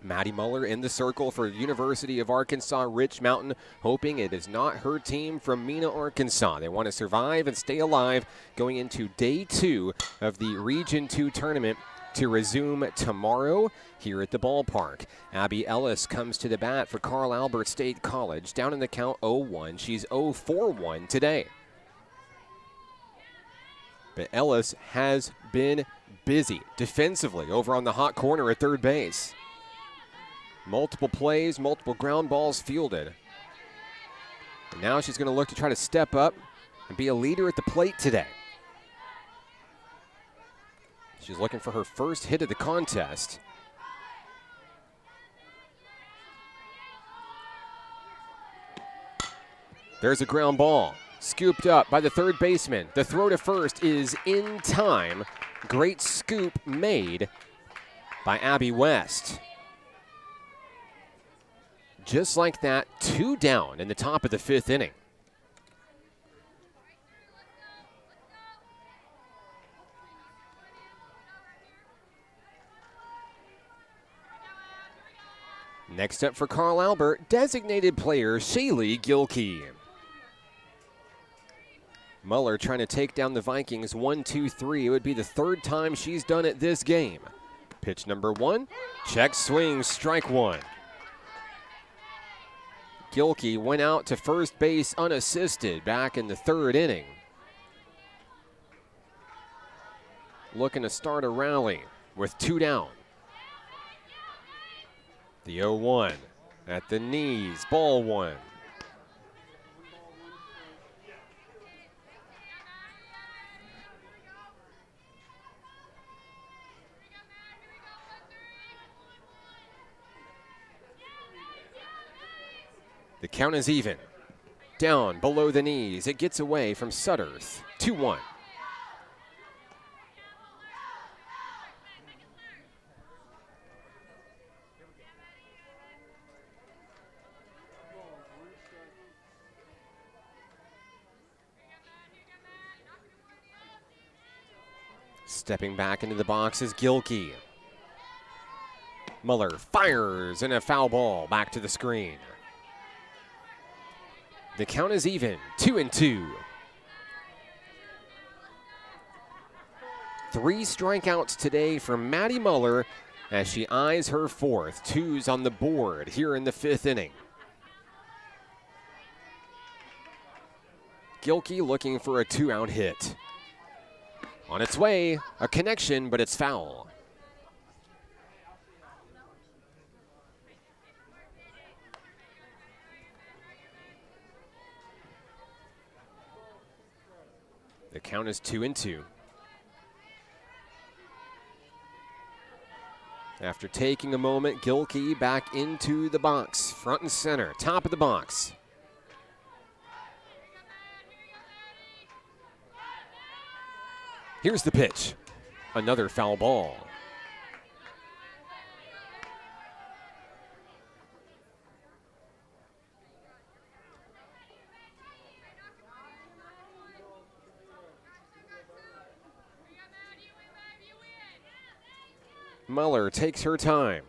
Maddie Muller in the circle for University of Arkansas Rich Mountain, hoping it is not her team from Mena, Arkansas. They want to survive and stay alive going into day 2 of the Region 2 tournament to resume tomorrow here at the ballpark. Abby Ellis comes to the bat for Carl Albert State College, down in the count 0-1. She's 0-4-1 today. But Ellis has been busy defensively over on the hot corner at third base. Multiple plays, multiple ground balls fielded. And now she's going to look to try to step up and be a leader at the plate today. She's looking for her first hit of the contest. There's a ground ball. Scooped up by the third baseman. The throw to first is in time. Great scoop made by Abby West. Just like that, 2 down in the top of the fifth inning. Next up for Carl Albert, designated player Shaylee Gilkey. Muller trying to take down the Vikings 1-2-3. It would be the 3rd time she's done it this game. Pitch number 1, check swing, strike 1. Gilkey went out to first base unassisted back in the 3rd inning. Looking to start a rally with 2 down. The 0-1 at the knees, ball 1. The count is even. Down below the knees. It gets away from Sutterth. 2-1. Stepping back into the box is Gilkey. Muller fires in a foul ball back to the screen. The count is even, 2-2. 3 strikeouts today from Maddie Muller as she eyes her 4th. 2s on the board here in the 5th inning. Gilkey looking for a 2-out hit. On its way, a connection, but it's foul. The count is 2-2. After taking a moment, Gilkey back into the box, front and center, top of the box. Here's the pitch. Another foul ball. Muller takes her time.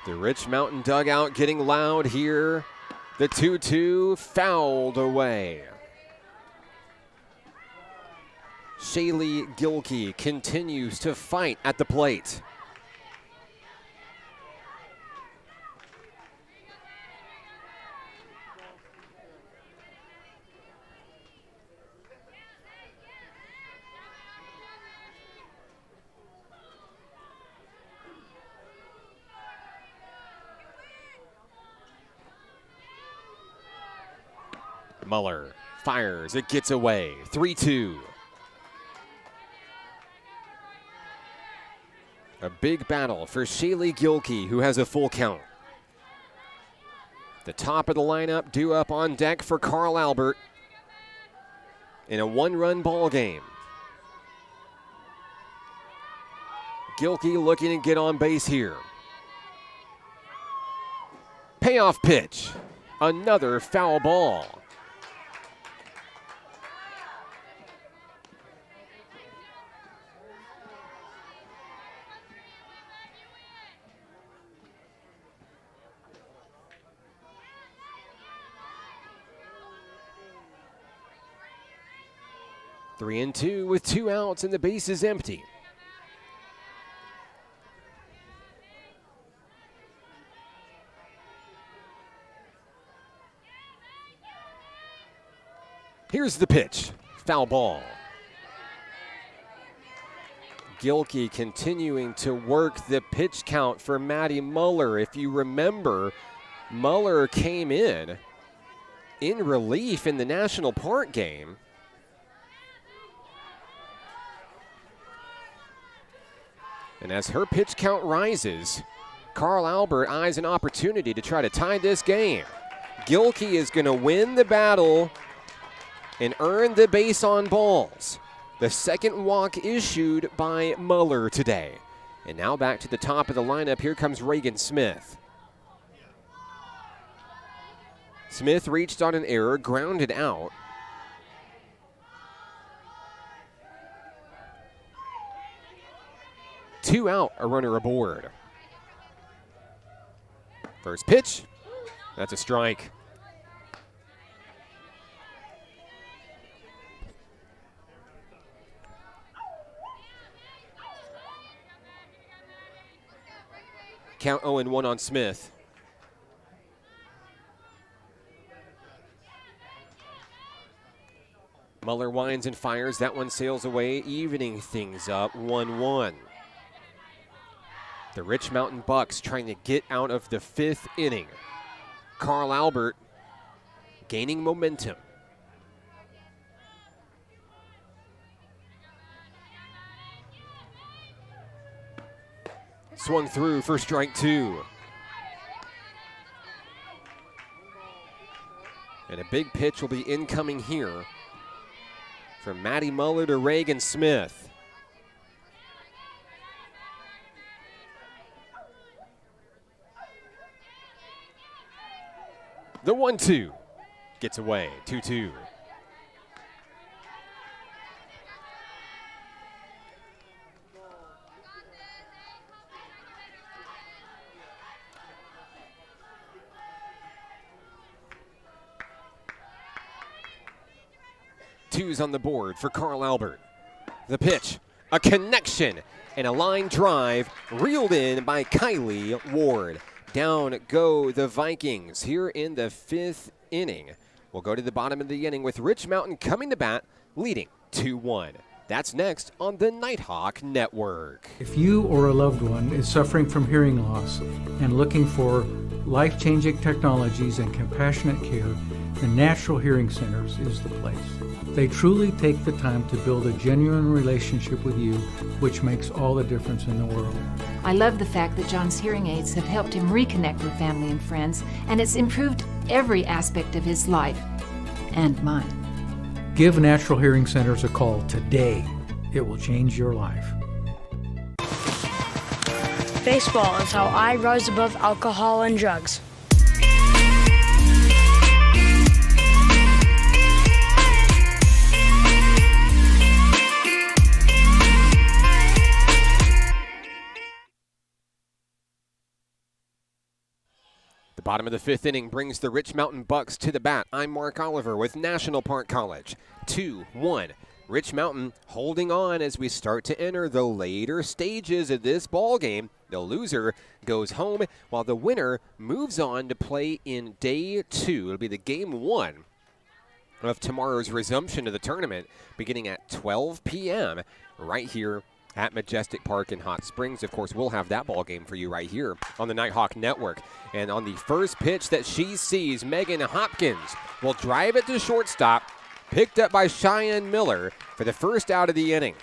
The Rich Mountain dugout getting loud here. The 2-2 fouled away. Shaylee Gilkey continues to fight at the plate. Muller fires, it gets away, 3-2. A big battle for Shaylee Gilkey, who has a full count. The top of the lineup due up on deck for Carl Albert in a 1-run ball game. Gilkey looking to get on base here. Payoff pitch, another foul ball. Three and two with 2 outs and the base is empty. Here's the pitch, foul ball. Gilkey continuing to work the pitch count for Maddie Muller. If you remember, Muller came in relief in the National Park game. And as her pitch count rises, Carl Albert eyes an opportunity to try to tie this game. Gilkey is going to win the battle and earn the base on balls. The second walk issued by Muller today. And now back to the top of the lineup. Here comes Reagan Smith. Smith reached on an error, grounded out. Two out, a runner aboard. First pitch, that's a strike. Count 0-1 on Smith. Muller winds and fires. That one sails away, evening things up, 1-1. The Rich Mountain Bucks trying to get out of the 5th inning. Carl Albert gaining momentum. Swung through for strike 2. And a big pitch will be incoming here from Maddie Muller to Reagan Smith. The 1-2 gets away, 2-2. Twos on the board for Carl Albert. The pitch, A connection and a line drive reeled in by Kylie Ward. Down go the Vikings here in the 5th inning. We'll go to the bottom of the inning with Rich Mountain coming to bat, leading 2-1. That's next on the Nighthawk Network. If you or a loved one is suffering from hearing loss and looking for life-changing technologies and compassionate care, the Natural Hearing Centers is the place. They truly take the time to build a genuine relationship with you, which makes all the difference in the world. I love the fact that John's hearing aids have helped him reconnect with family and friends, and it's improved every aspect of his life and mine. Give Natural Hearing Centers a call today. It will change your life. Baseball is how I rise above alcohol and drugs. The bottom of the 5th inning brings the Rich Mountain Bucks to the bat. I'm Mark Oliver with National Park College. 2-1. Rich Mountain holding on as we start to enter the later stages of this ball game. The loser goes home while the winner moves on to play in day 2. It'll be the game 1 of tomorrow's resumption of the tournament beginning at 12 p.m. right here at Majestic Park in Hot Springs. Of course, we'll have that ball game for you right here on the Nighthawk Network. And on the first pitch that she sees, Megan Hopkins will drive it to shortstop, picked up by Cheyenne Miller for the first out of the inning.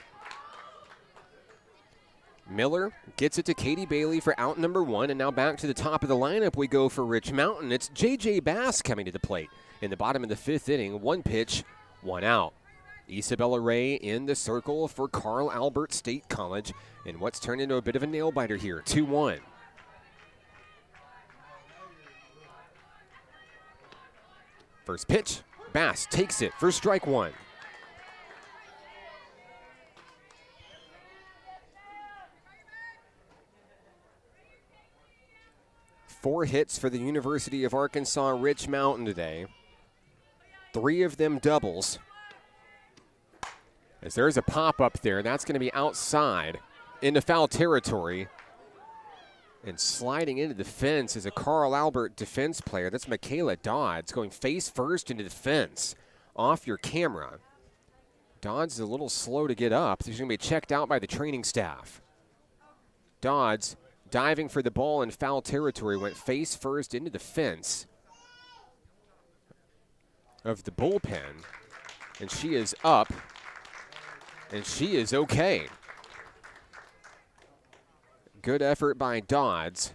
Miller gets it to Katie Bailey for out number 1, and now back to the top of the lineup we go for Rich Mountain. It's J.J. Bass coming to the plate in the bottom of the 5th inning. 1 pitch, 1 out. Isabella Ray in the circle for Carl Albert State College, and what's turned into a bit of a nail-biter here, 2-1. First pitch, Bass takes it for strike 1. Four hits for the University of Arkansas Rich Mountain today. 3 of them doubles. As there's a pop up there, that's going to be outside into foul territory. And sliding into the fence is a Carl Albert defense player. That's Michaela Dodds going face first into the fence off your camera. Dodds is a little slow to get up. She's going to be checked out by the training staff. Dodds diving for the ball in foul territory, went face first into the fence of the bullpen. And she is up. And she is okay. Good effort by Dodds.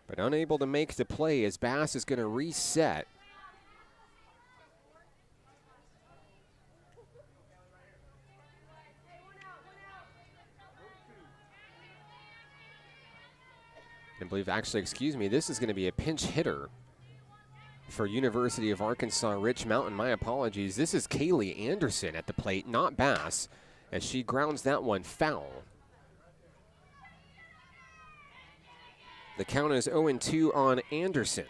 But unable to make the play as Bass is going to reset. I believe, actually, excuse me, this is going to be a pinch hitter for University of Arkansas Rich Mountain. My apologies. This is Kaylee Anderson at the plate, not Bass, as she grounds that one foul. The count is 0-2 on Anderson.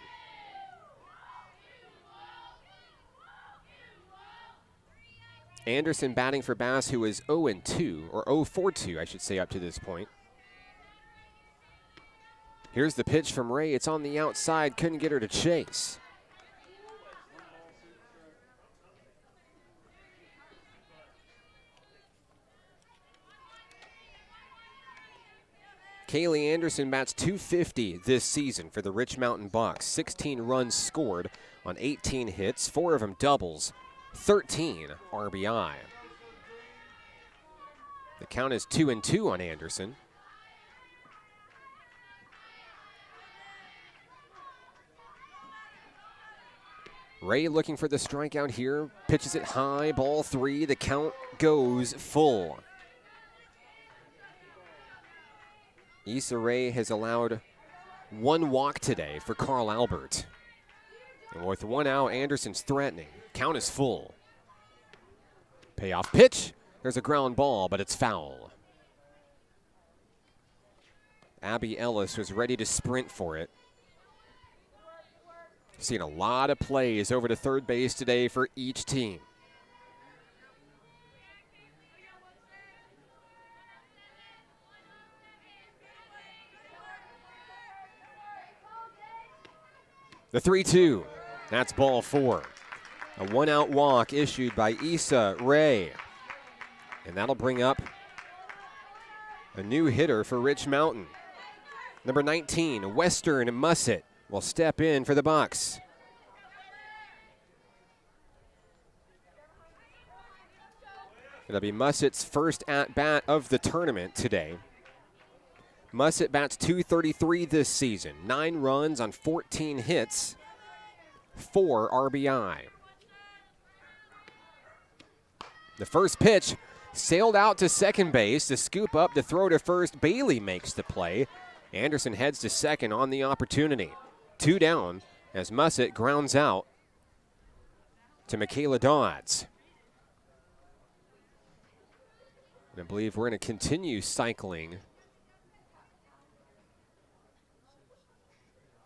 Anderson batting for Bass, who is 0-2, or 0-4-2, I should say, up to this point. Here's the pitch from Ray. It's on the outside. Couldn't get her to chase. Kaylee Anderson bats .250 this season for the Rich Mountain Bucks. 16 runs scored on 18 hits, 4 of them doubles, 13 RBI. The count is 2-2 on Anderson. Ray looking for the strikeout here, pitches it high, ball 3, the count goes full. Issa Rae has allowed 1 walk today for Carl Albert. And with 1 out, Anderson's threatening. Count is full. Payoff pitch. There's a ground ball, but it's foul. Abby Ellis was ready to sprint for it. Seen a lot of plays over to third base today for each team. The 3-2. That's ball 4. A 1-out walk issued by Issa Rae. And that'll bring up a new hitter for Rich Mountain. Number 19, Western Mussett, will step in for the Bucks. It'll be Mussett's first at-bat of the tournament today. Mussett bats .233 this season, 9 runs on 14 hits, 4 RBI. The first pitch sailed out to second base. The scoop up to throw to first. Bailey makes the play. Anderson heads to second on the opportunity. 2 down as Mussett grounds out to Michaela Dodds. And I believe we're going to continue cycling.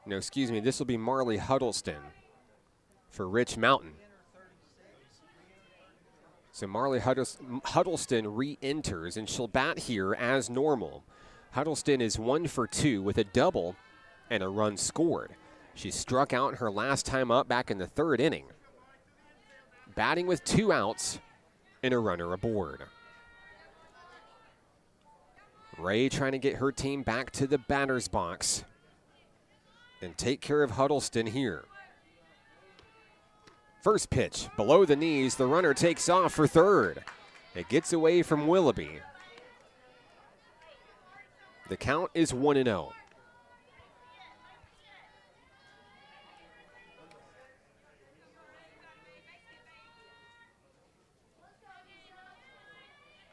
No, excuse me, this will be Marley Huddleston for Rich Mountain. So Marley Huddleston re-enters, and she'll bat here as normal. Huddleston is 1 for 2 with a double and a run scored. She struck out her last time up back in the 3rd inning. Batting with 2 outs and a runner aboard. Ray trying to get her team back to the batter's box and take care of Huddleston here. First pitch, below the knees, the runner takes off for third. It gets away from Willoughby. The count is 1-0.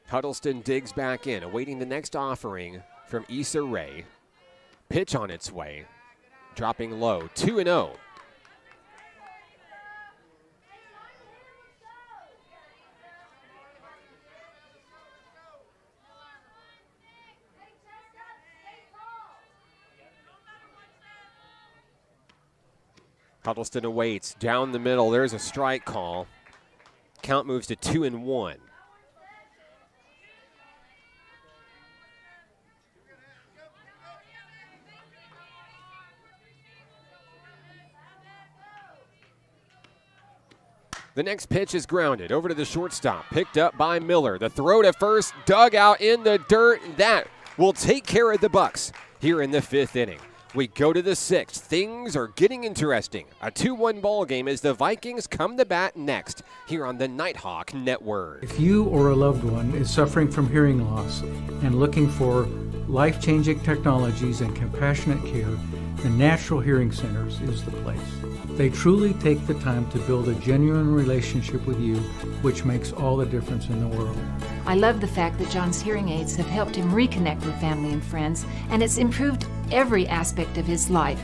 Huddleston digs back in, awaiting the next offering from Issa Rae. Pitch on its way, dropping low, 2-0. Huddleston awaits, down the middle, there's a strike call. Count moves to 2-1. The next pitch is grounded over to the shortstop, picked up by Miller. The throw to first, dug out in the dirt. That will take care of the Bucks here in the 5th inning. We go to the 6th. Things are getting interesting. A 2-1 ball game as the Vikings come to bat next here on the Nighthawk Network. If you or a loved one is suffering from hearing loss and looking for life-changing technologies and compassionate care, the Natural Hearing Centers is the place. They truly take the time to build a genuine relationship with you, which makes all the difference in the world. I love the fact that John's hearing aids have helped him reconnect with family and friends, and it's improved every aspect of his life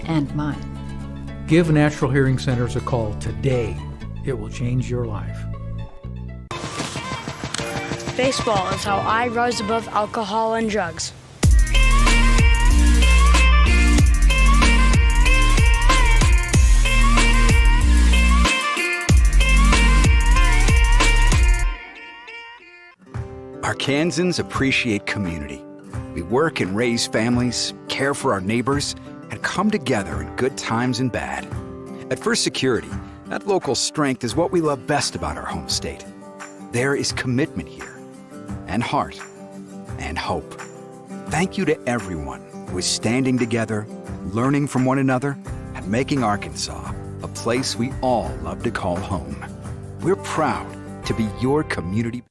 and mine. Give Natural Hearing Centers a call today. It will change your life. Baseball is how I rise above alcohol and drugs. Arkansans appreciate community. We work and raise families, care for our neighbors, and come together in good times and bad. At First Security, that local strength is what we love best about our home state. There is commitment here, and heart, and hope. Thank you to everyone who is standing together, learning from one another, and making Arkansas a place we all love to call home. We're proud to be your community.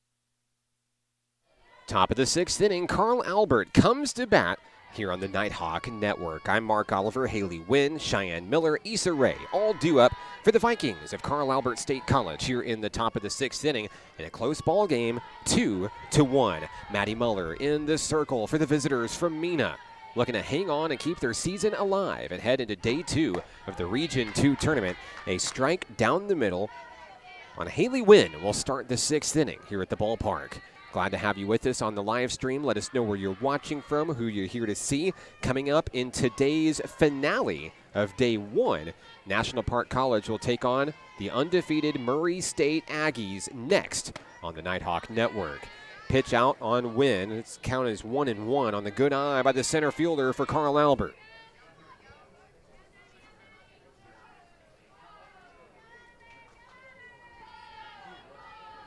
Top of the 6th inning, Carl Albert comes to bat here on the Nighthawk Network. I'm Mark Oliver, Haley Wynn, Cheyenne Miller, Issa Rae, all due up for the Vikings of Carl Albert State College here in the top of the 6th inning in a close ball game, 2-1. Maddie Muller in the circle for the visitors from Mena, looking to hang on and keep their season alive and head into day 2 of the Region 2 tournament. A strike down the middle on Haley Wynn will start the 6th inning here at the ballpark. Glad to have you with us on the live stream. Let us know where you're watching from, who you're here to see. Coming up in today's finale of Day 1, National Park College will take on the undefeated Murray State Aggies next on the Nighthawk Network. Pitch out on Wynn. Its count is 1-1 on the good eye by the center fielder for Carl Albert.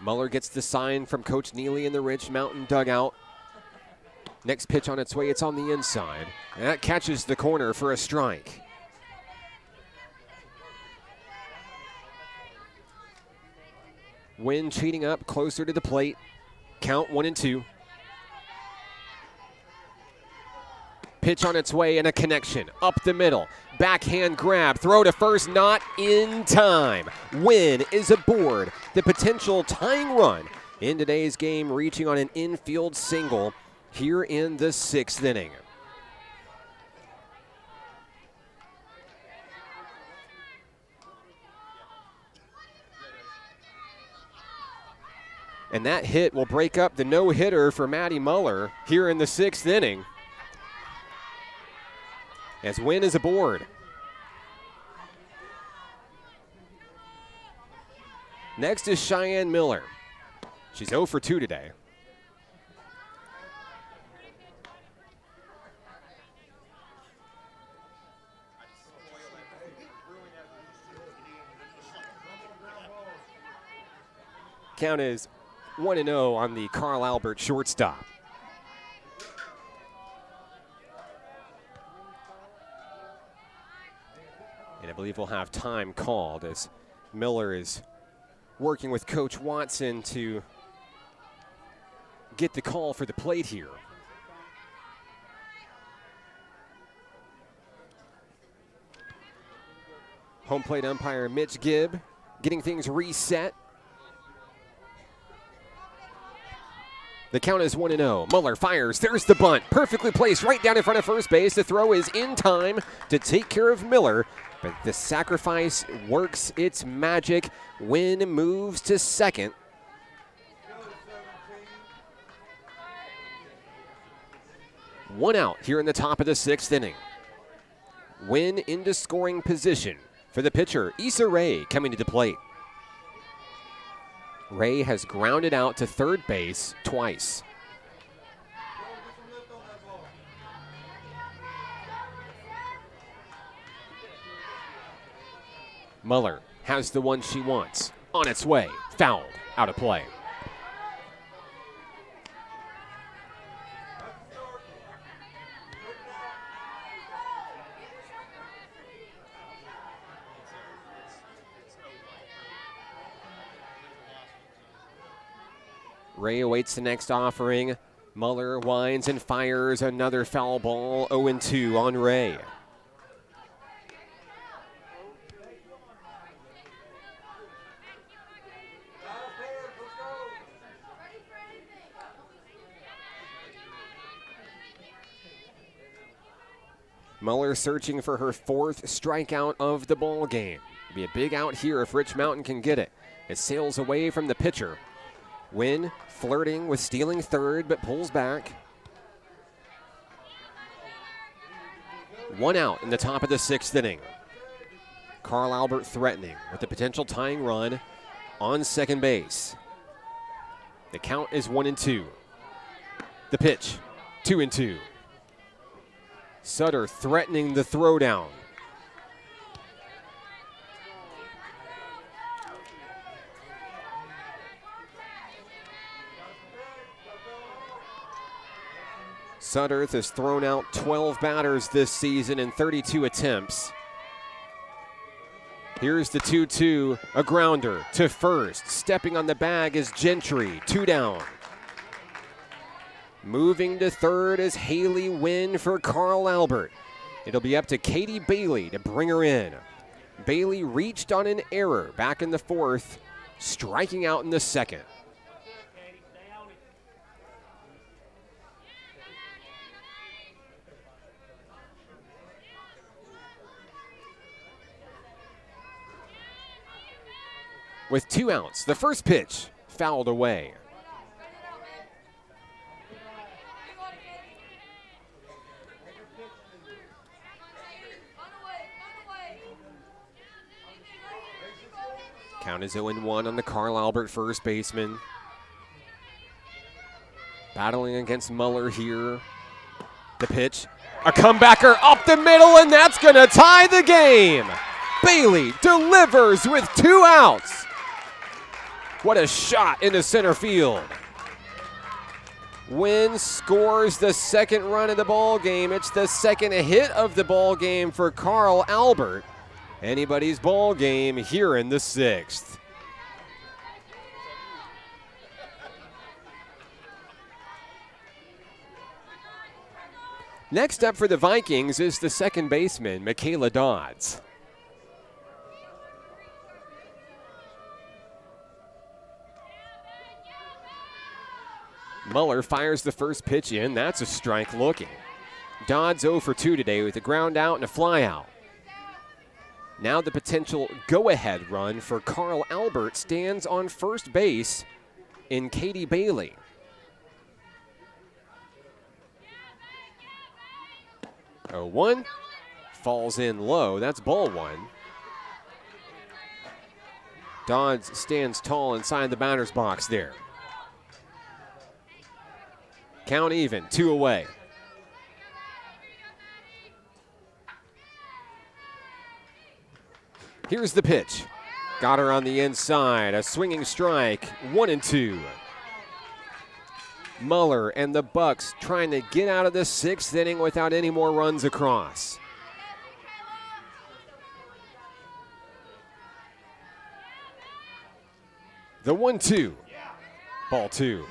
Muller gets the sign from Coach Neely in the Ridge Mountain dugout. Next pitch on its way, it's on the inside. And that catches the corner for a strike. Wynn cheating up closer to the plate. Count 1-2. Pitch on its way and a connection. Up the middle. Backhand grab. Throw to first, not in time. Wynn is aboard. The potential tying run in today's game, reaching on an infield single here in the 6th inning. And that hit will break up the no-hitter for Matty Muller here in the 6th inning, as Wynn is aboard. Next is Cheyenne Miller. She's 0 for 2 today. Count is 1-0 on the Carl Albert shortstop. And I believe we'll have time called as Miller is working with Coach Watson to get the call for the plate here. Home plate umpire Mitch Gibb getting things reset. The count is 1-0. Muller fires. There's the bunt. Perfectly placed right down in front of first base. The throw is in time to take care of Miller. But the sacrifice works its magic. Wynn moves to second. One out here in the top of the 6th inning. Wynn into scoring position for the pitcher, Issa Rae, coming to the plate. Ray has grounded out to third base twice. Muller has the one she wants. On its way, fouled, out of play. Ray awaits the next offering. Muller winds and fires another foul ball. 0-2 on Ray. Muller searching for her 4th strikeout of the ball game. It'll be a big out here if Rich Mountain can get it. It sails away from the pitcher. Wynn flirting with stealing third, but pulls back. One out in the top of the 6th inning. Carl Albert threatening with the potential tying run on second base. The count is 1-2. The pitch, 2-2. Sutter threatening the throwdown. Sudderth has thrown out 12 batters this season in 32 attempts. Here's the 2-2, a grounder to first. Stepping on the bag is Gentry, 2 down. Moving to third is Haley Wynn for Carl Albert. It'll be up to Katie Bailey to bring her in. Bailey reached on an error back in the 4th, striking out in the 2nd. With 2 outs, the first pitch fouled away. Count is 0-1 on the Carl Albert first baseman. Battling against Muller here. The pitch, a comebacker up the middle, and that's going to tie the game. Bailey delivers with 2 outs. What a shot into center field. Wynn scores the second run of the ball game. It's the second hit of the ball game for Carl Albert. Anybody's ball game here in the 6th. Next up for the Vikings is the second baseman, Michaela Dodds. Muller fires the first pitch in. That's a strike looking. Dodds 0 for 2 today with a ground out and a fly out. Now the potential go-ahead run for Carl Albert stands on first base in Katie Bailey. Oh, 1 falls in low. That's ball 1. Dodds stands tall inside the batter's box there. Count even, 2 away. Here's the pitch. Got her on the inside. A swinging strike, 1-2. Muller and the Bucks trying to get out of the 6th inning without any more runs across. The 1-2. Ball 2.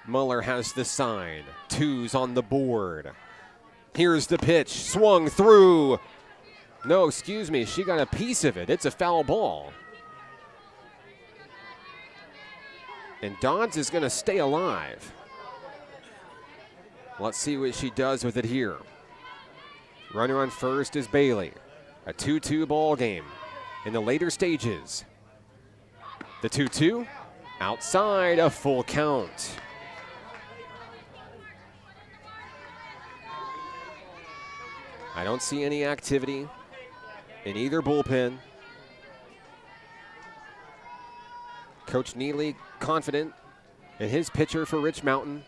Muller has the sign. 2's on the board. Here's the pitch. Swung through. No, excuse me. She got a piece of it. It's a foul ball. And Dodds is going to stay alive. Let's see what she does with it here. Runner on first is Bailey. A 2-2 ball game in the later stages. The 2-2 outside, a full count. I don't see any activity in either bullpen. Coach Neely confident in his pitcher for Rich Mountain.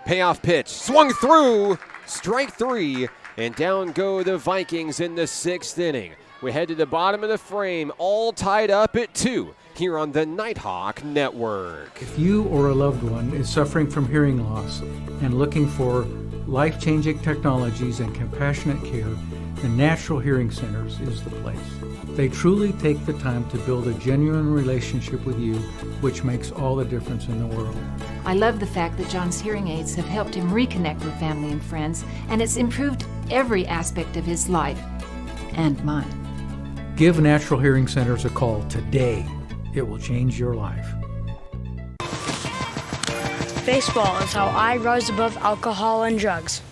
Payoff pitch, swung through, strike 3, and down go the Vikings in the 6th inning. We head to the bottom of the frame, all tied up at 2 here on the Nighthawk Network. If you or a loved one is suffering from hearing loss and looking for life-changing technologies and compassionate care, the Natural Hearing Centers is the place. They truly take the time to build a genuine relationship with you, which makes all the difference in the world. I love the fact that John's hearing aids have helped him reconnect with family and friends, and it's improved every aspect of his life and mine. Give Natural Hearing Centers a call today. It will change your life. Baseball is how I rise above alcohol and drugs.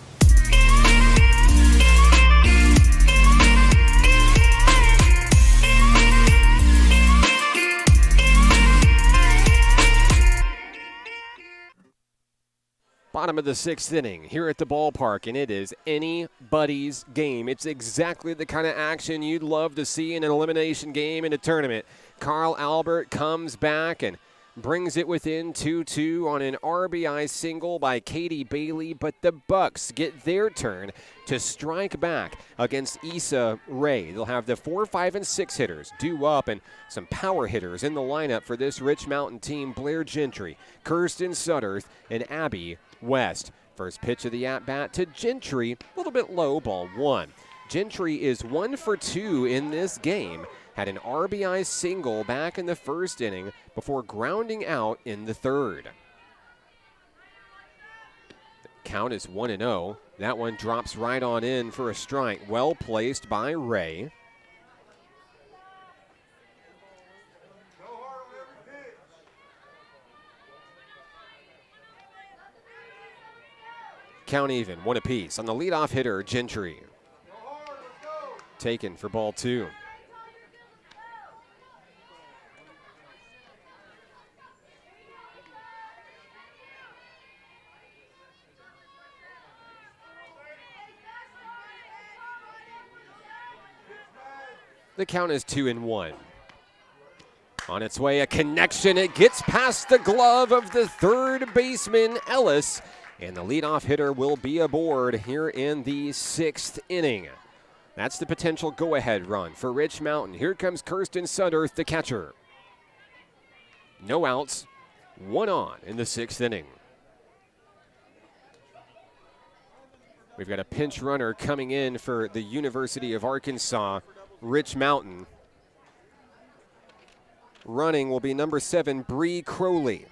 Bottom of the 6th inning here at the ballpark, and it is anybody's game. It's exactly the kind of action you'd love to see in an elimination game in a tournament. Carl Albert comes back and brings it within 2-2 on an RBI single by Katie Bailey, but the Bucks get their turn to strike back against Issa Rae. They'll have the 4, 5, and 6 hitters due up and some power hitters in the lineup for this Rich Mountain team. Blair Gentry, Kirsten Sutterth, and Abby West. First pitch of the at-bat to Gentry, a little bit low, ball 1. Gentry is 1 for 2 in this game. Had an RBI single back in the 1st inning before grounding out in the 3rd. The count is 1-0. That one drops right on in for a strike. Well placed by Ray. Count even, 1 apiece. On the leadoff hitter, Gentry. Taken for ball 2. The count is 2-1. On its way, a connection. It gets past the glove of the third baseman, Ellis, and the leadoff hitter will be aboard here in the 6th inning. That's the potential go-ahead run for Rich Mountain. Here comes Kirsten Sudderth, the catcher. No outs, 1 on in the 6th inning. We've got a pinch runner coming in for the University of Arkansas, Rich Mountain. Running will be number 7, Bree Crowley.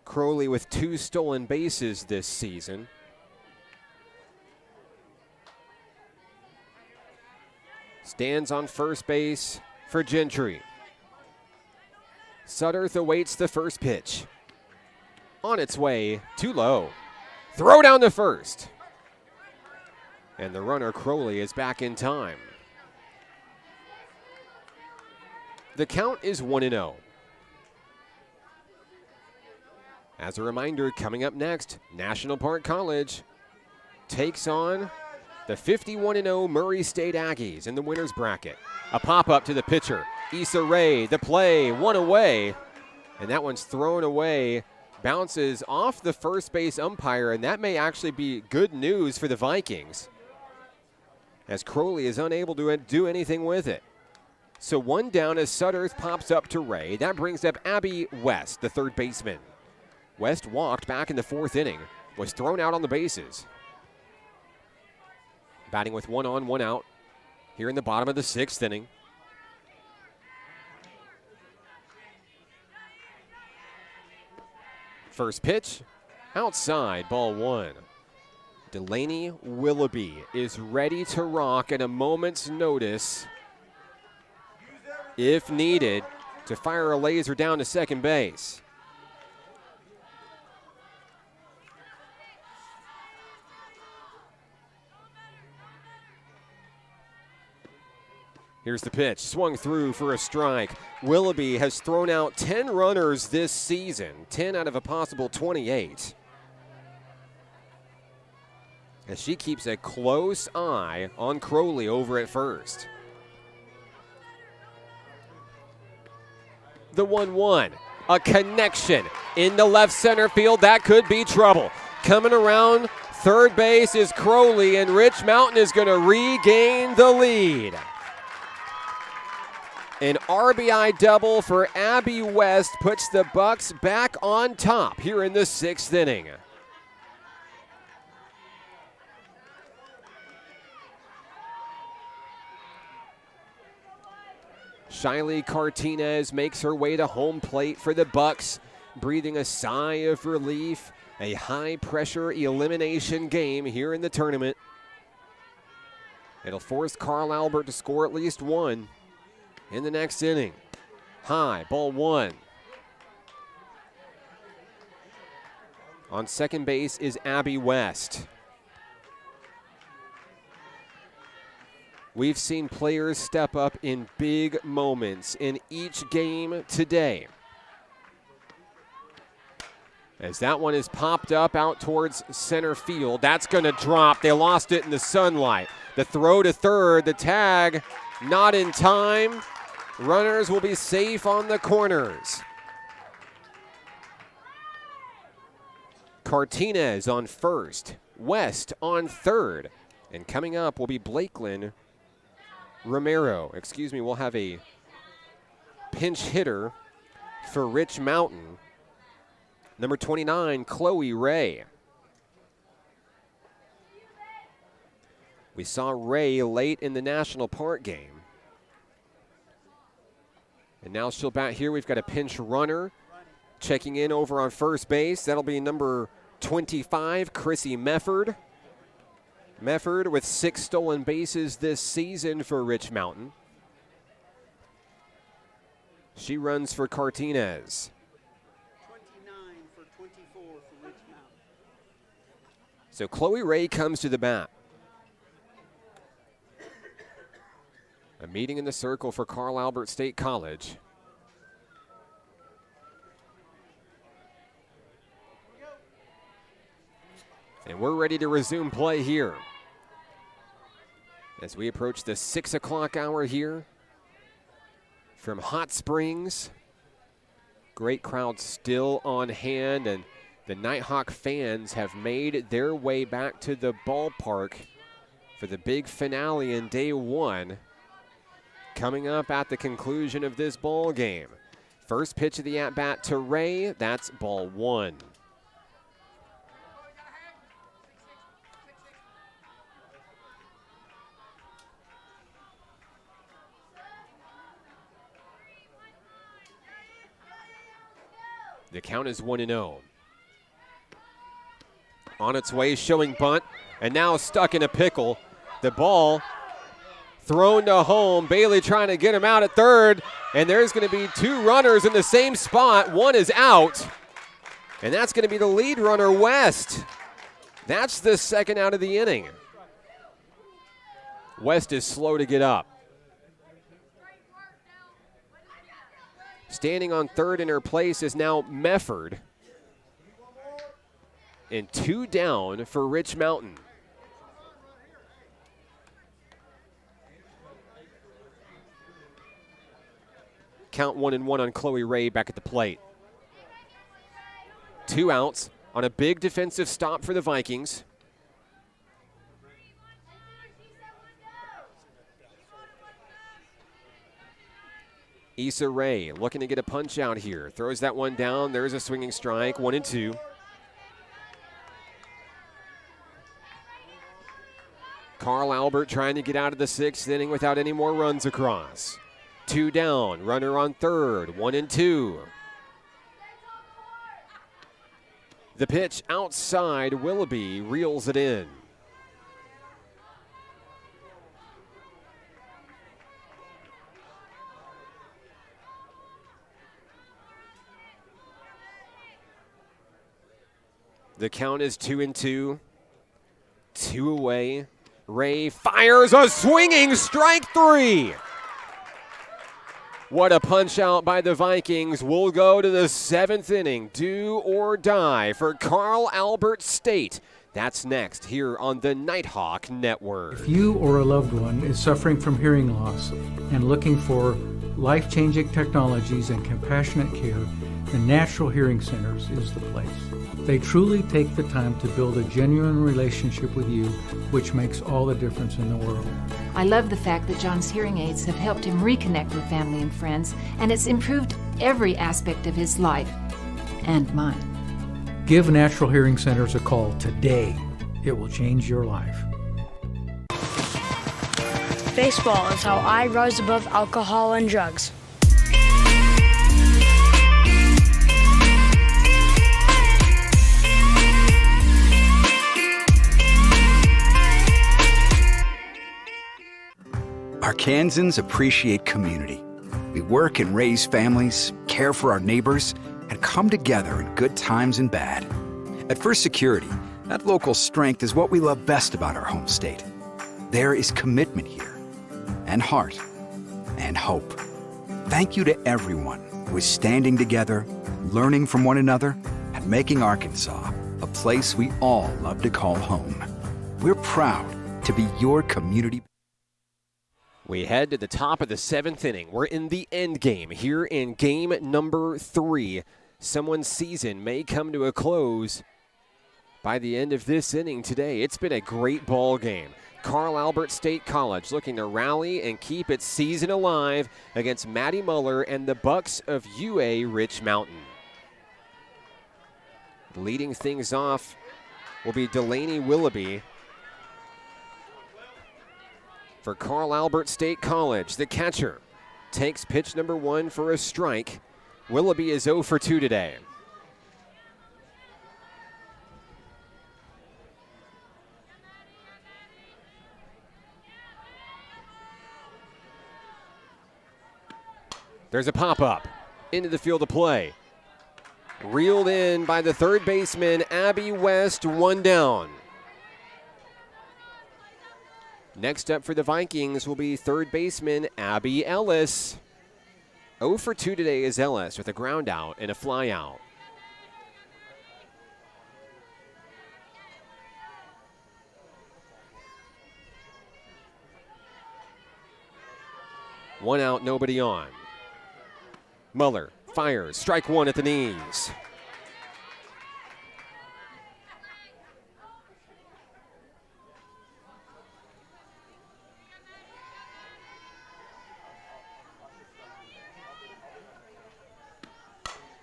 Crowley with 2 stolen bases this season. Stands on first base for Gentry. Sudderth awaits the first pitch. On its way, too low. Throw down to first. And the runner, Crowley, is back in time. The count is 1-0. As a reminder, coming up next, National Park College takes on the 51-0 Murray State Aggies in the winner's bracket. A pop-up to the pitcher, Issa Rae, the play, 1 away, and that one's thrown away, bounces off the first base umpire, and that may actually be good news for the Vikings, as Crowley is unable to do anything with it. So 1 down as Sudderth pops up to Ray. That brings up Abby West, the third baseman. West walked back in the 4th inning, was thrown out on the bases. Batting with 1 on, 1 out here in the bottom of the 6th inning. First pitch, outside, ball 1. Delaney Willoughby is ready to rock at a moment's notice, if needed, to fire a laser down to second base. Here's the pitch, swung through for a strike. Willoughby has thrown out 10 runners this season, 10 out of a possible 28. As she keeps a close eye on Crowley over at first. The 1-1, a connection in the left center field. That could be trouble. Coming around third base is Crowley, and Rich Mountain is going to regain the lead. An RBI double for Abby West puts the Bucks back on top here in the 6th inning. Shiley Cartinez makes her way to home plate for the Bucks, breathing a sigh of relief. A high-pressure elimination game here in the tournament. It'll force Carl Albert to score at least 1 in the next inning. High, ball 1. On second base is Abby West. We've seen players step up in big moments in each game today. As that one is popped up out towards center field, that's going to drop. They lost it in the sunlight. The throw to third, the tag, not in time. Runners will be safe on the corners. Cartinez on first, West on third. And coming up will be Blakelyn Romero. We'll have a pinch hitter for Rich Mountain. Number 29, Chloe Ray. We saw Ray late in the National Park game. And now she'll bat here. We've got a pinch runner checking in over on first base. That'll be number 25, Chrissy Mefford. Mefford with 6 stolen bases this season for Rich Mountain. She runs for Cartinez. 29 for 24 for Rich Mountain. So Chloe Ray comes to the bat. A meeting in the circle for Carl Albert State College. And we're ready to resume play here. As we approach the 6 o'clock hour here from Hot Springs. Great crowd still on hand, and the Nighthawk fans have made their way back to the ballpark for the big finale in day one. Coming up at the conclusion of this ball game. First pitch of the at-bat to Ray, that's ball one. The count is 1-0. On its way, showing bunt, and now stuck in a pickle. The ball thrown to home. Bailey trying to get him out at third, and there's going to be two runners in the same spot. One is out, and that's going to be the lead runner, West. That's the second out of the inning. West is slow to get up. Standing on third in her place is now Mefford. And two down for Rich Mountain. Count 1-1 on Chloe Ray back at the plate. 2 outs on a big defensive stop for the Vikings. Issa Rae looking to get a punch out here. Throws that one down. There's a swinging strike. 1-2. Carl Albert trying to get out of the 6th inning without any more runs across. 2 down. Runner on third. 1-2. The pitch outside. Willoughby reels it in. The count is 2-2. 2 away. Ray fires a swinging strike 3. What a punch out by the Vikings. We'll go to the 7th inning. Do or die for Carl Albert State. That's next here on the Nighthawk Network. If you or a loved one is suffering from hearing loss and looking for life-changing technologies and compassionate care, the Natural Hearing Centers is the place. They truly take the time to build a genuine relationship with you, which makes all the difference in the world. I love the fact that John's hearing aids have helped him reconnect with family and friends, and it's improved every aspect of his life and mine. Give Natural Hearing Centers a call today. It will change your life. Baseball is how I rise above alcohol and drugs. Arkansans appreciate community. We work and raise families, care for our neighbors, and come together in good times and bad. At First Security, that local strength is what we love best about our home state. There is commitment here, and heart, and hope. Thank you to everyone who is standing together, learning from one another, and making Arkansas a place we all love to call home. We're proud to be your community. We head to the top of the 7th inning. We're in the end game here in game number 3. Someone's season may come to a close by the end of this inning today. It's been a great ball game. Carl Albert State College looking to rally and keep its season alive against Maddie Muller and the Bucks of UA Rich Mountain. Leading things off will be Delaney Willoughby. For Carl Albert State College, the catcher takes pitch number 1 for a strike. Willoughby is 0 for 2 today. There's a pop-up into the field of play. Reeled in by the third baseman, Abby West, 1 down. Next up for the Vikings will be third baseman Abby Ellis. 0 for 2 today is Ellis with a ground out and a fly out. 1 out, nobody on. Muller fires, strike one at the knees.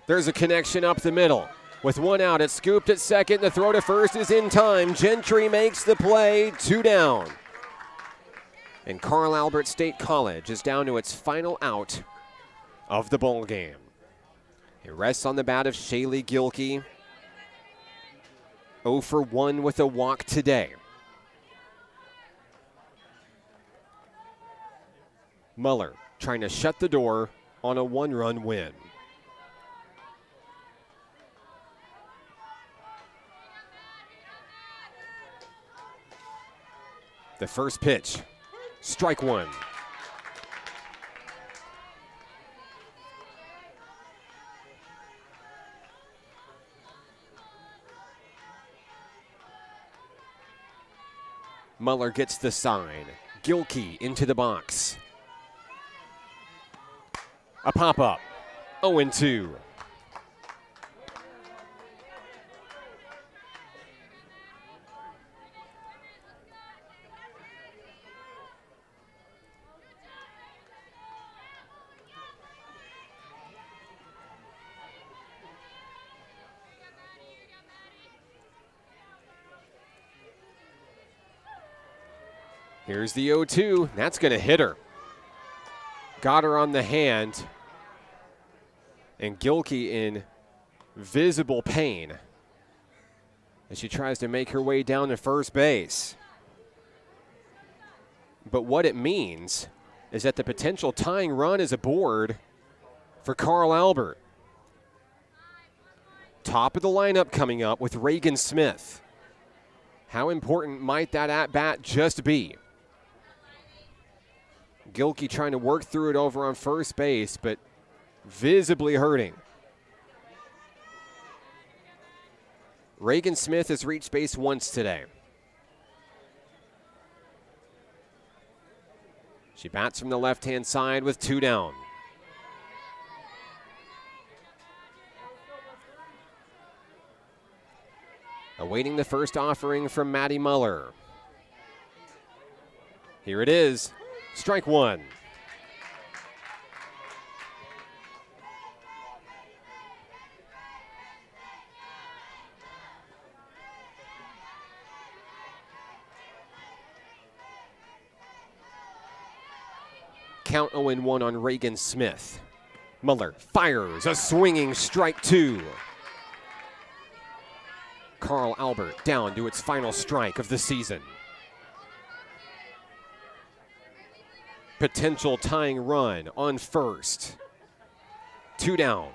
There's a connection up the middle. With 1 out, it's scooped at second. The throw to first is in time. Gentry makes the play, 2 down. And Carl Albert State College is down to its final out of the ball game. It rests on the bat of Shaylee Gilkey. 0 for 1 with a walk today. Muller trying to shut the door on a 1-run win. The first pitch, strike one. Muller gets the sign. Gilkey into the box. A pop-up, 0-2. Here's the 0-2. That's going to hit her. Got her on the hand. And Gilkey in visible pain as she tries to make her way down to first base. But what it means is that the potential tying run is aboard for Carl Albert. Top of the lineup coming up with Reagan Smith. How important might that at-bat just be? Gilkey trying to work through it over on first base, but visibly hurting. Reagan Smith has reached base once today. She bats from the left-hand side with 2 down. Awaiting the first offering from Maddie Muller. Here it is. Strike one. Count 0-1 on Reagan Smith. Muller fires a swinging strike 2. Carl Albert down to its final strike of the season. Potential tying run on first. 2 down.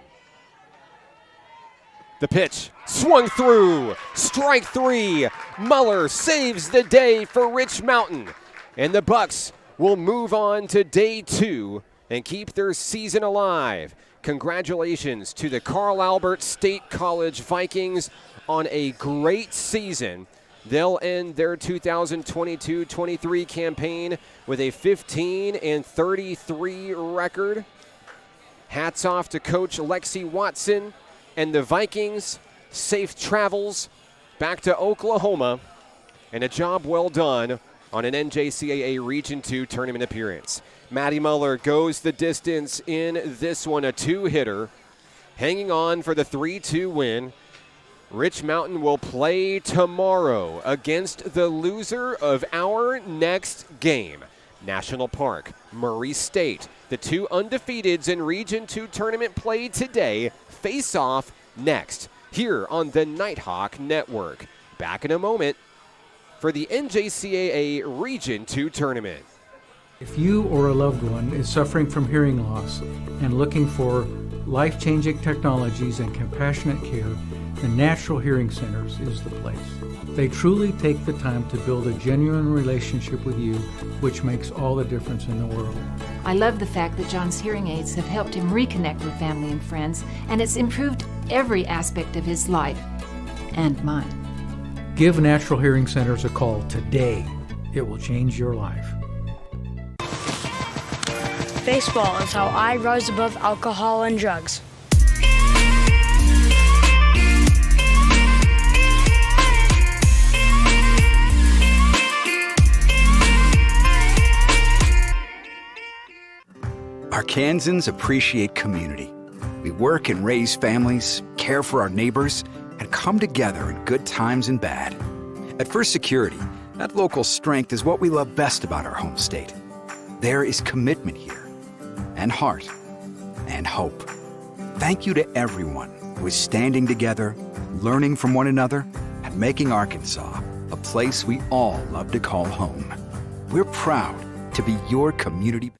The pitch swung through. Strike 3. Muller saves the day for Rich Mountain. And the Bucks will move on to day 2 and keep their season alive. Congratulations to the Carl Albert State College Vikings on a great season. They'll end their 2022-23 campaign with a 15-33 record. Hats off to Coach Lexi Watson and the Vikings. Safe travels back to Oklahoma, and a job well done on an NJCAA Region 2 tournament appearance. Maddie Muller goes the distance in this one, a 2-hitter, hanging on for the 3-2 win. Rich Mountain will play tomorrow against the loser of our next game. National Park, Murray State. The 2 undefeateds in Region 2 tournament play today face off next here on the Nighthawk Network. Back in a moment for the NJCAA Region 2 tournament. If you or a loved one is suffering from hearing loss and looking for life-changing technologies and compassionate care, the Natural Hearing Centers is the place. They truly take the time to build a genuine relationship with you, which makes all the difference in the world. I love the fact that John's hearing aids have helped him reconnect with family and friends, and it's improved every aspect of his life and mine. Give Natural Hearing Centers a call today. It will change your life. Baseball is how I rose above alcohol and drugs. Arkansans appreciate community. We work and raise families, care for our neighbors, and come together in good times and bad. At First Security, that local strength is what we love best about our home state. There is commitment here, and heart, and hope. Thank you to everyone who is standing together, learning from one another, and making Arkansas a place we all love to call home. We're proud to be your community.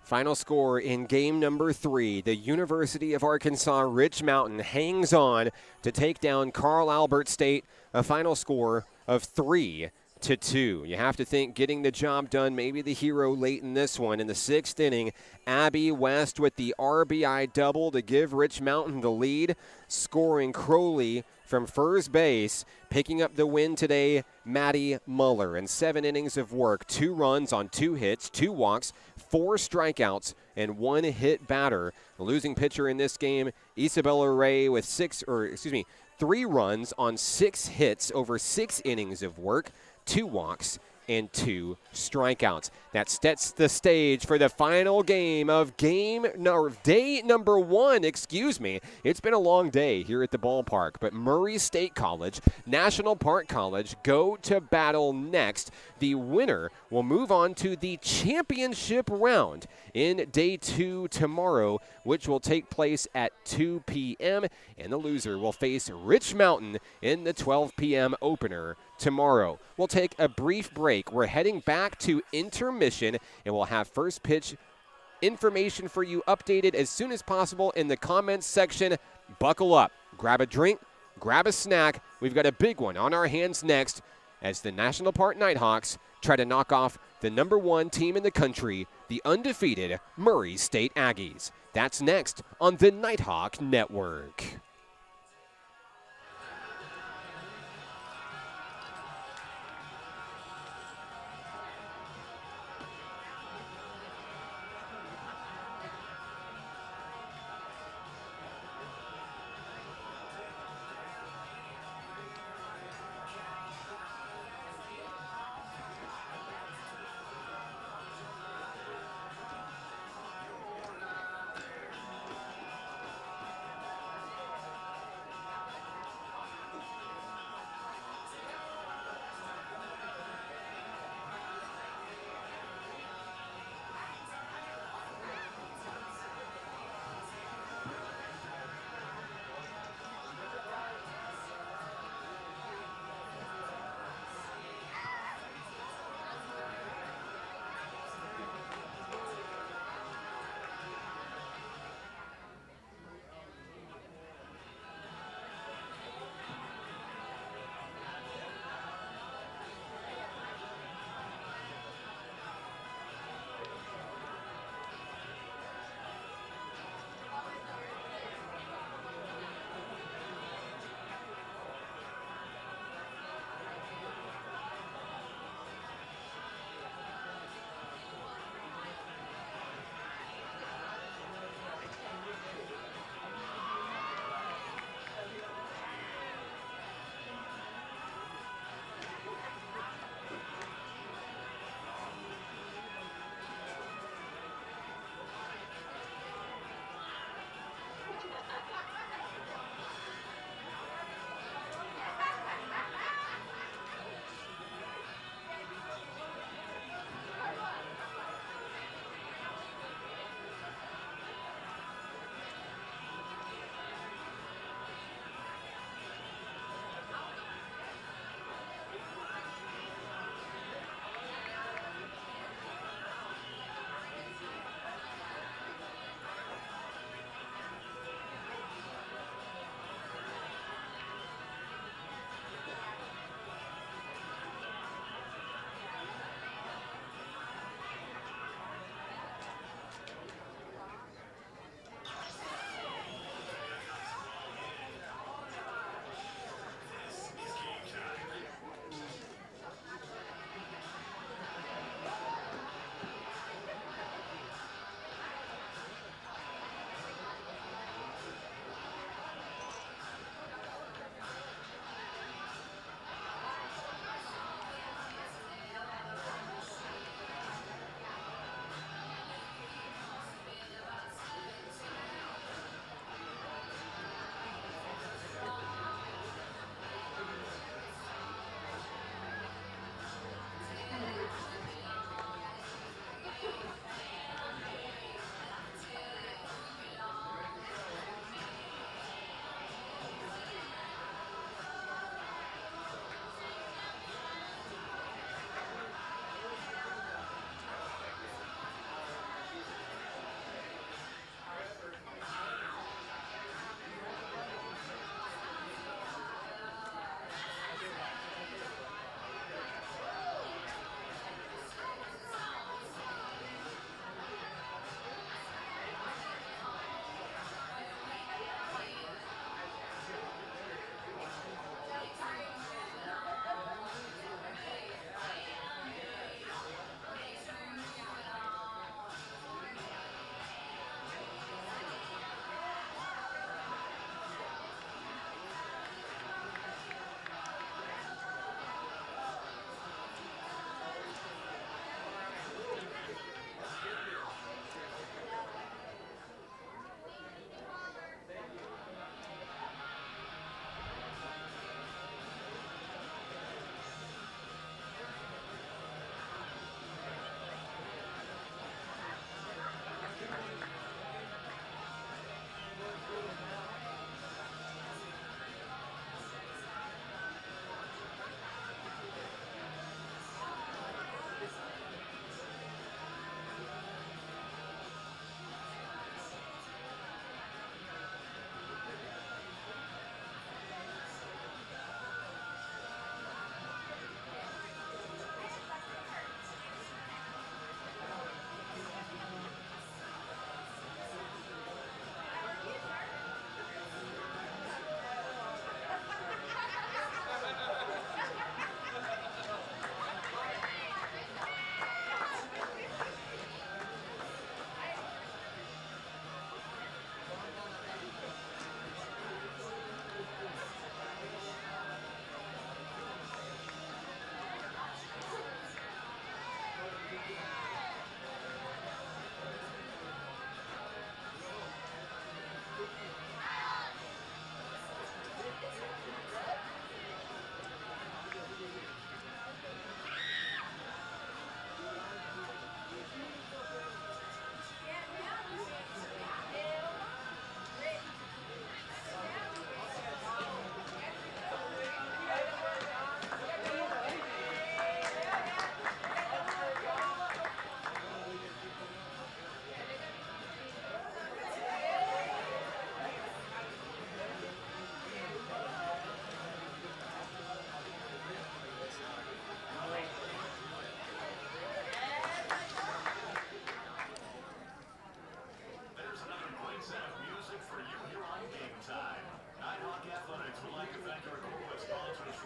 Final score in game number 3. The University of Arkansas Rich Mountain hangs on to take down Carl Albert State, a final score of 3-2. You have to think getting the job done, maybe the hero late in this one. In the 6th inning, Abby West with the RBI double to give Rich Mountain the lead, scoring Crowley from first base. Picking up the win today, Maddie Muller. In 7 innings of work, 2 runs on 2 hits, 2 walks, 4 strikeouts, and 1 hit batter. The losing pitcher in this game, Isabella Ray, with 3 runs on 6 hits over 6 innings of work, 2 walks, and 2 strikeouts. That sets the stage for the final game of day number 1, It's been a long day here at the ballpark, but Murray State College, National Park College go to battle next. The winner will move on to the championship round in day 2 tomorrow, which will take place at 2 p.m., and the loser will face Rich Mountain in the 12 p.m. opener tomorrow. We'll take a brief break. We're heading back to intermission, and we'll have first pitch information for you updated as soon as possible in the comments section. Buckle up, grab a drink, grab a snack. We've got a big one on our hands next as the National Park Nighthawks try to knock off the number 1 team in the country, the undefeated Murray State Aggies. That's next on the Nighthawk Network.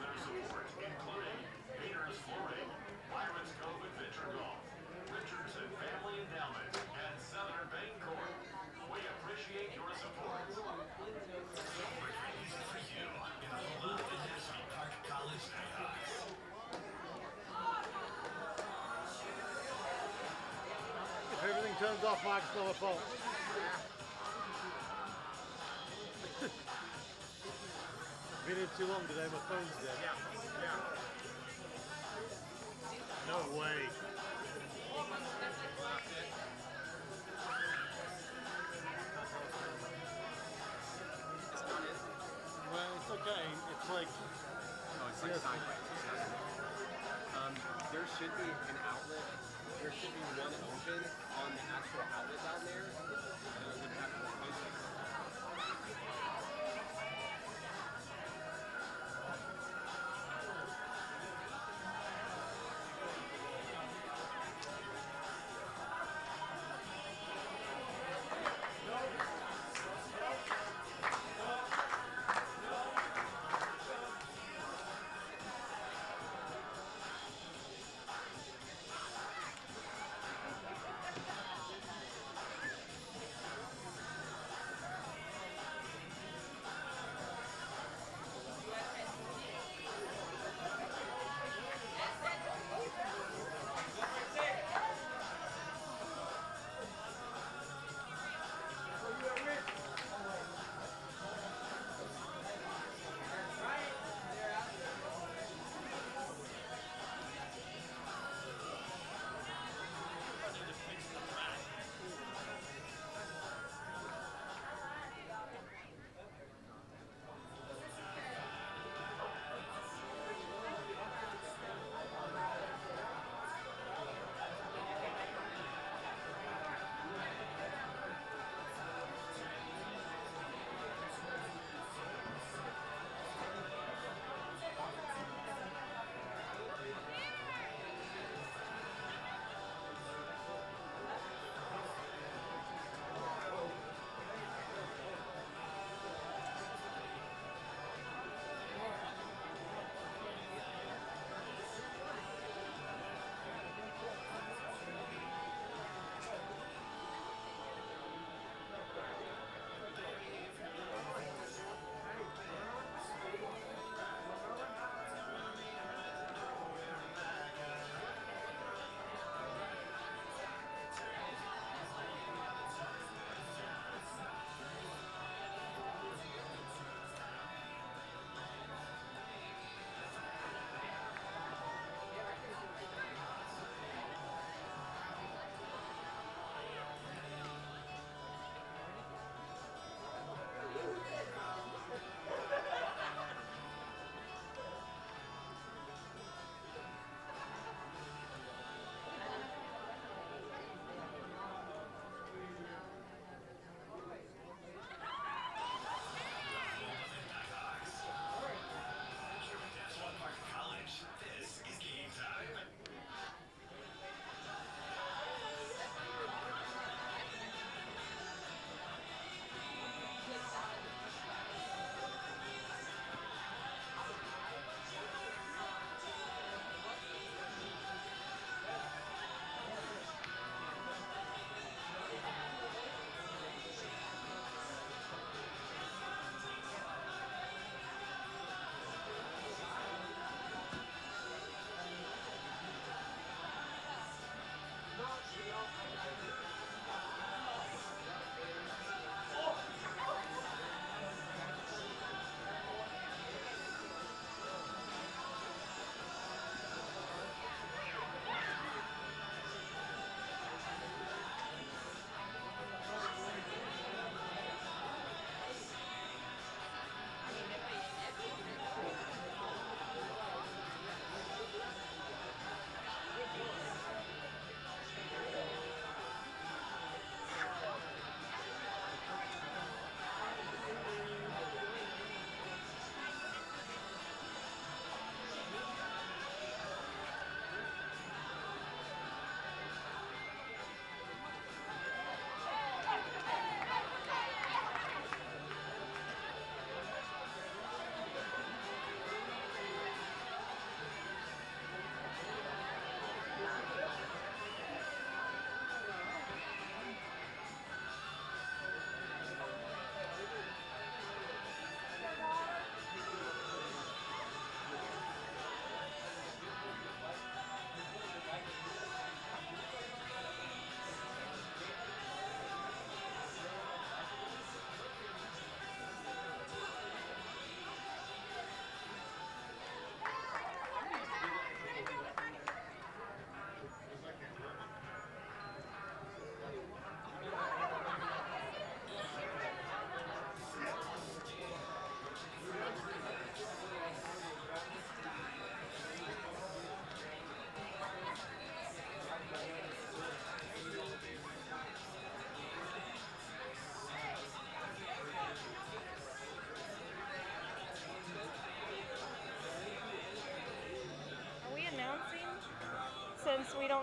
their support, including Peters Flooring, Pirates Cove Adventure Golf, Richards and Family Endowment, and Southern Bancorp. We appreciate your support. Celebrating for you in the Majestic Park College Nighthawks. If everything turns off, Mike, it's not my fault. Been in too long today, my phone's dead. Yeah. No way. Well, it's okay. It's like. Oh, it's like sideways. There should be an outlet. There should be one open on the actual outlet down there. And it would have to replace it.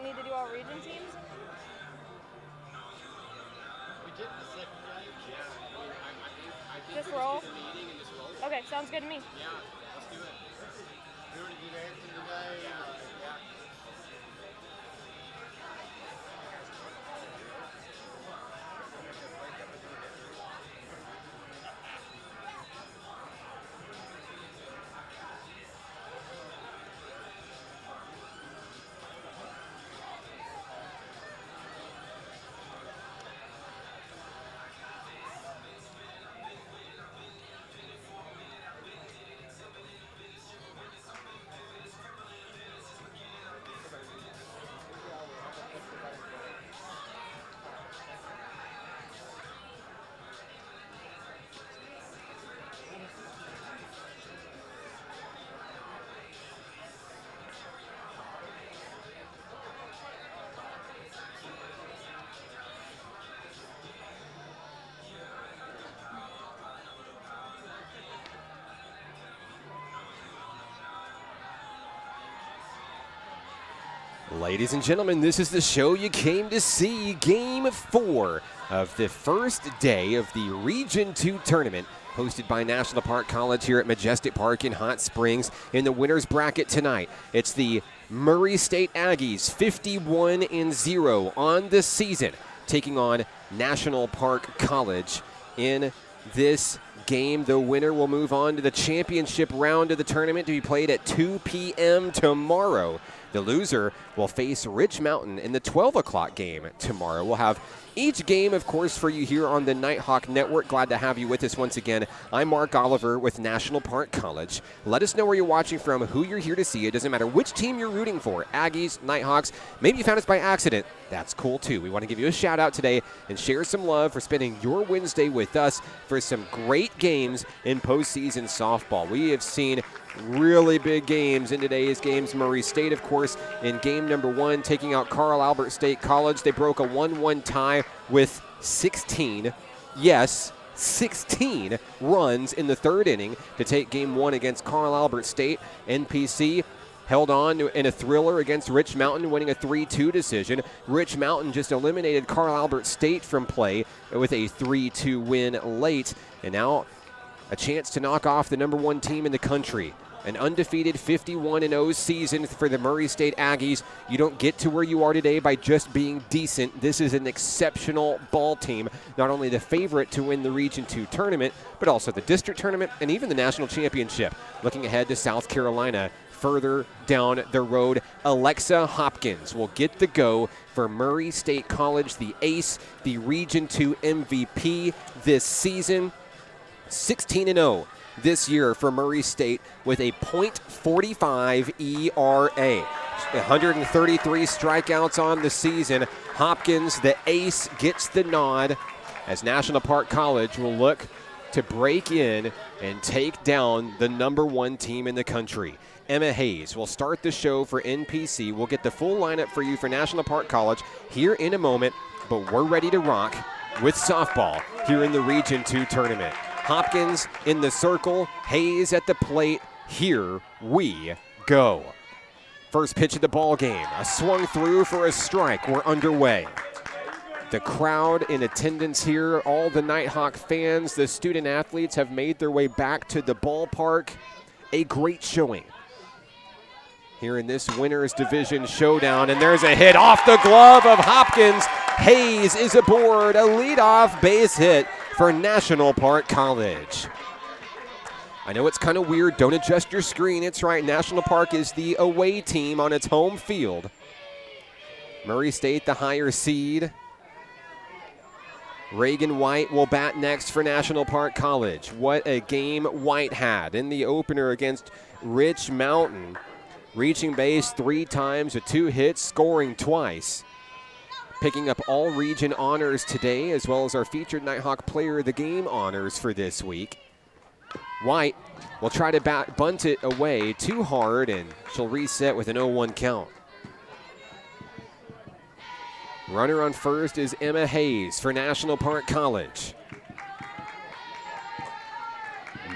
don't need to do our region teams? We did the second game. Yeah. I think Just we roll? just get a meeting and just roll. Okay, sounds good to me. Yeah, let's do it. We already did everything today. Yeah. Ladies and gentlemen, this is the show you came to see. Game 4 of the first day of the Region 2 tournament, hosted by National Park College here at Majestic Park in Hot Springs. In the winner's bracket tonight, it's the Murray State Aggies, 51-0 on the season, taking on National Park College in this game. The winner will move on to the championship round of the tournament to be played at 2 p.m. tomorrow. The loser will face Ridge Mountain in the 12 o'clock game tomorrow. We'll have each game, of course, for you here on the Nighthawk Network. Glad to have you with us once again. I'm Mark Oliver with National Park College. Let us know where you're watching from, who you're here to see. It doesn't matter which team you're rooting for, Aggies, Nighthawks. Maybe you found us by accident. That's cool, too. We want to give you a shout-out today and share some love for spending your Wednesday with us for some great games in postseason softball. We have seen really big games in today's games. Murray State, of course, in game number 1, taking out Carl Albert State College. They broke a 1-1 tie with 16 runs in the third inning to take game 1 against Carl Albert State. NPC held on in a thriller against Ridge Mountain, winning a 3-2 decision. Ridge Mountain just eliminated Carl Albert State from play with a 3-2 win late. And now a chance to knock off the number 1 team in the country. An undefeated 51-0 season for the Murray State Aggies. You don't get to where you are today by just being decent. This is an exceptional ball team. Not only the favorite to win the Region 2 tournament, but also the district tournament and even the national championship. Looking ahead to South Carolina further down the road, Alexa Hopkins will get the go for Murray State College, the ace, the Region 2 MVP this season. 16-0 this year for Murray State with a .45 ERA. 133 strikeouts on the season. Hopkins, the ace, gets the nod as National Park College will look to break in and take down the number 1 team in the country. Emma Hayes will start the show for NPC. We'll get the full lineup for you for National Park College here in a moment, but we're ready to rock with softball here in the Region 2 tournament. Hopkins in the circle, Hayes at the plate. Here we go. First pitch of the ball game, a swung through for a strike. We're underway. The crowd in attendance here, all the Nighthawk fans, the student athletes have made their way back to the ballpark. A great showing here in this winners division showdown, and there's a hit off the glove of Hopkins. Hayes is aboard, a leadoff base hit for National Park College. I know it's kind of weird. Don't adjust your screen. It's right. National Park is the away team on its home field. Murray State, the higher seed. Reagan White will bat next for National Park College. What a game White had in the opener against Ridge Mountain. Reaching base 3 times with 2 hits, scoring twice. Picking up all region honors today, as well as our featured Nighthawk Player of the Game honors for this week. White will try to bunt it away too hard, and she'll reset with an 0-1 count. Runner on first is Emma Hayes for National Park College.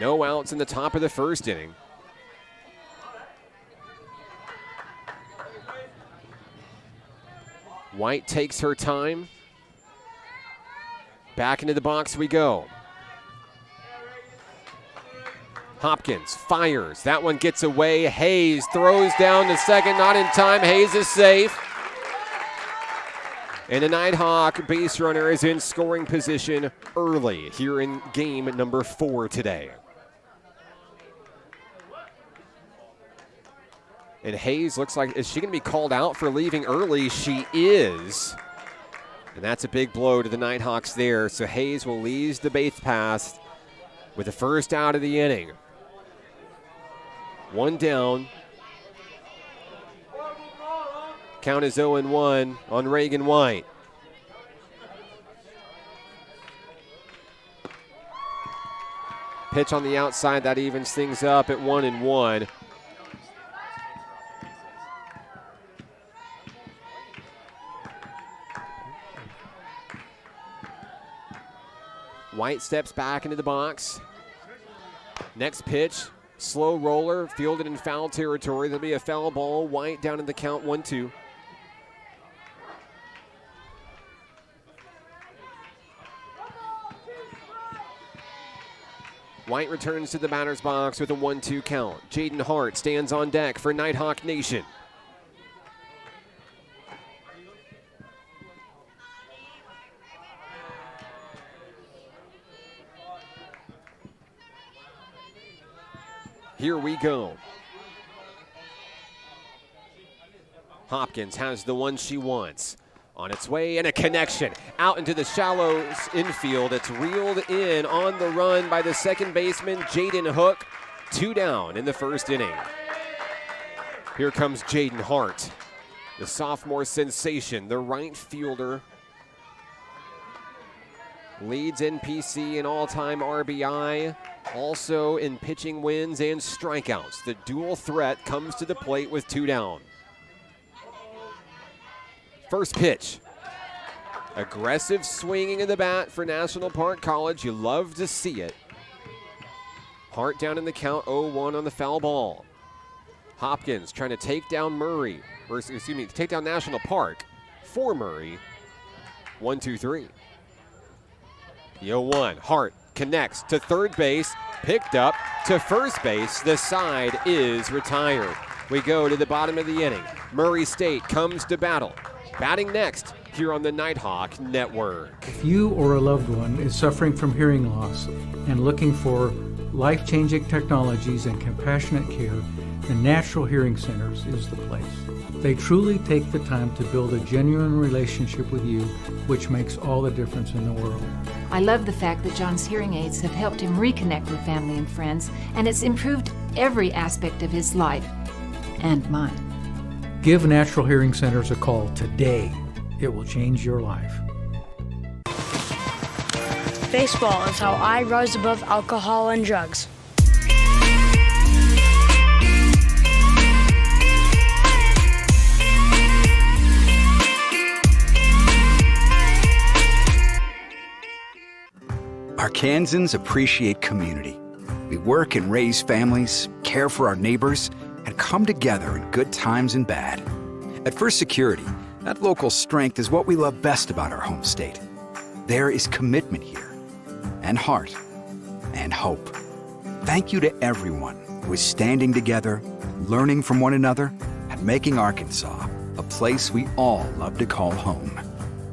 No outs in the top of the first inning. White takes her time. Back into the box we go. Hopkins fires. That one gets away. Hayes throws down to second, not in time. Hayes is safe. And the Nighthawk base runner is in scoring position early here in game number 4 today. And Hayes looks like, is she going to be called out for leaving early? She is. And that's a big blow to the Nighthawks there. So Hayes will lead the base pass with the first out of the inning. One down. Count is 0-1 on Reagan White. Pitch on the outside, that evens things up at 1-1. White steps back into the box. Next pitch, slow roller, fielded in foul territory. There'll be a foul ball. White down in the count, 1-2. White returns to the batter's box with a 1-2 count. Jaden Hart stands on deck for Nighthawk Nation. Here we go. Hopkins has the one she wants. On its way, and a connection out into the shallow infield. It's reeled in on the run by the second baseman, Jaden Hook. 2 down in the first inning. Here comes Jaden Hart, the sophomore sensation, the right fielder. Leads NPC in all-time RBI, also in pitching wins and strikeouts. The dual threat comes to the plate with 2 down. First pitch. Aggressive swinging of the bat for National Park College. You love to see it. Hart down in the count, 0-1 on the foul ball. Hopkins trying to take down Murray, or excuse me, take down National Park for Murray. 1-2-3. The 0-1. Hart connects to third base, picked up to first base. The side is retired. We go to the bottom of the inning. Murray State comes to battle. Batting next here on the Nighthawk Network. If you or a loved one is suffering from hearing loss and looking for life-changing technologies and compassionate care, the Natural Hearing Centers is the place. They truly take the time to build a genuine relationship with you, which makes all the difference in the world. I love the fact that John's hearing aids have helped him reconnect with family and friends, and it's improved every aspect of his life and mine. Give Natural Hearing Centers a call today. It will change your life. Baseball is how I rise above alcohol and drugs. Arkansans appreciate community. We work and raise families, care for our neighbors, and come together in good times and bad. At First Security, that local strength is what we love best about our home state. There is commitment here, and heart, and hope. Thank you to everyone who is standing together, learning from one another, and making Arkansas a place we all love to call home.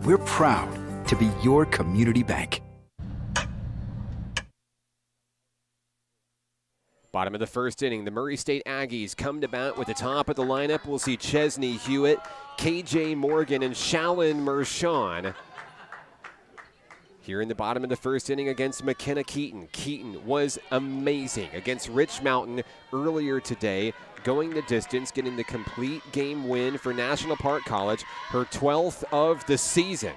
We're proud to be your community bank. Bottom of the first inning, the Murray State Aggies come to bat with the top of the lineup. We'll see Chesney Hewitt, KJ Morgan, and Shalyn Mershon. Here in the bottom of the first inning against McKenna Keaton. Keaton was amazing against Rich Mountain earlier today, going the distance, getting the complete game win for National Park College, her 12th of the season.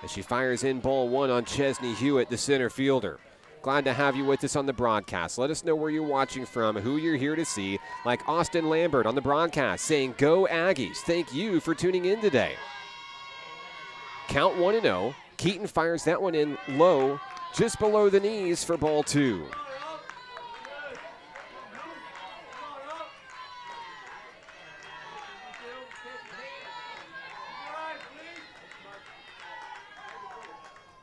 As she fires in ball 1 on Chesney Hewitt, the center fielder. Glad to have you with us on the broadcast. Let us know where you're watching from, who you're here to see, like Austin Lambert on the broadcast saying, "Go Aggies." Thank you for tuning in today. Count 1-0. Keaton fires that one in low, just below the knees for ball 2.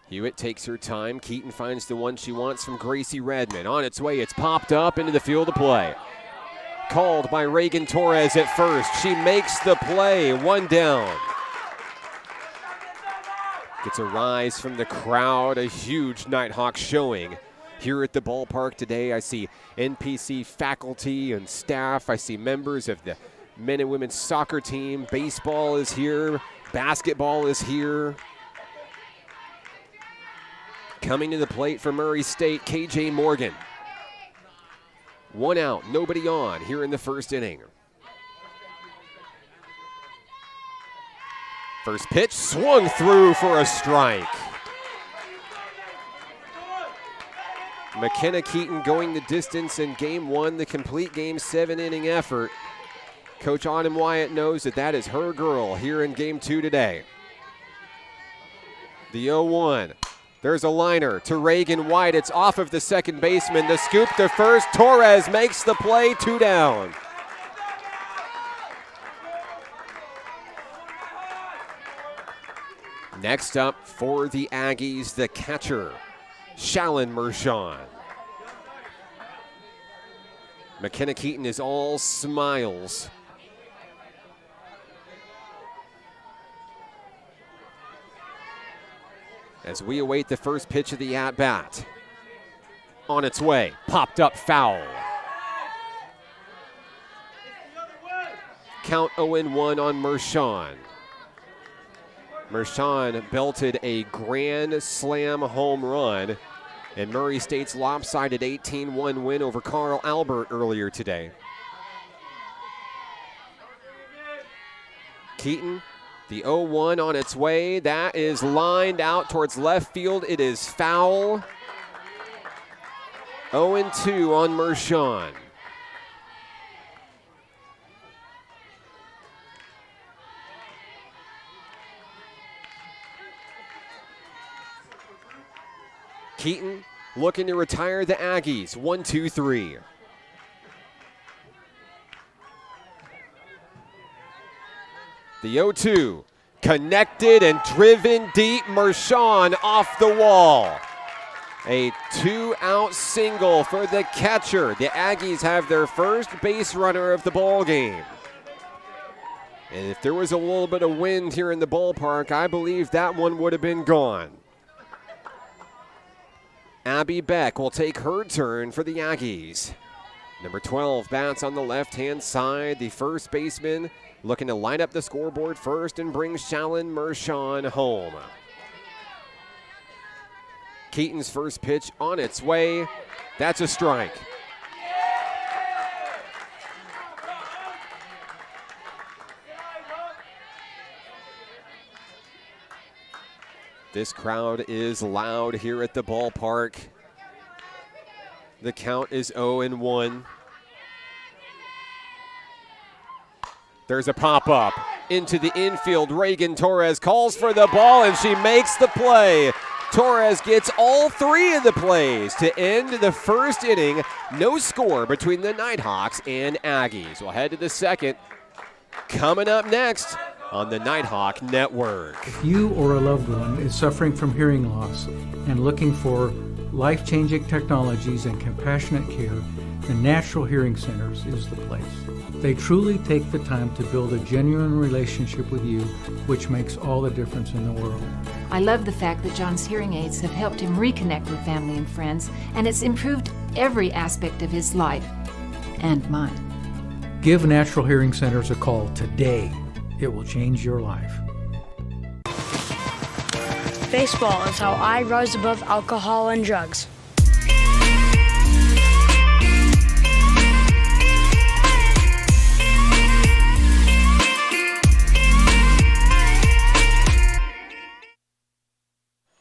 Hewitt takes her time. Keaton finds the one she wants from Gracie Redmond. On its way, it's popped up into the field of play. Called by Reagan Torres at first. She makes the play. 1 down. Gets a rise from the crowd. A huge Nighthawks showing here at the ballpark today. I see NPC faculty and staff. I see members of the men and women's soccer team. Baseball is here. Basketball is here. Coming to the plate for Murray State, KJ Morgan. 1 out, nobody on here in the first inning. First pitch swung through for a strike. McKenna Keaton going the distance in game 1, the complete game 7-inning effort. Coach Autumn Wyatt knows that is her girl here in game 2 today. The 0-1. There's a liner to Reagan White. It's off of the second baseman. The scoop to first. Torres makes the play. 2 down. Next up for the Aggies, the catcher, Shallon Mershon. McKenna Keaton is all smiles. As we await the first pitch of the at-bat. On its way, popped up foul. Count 0-1 on Mershon. Mershon belted a grand slam home run in Murray State's lopsided 18-1 win over Carl Albert earlier today. Keaton, the 0-1 on its way. That is lined out towards left field. It is foul. 0-2 on Mershon. Keaton looking to retire the Aggies. 1-2-3. The 0-2, connected and driven deep. Mershon off the wall. A 2-out single for the catcher. The Aggies have their first base runner of the ball game. And if there was a little bit of wind here in the ballpark, I believe that one would have been gone. Abby Beck will take her turn for the Aggies. Number 12 bats on the left-hand side. The first baseman looking to line up the scoreboard first and bring Shallon Mershon home. Keaton's first pitch on its way. That's a strike. This crowd is loud here at the ballpark. The count is 0-1. There's a pop-up into the infield. Reagan Torres calls for the ball, and she makes the play. Torres gets all 3 of the plays to end the first inning. No score between the Nighthawks and Aggies. We'll head to the second. Coming up next on the Nighthawk Network. If you or a loved one is suffering from hearing loss and looking for life-changing technologies and compassionate care, the Natural Hearing Centers is the place. They truly take the time to build a genuine relationship with you, which makes all the difference in the world. I love the fact that John's hearing aids have helped him reconnect with family and friends, and it's improved every aspect of his life and mine. Give Natural Hearing Centers a call today. It will change your life. Baseball is how I rise above alcohol and drugs.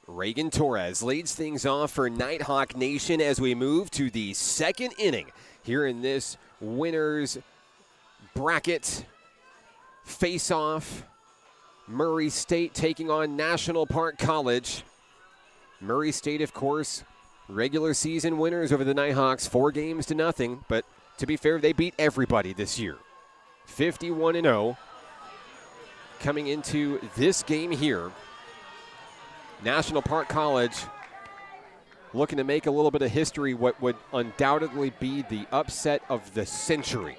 Reagan Torres leads things off for Nighthawk Nation as we move to the second inning here in this winners bracket face-off. Murray State taking on National Park College. Murray State, of course, regular season winners over the Nighthawks, 4-0, but to be fair, they beat everybody this year. 51-0 coming into this game here. National Park College looking to make a little bit of history, what would undoubtedly be the upset of the century.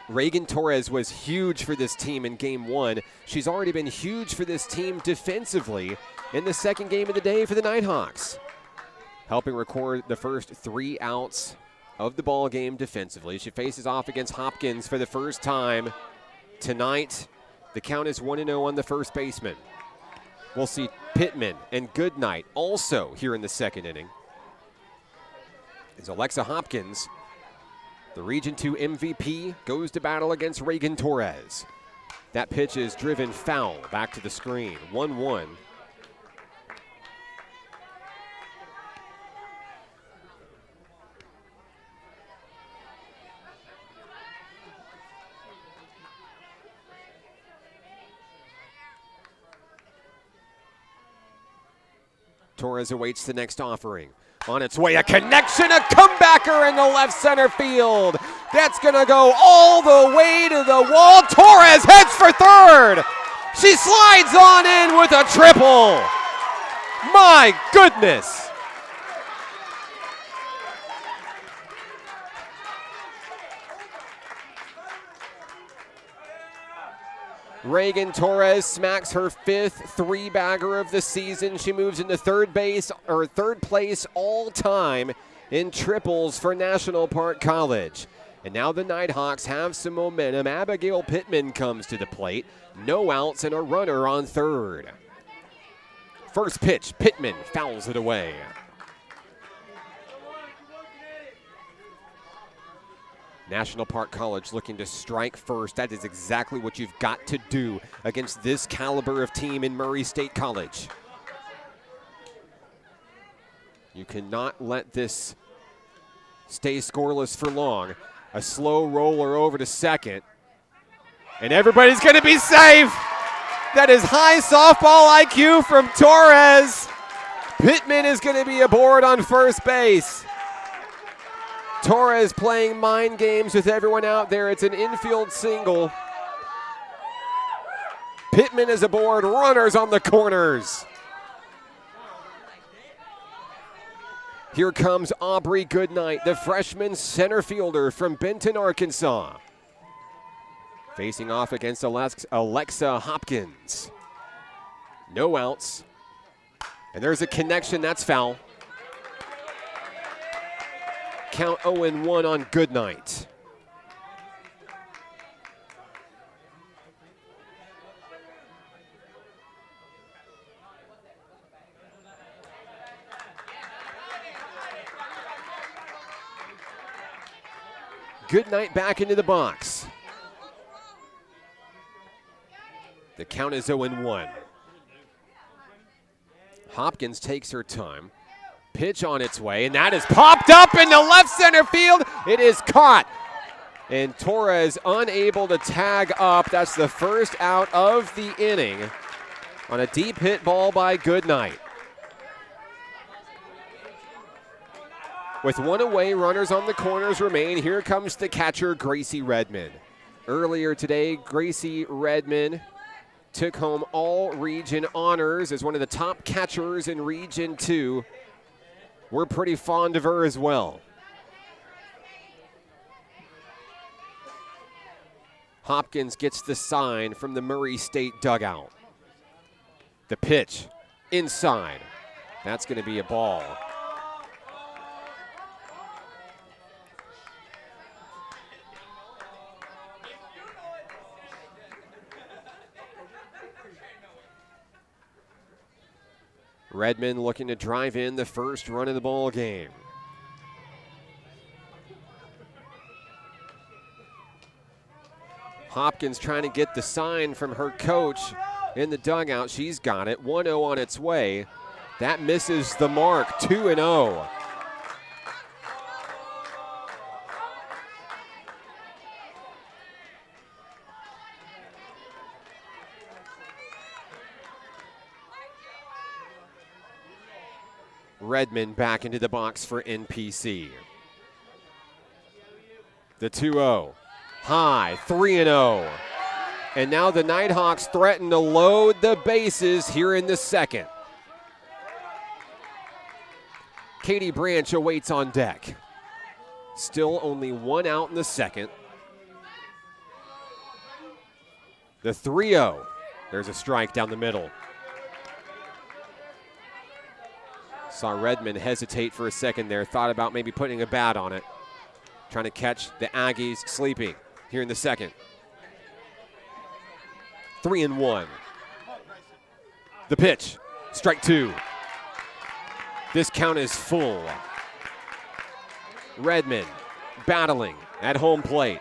Reagan Torres was huge for this team in game one. She's already been huge for this team defensively in the second game of the day for the Nighthawks, helping record the first 3 outs of the ball game defensively. She faces off against Hopkins for the first time tonight. The count is 1-0 on the first baseman. We'll see Pittman and Goodnight also here in the second inning. As Alexa Hopkins, the Region 2 MVP, goes to battle against Reagan Torres. That pitch is driven foul back to the screen. 1-1. Torres awaits the next offering. On its way, a connection, a comebacker in the left center field. That's going to go all the way to the wall. Torres heads for third. She slides on in with a triple. My goodness. Reagan Torres smacks her 5th 3-bagger of the season. She moves into third place all time in triples for National Park College. And now the Nighthawks have some momentum. Abigail Pittman comes to the plate. No outs and a runner on third. First pitch, Pittman fouls it away. National Park College looking to strike first. That is exactly what you've got to do against this caliber of team in Murray State College. You cannot let this stay scoreless for long. A slow roller over to second. And everybody's going to be safe. That is high softball IQ from Torres. Pittman is going to be aboard on first base. Torres playing mind games with everyone out there. It's an infield single. Pittman is aboard, runners on the corners. Here comes Aubrey Goodnight, the freshman center fielder from Benton, Arkansas. Facing off against Alexa Hopkins. No outs. And there's a connection, that's foul. Count 0-1 on Goodnight. Goodnight back into the box. The count is 0-1. Hopkins takes her time. Pitch on its way, and that is popped up into left center field. It is caught, and Torres unable to tag up. That's the first out of the inning on a deep hit ball by Goodnight. With one away, runners on the corners remain. Here comes the catcher, Gracie Redmond. Earlier today, Gracie Redmond took home all region honors as one of the top catchers in Region 2. We're pretty fond of her as well. Hopkins gets the sign from the Murray State dugout. The pitch inside. That's going to be a ball. Redmond looking to drive in the first run of the ball game. Hopkins trying to get the sign from her coach in the dugout. She's got it. 1-0 on its way. That misses the mark. 2-0. Redmond back into the box for NPC. The 2-0. High, 3-0. And now the Nighthawks threaten to load the bases here in the second. Katie Branch awaits on deck. Still only one out in the second. The 3-0. There's a strike down the middle. Saw Redmond hesitate for a second there. Thought about maybe putting a bat on it. Trying to catch the Aggies sleeping here in the second. 3-1. The pitch. Strike 2. This count is full. Redmond battling at home plate.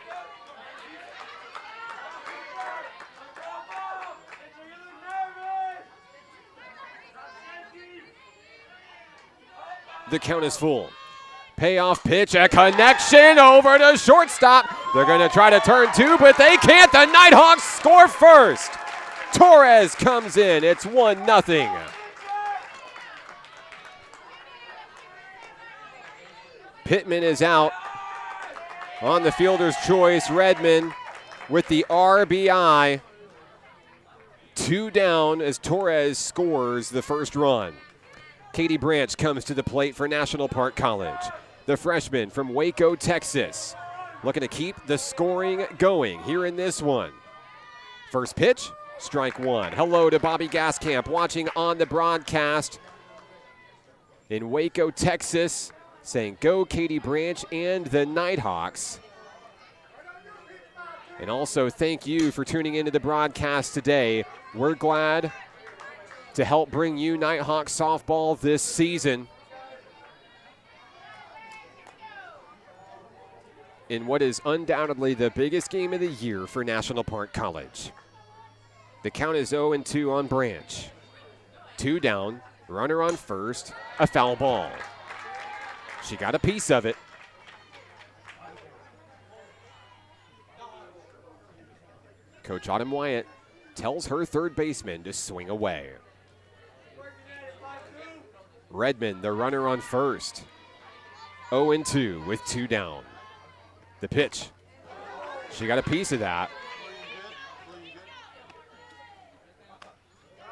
The count is full. Payoff pitch, a connection over to shortstop. They're going to try to turn 2, but they can't. The Nighthawks score first. Torres comes in. It's 1-0. Pittman is out on the fielder's choice. Redmond with the RBI. 2 down as Torres scores the first run. Katie Branch comes to the plate for National Park College. The freshman from Waco, Texas, looking to keep the scoring going here in this one. First pitch, strike 1. Hello to Bobby Gaskamp watching on the broadcast in Waco, Texas, saying go Katie Branch and the Nighthawks. And also thank you for tuning into the broadcast today. We're glad to help bring you Nighthawk softball this season in what is undoubtedly the biggest game of the year for National Park College. The count is 0-2 on Branch. 2 down, runner on first, a foul ball. She got a piece of it. Coach Autumn Wyatt tells her third baseman to swing away. Redmond, the runner on first. 0-2 with 2 down. The pitch. She got a piece of that.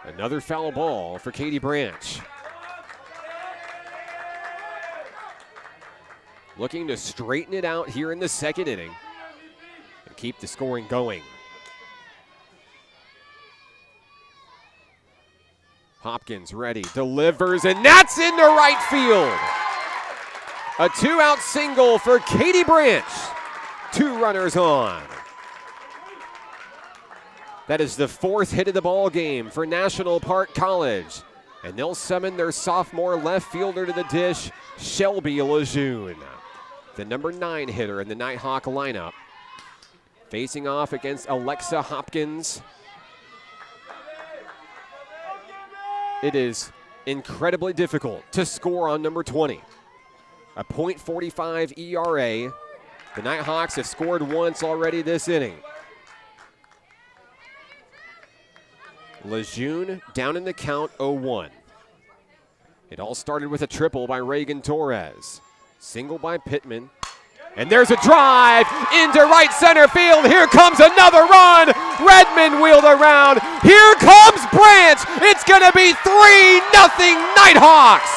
Another foul ball for Katie Branch. Looking to straighten it out here in the second inning and keep the scoring going. Hopkins ready, delivers, and that's into right field. A 2-out single for Katie Branch. 2 runners on. That is the 4th hit of the ball game for National Park College. And they'll summon their sophomore left fielder to the dish, Shelby Lejeune, the number 9 hitter in the Nighthawk lineup. Facing off against Alexa Hopkins. It is incredibly difficult to score on number 20. A .45 ERA. The Nighthawks have scored once already this inning. Lejeune down in the count 0-1. It all started with a triple by Reagan Torres. Single by Pittman. And there's a drive into right center field. Here comes another run. Redmond wheeled around. Here comes Branch. It's going to be 3-0 Nighthawks.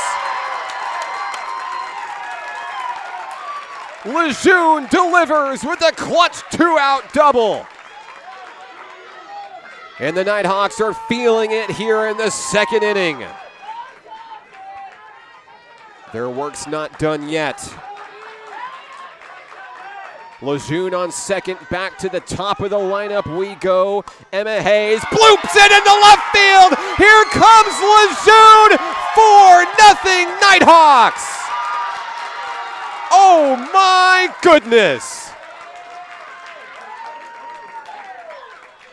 Lejeune delivers with a clutch 2-out double. And the Nighthawks are feeling it here in the second inning. Their work's not done yet. Lejeune on second, back to the top of the lineup we go. Emma Hayes bloops it into left field. Here comes Lejeune, 4-0 Nighthawks. Oh my goodness.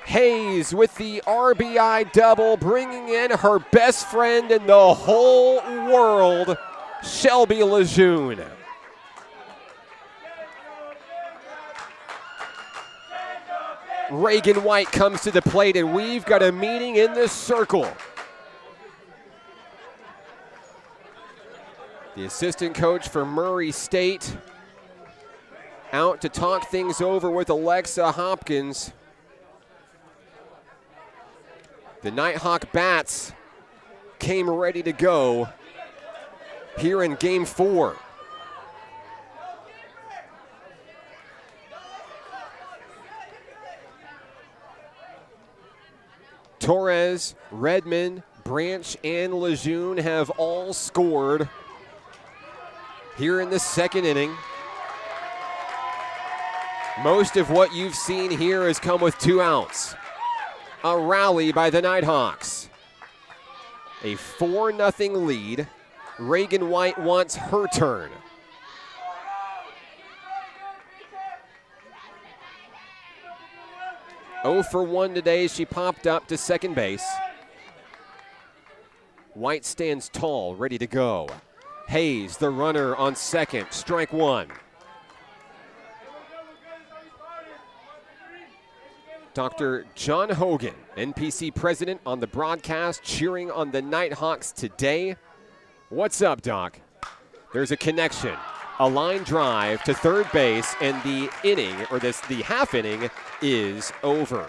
Hayes with the RBI double, bringing in her best friend in the whole world, Shelby Lejeune. Reagan White comes to the plate, and we've got a meeting in the circle. The assistant coach for Murray State out to talk things over with Alexa Hopkins. The Nighthawk bats came ready to go here in Game 4. Torres, Redmond, Branch, and Lejeune have all scored here in the second inning. Most of what you've seen here has come with 2 outs. A rally by the Nighthawks. A 4-0 lead. Reagan White wants her turn. Oh for 1 today. She popped up to second base. White stands tall, ready to go. Hayes, the runner on second, strike 1. Dr. John Hogan, NPC president, on the broadcast, cheering on the Nighthawks today. What's up, Doc? There's a connection. A line drive to third base, and the inning, or the half inning, is over.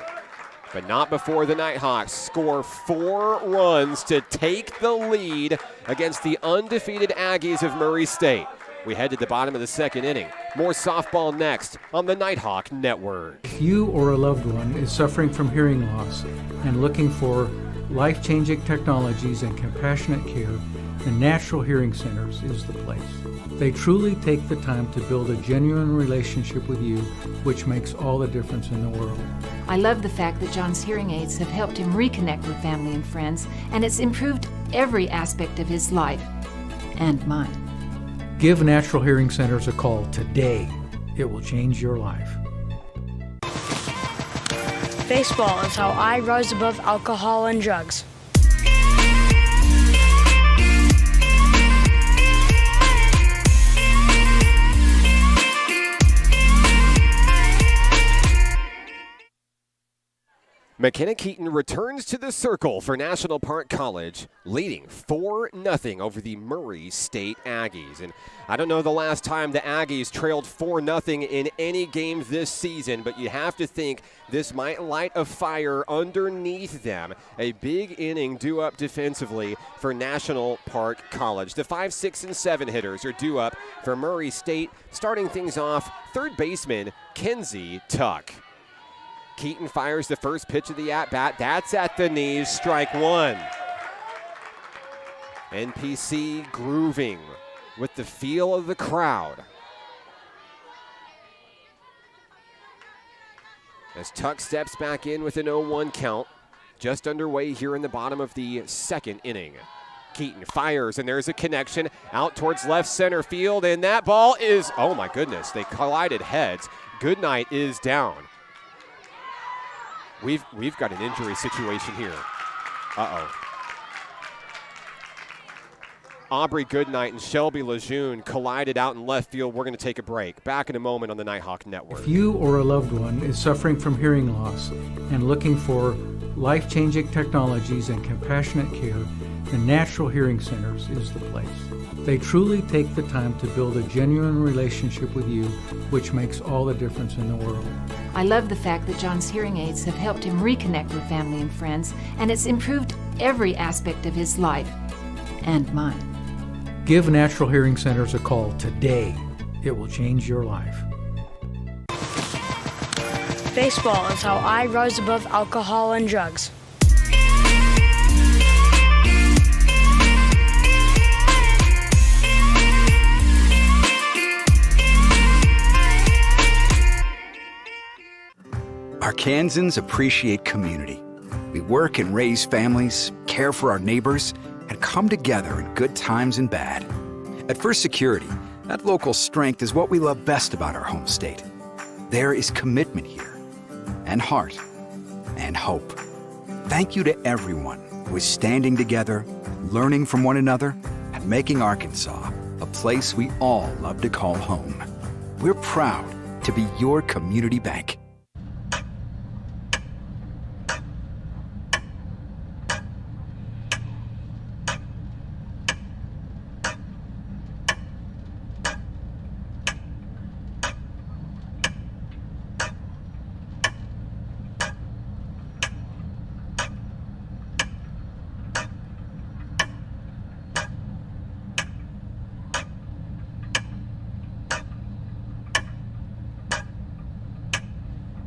But not before the Nighthawks score 4 runs to take the lead against the undefeated Aggies of Murray State. We head to the bottom of the second inning. More softball next on the Nighthawk Network. If you or a loved one is suffering from hearing loss and looking for life-changing technologies and compassionate care, the Natural Hearing Centers is the place. They truly take the time to build a genuine relationship with you, which makes all the difference in the world. I love the fact that John's hearing aids have helped him reconnect with family and friends, and it's improved every aspect of his life and mine. Give Natural Hearing Centers a call today. It will change your life. Baseball is how I rise above alcohol and drugs. McKenna Keaton returns to the circle for National Park College, leading 4-0 over the Murray State Aggies. And I don't know the last time the Aggies trailed 4-0 in any game this season, but you have to think this might light a fire underneath them. A big inning due up defensively for National Park College. The 5, 6, and 7 hitters are due up for Murray State. Starting things off, third baseman Kenzie Tuck. Keaton fires the first pitch of the at-bat. That's at the knees, strike 1. NPC grooving with the feel of the crowd. As Tuck steps back in with an 0-1 count, just underway here in the bottom of the second inning. Keaton fires, and there's a connection out towards left center field, and that ball is, oh my goodness, they collided heads. Goodnight is down. We've got an injury situation here. Uh-oh. Aubrey Goodnight and Shelby Lejeune collided out in left field. We're going to take a break. Back in a moment on the Nighthawk Network. If you or a loved one is suffering from hearing loss and looking for life-changing technologies and compassionate care, the Natural Hearing Centers is the place. They truly take the time to build a genuine relationship with you, which makes all the difference in the world. I love the fact that John's hearing aids have helped him reconnect with family and friends, and it's improved every aspect of his life and mine. Give Natural Hearing Centers a call today. It will change your life. Baseball is how I rise above alcohol and drugs. Arkansans appreciate community. We work and raise families, care for our neighbors, and come together in good times and bad. At First Security, that local strength is what we love best about our home state. There is commitment here, and heart, and hope. Thank you to everyone who is standing together, learning from one another, and making Arkansas a place we all love to call home. We're proud to be your community bank.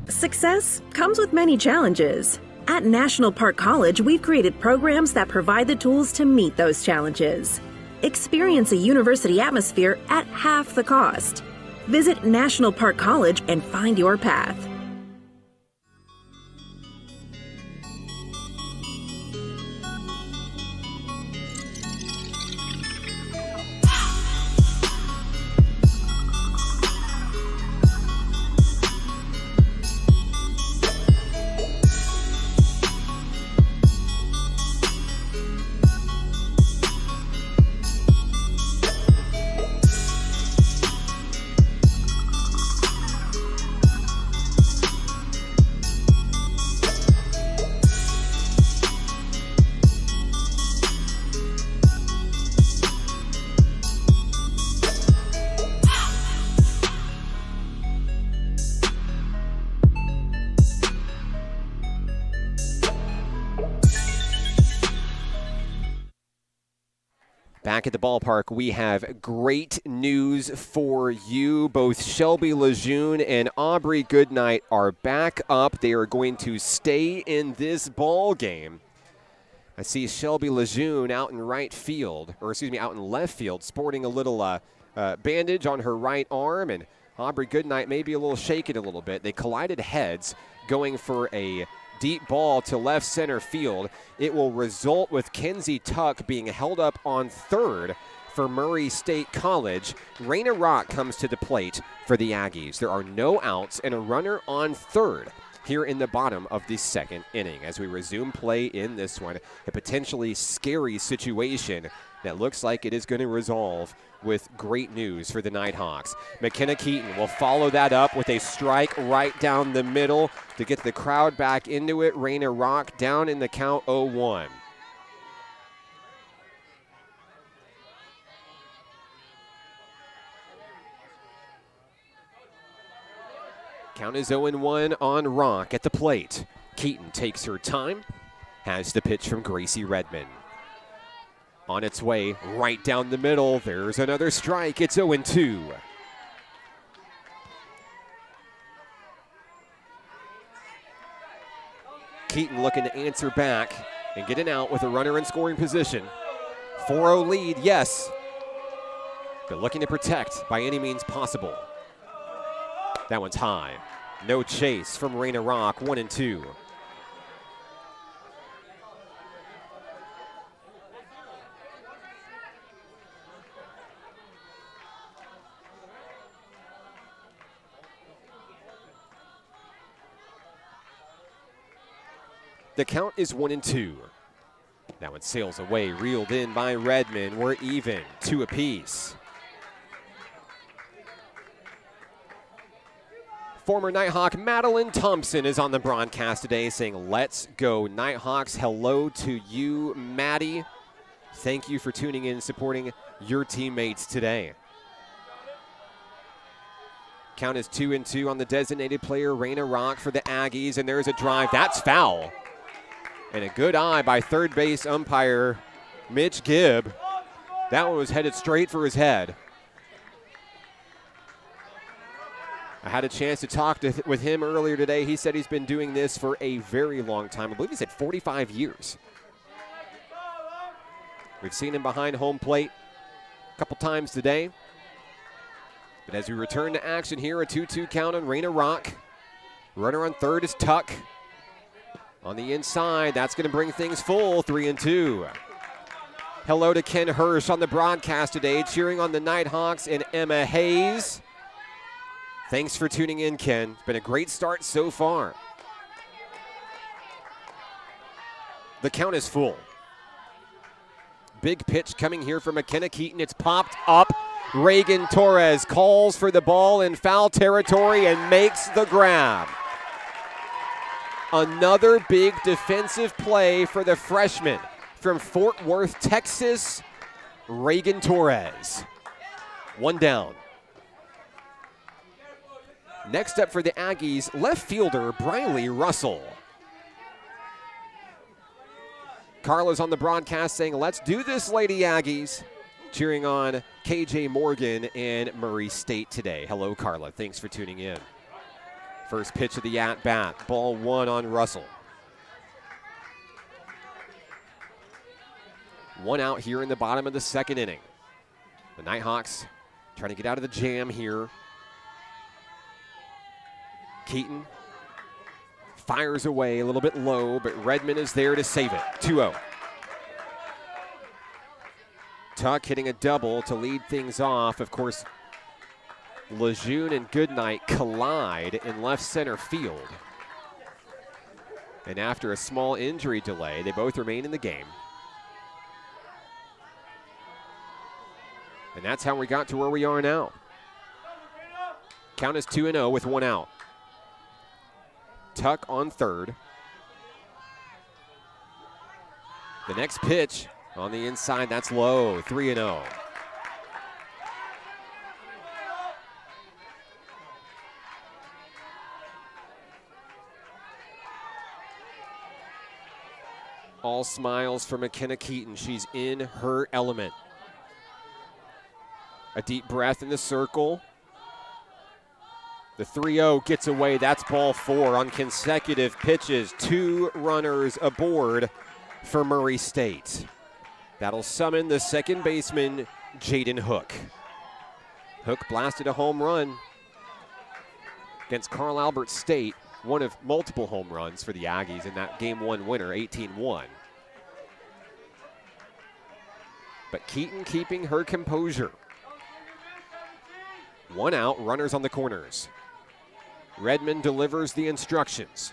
Success comes with many challenges. At National Park College, we've created programs that provide the tools to meet those challenges. Experience a university atmosphere at half the cost. Visit National Park College and find your path. Back at the ballpark, we have great news for you. Both Shelby Lejeune and Aubrey Goodnight are back up. They are going to stay in this ball game. I see Shelby Lejeune out in right field, or excuse me, out in left field, sporting a little bandage on her right arm, and Aubrey Goodnight may be a little shaken a little bit. They collided heads, going for a deep ball to left center field. It will result with Kenzie Tuck being held up on third for Murray State College. Raina Rock comes to the plate for the Aggies. There are no outs and a runner on third here in the bottom of the second inning as we resume play in this one. A potentially scary situation that looks like it is going to resolve with great news for the Nighthawks. McKenna Keaton will follow that up with a strike right down the middle to get the crowd back into it. Raina Rock down in the count 0-1. Count is 0-1 on Rock at the plate. Keaton takes her time, has the pitch from Gracie Redmond. On its way, right down the middle. There's another strike. It's 0-2. Keaton looking to answer back and get an out with a runner in scoring position. 4-0 lead, yes, but looking to protect by any means possible. That one's high. No chase from Raina Rock, 1-2. The count is 1-2. That one sails away, reeled in by Redmond. We're even, 2 apiece. Former Nighthawk Madeline Thompson is on the broadcast today saying, "Let's go Nighthawks." Hello to you, Maddie. Thank you for tuning in and supporting your teammates today. Count is 2-2 on the designated player, Raina Rock, for the Aggies, and there's a drive. That's foul. And a good eye by third base umpire Mitch Gibb. That one was headed straight for his head. I had a chance to talk with him earlier today. He said he's been doing this for a very long time. I believe he said 45 years. We've seen him behind home plate a couple times today. But as we return to action here, a 2-2 count on Raina Rock. Runner on third is Tuck. On the inside, that's going to bring things full, 3-2. Hello to Ken Hirsch on the broadcast today, cheering on the Nighthawks and Emma Hayes. Thanks for tuning in, Ken. It's been a great start so far. The count is full. Big pitch coming here from McKenna Keaton. It's popped up. Reagan Torres calls for the ball in foul territory and makes the grab. Another big defensive play for the freshman from Fort Worth, Texas, Reagan Torres. One down. Next up for the Aggies, left fielder Briley Russell. Carla's on the broadcast saying, "Let's do this, Lady Aggies," cheering on KJ Morgan and Murray State today. Hello, Carla. Thanks for tuning in. First pitch of the at-bat. Ball 1 on Russell. 1 out here in the bottom of the second inning. The Nighthawks trying to get out of the jam here. Keaton fires away a little bit low, but Redmond is there to save it. 2-0. Tuck hitting a double to lead things off. Of course, Lejeune and Goodnight collide in left center field. And after a small injury delay, they both remain in the game. And that's how we got to where we are now. Count is 2-0 with 1 out. Tuck on third. The next pitch on the inside, that's low, 3-0. All smiles for McKenna Keaton. She's in her element. A deep breath in the circle. The 3-0 gets away. That's ball 4 on consecutive pitches. 2 runners aboard for Murray State. That'll summon the second baseman, Jaden Hook. Hook blasted a home run against Carl Albert State, one of multiple home runs for the Aggies in that Game 1 winner, 18-1. But Keaton keeping her composure. 1 out, runners on the corners. Redmond delivers the instructions.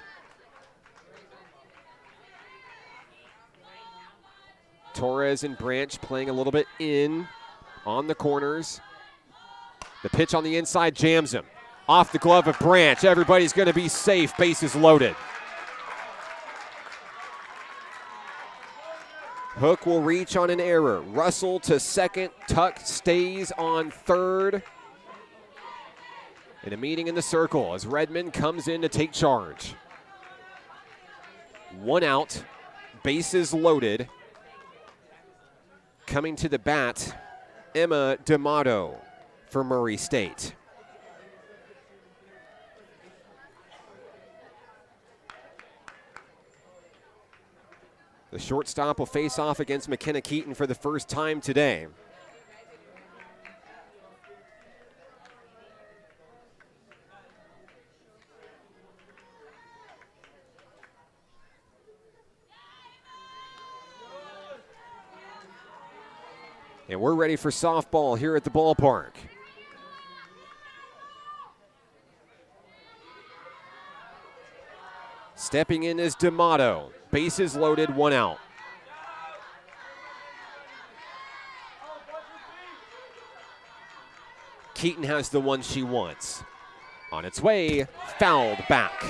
Torres and Branch playing a little bit in on the corners. The pitch on the inside jams him. Off the glove of Branch. Everybody's going to be safe. Bases loaded. Hook will reach on an error. Russell to second. Tuck stays on third. In a meeting in the circle as Redmond comes in to take charge. 1 out. Bases loaded. Coming to the bat, Emma D'Amato for Murray State. The shortstop will face off against McKenna Keaton for the first time today. And we're ready for softball here at the ballpark. Stepping in is D'Amato. Bases loaded, 1 out. Keaton has the one she wants. On its way, fouled back.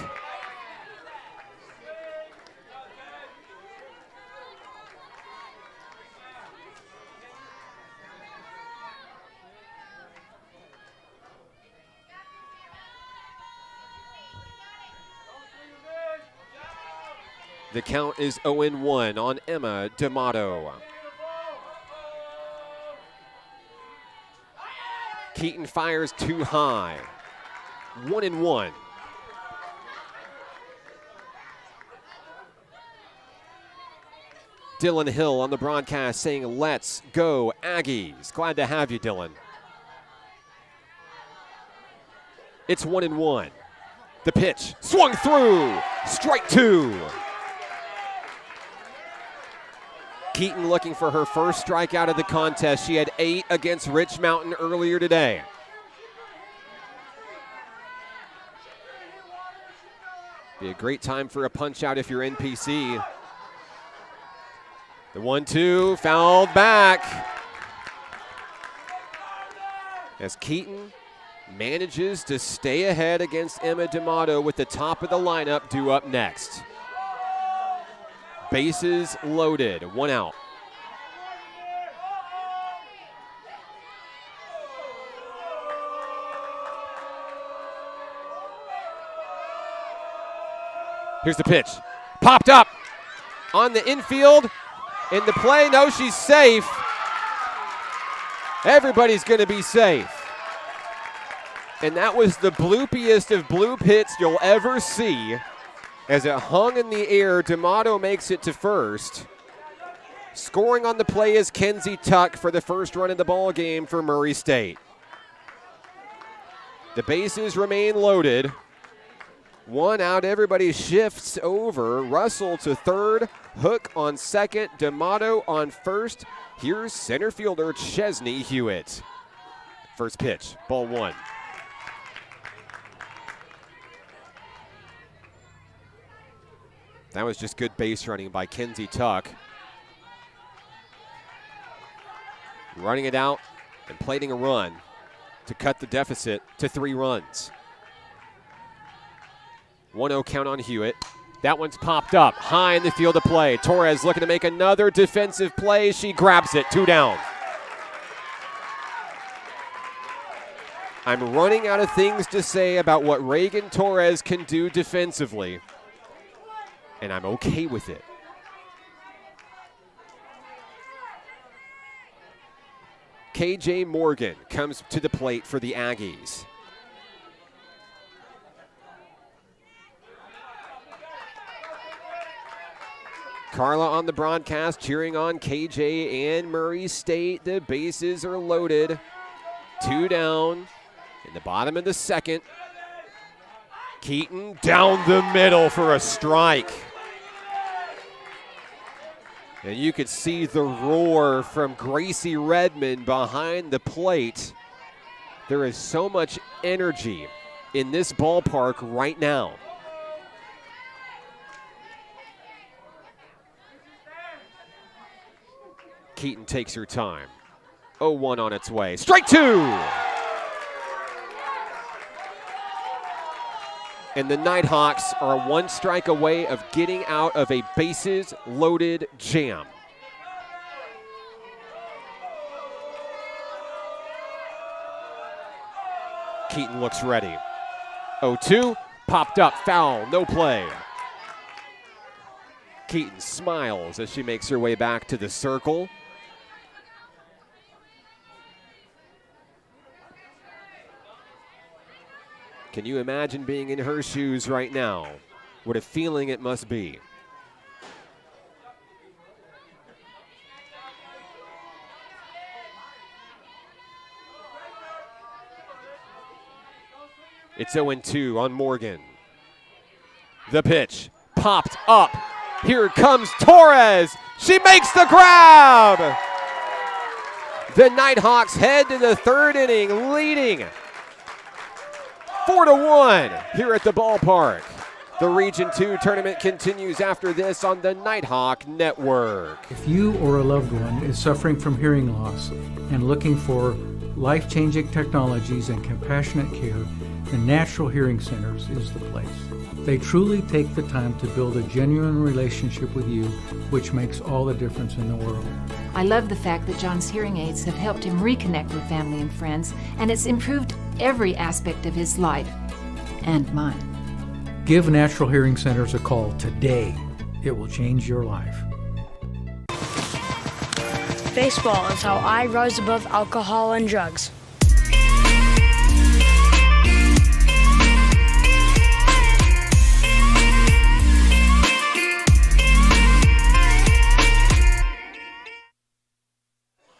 The count is 0-1 on Emma D'Amato. Keaton fires too high. 1-1. Dylan Hill on the broadcast saying, "Let's go Aggies." Glad to have you, Dylan. It's 1-1. The pitch swung through. Strike 2. Keaton looking for her first strikeout of the contest. She had 8 against Rich Mountain earlier today. Be a great time for a punch out if you're NPC. The 1-2 fouled back. As Keaton manages to stay ahead against Emma D'Amato with the top of the lineup due up next. Bases loaded, 1 out. Here's the pitch. Popped up on the infield. In the play, no, she's safe. Everybody's going to be safe. And that was the bloopiest of bloop hits you'll ever see. As it hung in the air, D'Amato makes it to first. Scoring on the play is Kenzie Tuck for the first run of the ball game for Murray State. The bases remain loaded. One out, everybody shifts over. Russell to third, Hook on second, D'Amato on first. Here's center fielder Chesney Hewitt. First pitch, ball one. That was just good base running by Kenzie Tuck. Running it out and plating a run to cut the deficit to 3 runs. 1-0 count on Hewitt. That one's popped up high in the field of play. Torres looking to make another defensive play. She grabs it, 2 down. I'm running out of things to say about what Reagan Torres can do defensively, and I'm okay with it. KJ Morgan comes to the plate for the Aggies. Carla on the broadcast cheering on KJ and Murray State. The bases are loaded. 2 down in the bottom of the second. Keaton down the middle for a strike. And you could see the roar from Gracie Redmond behind the plate. There is so much energy in this ballpark right now. Keaton takes her time. 0-1 on its way. Strike 2! And the Nighthawks are 1 strike away of getting out of a bases-loaded jam. Keaton looks ready. 0-2, popped up, foul, no play. Keaton smiles as she makes her way back to the circle. Can you imagine being in her shoes right now? What a feeling it must be. It's 0-2 on Morgan. The pitch popped up. Here comes Torres. She makes the grab. The Nighthawks head to the 3rd inning, leading 4-1 here at the ballpark. The Region 2 tournament continues after this on the Nighthawk Network. If you or a loved one is suffering from hearing loss and looking for life-changing technologies and compassionate care, the Natural Hearing Centers is the place. They truly take the time to build a genuine relationship with you, which makes all the difference in the world. I love the fact that John's hearing aids have helped him reconnect with family and friends, and it's improved every aspect of his life and mine. Give Natural Hearing Centers a call today. It will change your life. Baseball is how I rise above alcohol and drugs.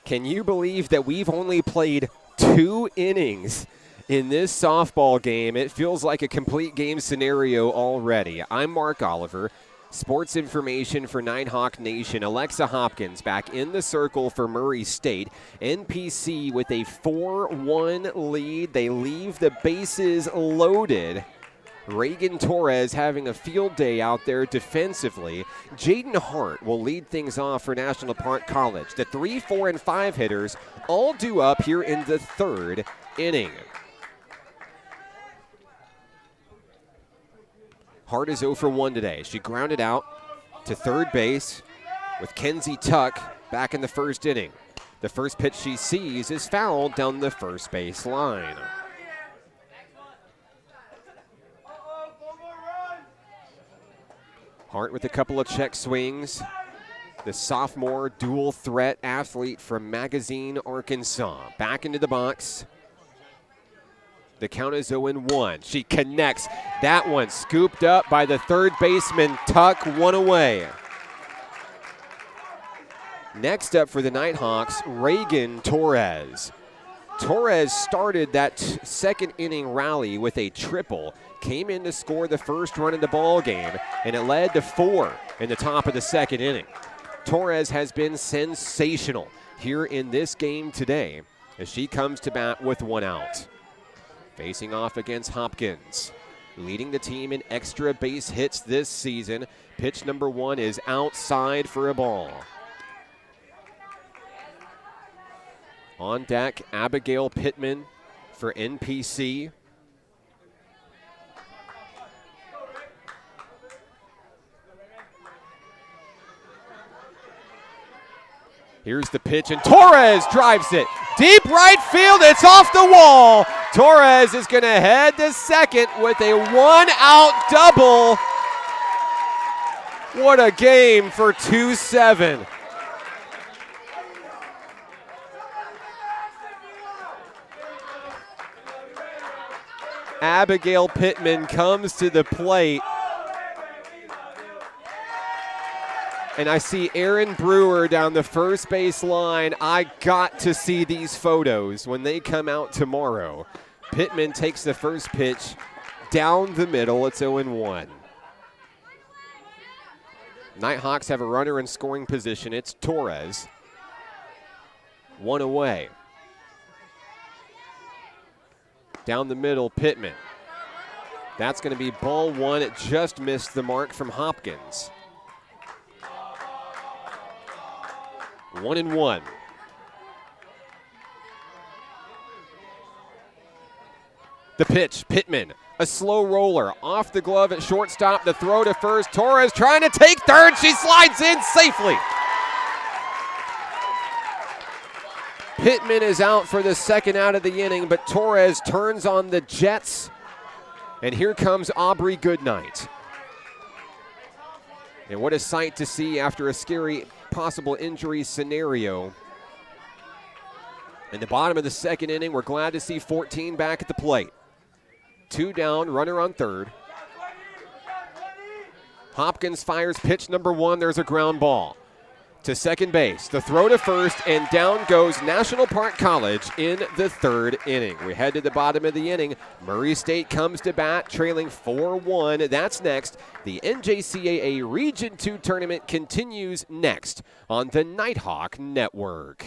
Can you believe that we've only played 2 innings in this softball game? It feels like a complete game scenario already. I'm Mark Oliver. Sports information for Nighthawk Nation. Alexa Hopkins back in the circle for Murray State. NPC with a 4-1 lead. They leave the bases loaded. Reagan Torres having a field day out there defensively. Jaden Hart will lead things off for National Park College. The 3, 4, and 5 hitters all due up here in the 3rd inning. Hart is 0 for 1 today. She grounded out to third base with Kenzie Tuck back in the 1st inning. The first pitch she sees is fouled down the first base line. Hart with a couple of check swings. The sophomore dual threat athlete from Magazine, Arkansas. Back into the box. The count is 0-1. She connects. That one scooped up by the third baseman, Tuck, one away. Next up for the Nighthawks, Reagan Torres. Torres started that second inning rally with a triple, came in to score the first run in the ball game, and it led to 4 in the top of the second inning. Torres has been sensational here in this game today as she comes to bat with 1 out. Facing off against Hopkins, leading the team in extra base hits this season. Pitch number 1 is outside for a ball. On deck, Abigail Pittman for NPC. Here's the pitch, and Torres drives it. Deep right field, it's off the wall. Torres is going to head to second with a 1-out double. What a game for 2-7. Abigail Pittman comes to the plate. And I see Aaron Brewer down the first base line. I got to see these photos when they come out tomorrow. Pittman takes the first pitch down the middle. It's 0-1. Nighthawks have a runner in scoring position. It's Torres. 1 away. Down the middle, Pittman. That's going to be ball 1. It just missed the mark from Hopkins. 1-1. The pitch, Pittman, a slow roller off the glove at shortstop. The throw to first. Torres trying to take third. She slides in safely. Pittman is out for the second out of the inning, but Torres turns on the Jets. And here comes Aubrey Goodnight. And what a sight to see after a scary possible injury scenario. In the bottom of the second inning, we're glad to see 14 back at the plate. 2 down, runner on third. Hopkins fires pitch number 1. There's a ground ball to second base. The throw to first, and down goes National Park College in the third inning. We head to the bottom of the inning. Murray State comes to bat, trailing 4-1. That's next. The NJCAA Region 2 tournament continues next on the Nighthawk Network.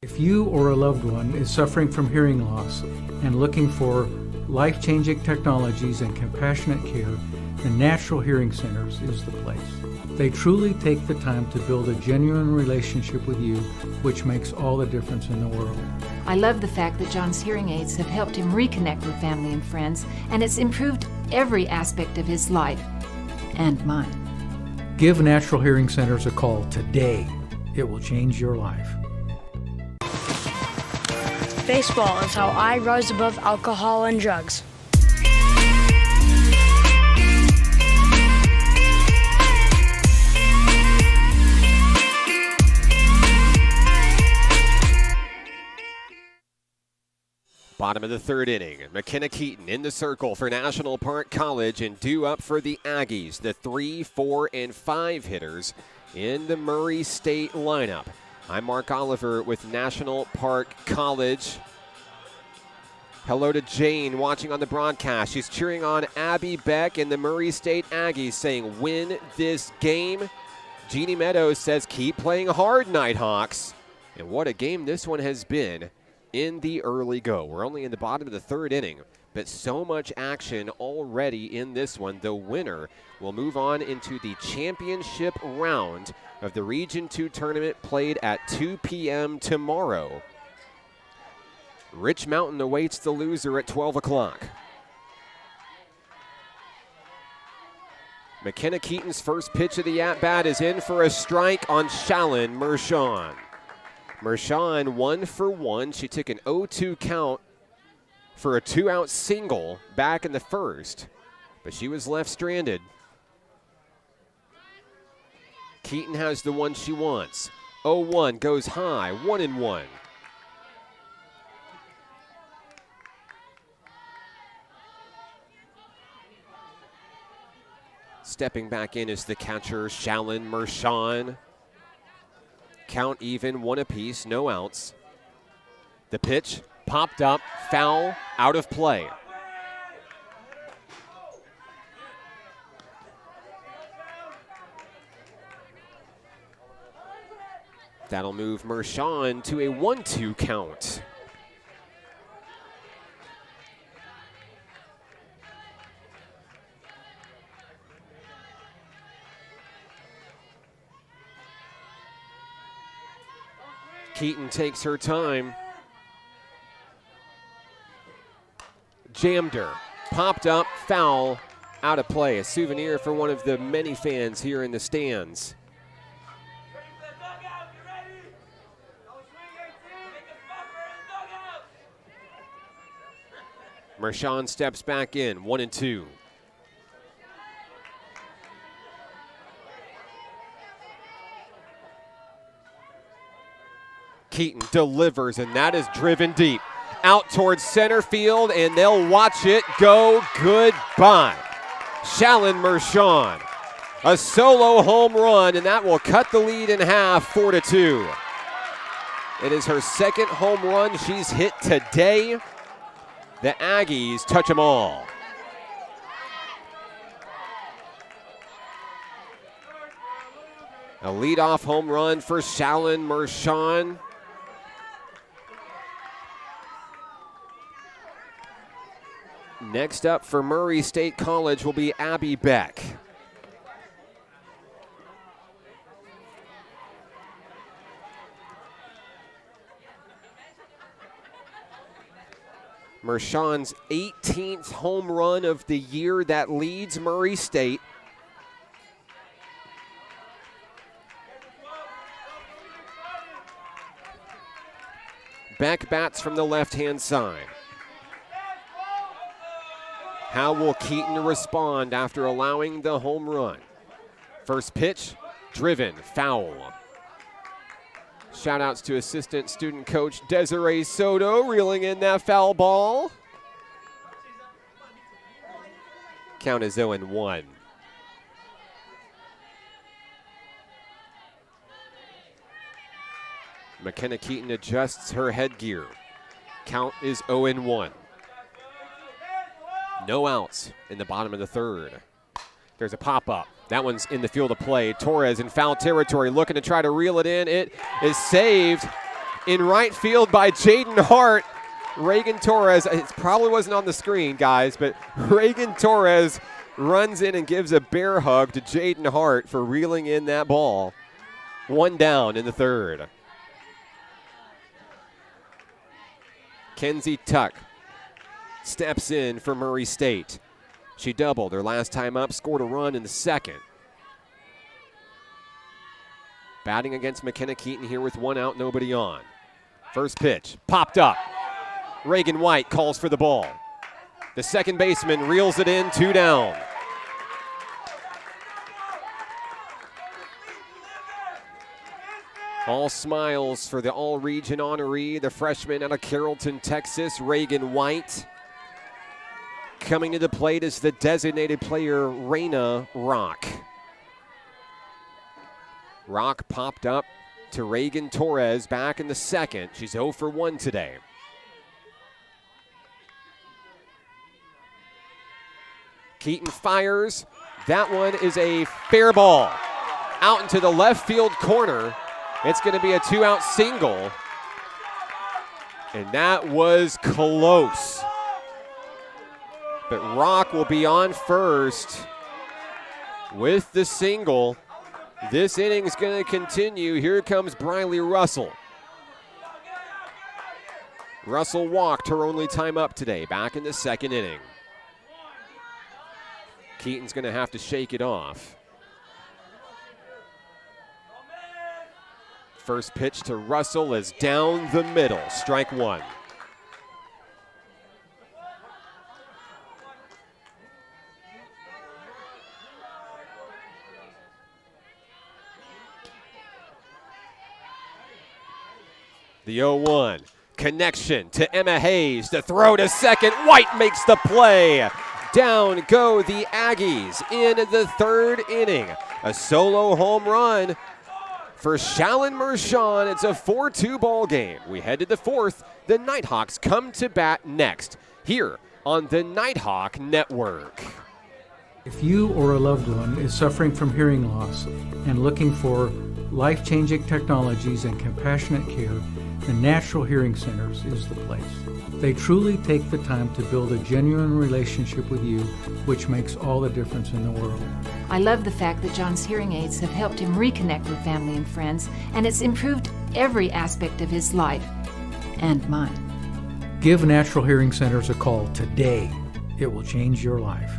If you or a loved one is suffering from hearing loss and looking for life-changing technologies and compassionate care, the Natural Hearing Centers is the place. They truly take the time to build a genuine relationship with you, which makes all the difference in the world. I love the fact that John's hearing aids have helped him reconnect with family and friends, and it's improved every aspect of his life and mine. Give Natural Hearing Centers a call today. It will change your life. Baseball is how I rise above alcohol and drugs. Bottom of the third inning, McKenna Keaton in the circle for National Park College and due up for the Aggies, the 3, 4, and 5 hitters in the Murray State lineup. I'm Mark Oliver with National Park College. Hello to Jane watching on the broadcast. She's cheering on Abby Beck and the Murray State Aggies, saying win this game. Jeannie Meadows says keep playing hard, Nighthawks. And what a game this one has been in the early go. We're only in the bottom of the third inning, but so much action already in this one. The winner will move on into the championship round of the Region 2 tournament, played at 2 p.m. tomorrow. Rich Mountain awaits the loser at 12 o'clock. McKenna Keaton's first pitch of the at-bat is in for a strike on Shallon Mershon. Mershon 1 for 1. She took an 0-2 count for a 2-out single back in the first, but she was left stranded. Keaton has the one she wants. 0-1 goes high, 1-1. Stepping back in is the catcher, Shallon Mershon. Count even, one apiece, no outs. The pitch popped up, foul, out of play. That'll move Mershon to a 1-2 count. Keaton takes her time. Jammed her. Popped up, foul, out of play. A souvenir for one of the many fans here in the stands. Mershon steps back in, 1-2. Keaton delivers, and that is driven deep. Out towards center field, and they'll watch it go goodbye. Shallon Mershon, a solo home run, and that will cut the lead in half, 4-2. It is her second home run she's hit today. The Aggies touch them all. A leadoff home run for Shallon Mershon. Next up for Murray State College will be Abby Beck. Mershon's 18th home run of the year, that leads Murray State. Beck bats from the left-hand side. How will Keaton respond after allowing the home run? First pitch, driven, foul. Shout-outs to assistant student coach Desiree Soto reeling in that foul ball. Count is 0-1. McKenna Keaton adjusts her headgear. Count is 0-1. No outs in the bottom of the third. There's a pop-up. That one's in the field of play. Torres in foul territory looking to try to reel it in. It is saved in right field by Jaden Hart. Reagan Torres, it probably wasn't on the screen, guys, but Reagan Torres runs in and gives a bear hug to Jaden Hart for reeling in that ball. One down in the third. Kenzie Tuck steps in for Murray State. She doubled her last time up, scored a run in the second. Batting against McKenna Keaton here with one out, nobody on. First pitch, popped up. Reagan White calls for the ball. The second baseman reels it in, 2 down. All smiles for the all-region honoree, the freshman out of Carrollton, Texas, Reagan White. Coming to the plate is the designated player, Raina Rock. Rock popped up to Reagan Torres back in the second. She's 0 for 1 today. Keaton fires. That one is a fair ball. Out into the left field corner. It's going to be a 2-out single. And that was close. But Rock will be on first with the single. This inning is going to continue. Here comes Briley Russell. Russell walked her only time up today, back in the second inning. Keaton's going to have to shake it off. First pitch to Russell is down the middle, strike one. The 0-1, connection to Emma Hayes, the throw to second, White makes the play. Down go the Aggies in the third inning. A solo home run for Shalyn Mershon. It's a 4-2 ball game. We head to the fourth. The Nighthawks come to bat next here on the Nighthawk Network. If you or a loved one is suffering from hearing loss and looking for life-changing technologies and compassionate care, the Natural Hearing Centers is the place. They truly take the time to build a genuine relationship with you, which makes all the difference in the world. I love the fact that John's hearing aids have helped him reconnect with family and friends, and it's improved every aspect of his life and mine. Give Natural Hearing Centers a call today. It will change your life.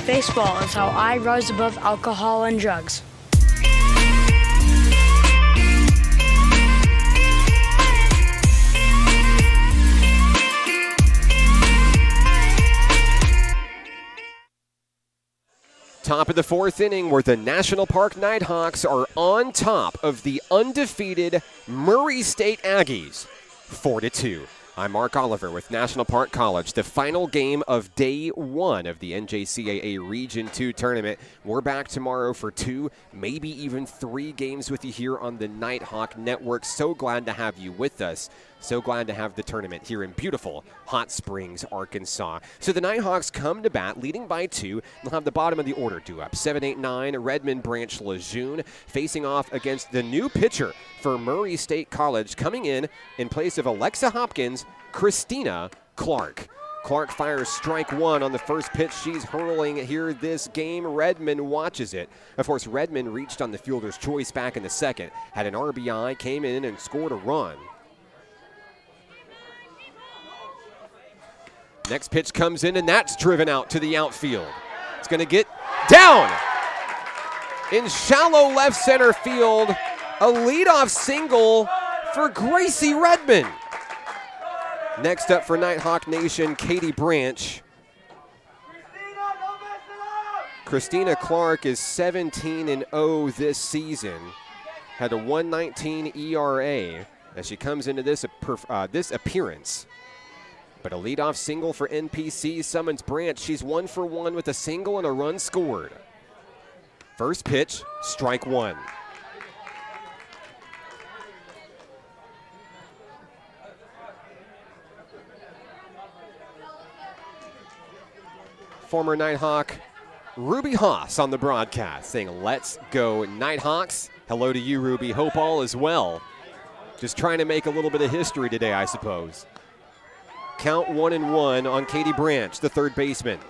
Baseball is how I rise above alcohol and drugs. Top of the fourth inning, where the National Park Nighthawks are on top of the undefeated Murray State Aggies, 4-2. I'm Mark Oliver with National Park College, the final game of day one of the NJCAA Region 2 tournament. We're back tomorrow for 2, maybe even 3 games with you here on the Nighthawk Network. So glad to have you with us. So glad to have the tournament here in beautiful Hot Springs, Arkansas. So the Nighthawks come to bat, leading by 2. They'll have the bottom of the order due up. 7, 8, 9, Redmond Branch Lejeune facing off against the new pitcher for Murray State College, coming in place of Alexa Hopkins, Christina Clark. Clark fires strike one on the first pitch she's hurling here this game. Redmond watches it. Of course, Redmond reached on the fielder's choice back in the second, had an RBI, came in and scored a run. Next pitch comes in, and that's driven out to the outfield. It's going to get down in shallow left center field. A leadoff single for Gracie Redmond. Next up for Nighthawk Nation, Katie Branch. Christina Clark is 17-0 this season. Had a 1.19 ERA as she comes into this appearance. But a leadoff single for NPC summons Branch. She's 1 for 1 with a single and a run scored. First pitch, strike one. Former Nighthawk Ruby Haas on the broadcast saying, "Let's go Nighthawks." Hello to you, Ruby. Hope all is well. Just trying to make a little bit of history today, I suppose. Count 1-1 on Katie Branch, the third baseman.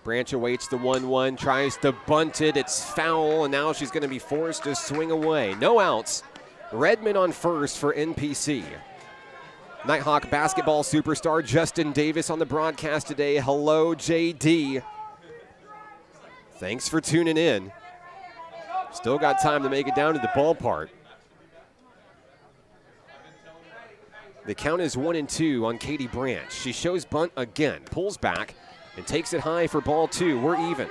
Branch awaits the 1-1, tries to bunt it. It's foul, and now she's going to be forced to swing away. No outs. Redmond on first for NPC. Nighthawk basketball superstar Justin Davis on the broadcast today. Hello, JD. Thanks for tuning in. Still got time to make it down to the ballpark. The count is 1-2 on Katie Branch. She shows bunt again, pulls back, and takes it high for ball 2. We're even.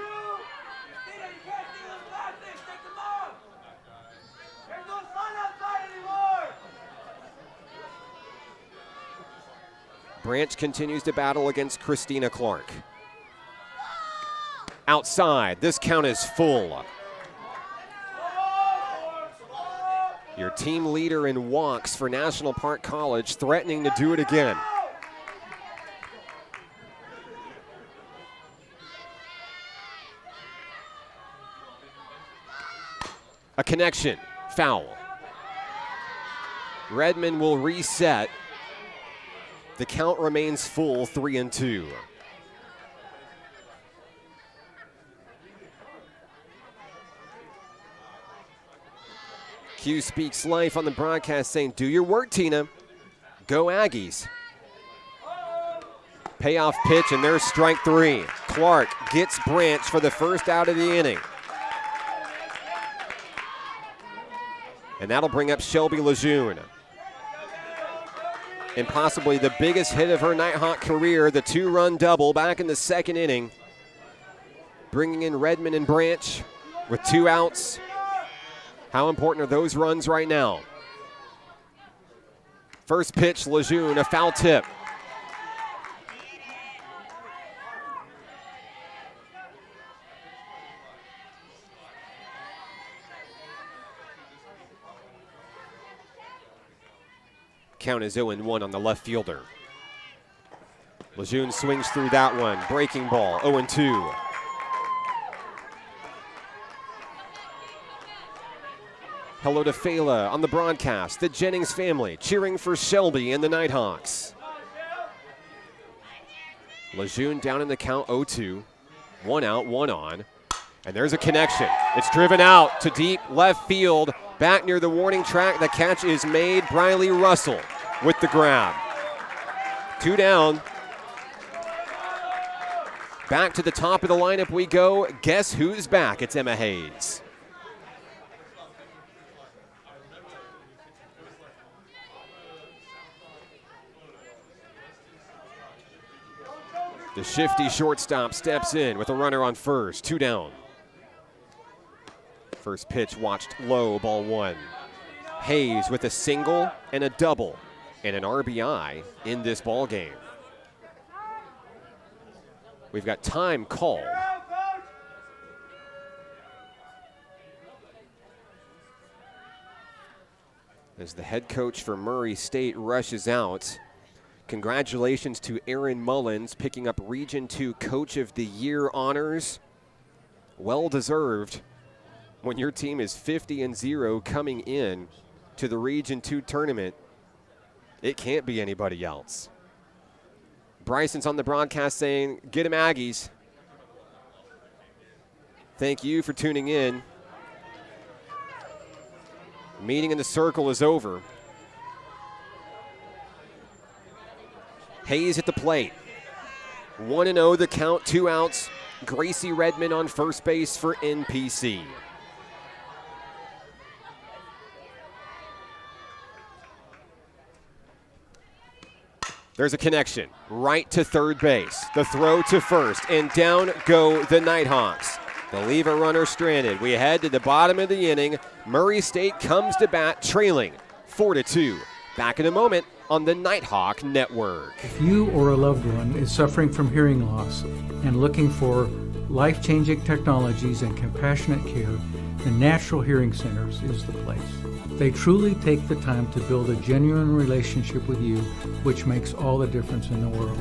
Branch continues to battle against Christina Clark. Outside, this count is full. Your team leader in walks for National Park College threatening to do it again. A connection, foul. Redmond will reset. The count remains full, 3-2. Q speaks life on the broadcast saying, "Do your work, Tina. Go Aggies." Payoff pitch, and there's strike 3. Clark gets Branch for the first out of the inning. And that'll bring up Shelby Lejeune. And possibly the biggest hit of her Nighthawk career, the 2-run double back in the second inning. bringing in Redmond and Branch with 2 outs. How important are those runs right now? First pitch, Lejeune, a foul tip. Count is 0-1 on the left fielder. Lejeune swings through that one. Breaking ball, 0-2. Hello to Fela on the broadcast. The Jennings family cheering for Shelby and the Nighthawks. Lejeune down in the count, 0-2. 1 out, 1 on. And there's a connection. It's driven out to deep left field. Back near the warning track. The catch is made. Briley Russell with the grab. 2 down. Back to the top of the lineup we go. Guess who's back? It's Emma Hayes. The shifty shortstop steps in with a runner on first. 2 down. First pitch watched low, ball 1. Hayes with a single and a double and an RBI in this ball game. We've got time called. As the head coach for Murray State rushes out. Congratulations to Aaron Mullins picking up Region 2 Coach of the Year honors. Well deserved when your team is 50-0 coming in to the Region 2 tournament. It can't be anybody else. Bryson's on the broadcast saying, "Get him Aggies." Thank you for tuning in. Meeting in the circle is over. Hayes at the plate. 1-0 the count, 2 outs. Gracie Redmond on first base for NPC. There's a connection right to third base. The throw to first, and down go the Nighthawks. They'll leave a runner stranded. We head to the bottom of the inning. Murray State comes to bat trailing 4-2. Back in a moment on the Nighthawk Network. If you or a loved one is suffering from hearing loss and looking for life-changing technologies and compassionate care, the Natural Hearing Centers is the place. They truly take the time to build a genuine relationship with you, which makes all the difference in the world.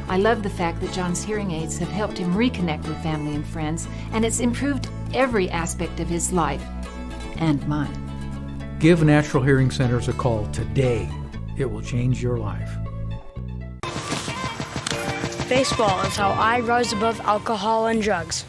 I love the fact that John's hearing aids have helped him reconnect with family and friends, and it's improved every aspect of his life and mine. Give Natural Hearing Centers a call today. It will change your life. Baseball is how I rise above alcohol and drugs.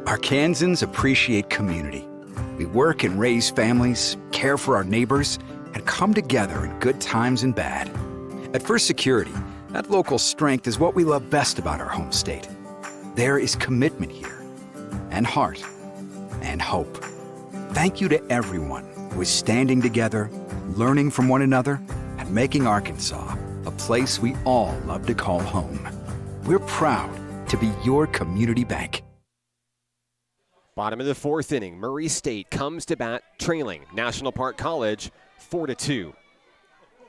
Arkansans appreciate community. We work and raise families, care for our neighbors, and come together in good times and bad. At First Security, that local strength is what we love best about our home state. There is commitment here, and heart, and hope. Thank you to everyone who is standing together, learning from one another, and making Arkansas a place we all love to call home. We're proud to be your community bank. Bottom of the 4th inning, Murray State comes to bat trailing National Park College 4-2.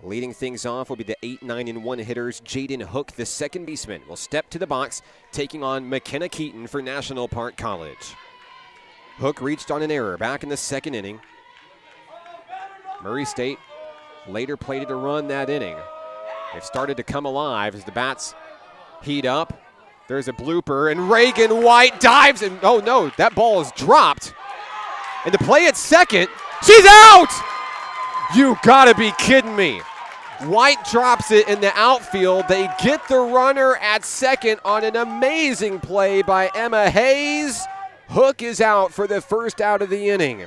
Leading things off will be the 8, 9, and 1 hitters. Jaden Hook, the second baseman, will step to the box, taking on McKenna Keaton for National Park College. Hook reached on an error back in the 2nd inning. Murray State later plated a run that inning. They've started to come alive as the bats heat up. There's a blooper, and Reagan White dives, and oh no, that ball is dropped. And the play at second, she's out! You gotta be kidding me. White drops it in the outfield. They get the runner at second on an amazing play by Emma Hayes. Hook is out for the first out of the inning.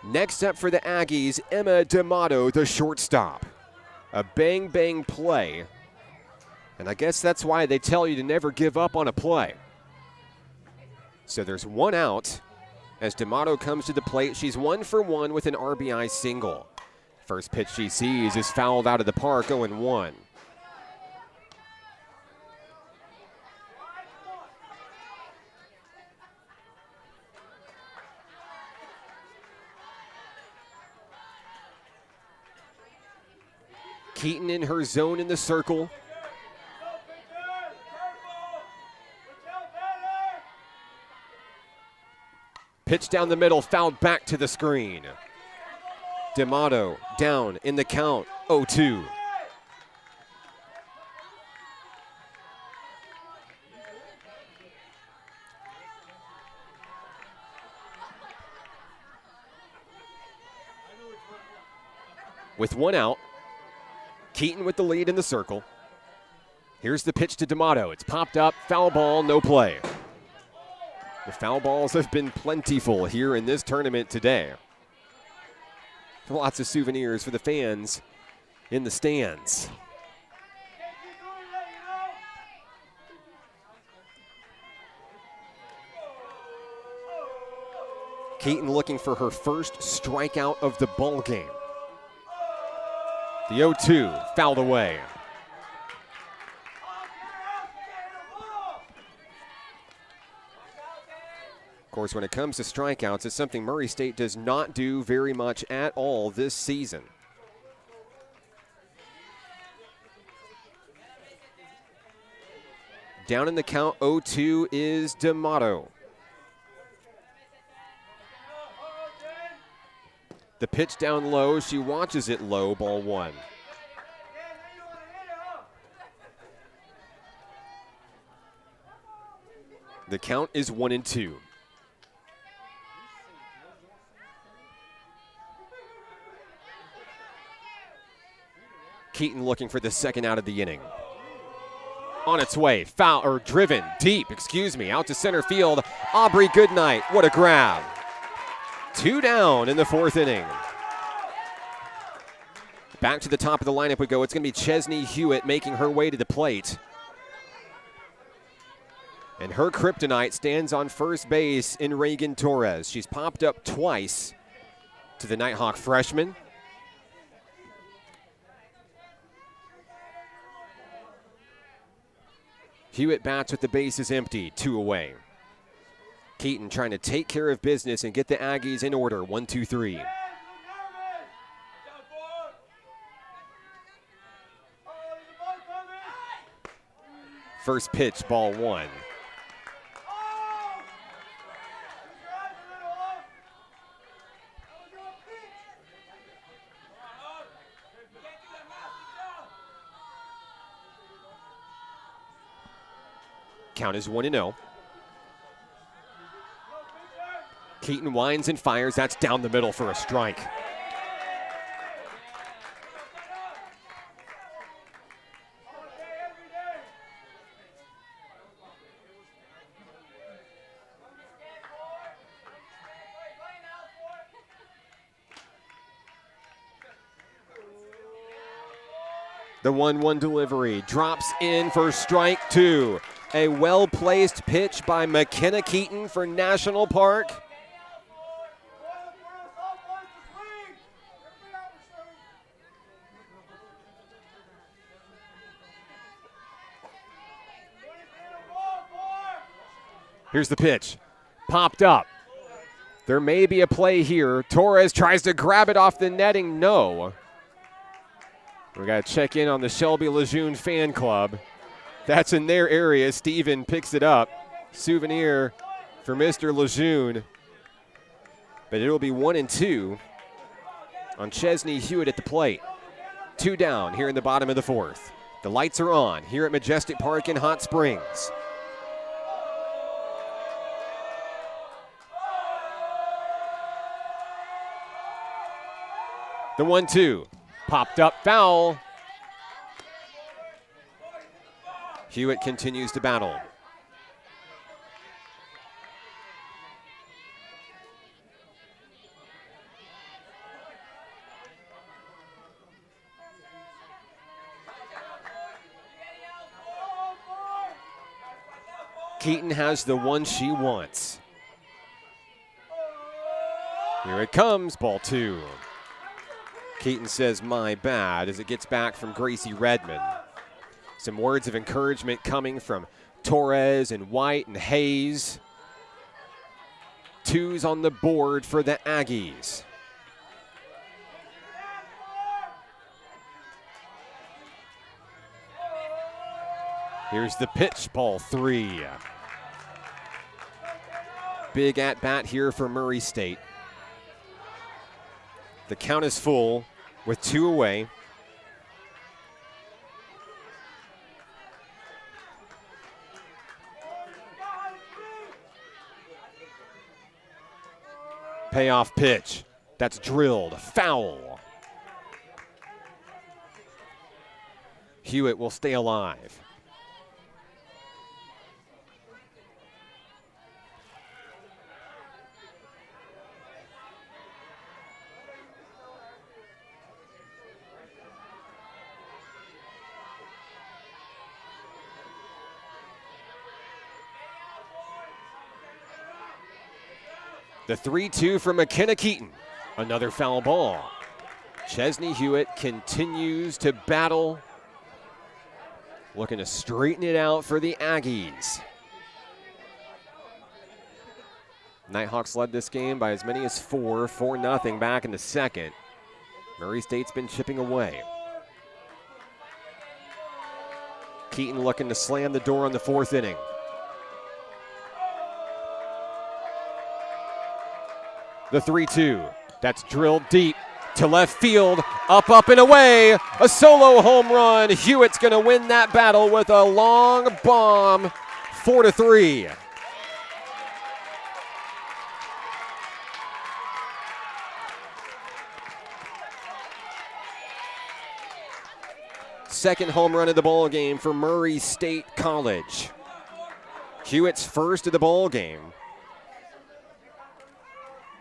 Next up for the Aggies, Emma D'Amato, the shortstop. A bang-bang play And I guess that's why they tell you to never give up on a play. So there's one out as D'Amato comes to the plate. She's 1 for 1 with an RBI single. First pitch she sees is fouled out of the park, 0-1. Keaton in her zone in the circle. Pitch down the middle, fouled back to the screen. D'Amato down in the count, 0-2. With one out, Keaton with the lead in the circle. Here's the pitch to D'Amato. It's popped up, foul ball, no play. The foul balls have been plentiful here in this tournament today. Lots of souvenirs for the fans in the stands. Keaton looking for her first strikeout of the ball game. The 0-2 fouled away. Of course, when it comes to strikeouts, it's something Murray State does not do very much at all this season. Down in the count, 0-2 is D'Amato. The pitch down low, she watches it low, ball 1. The count is 1-2. Keaton looking for the second out of the inning. On its way, foul, or driven deep, out to center field. Aubrey Goodnight, what a grab. 2 down in the 4th inning. Back to the top of the lineup we go. It's going to be Chesney Hewitt making her way to the plate. And her kryptonite stands on first base in Reagan Torres. She's popped up twice to the Nighthawk freshman. Hewitt bats with the bases empty, 2 away. Keaton trying to take care of business and get the Aggies in order, 1-2-3. First pitch, ball 1. Count is 1-0. Keaton winds and fires. That's down the middle for a strike. The 1-1 delivery drops in for strike 2. A well-placed pitch by McKenna Keaton for National Park. Here's the pitch. Popped up. There may be a play here. Torres tries to grab it off the netting. No. We got to check in on the Shelby Lejeune fan club. That's in their area. Steven picks it up. Souvenir for Mr. Lejeune. But it'll be 1-2 on Chesney Hewitt at the plate. 2 down here in the bottom of the 4th. The lights are on here at Majestic Park in Hot Springs. The 1-2. Popped up, foul. Hewitt continues to battle. Keaton has the one she wants. Here it comes, ball 2. Keaton says, my bad, as it gets back from Gracie Redmond. Some words of encouragement coming from Torres and White and Hayes. 2s on the board for the Aggies. Here's the pitch, ball 3. Big at-bat here for Murray State. The count is full with 2 away. Payoff pitch. That's drilled. Foul. Hewitt will stay alive. The 3-2 from McKenna Keaton. Another foul ball. Chesney Hewitt continues to battle, looking to straighten it out for the Aggies. Nighthawks led this game by as many as 4-0 back in the second. Murray State's been chipping away. Keaton looking to slam the door on the 4th inning. The 3-2, that's drilled deep to left field, up and away. A solo home run. Hewitt's gonna win that battle with a long bomb, 4-3. Second home run of the ball game for Murray State College. Hewitt's first of the ball game.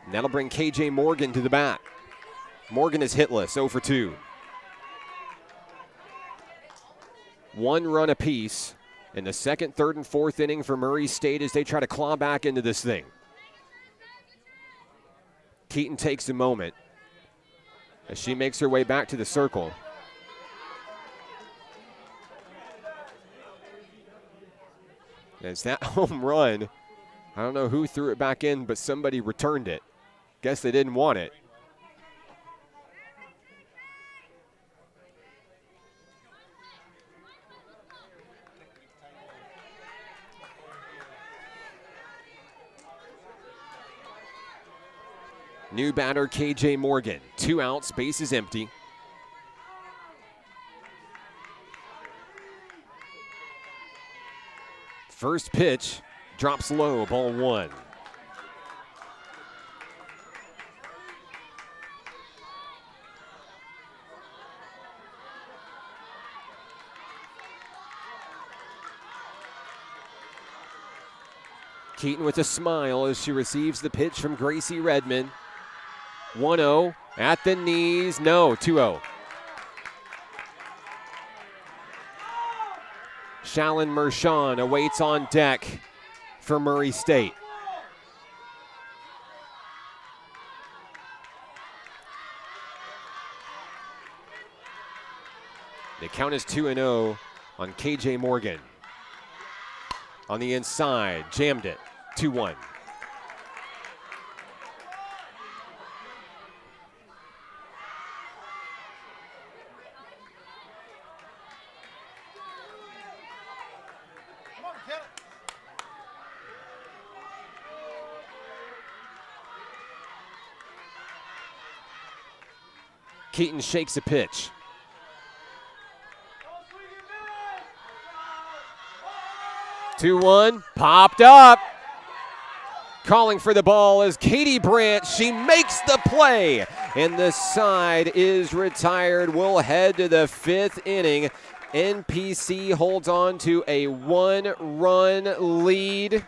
And that'll bring KJ Morgan to the bat. Morgan is hitless, 0 for 2. 1 run apiece in the second, third, and fourth inning for Murray State as they try to claw back into this thing. Keaton takes a moment as she makes her way back to the circle. As that home run, I don't know who threw it back in, but somebody returned it. Guess they didn't want it. New batter KJ Morgan. 2 outs, base is empty. First pitch drops low, ball 1. Keaton with a smile as she receives the pitch from Gracie Redmond. 1-0 at the knees. No, 2-0. Shalyn Mershon awaits on deck for Murray State. The count is 2-0 on KJ Morgan. On the inside, jammed it, 2-1. Keaton shakes a pitch. Two 2-1, popped up. Calling for the ball is Katie Brandt. She makes the play, and the side is retired. We'll head to the 5th inning. NPC holds on to a 1-run lead.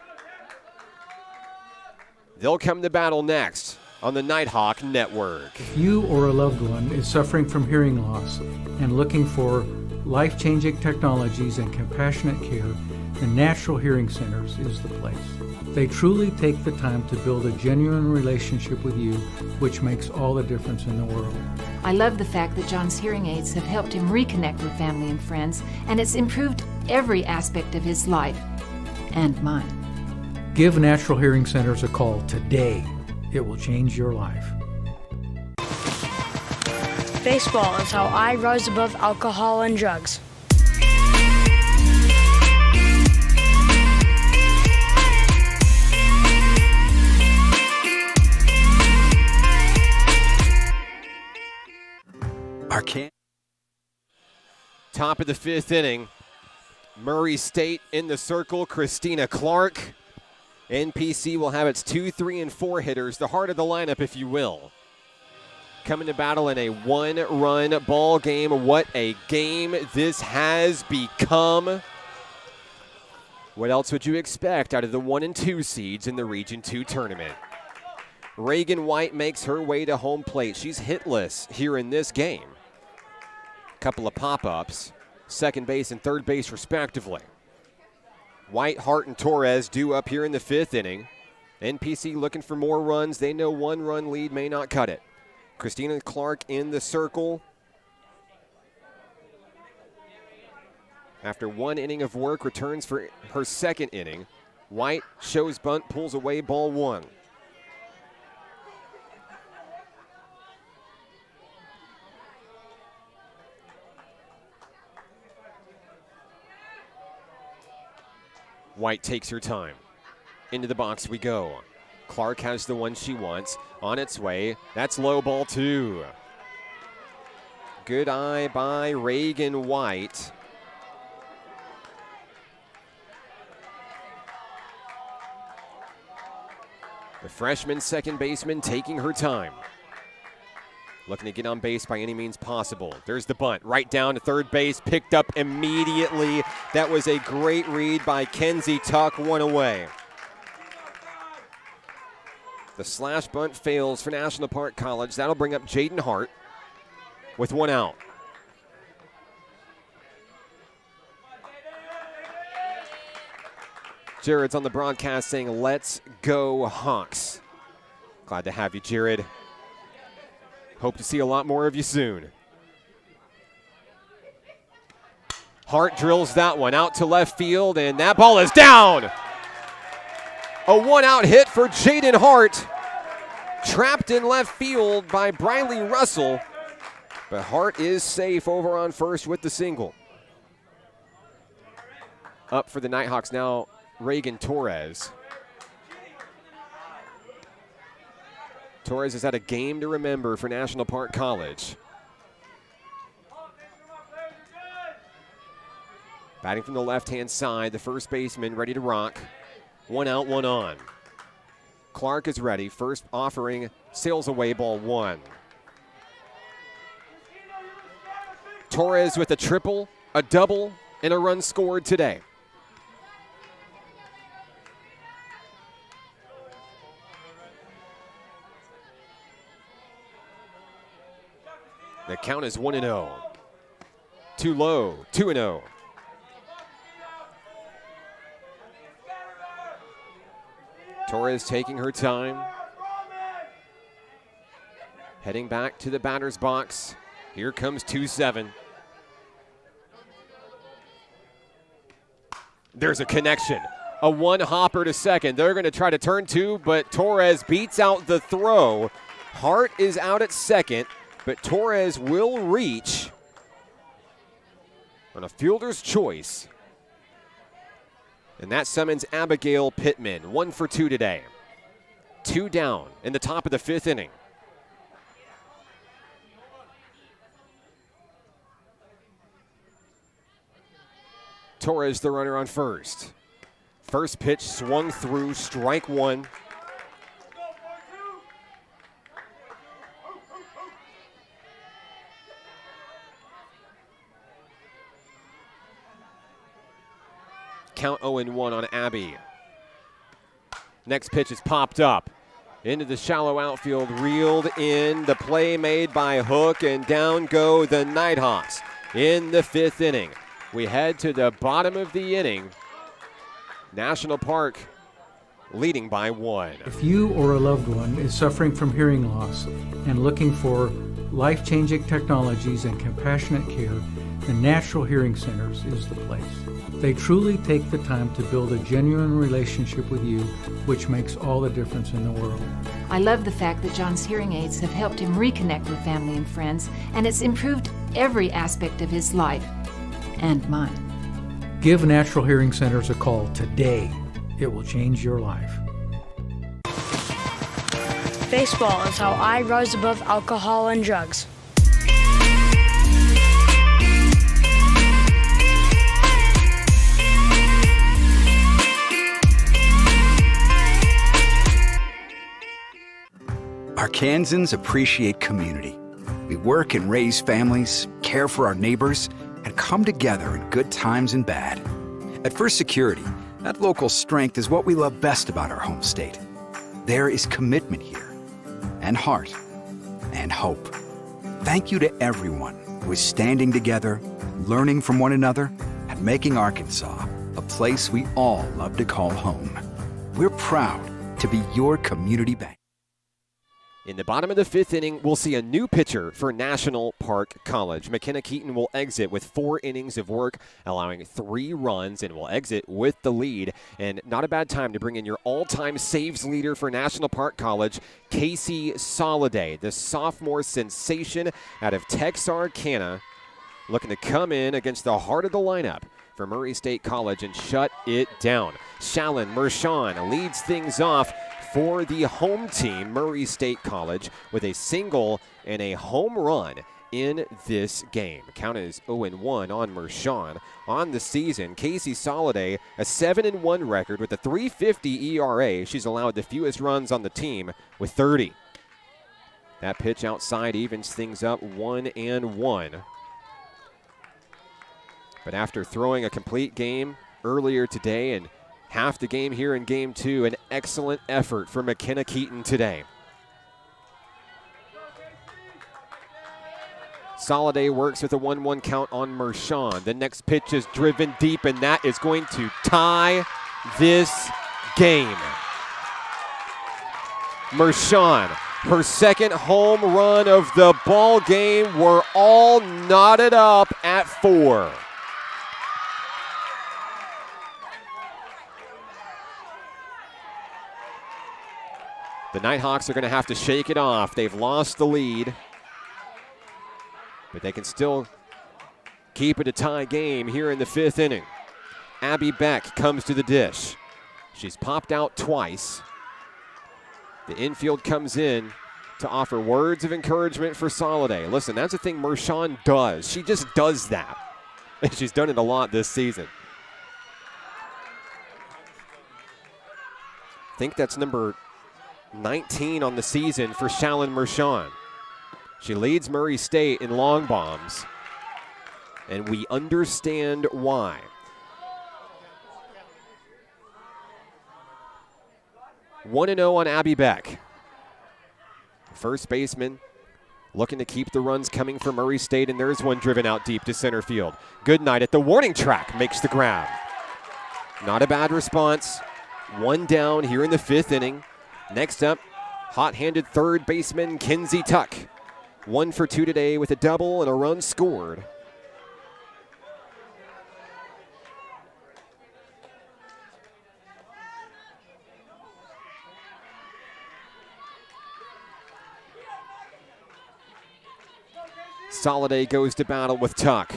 They'll come to battle next on the Nighthawk Network. If you or a loved one is suffering from hearing loss and looking for life-changing technologies and compassionate care, the the Natural Hearing Centers is the place. They truly take the time to build a genuine relationship with you, which makes all the difference in the world. I love the fact that John's hearing aids have helped him reconnect with family and friends, and it's improved every aspect of his life and mine. Give Natural Hearing Centers a call today. It will change your life. Baseball is how I rise above alcohol and drugs. Top of the fifth inning. Murray State in the circle. Christina Clark. NPC will have its 2, 3, and 4 hitters, the heart of the lineup, if you will. Coming to battle in a one-run ball game. What a game this has become. What else would you expect out of the 1 and 2 seeds in the Region 2 tournament? Reagan White makes her way to home plate. She's hitless here in this game. Couple of pop-ups, second base and third base respectively. White, Hart, and Torres due up here in the fifth inning. NPC looking for more runs. They know 1-run lead may not cut it. Christina Clark in the circle. After 1 inning of work, returns for her second inning. White shows bunt, pulls away, ball 1. White takes her time. Into the box we go. Clark has the one she wants. On its way. That's low, ball 2. Good eye by Reagan White. The freshman second baseman taking her time. Looking to get on base by any means possible. There's the bunt. Right down to third base. Picked up immediately. That was a great read by Kenzie Tuck. 1 away. The slash bunt fails for National Park College. That'll bring up Jaden Hart with 1 out. Jared's on the broadcast saying, "Let's go Hawks." Glad to have you, Jared. Hope to see a lot more of you soon. Hart drills that one out to left field, and that ball is down. A 1-out hit for Jaden Hart. Trapped in left field by Briley Russell, but Hart is safe over on first with the single. Up for the Nighthawks now, Reagan Torres. Torres has had a game to remember for National Park College. Batting from the left-hand side, the first baseman ready to rock. 1 out, 1 on. Clark is ready. First offering, sails away, ball 1. Torres with a triple, a double, and a run scored today. The count is 1-0. Too low, 2-0. Torres taking her time. Heading back to the batter's box. Here comes 2-7. There's a connection. A 1-hopper to second. They're going to try to turn 2, but Torres beats out the throw. Hart is out at second, but Torres will reach on a fielder's choice. And that summons Abigail Pittman. 1 for 2 today. 2 down in the top of the 5th inning. Torres the runner on first. First pitch swung through, strike 1. Count 0-1 on Abby. Next pitch is popped up. Into the shallow outfield, reeled in. The play made by Hook, and down go the Nighthawks in the 5th inning. We head to the bottom of the inning National Park leading by 1. If you or a loved one is suffering from hearing loss and looking for life-changing technologies and compassionate care, the Natural Hearing Centers is the place. They truly take the time to build a genuine relationship with you, which makes all the difference in the world. I love the fact that John's hearing aids have helped him reconnect with family and friends, and it's improved every aspect of his life and mine. Give Natural Hearing Centers a call today. It will change your life. Baseball is how I rise above alcohol and drugs. Arkansans appreciate community. We work and raise families, care for our neighbors, and come together in good times and bad. At First Security, that local strength is what we love best about our home state. There is commitment here, and heart, and hope. Thank you to everyone who is standing together, learning from one another, and making Arkansas a place we all love to call home. We're proud to be your community bank. In the bottom of the 5th inning, we'll see a new pitcher for National Park College. McKenna Keaton will exit with 4 innings of work, allowing 3 runs, and will exit with the lead. And not a bad time to bring in your all-time saves leader for National Park College, Casey Soliday, the sophomore sensation out of Texarkana, looking to come in against the heart of the lineup for Murray State College and shut it down. Shalyn Mershon leads things off for the home team, Murray State College, with a single and a home run in this game. Count is 0-1 on Mershon. On the season, Casey Soliday, a 7-1 record with a 3.50 ERA. She's allowed the fewest runs on the team with 30. That pitch outside evens things up 1-1. But after throwing a complete game earlier today and half the game here in Game 2, an excellent effort for McKenna Keaton today. Soliday works with a 1-1 count on Mershon. The next pitch is driven deep, and that is going to tie this game. Mershon, her second home run of the ball game. We're all knotted up at 4. The Nighthawks are going to have to shake it off. They've lost the lead, but they can still keep it a tie game here in the 5th inning. Abby Beck comes to the dish. She's popped out twice. The infield comes in to offer words of encouragement for Soliday. Listen, that's the thing Mershon does. She just does that. And she's done it a lot this season. I think that's number 19 on the season for Shalyn Mershon. She leads Murray State in long bombs, and we understand why. One 1-0 on Abby Beck. First baseman looking to keep the runs coming for Murray State, and there's one driven out deep to center field. Goodnight at the warning track makes the grab. Not a bad response. One down here in the 5th inning. Next up, hot-handed third baseman Kinsey Tuck. 1 for 2 today with a double and a run scored. Soliday goes to battle with Tuck.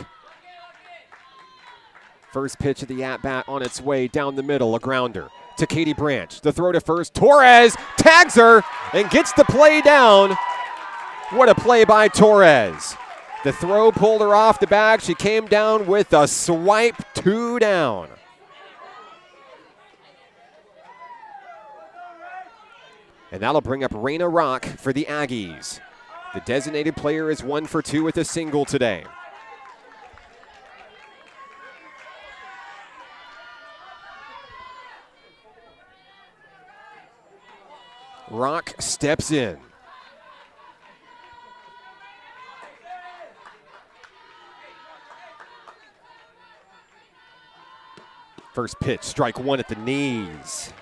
First pitch of the at-bat on its way down the middle, a grounder to Katie Branch. The throw to first. Torres tags her and gets the play down. What a play by Torres. The throw pulled her off the bag. She came down with a swipe, 2 down. And that'll bring up Raina Rock for the Aggies. The designated player is 1 for 2 with a single today. Rock steps in. First pitch, strike one at the knees.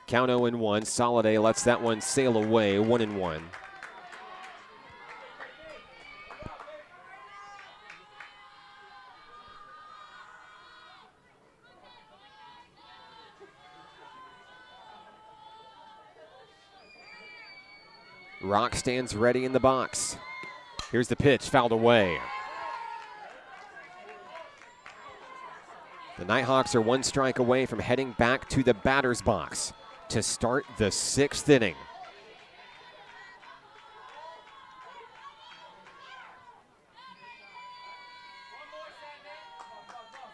Count 0-1. Soliday lets that one sail away, 1-1. Rock stands ready in the box. Here's the pitch, fouled away. The Nighthawks are one strike away from heading back to the batter's box to start the 6th inning.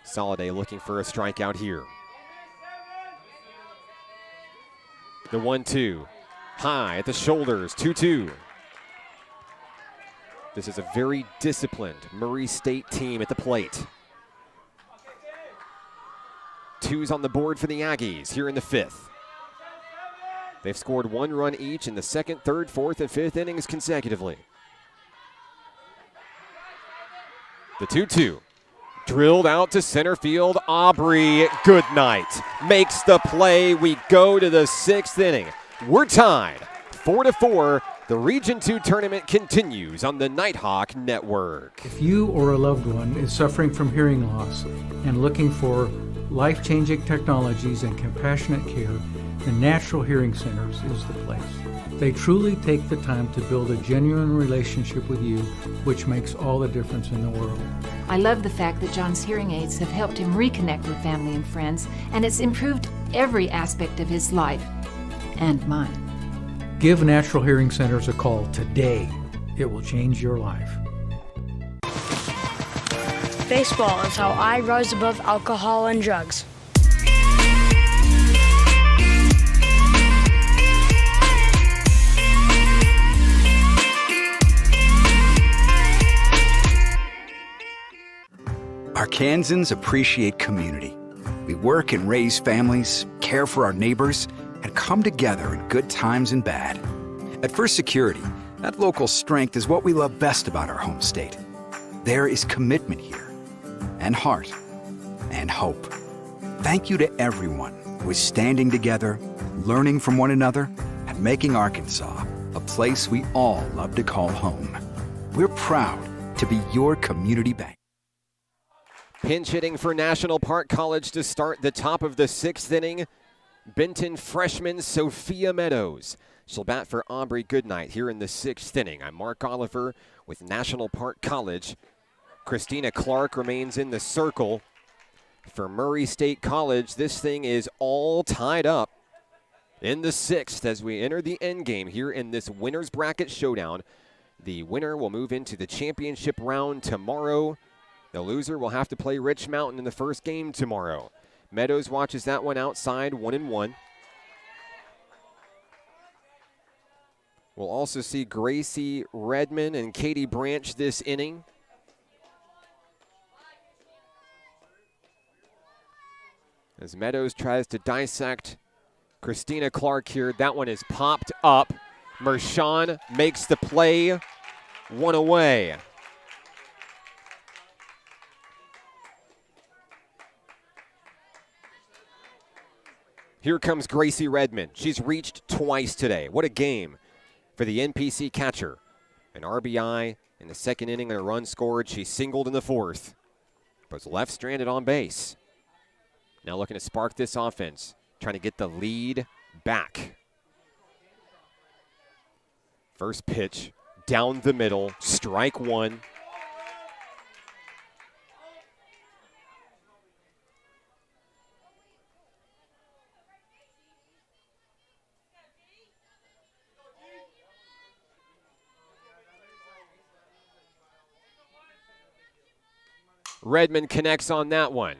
Soliday looking for a strikeout here. The 1-2. High at the shoulders, 2-2. This is a very disciplined Murray State team at the plate. 2s on the board for the Aggies here in the 5th. They've scored 1 run each in the 2nd, 3rd, 4th, and 5th innings consecutively. The 2-2. Drilled out to center field. Aubrey Goodnight makes the play. We go to the 6th inning. We're tied 4-4. The Region 2 tournament continues on the Nighthawk Network. If you or a loved one is suffering from hearing loss and looking for life-changing technologies and compassionate care, the Natural Hearing Centers is the place. They truly take the time to build a genuine relationship with you, which makes all the difference in the world. I love the fact that John's hearing aids have helped him reconnect with family and friends, and it's improved every aspect of his life and mine. Give Natural Hearing Centers a call today. It will change your life. Baseball is how I rise above alcohol and drugs. Arkansans appreciate community. We work and raise families, care for our neighbors, and come together in good times and bad. At First Security, that local strength is what we love best about our home state. There is commitment here, and heart, and hope. Thank you to everyone who is standing together, learning from one another, and making Arkansas a place we all love to call home. We're proud to be your community bank. Pinch hitting for National Park College to start the top of the 6th inning. Benton freshman Sophia Meadows. She'll bat for Aubrey Goodnight here in the 6th inning. I'm Mark Oliver with National Park College. Christina Clark remains in the circle. For Murray State College, this thing is all tied up in the 6th as we enter the end game here in this winner's bracket showdown. The winner will move into the championship round tomorrow. The loser will have to play Rich Mountain in the first game tomorrow. Meadows watches that one outside, 1-1. We'll also see Gracie Redmond and Katie Branch this inning. As Meadows tries to dissect Christina Clark here, that one is popped up. Mershon makes the play, 1 away. Here comes Gracie Redmond. She's reached twice today. What a game for the NPC catcher. An RBI in the 2nd inning and a run scored. She singled in the 4th, but was left stranded on base. Now looking to spark this offense, trying to get the lead back. First pitch, down the middle, strike one. Redmond connects on that one.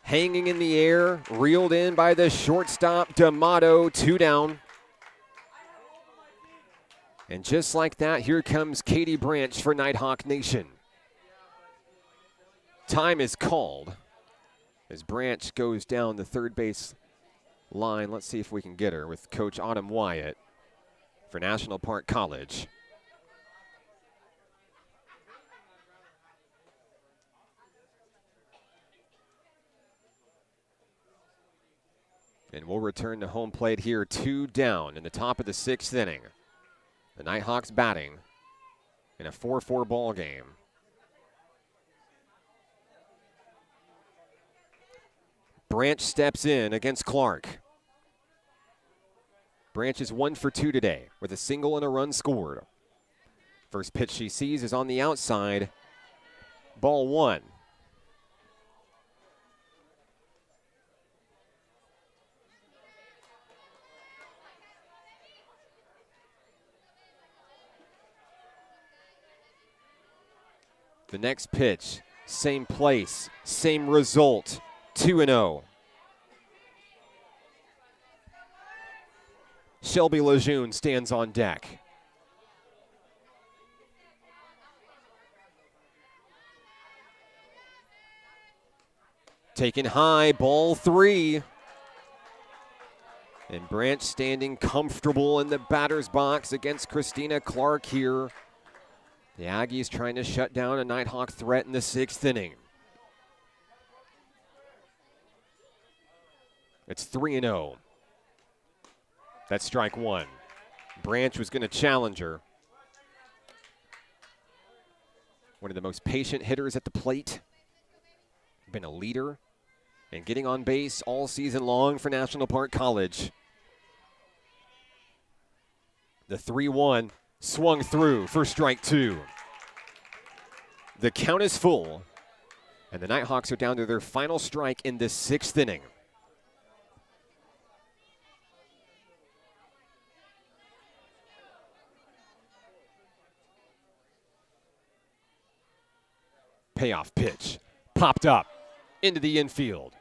Hanging in the air, reeled in by the shortstop, D'Amato, 2 down. And just like that, here comes Katie Branch for Nighthawk Nation. Time is called As Branch goes down the third base line, let's see if we can get her with Coach Autumn Wyatt for National Park College. And we'll return to home plate here, 2 down in the top of the 6th inning. The Nighthawks batting in a 4-4 ball game. Branch steps in against Clark. Branch is 1 for 2 today with a single and a run scored. First pitch she sees is on the outside. Ball 1. The next pitch, same place, same result, 2-0. Shelby Lejeune stands on deck. Taken high, ball 3. And Branch standing comfortable in the batter's box against Christina Clark here. The Aggies trying to shut down a Nighthawk threat in the 6th inning. It's 3-0. That's strike 1. Branch was going to challenge her. One of the most patient hitters at the plate. Been a leader and getting on base all season long for National Park College. The 3-1 swung through for strike 2. The count is full, and the Nighthawks are down to their final strike in the 6th inning. Payoff pitch, popped up into the infield.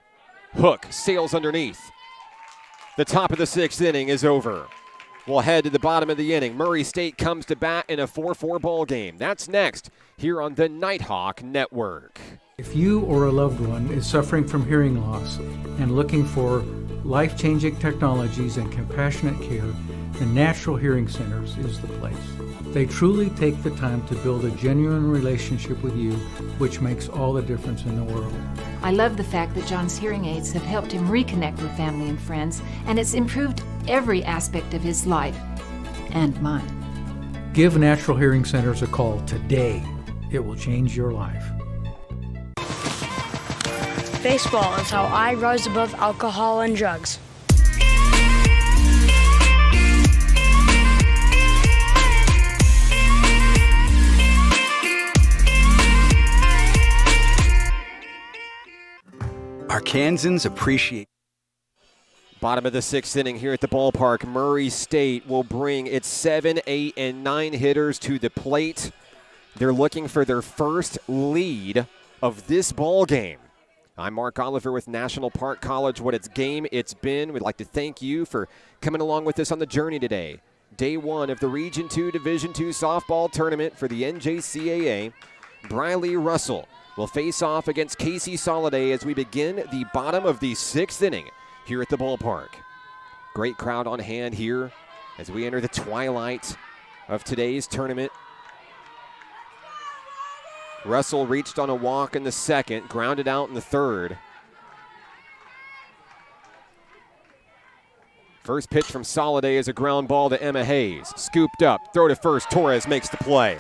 Hook sails underneath. The top of the 6th inning is over. We'll head to the bottom of the inning. Murray State comes to bat in a 4-4 ball game. That's next here on the Nighthawk Network. If you or a loved one is suffering from hearing loss and looking for life-changing technologies and compassionate care, the Natural Hearing Centers is the place. They truly take the time to build a genuine relationship with you, which makes all the difference in the world. I love the fact that John's hearing aids have helped him reconnect with family and friends, and it's improved every aspect of his life and mine. Give Natural Hearing Centers a call today. It will change your life. Baseball is how I rise above alcohol and drugs. Arkansans appreciate. Bottom of the 6th inning here at the ballpark. Murray State will bring its 7, 8, and 9 hitters to the plate. They're looking for their first lead of this ball game. I'm Mark Oliver with National Park College. What its game it's been. We'd like to thank you for coming along with us on the journey today. Day 1 of the Region 2 Division II softball tournament for the NJCAA. Briley Russell will face off against Casey Soliday as we begin the bottom of the 6th inning here at the ballpark. Great crowd on hand here as we enter the twilight of today's tournament. Russell reached on a walk in the 2nd, grounded out in the 3rd. First pitch from Soliday is a ground ball to Emma Hayes. Scooped up, throw to first, Torres makes the play.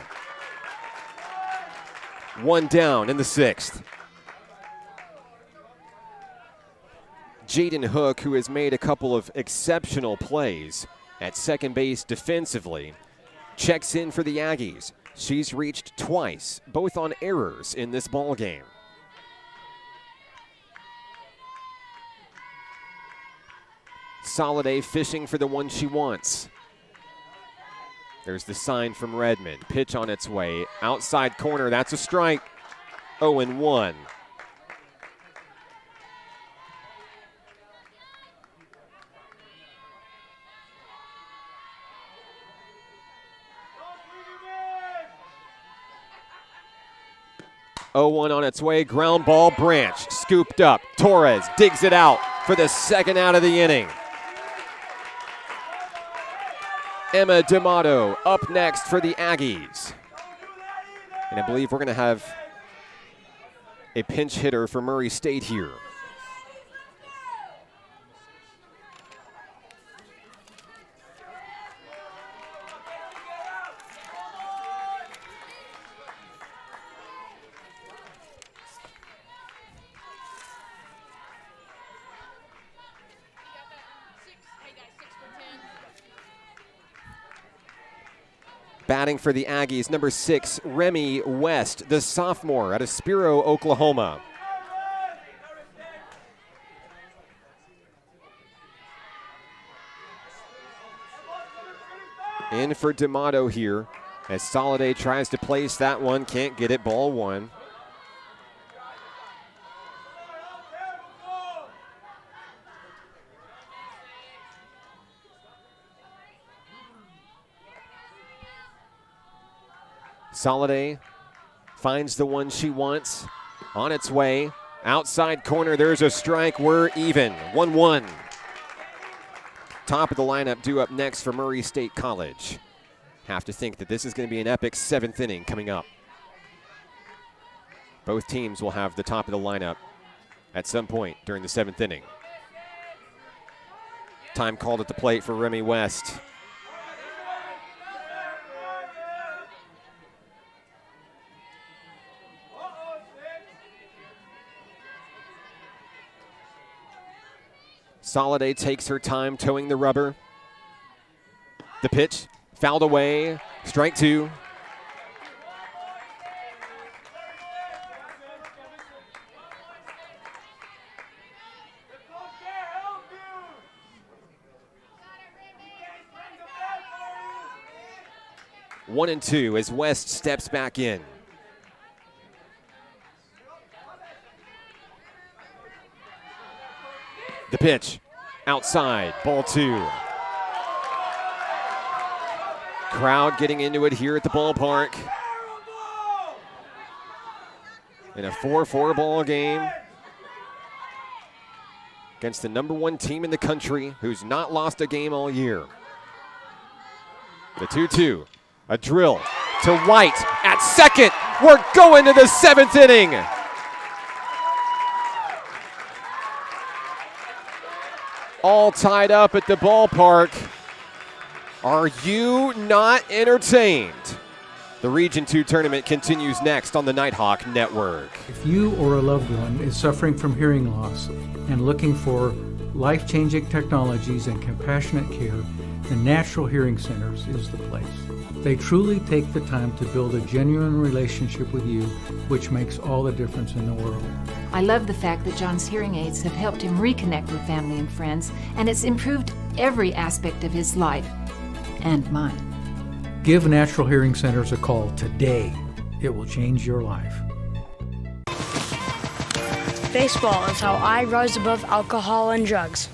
1 down in the 6th. Jaden Hook, who has made a couple of exceptional plays at second base defensively, checks in for the Aggies. She's reached twice, both on errors in this ball game. Soliday fishing for the one she wants. There's the sign from Redmond. Pitch on its way. Outside corner, that's a strike. 0-1. 0-1 on its way. Ground ball, Branch scooped up. Torres digs it out for the second out of the inning. Emma D'Amato up next for the Aggies. And I believe we're going to have a pinch hitter for Murray State here. Batting for the Aggies, number 6, Remy West, the sophomore out of Spiro, Oklahoma. In for D'Amato here as Soliday tries to place that one, can't get it, ball 1. Soliday finds the one she wants. On its way. Outside corner, there's a strike. We're even. 1-1. Top of the lineup due up next for Murray State College. Have to think that this is going to be an epic 7th inning coming up. Both teams will have the top of the lineup at some point during the 7th inning. Time called at the plate for Remy West. Soliday takes her time towing the rubber. The pitch, fouled away, strike 2. One and 2 as West steps back in. The pitch, outside, ball 2. Crowd getting into it here at the ballpark. In a 4-4 ball game against the number 1 team in the country who's not lost a game all year. The 2-2, a drill to White at second. We're going to the 7th inning. All tied up at the ballpark. Are you not entertained? The Region 2 tournament continues next on the Nighthawk Network. If you or a loved one is suffering from hearing loss and looking for life-changing technologies and compassionate care, the Natural Hearing Centers is the place. They truly take the time to build a genuine relationship with you, which makes all the difference in the world. I love the fact that John's hearing aids have helped him reconnect with family and friends, and it's improved every aspect of his life and mine. Give Natural Hearing Centers a call today. It will change your life. Baseball is how I rise above alcohol and drugs.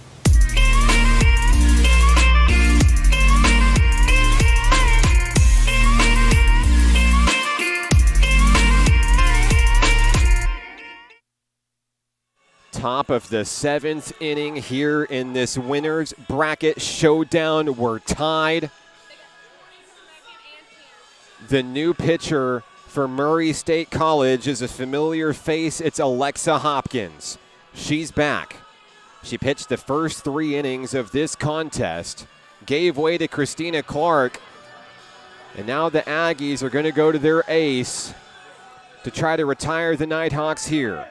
Top of the 7th inning here in this winner's bracket showdown. We're tied. The new pitcher for Murray State College is a familiar face. It's Alexa Hopkins. She's back. She pitched the first 3 innings of this contest, gave way to Christina Clark, and now the Aggies are going to go to their ace to try to retire the Nighthawks here.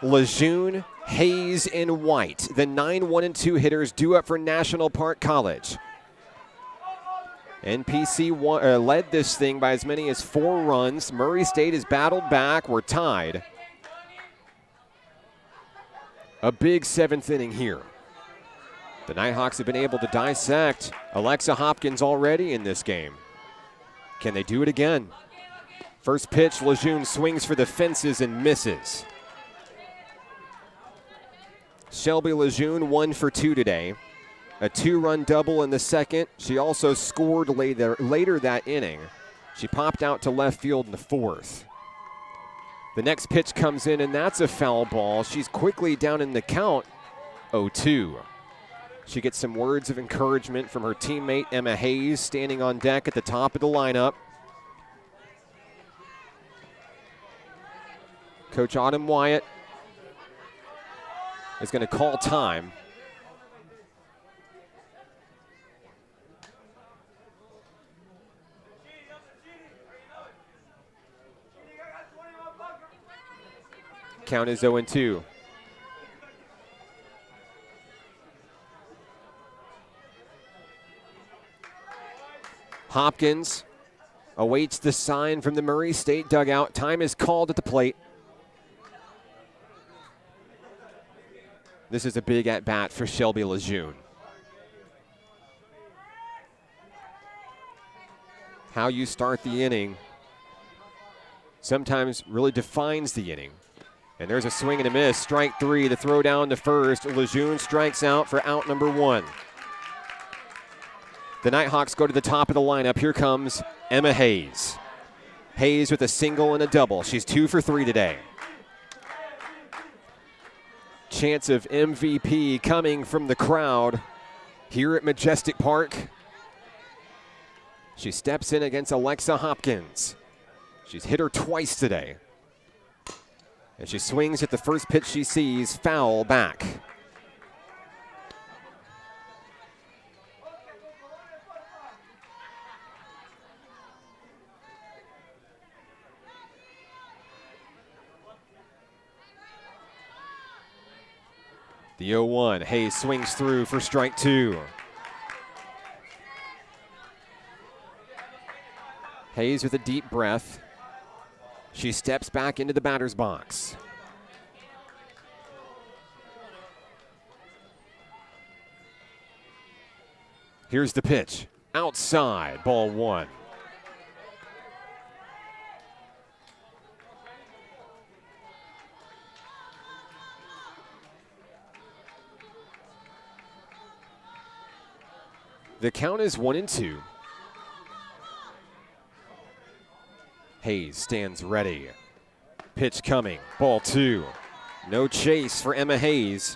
Lejeune, Hayes, and White, the 9-1-2 hitters due up for National Park College. NPC led this thing by as many as 4 runs. Murray State has battled back. We're tied. A big 7th inning here. The Nighthawks have been able to dissect Alexa Hopkins already in this game. Can they do it again? First pitch, Lejeune swings for the fences and misses. Shelby Lejeune 1 for 2 today. A 2-run double in the second. She also scored later that inning. She popped out to left field in the 4th. The next pitch comes in, and that's a foul ball. She's quickly down in the count, 0-2. She gets some words of encouragement from her teammate, Emma Hayes, standing on deck at the top of the lineup. Coach Autumn Wyatt is going to call time. Count is 0-2. Hopkins awaits the sign from the Murray State dugout. Time is called at the plate. This is a big at-bat for Shelby Lejeune. How you start the inning sometimes really defines the inning. And there's a swing and a miss. Strike three, the throw down to first. Lejeune strikes out for out number one. The Nighthawks go to the top of the lineup. Here comes Emma Hayes. Hayes with a single and a double. She's 2 for 3 today. Chance of MVP coming from the crowd here at Majestic Park. She steps in against Alexa Hopkins. She's hit her twice today. And she swings at the first pitch she sees, foul back. The 0-1, Hayes swings through for strike two. Hayes with a deep breath. She steps back into the batter's box. Here's the pitch. Outside, ball one. The count is 1-2. Hayes stands ready. Pitch coming, ball two. No chase for Emma Hayes.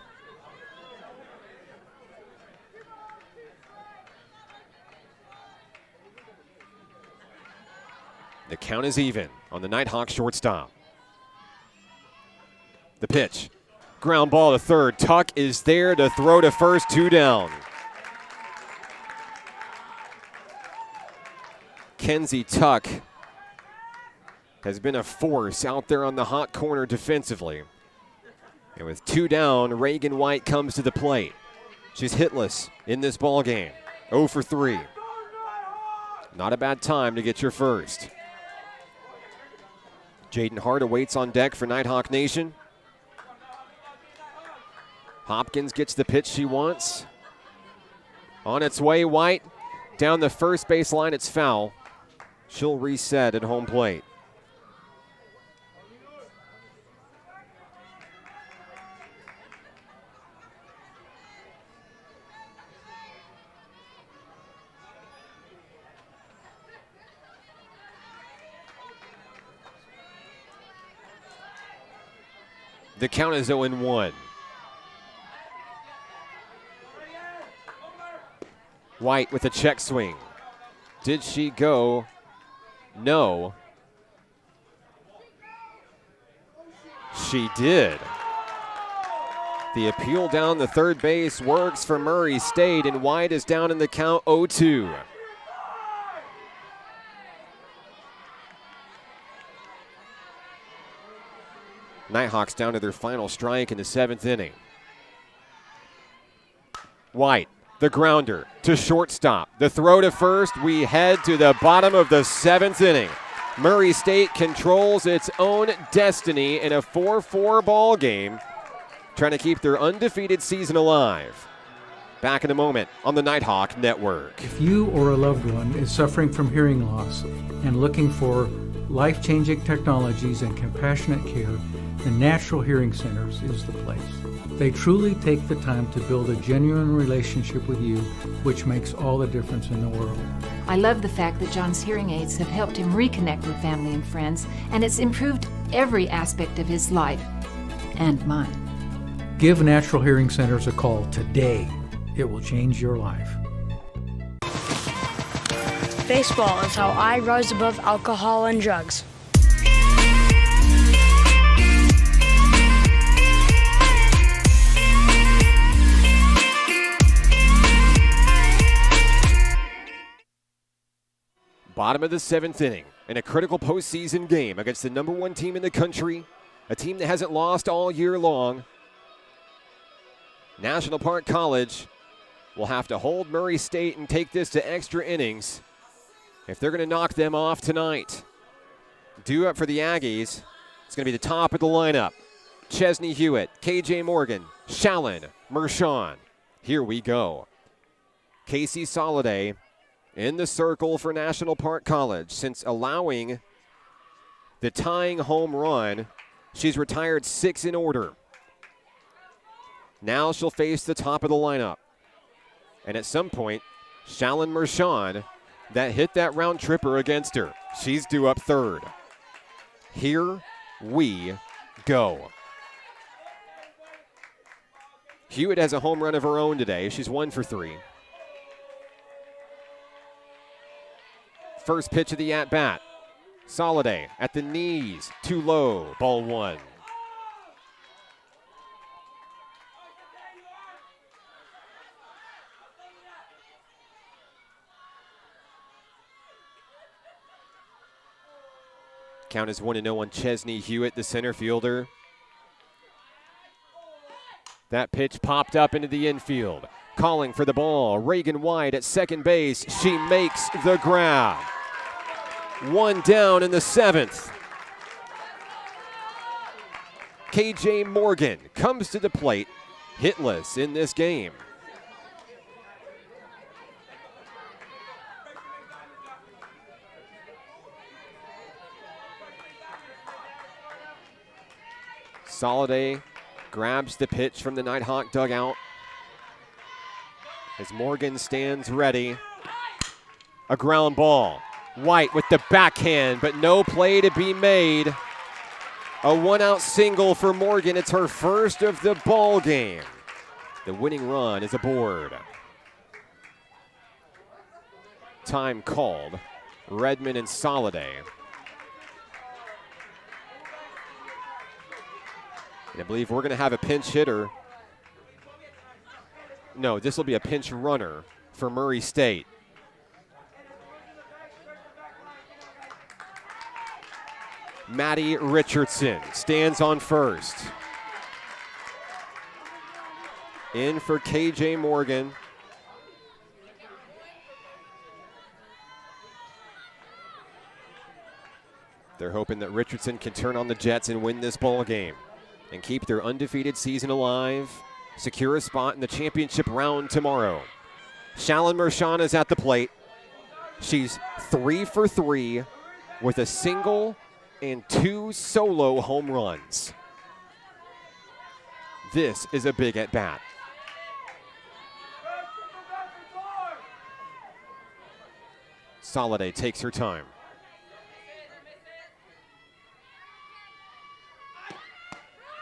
The count is even on the Nighthawks shortstop. The pitch, ground ball to third. Tuck is there to throw to first, 2 down. Kenzie Tuck has been a force out there on the hot corner defensively. And with 2 down, Reagan White comes to the plate. She's hitless in this ball game. 0 for 3. Not a bad time to get your first. Jaden Hart awaits on deck for Nighthawk Nation. Hopkins gets the pitch she wants. On its way, White. Down the first base line, it's foul. She'll reset at home plate. The count is 0-1. White with a check swing. Did she go? No. She did. The appeal down the third base works for Murray State, and White is down in the count 0-2. Nighthawks down to their final strike in the 7th inning. White, the grounder to shortstop. The throw to first. We head to the bottom of the 7th inning. Murray State controls its own destiny in a 4-4 ball game, trying to keep their undefeated season alive. Back in a moment on the Nighthawk Network. If you or a loved one is suffering from hearing loss and looking for life-changing technologies and compassionate care, the Natural Hearing Centers is the place. They truly take the time to build a genuine relationship with you, which makes all the difference in the world. I love the fact that John's hearing aids have helped him reconnect with family and friends, and it's improved every aspect of his life and mine. Give Natural Hearing Centers a call today. It will change your life. Baseball is how I rise above alcohol and drugs. Bottom of the 7th inning in a critical postseason game against the #1 team in the country, a team that hasn't lost all year long. National Park College will have to hold Murray State and take this to extra innings if they're going to knock them off tonight. Due up for the Aggies, it's going to be the top of the lineup. Chesney Hewitt, KJ Morgan, Shallon, Mershon. Here we go. Casey Soliday in the circle for National Park College. Since allowing the tying home run, she's retired 6 in order. Now she'll face the top of the lineup. And at some point, Shallon Mershon, that hit that round tripper against her. She's due up third. Here we go. Hewitt has a home run of her own today. She's 1 for 3. First pitch of the at-bat. Soliday at the knees, too low, ball 1. Count is 1-0 on Chesney Hewitt, the center fielder. That pitch popped up into the infield. Calling for the ball, Reagan White at second base. She makes the grab. 1 down in the 7th. KJ Morgan comes to the plate, hitless in this game. Soliday grabs the pitch from the Nighthawk dugout as Morgan stands ready. A ground ball. White with the backhand, but no play to be made. A 1-out single for Morgan. It's her first of the ball game. The winning run is aboard. Time called. Redmond and Soliday. And I believe we're going to have a pinch hitter. No, this will be a pinch runner for Murray State. Maddie Richardson stands on first. In for KJ Morgan. They're hoping that Richardson can turn on the Jets and win this ball game and keep their undefeated season alive, secure a spot in the championship round tomorrow. Shallon Mershon is at the plate. She's 3 for 3 with a single and 2 solo home runs. This is a big at-bat. Soliday takes her time.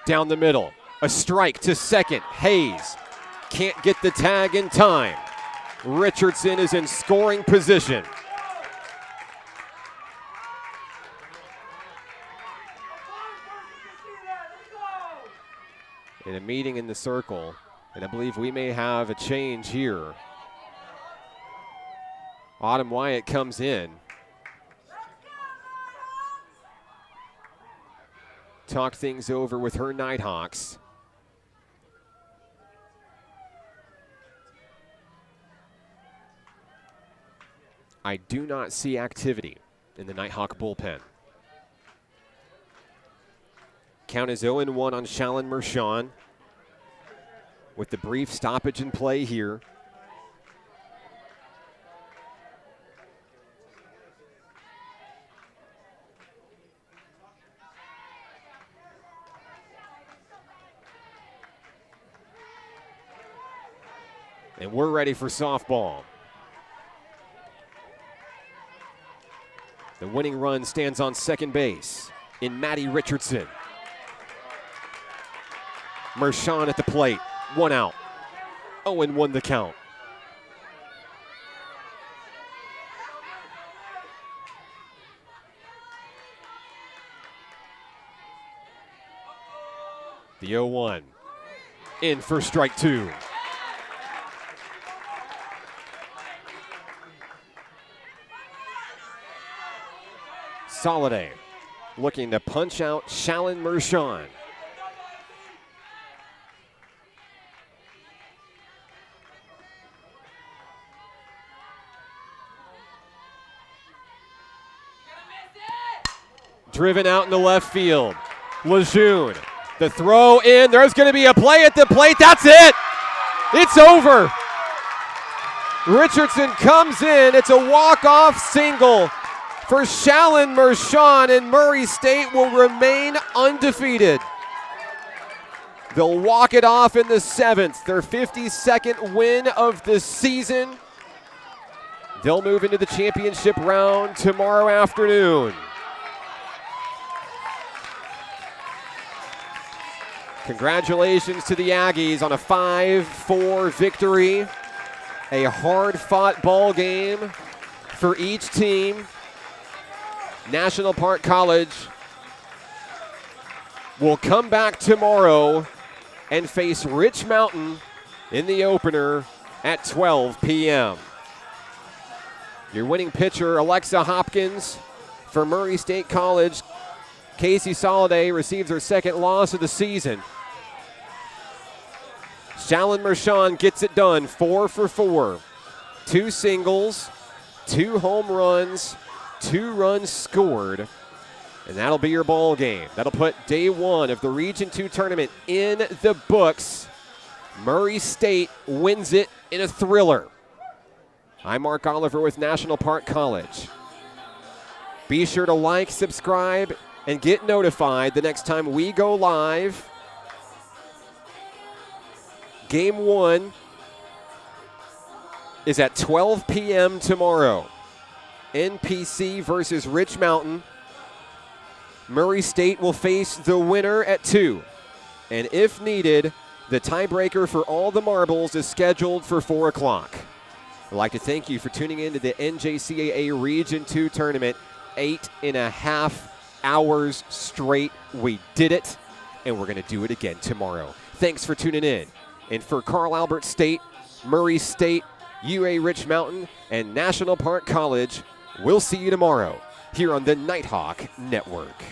Down the middle, a strike to second. Hayes can't get the tag in time. Richardson is in scoring position. In a meeting in the circle, and I believe we may have a change here. Autumn Wyatt comes in. Talk things over with her Nighthawks. I do not see activity in the Nighthawk bullpen. Count is 0-1 on Shallon Mershon with the brief stoppage in play here. And we're ready for softball. The winning run stands on second base in Maddie Richardson. Mershon at the plate, 1 out. 0-1 the count. The 0-1. In for strike 2. Soliday looking to punch out Shalyn Mershon. Driven out into left field. Lejeune, the throw in. There's going to be a play at the plate. That's it. It's over. Richardson comes in. It's a walk-off single for Shalyn Mershon, and Murray State will remain undefeated. They'll walk it off in the 7th, their 52nd win of the season. They'll move into the championship round tomorrow afternoon. Congratulations to the Aggies on a 5-4 victory. A hard-fought ball game for each team. National Park College will come back tomorrow and face Rich Mountain in the opener at 12 p.m. Your winning pitcher, Alexa Hopkins, for Murray State College. Casey Soliday receives her 2nd loss of the season. Shalyn Mershon gets it done, 4 for 4. 2 singles, 2 home runs, 2 runs scored, and that'll be your ball game. That'll put day 1 of the Region 2 tournament in the books. Murray State wins it in a thriller. I'm Mark Oliver with National Park College. Be sure to like, subscribe, and get notified the next time we go live. Game 1 is at 12 p.m. tomorrow. NPC versus Rich Mountain. Murray State will face the winner at 2. And if needed, the tiebreaker for all the marbles is scheduled for 4 o'clock. I'd like to thank you for tuning in to the NJCAA Region 2 tournament. 8.5 hours straight. We did it, and we're going to do it again tomorrow. Thanks for tuning in. And for Carl Albert State, Murray State, UA Rich Mountain, and National Park College, we'll see you tomorrow here on the Nighthawk Network.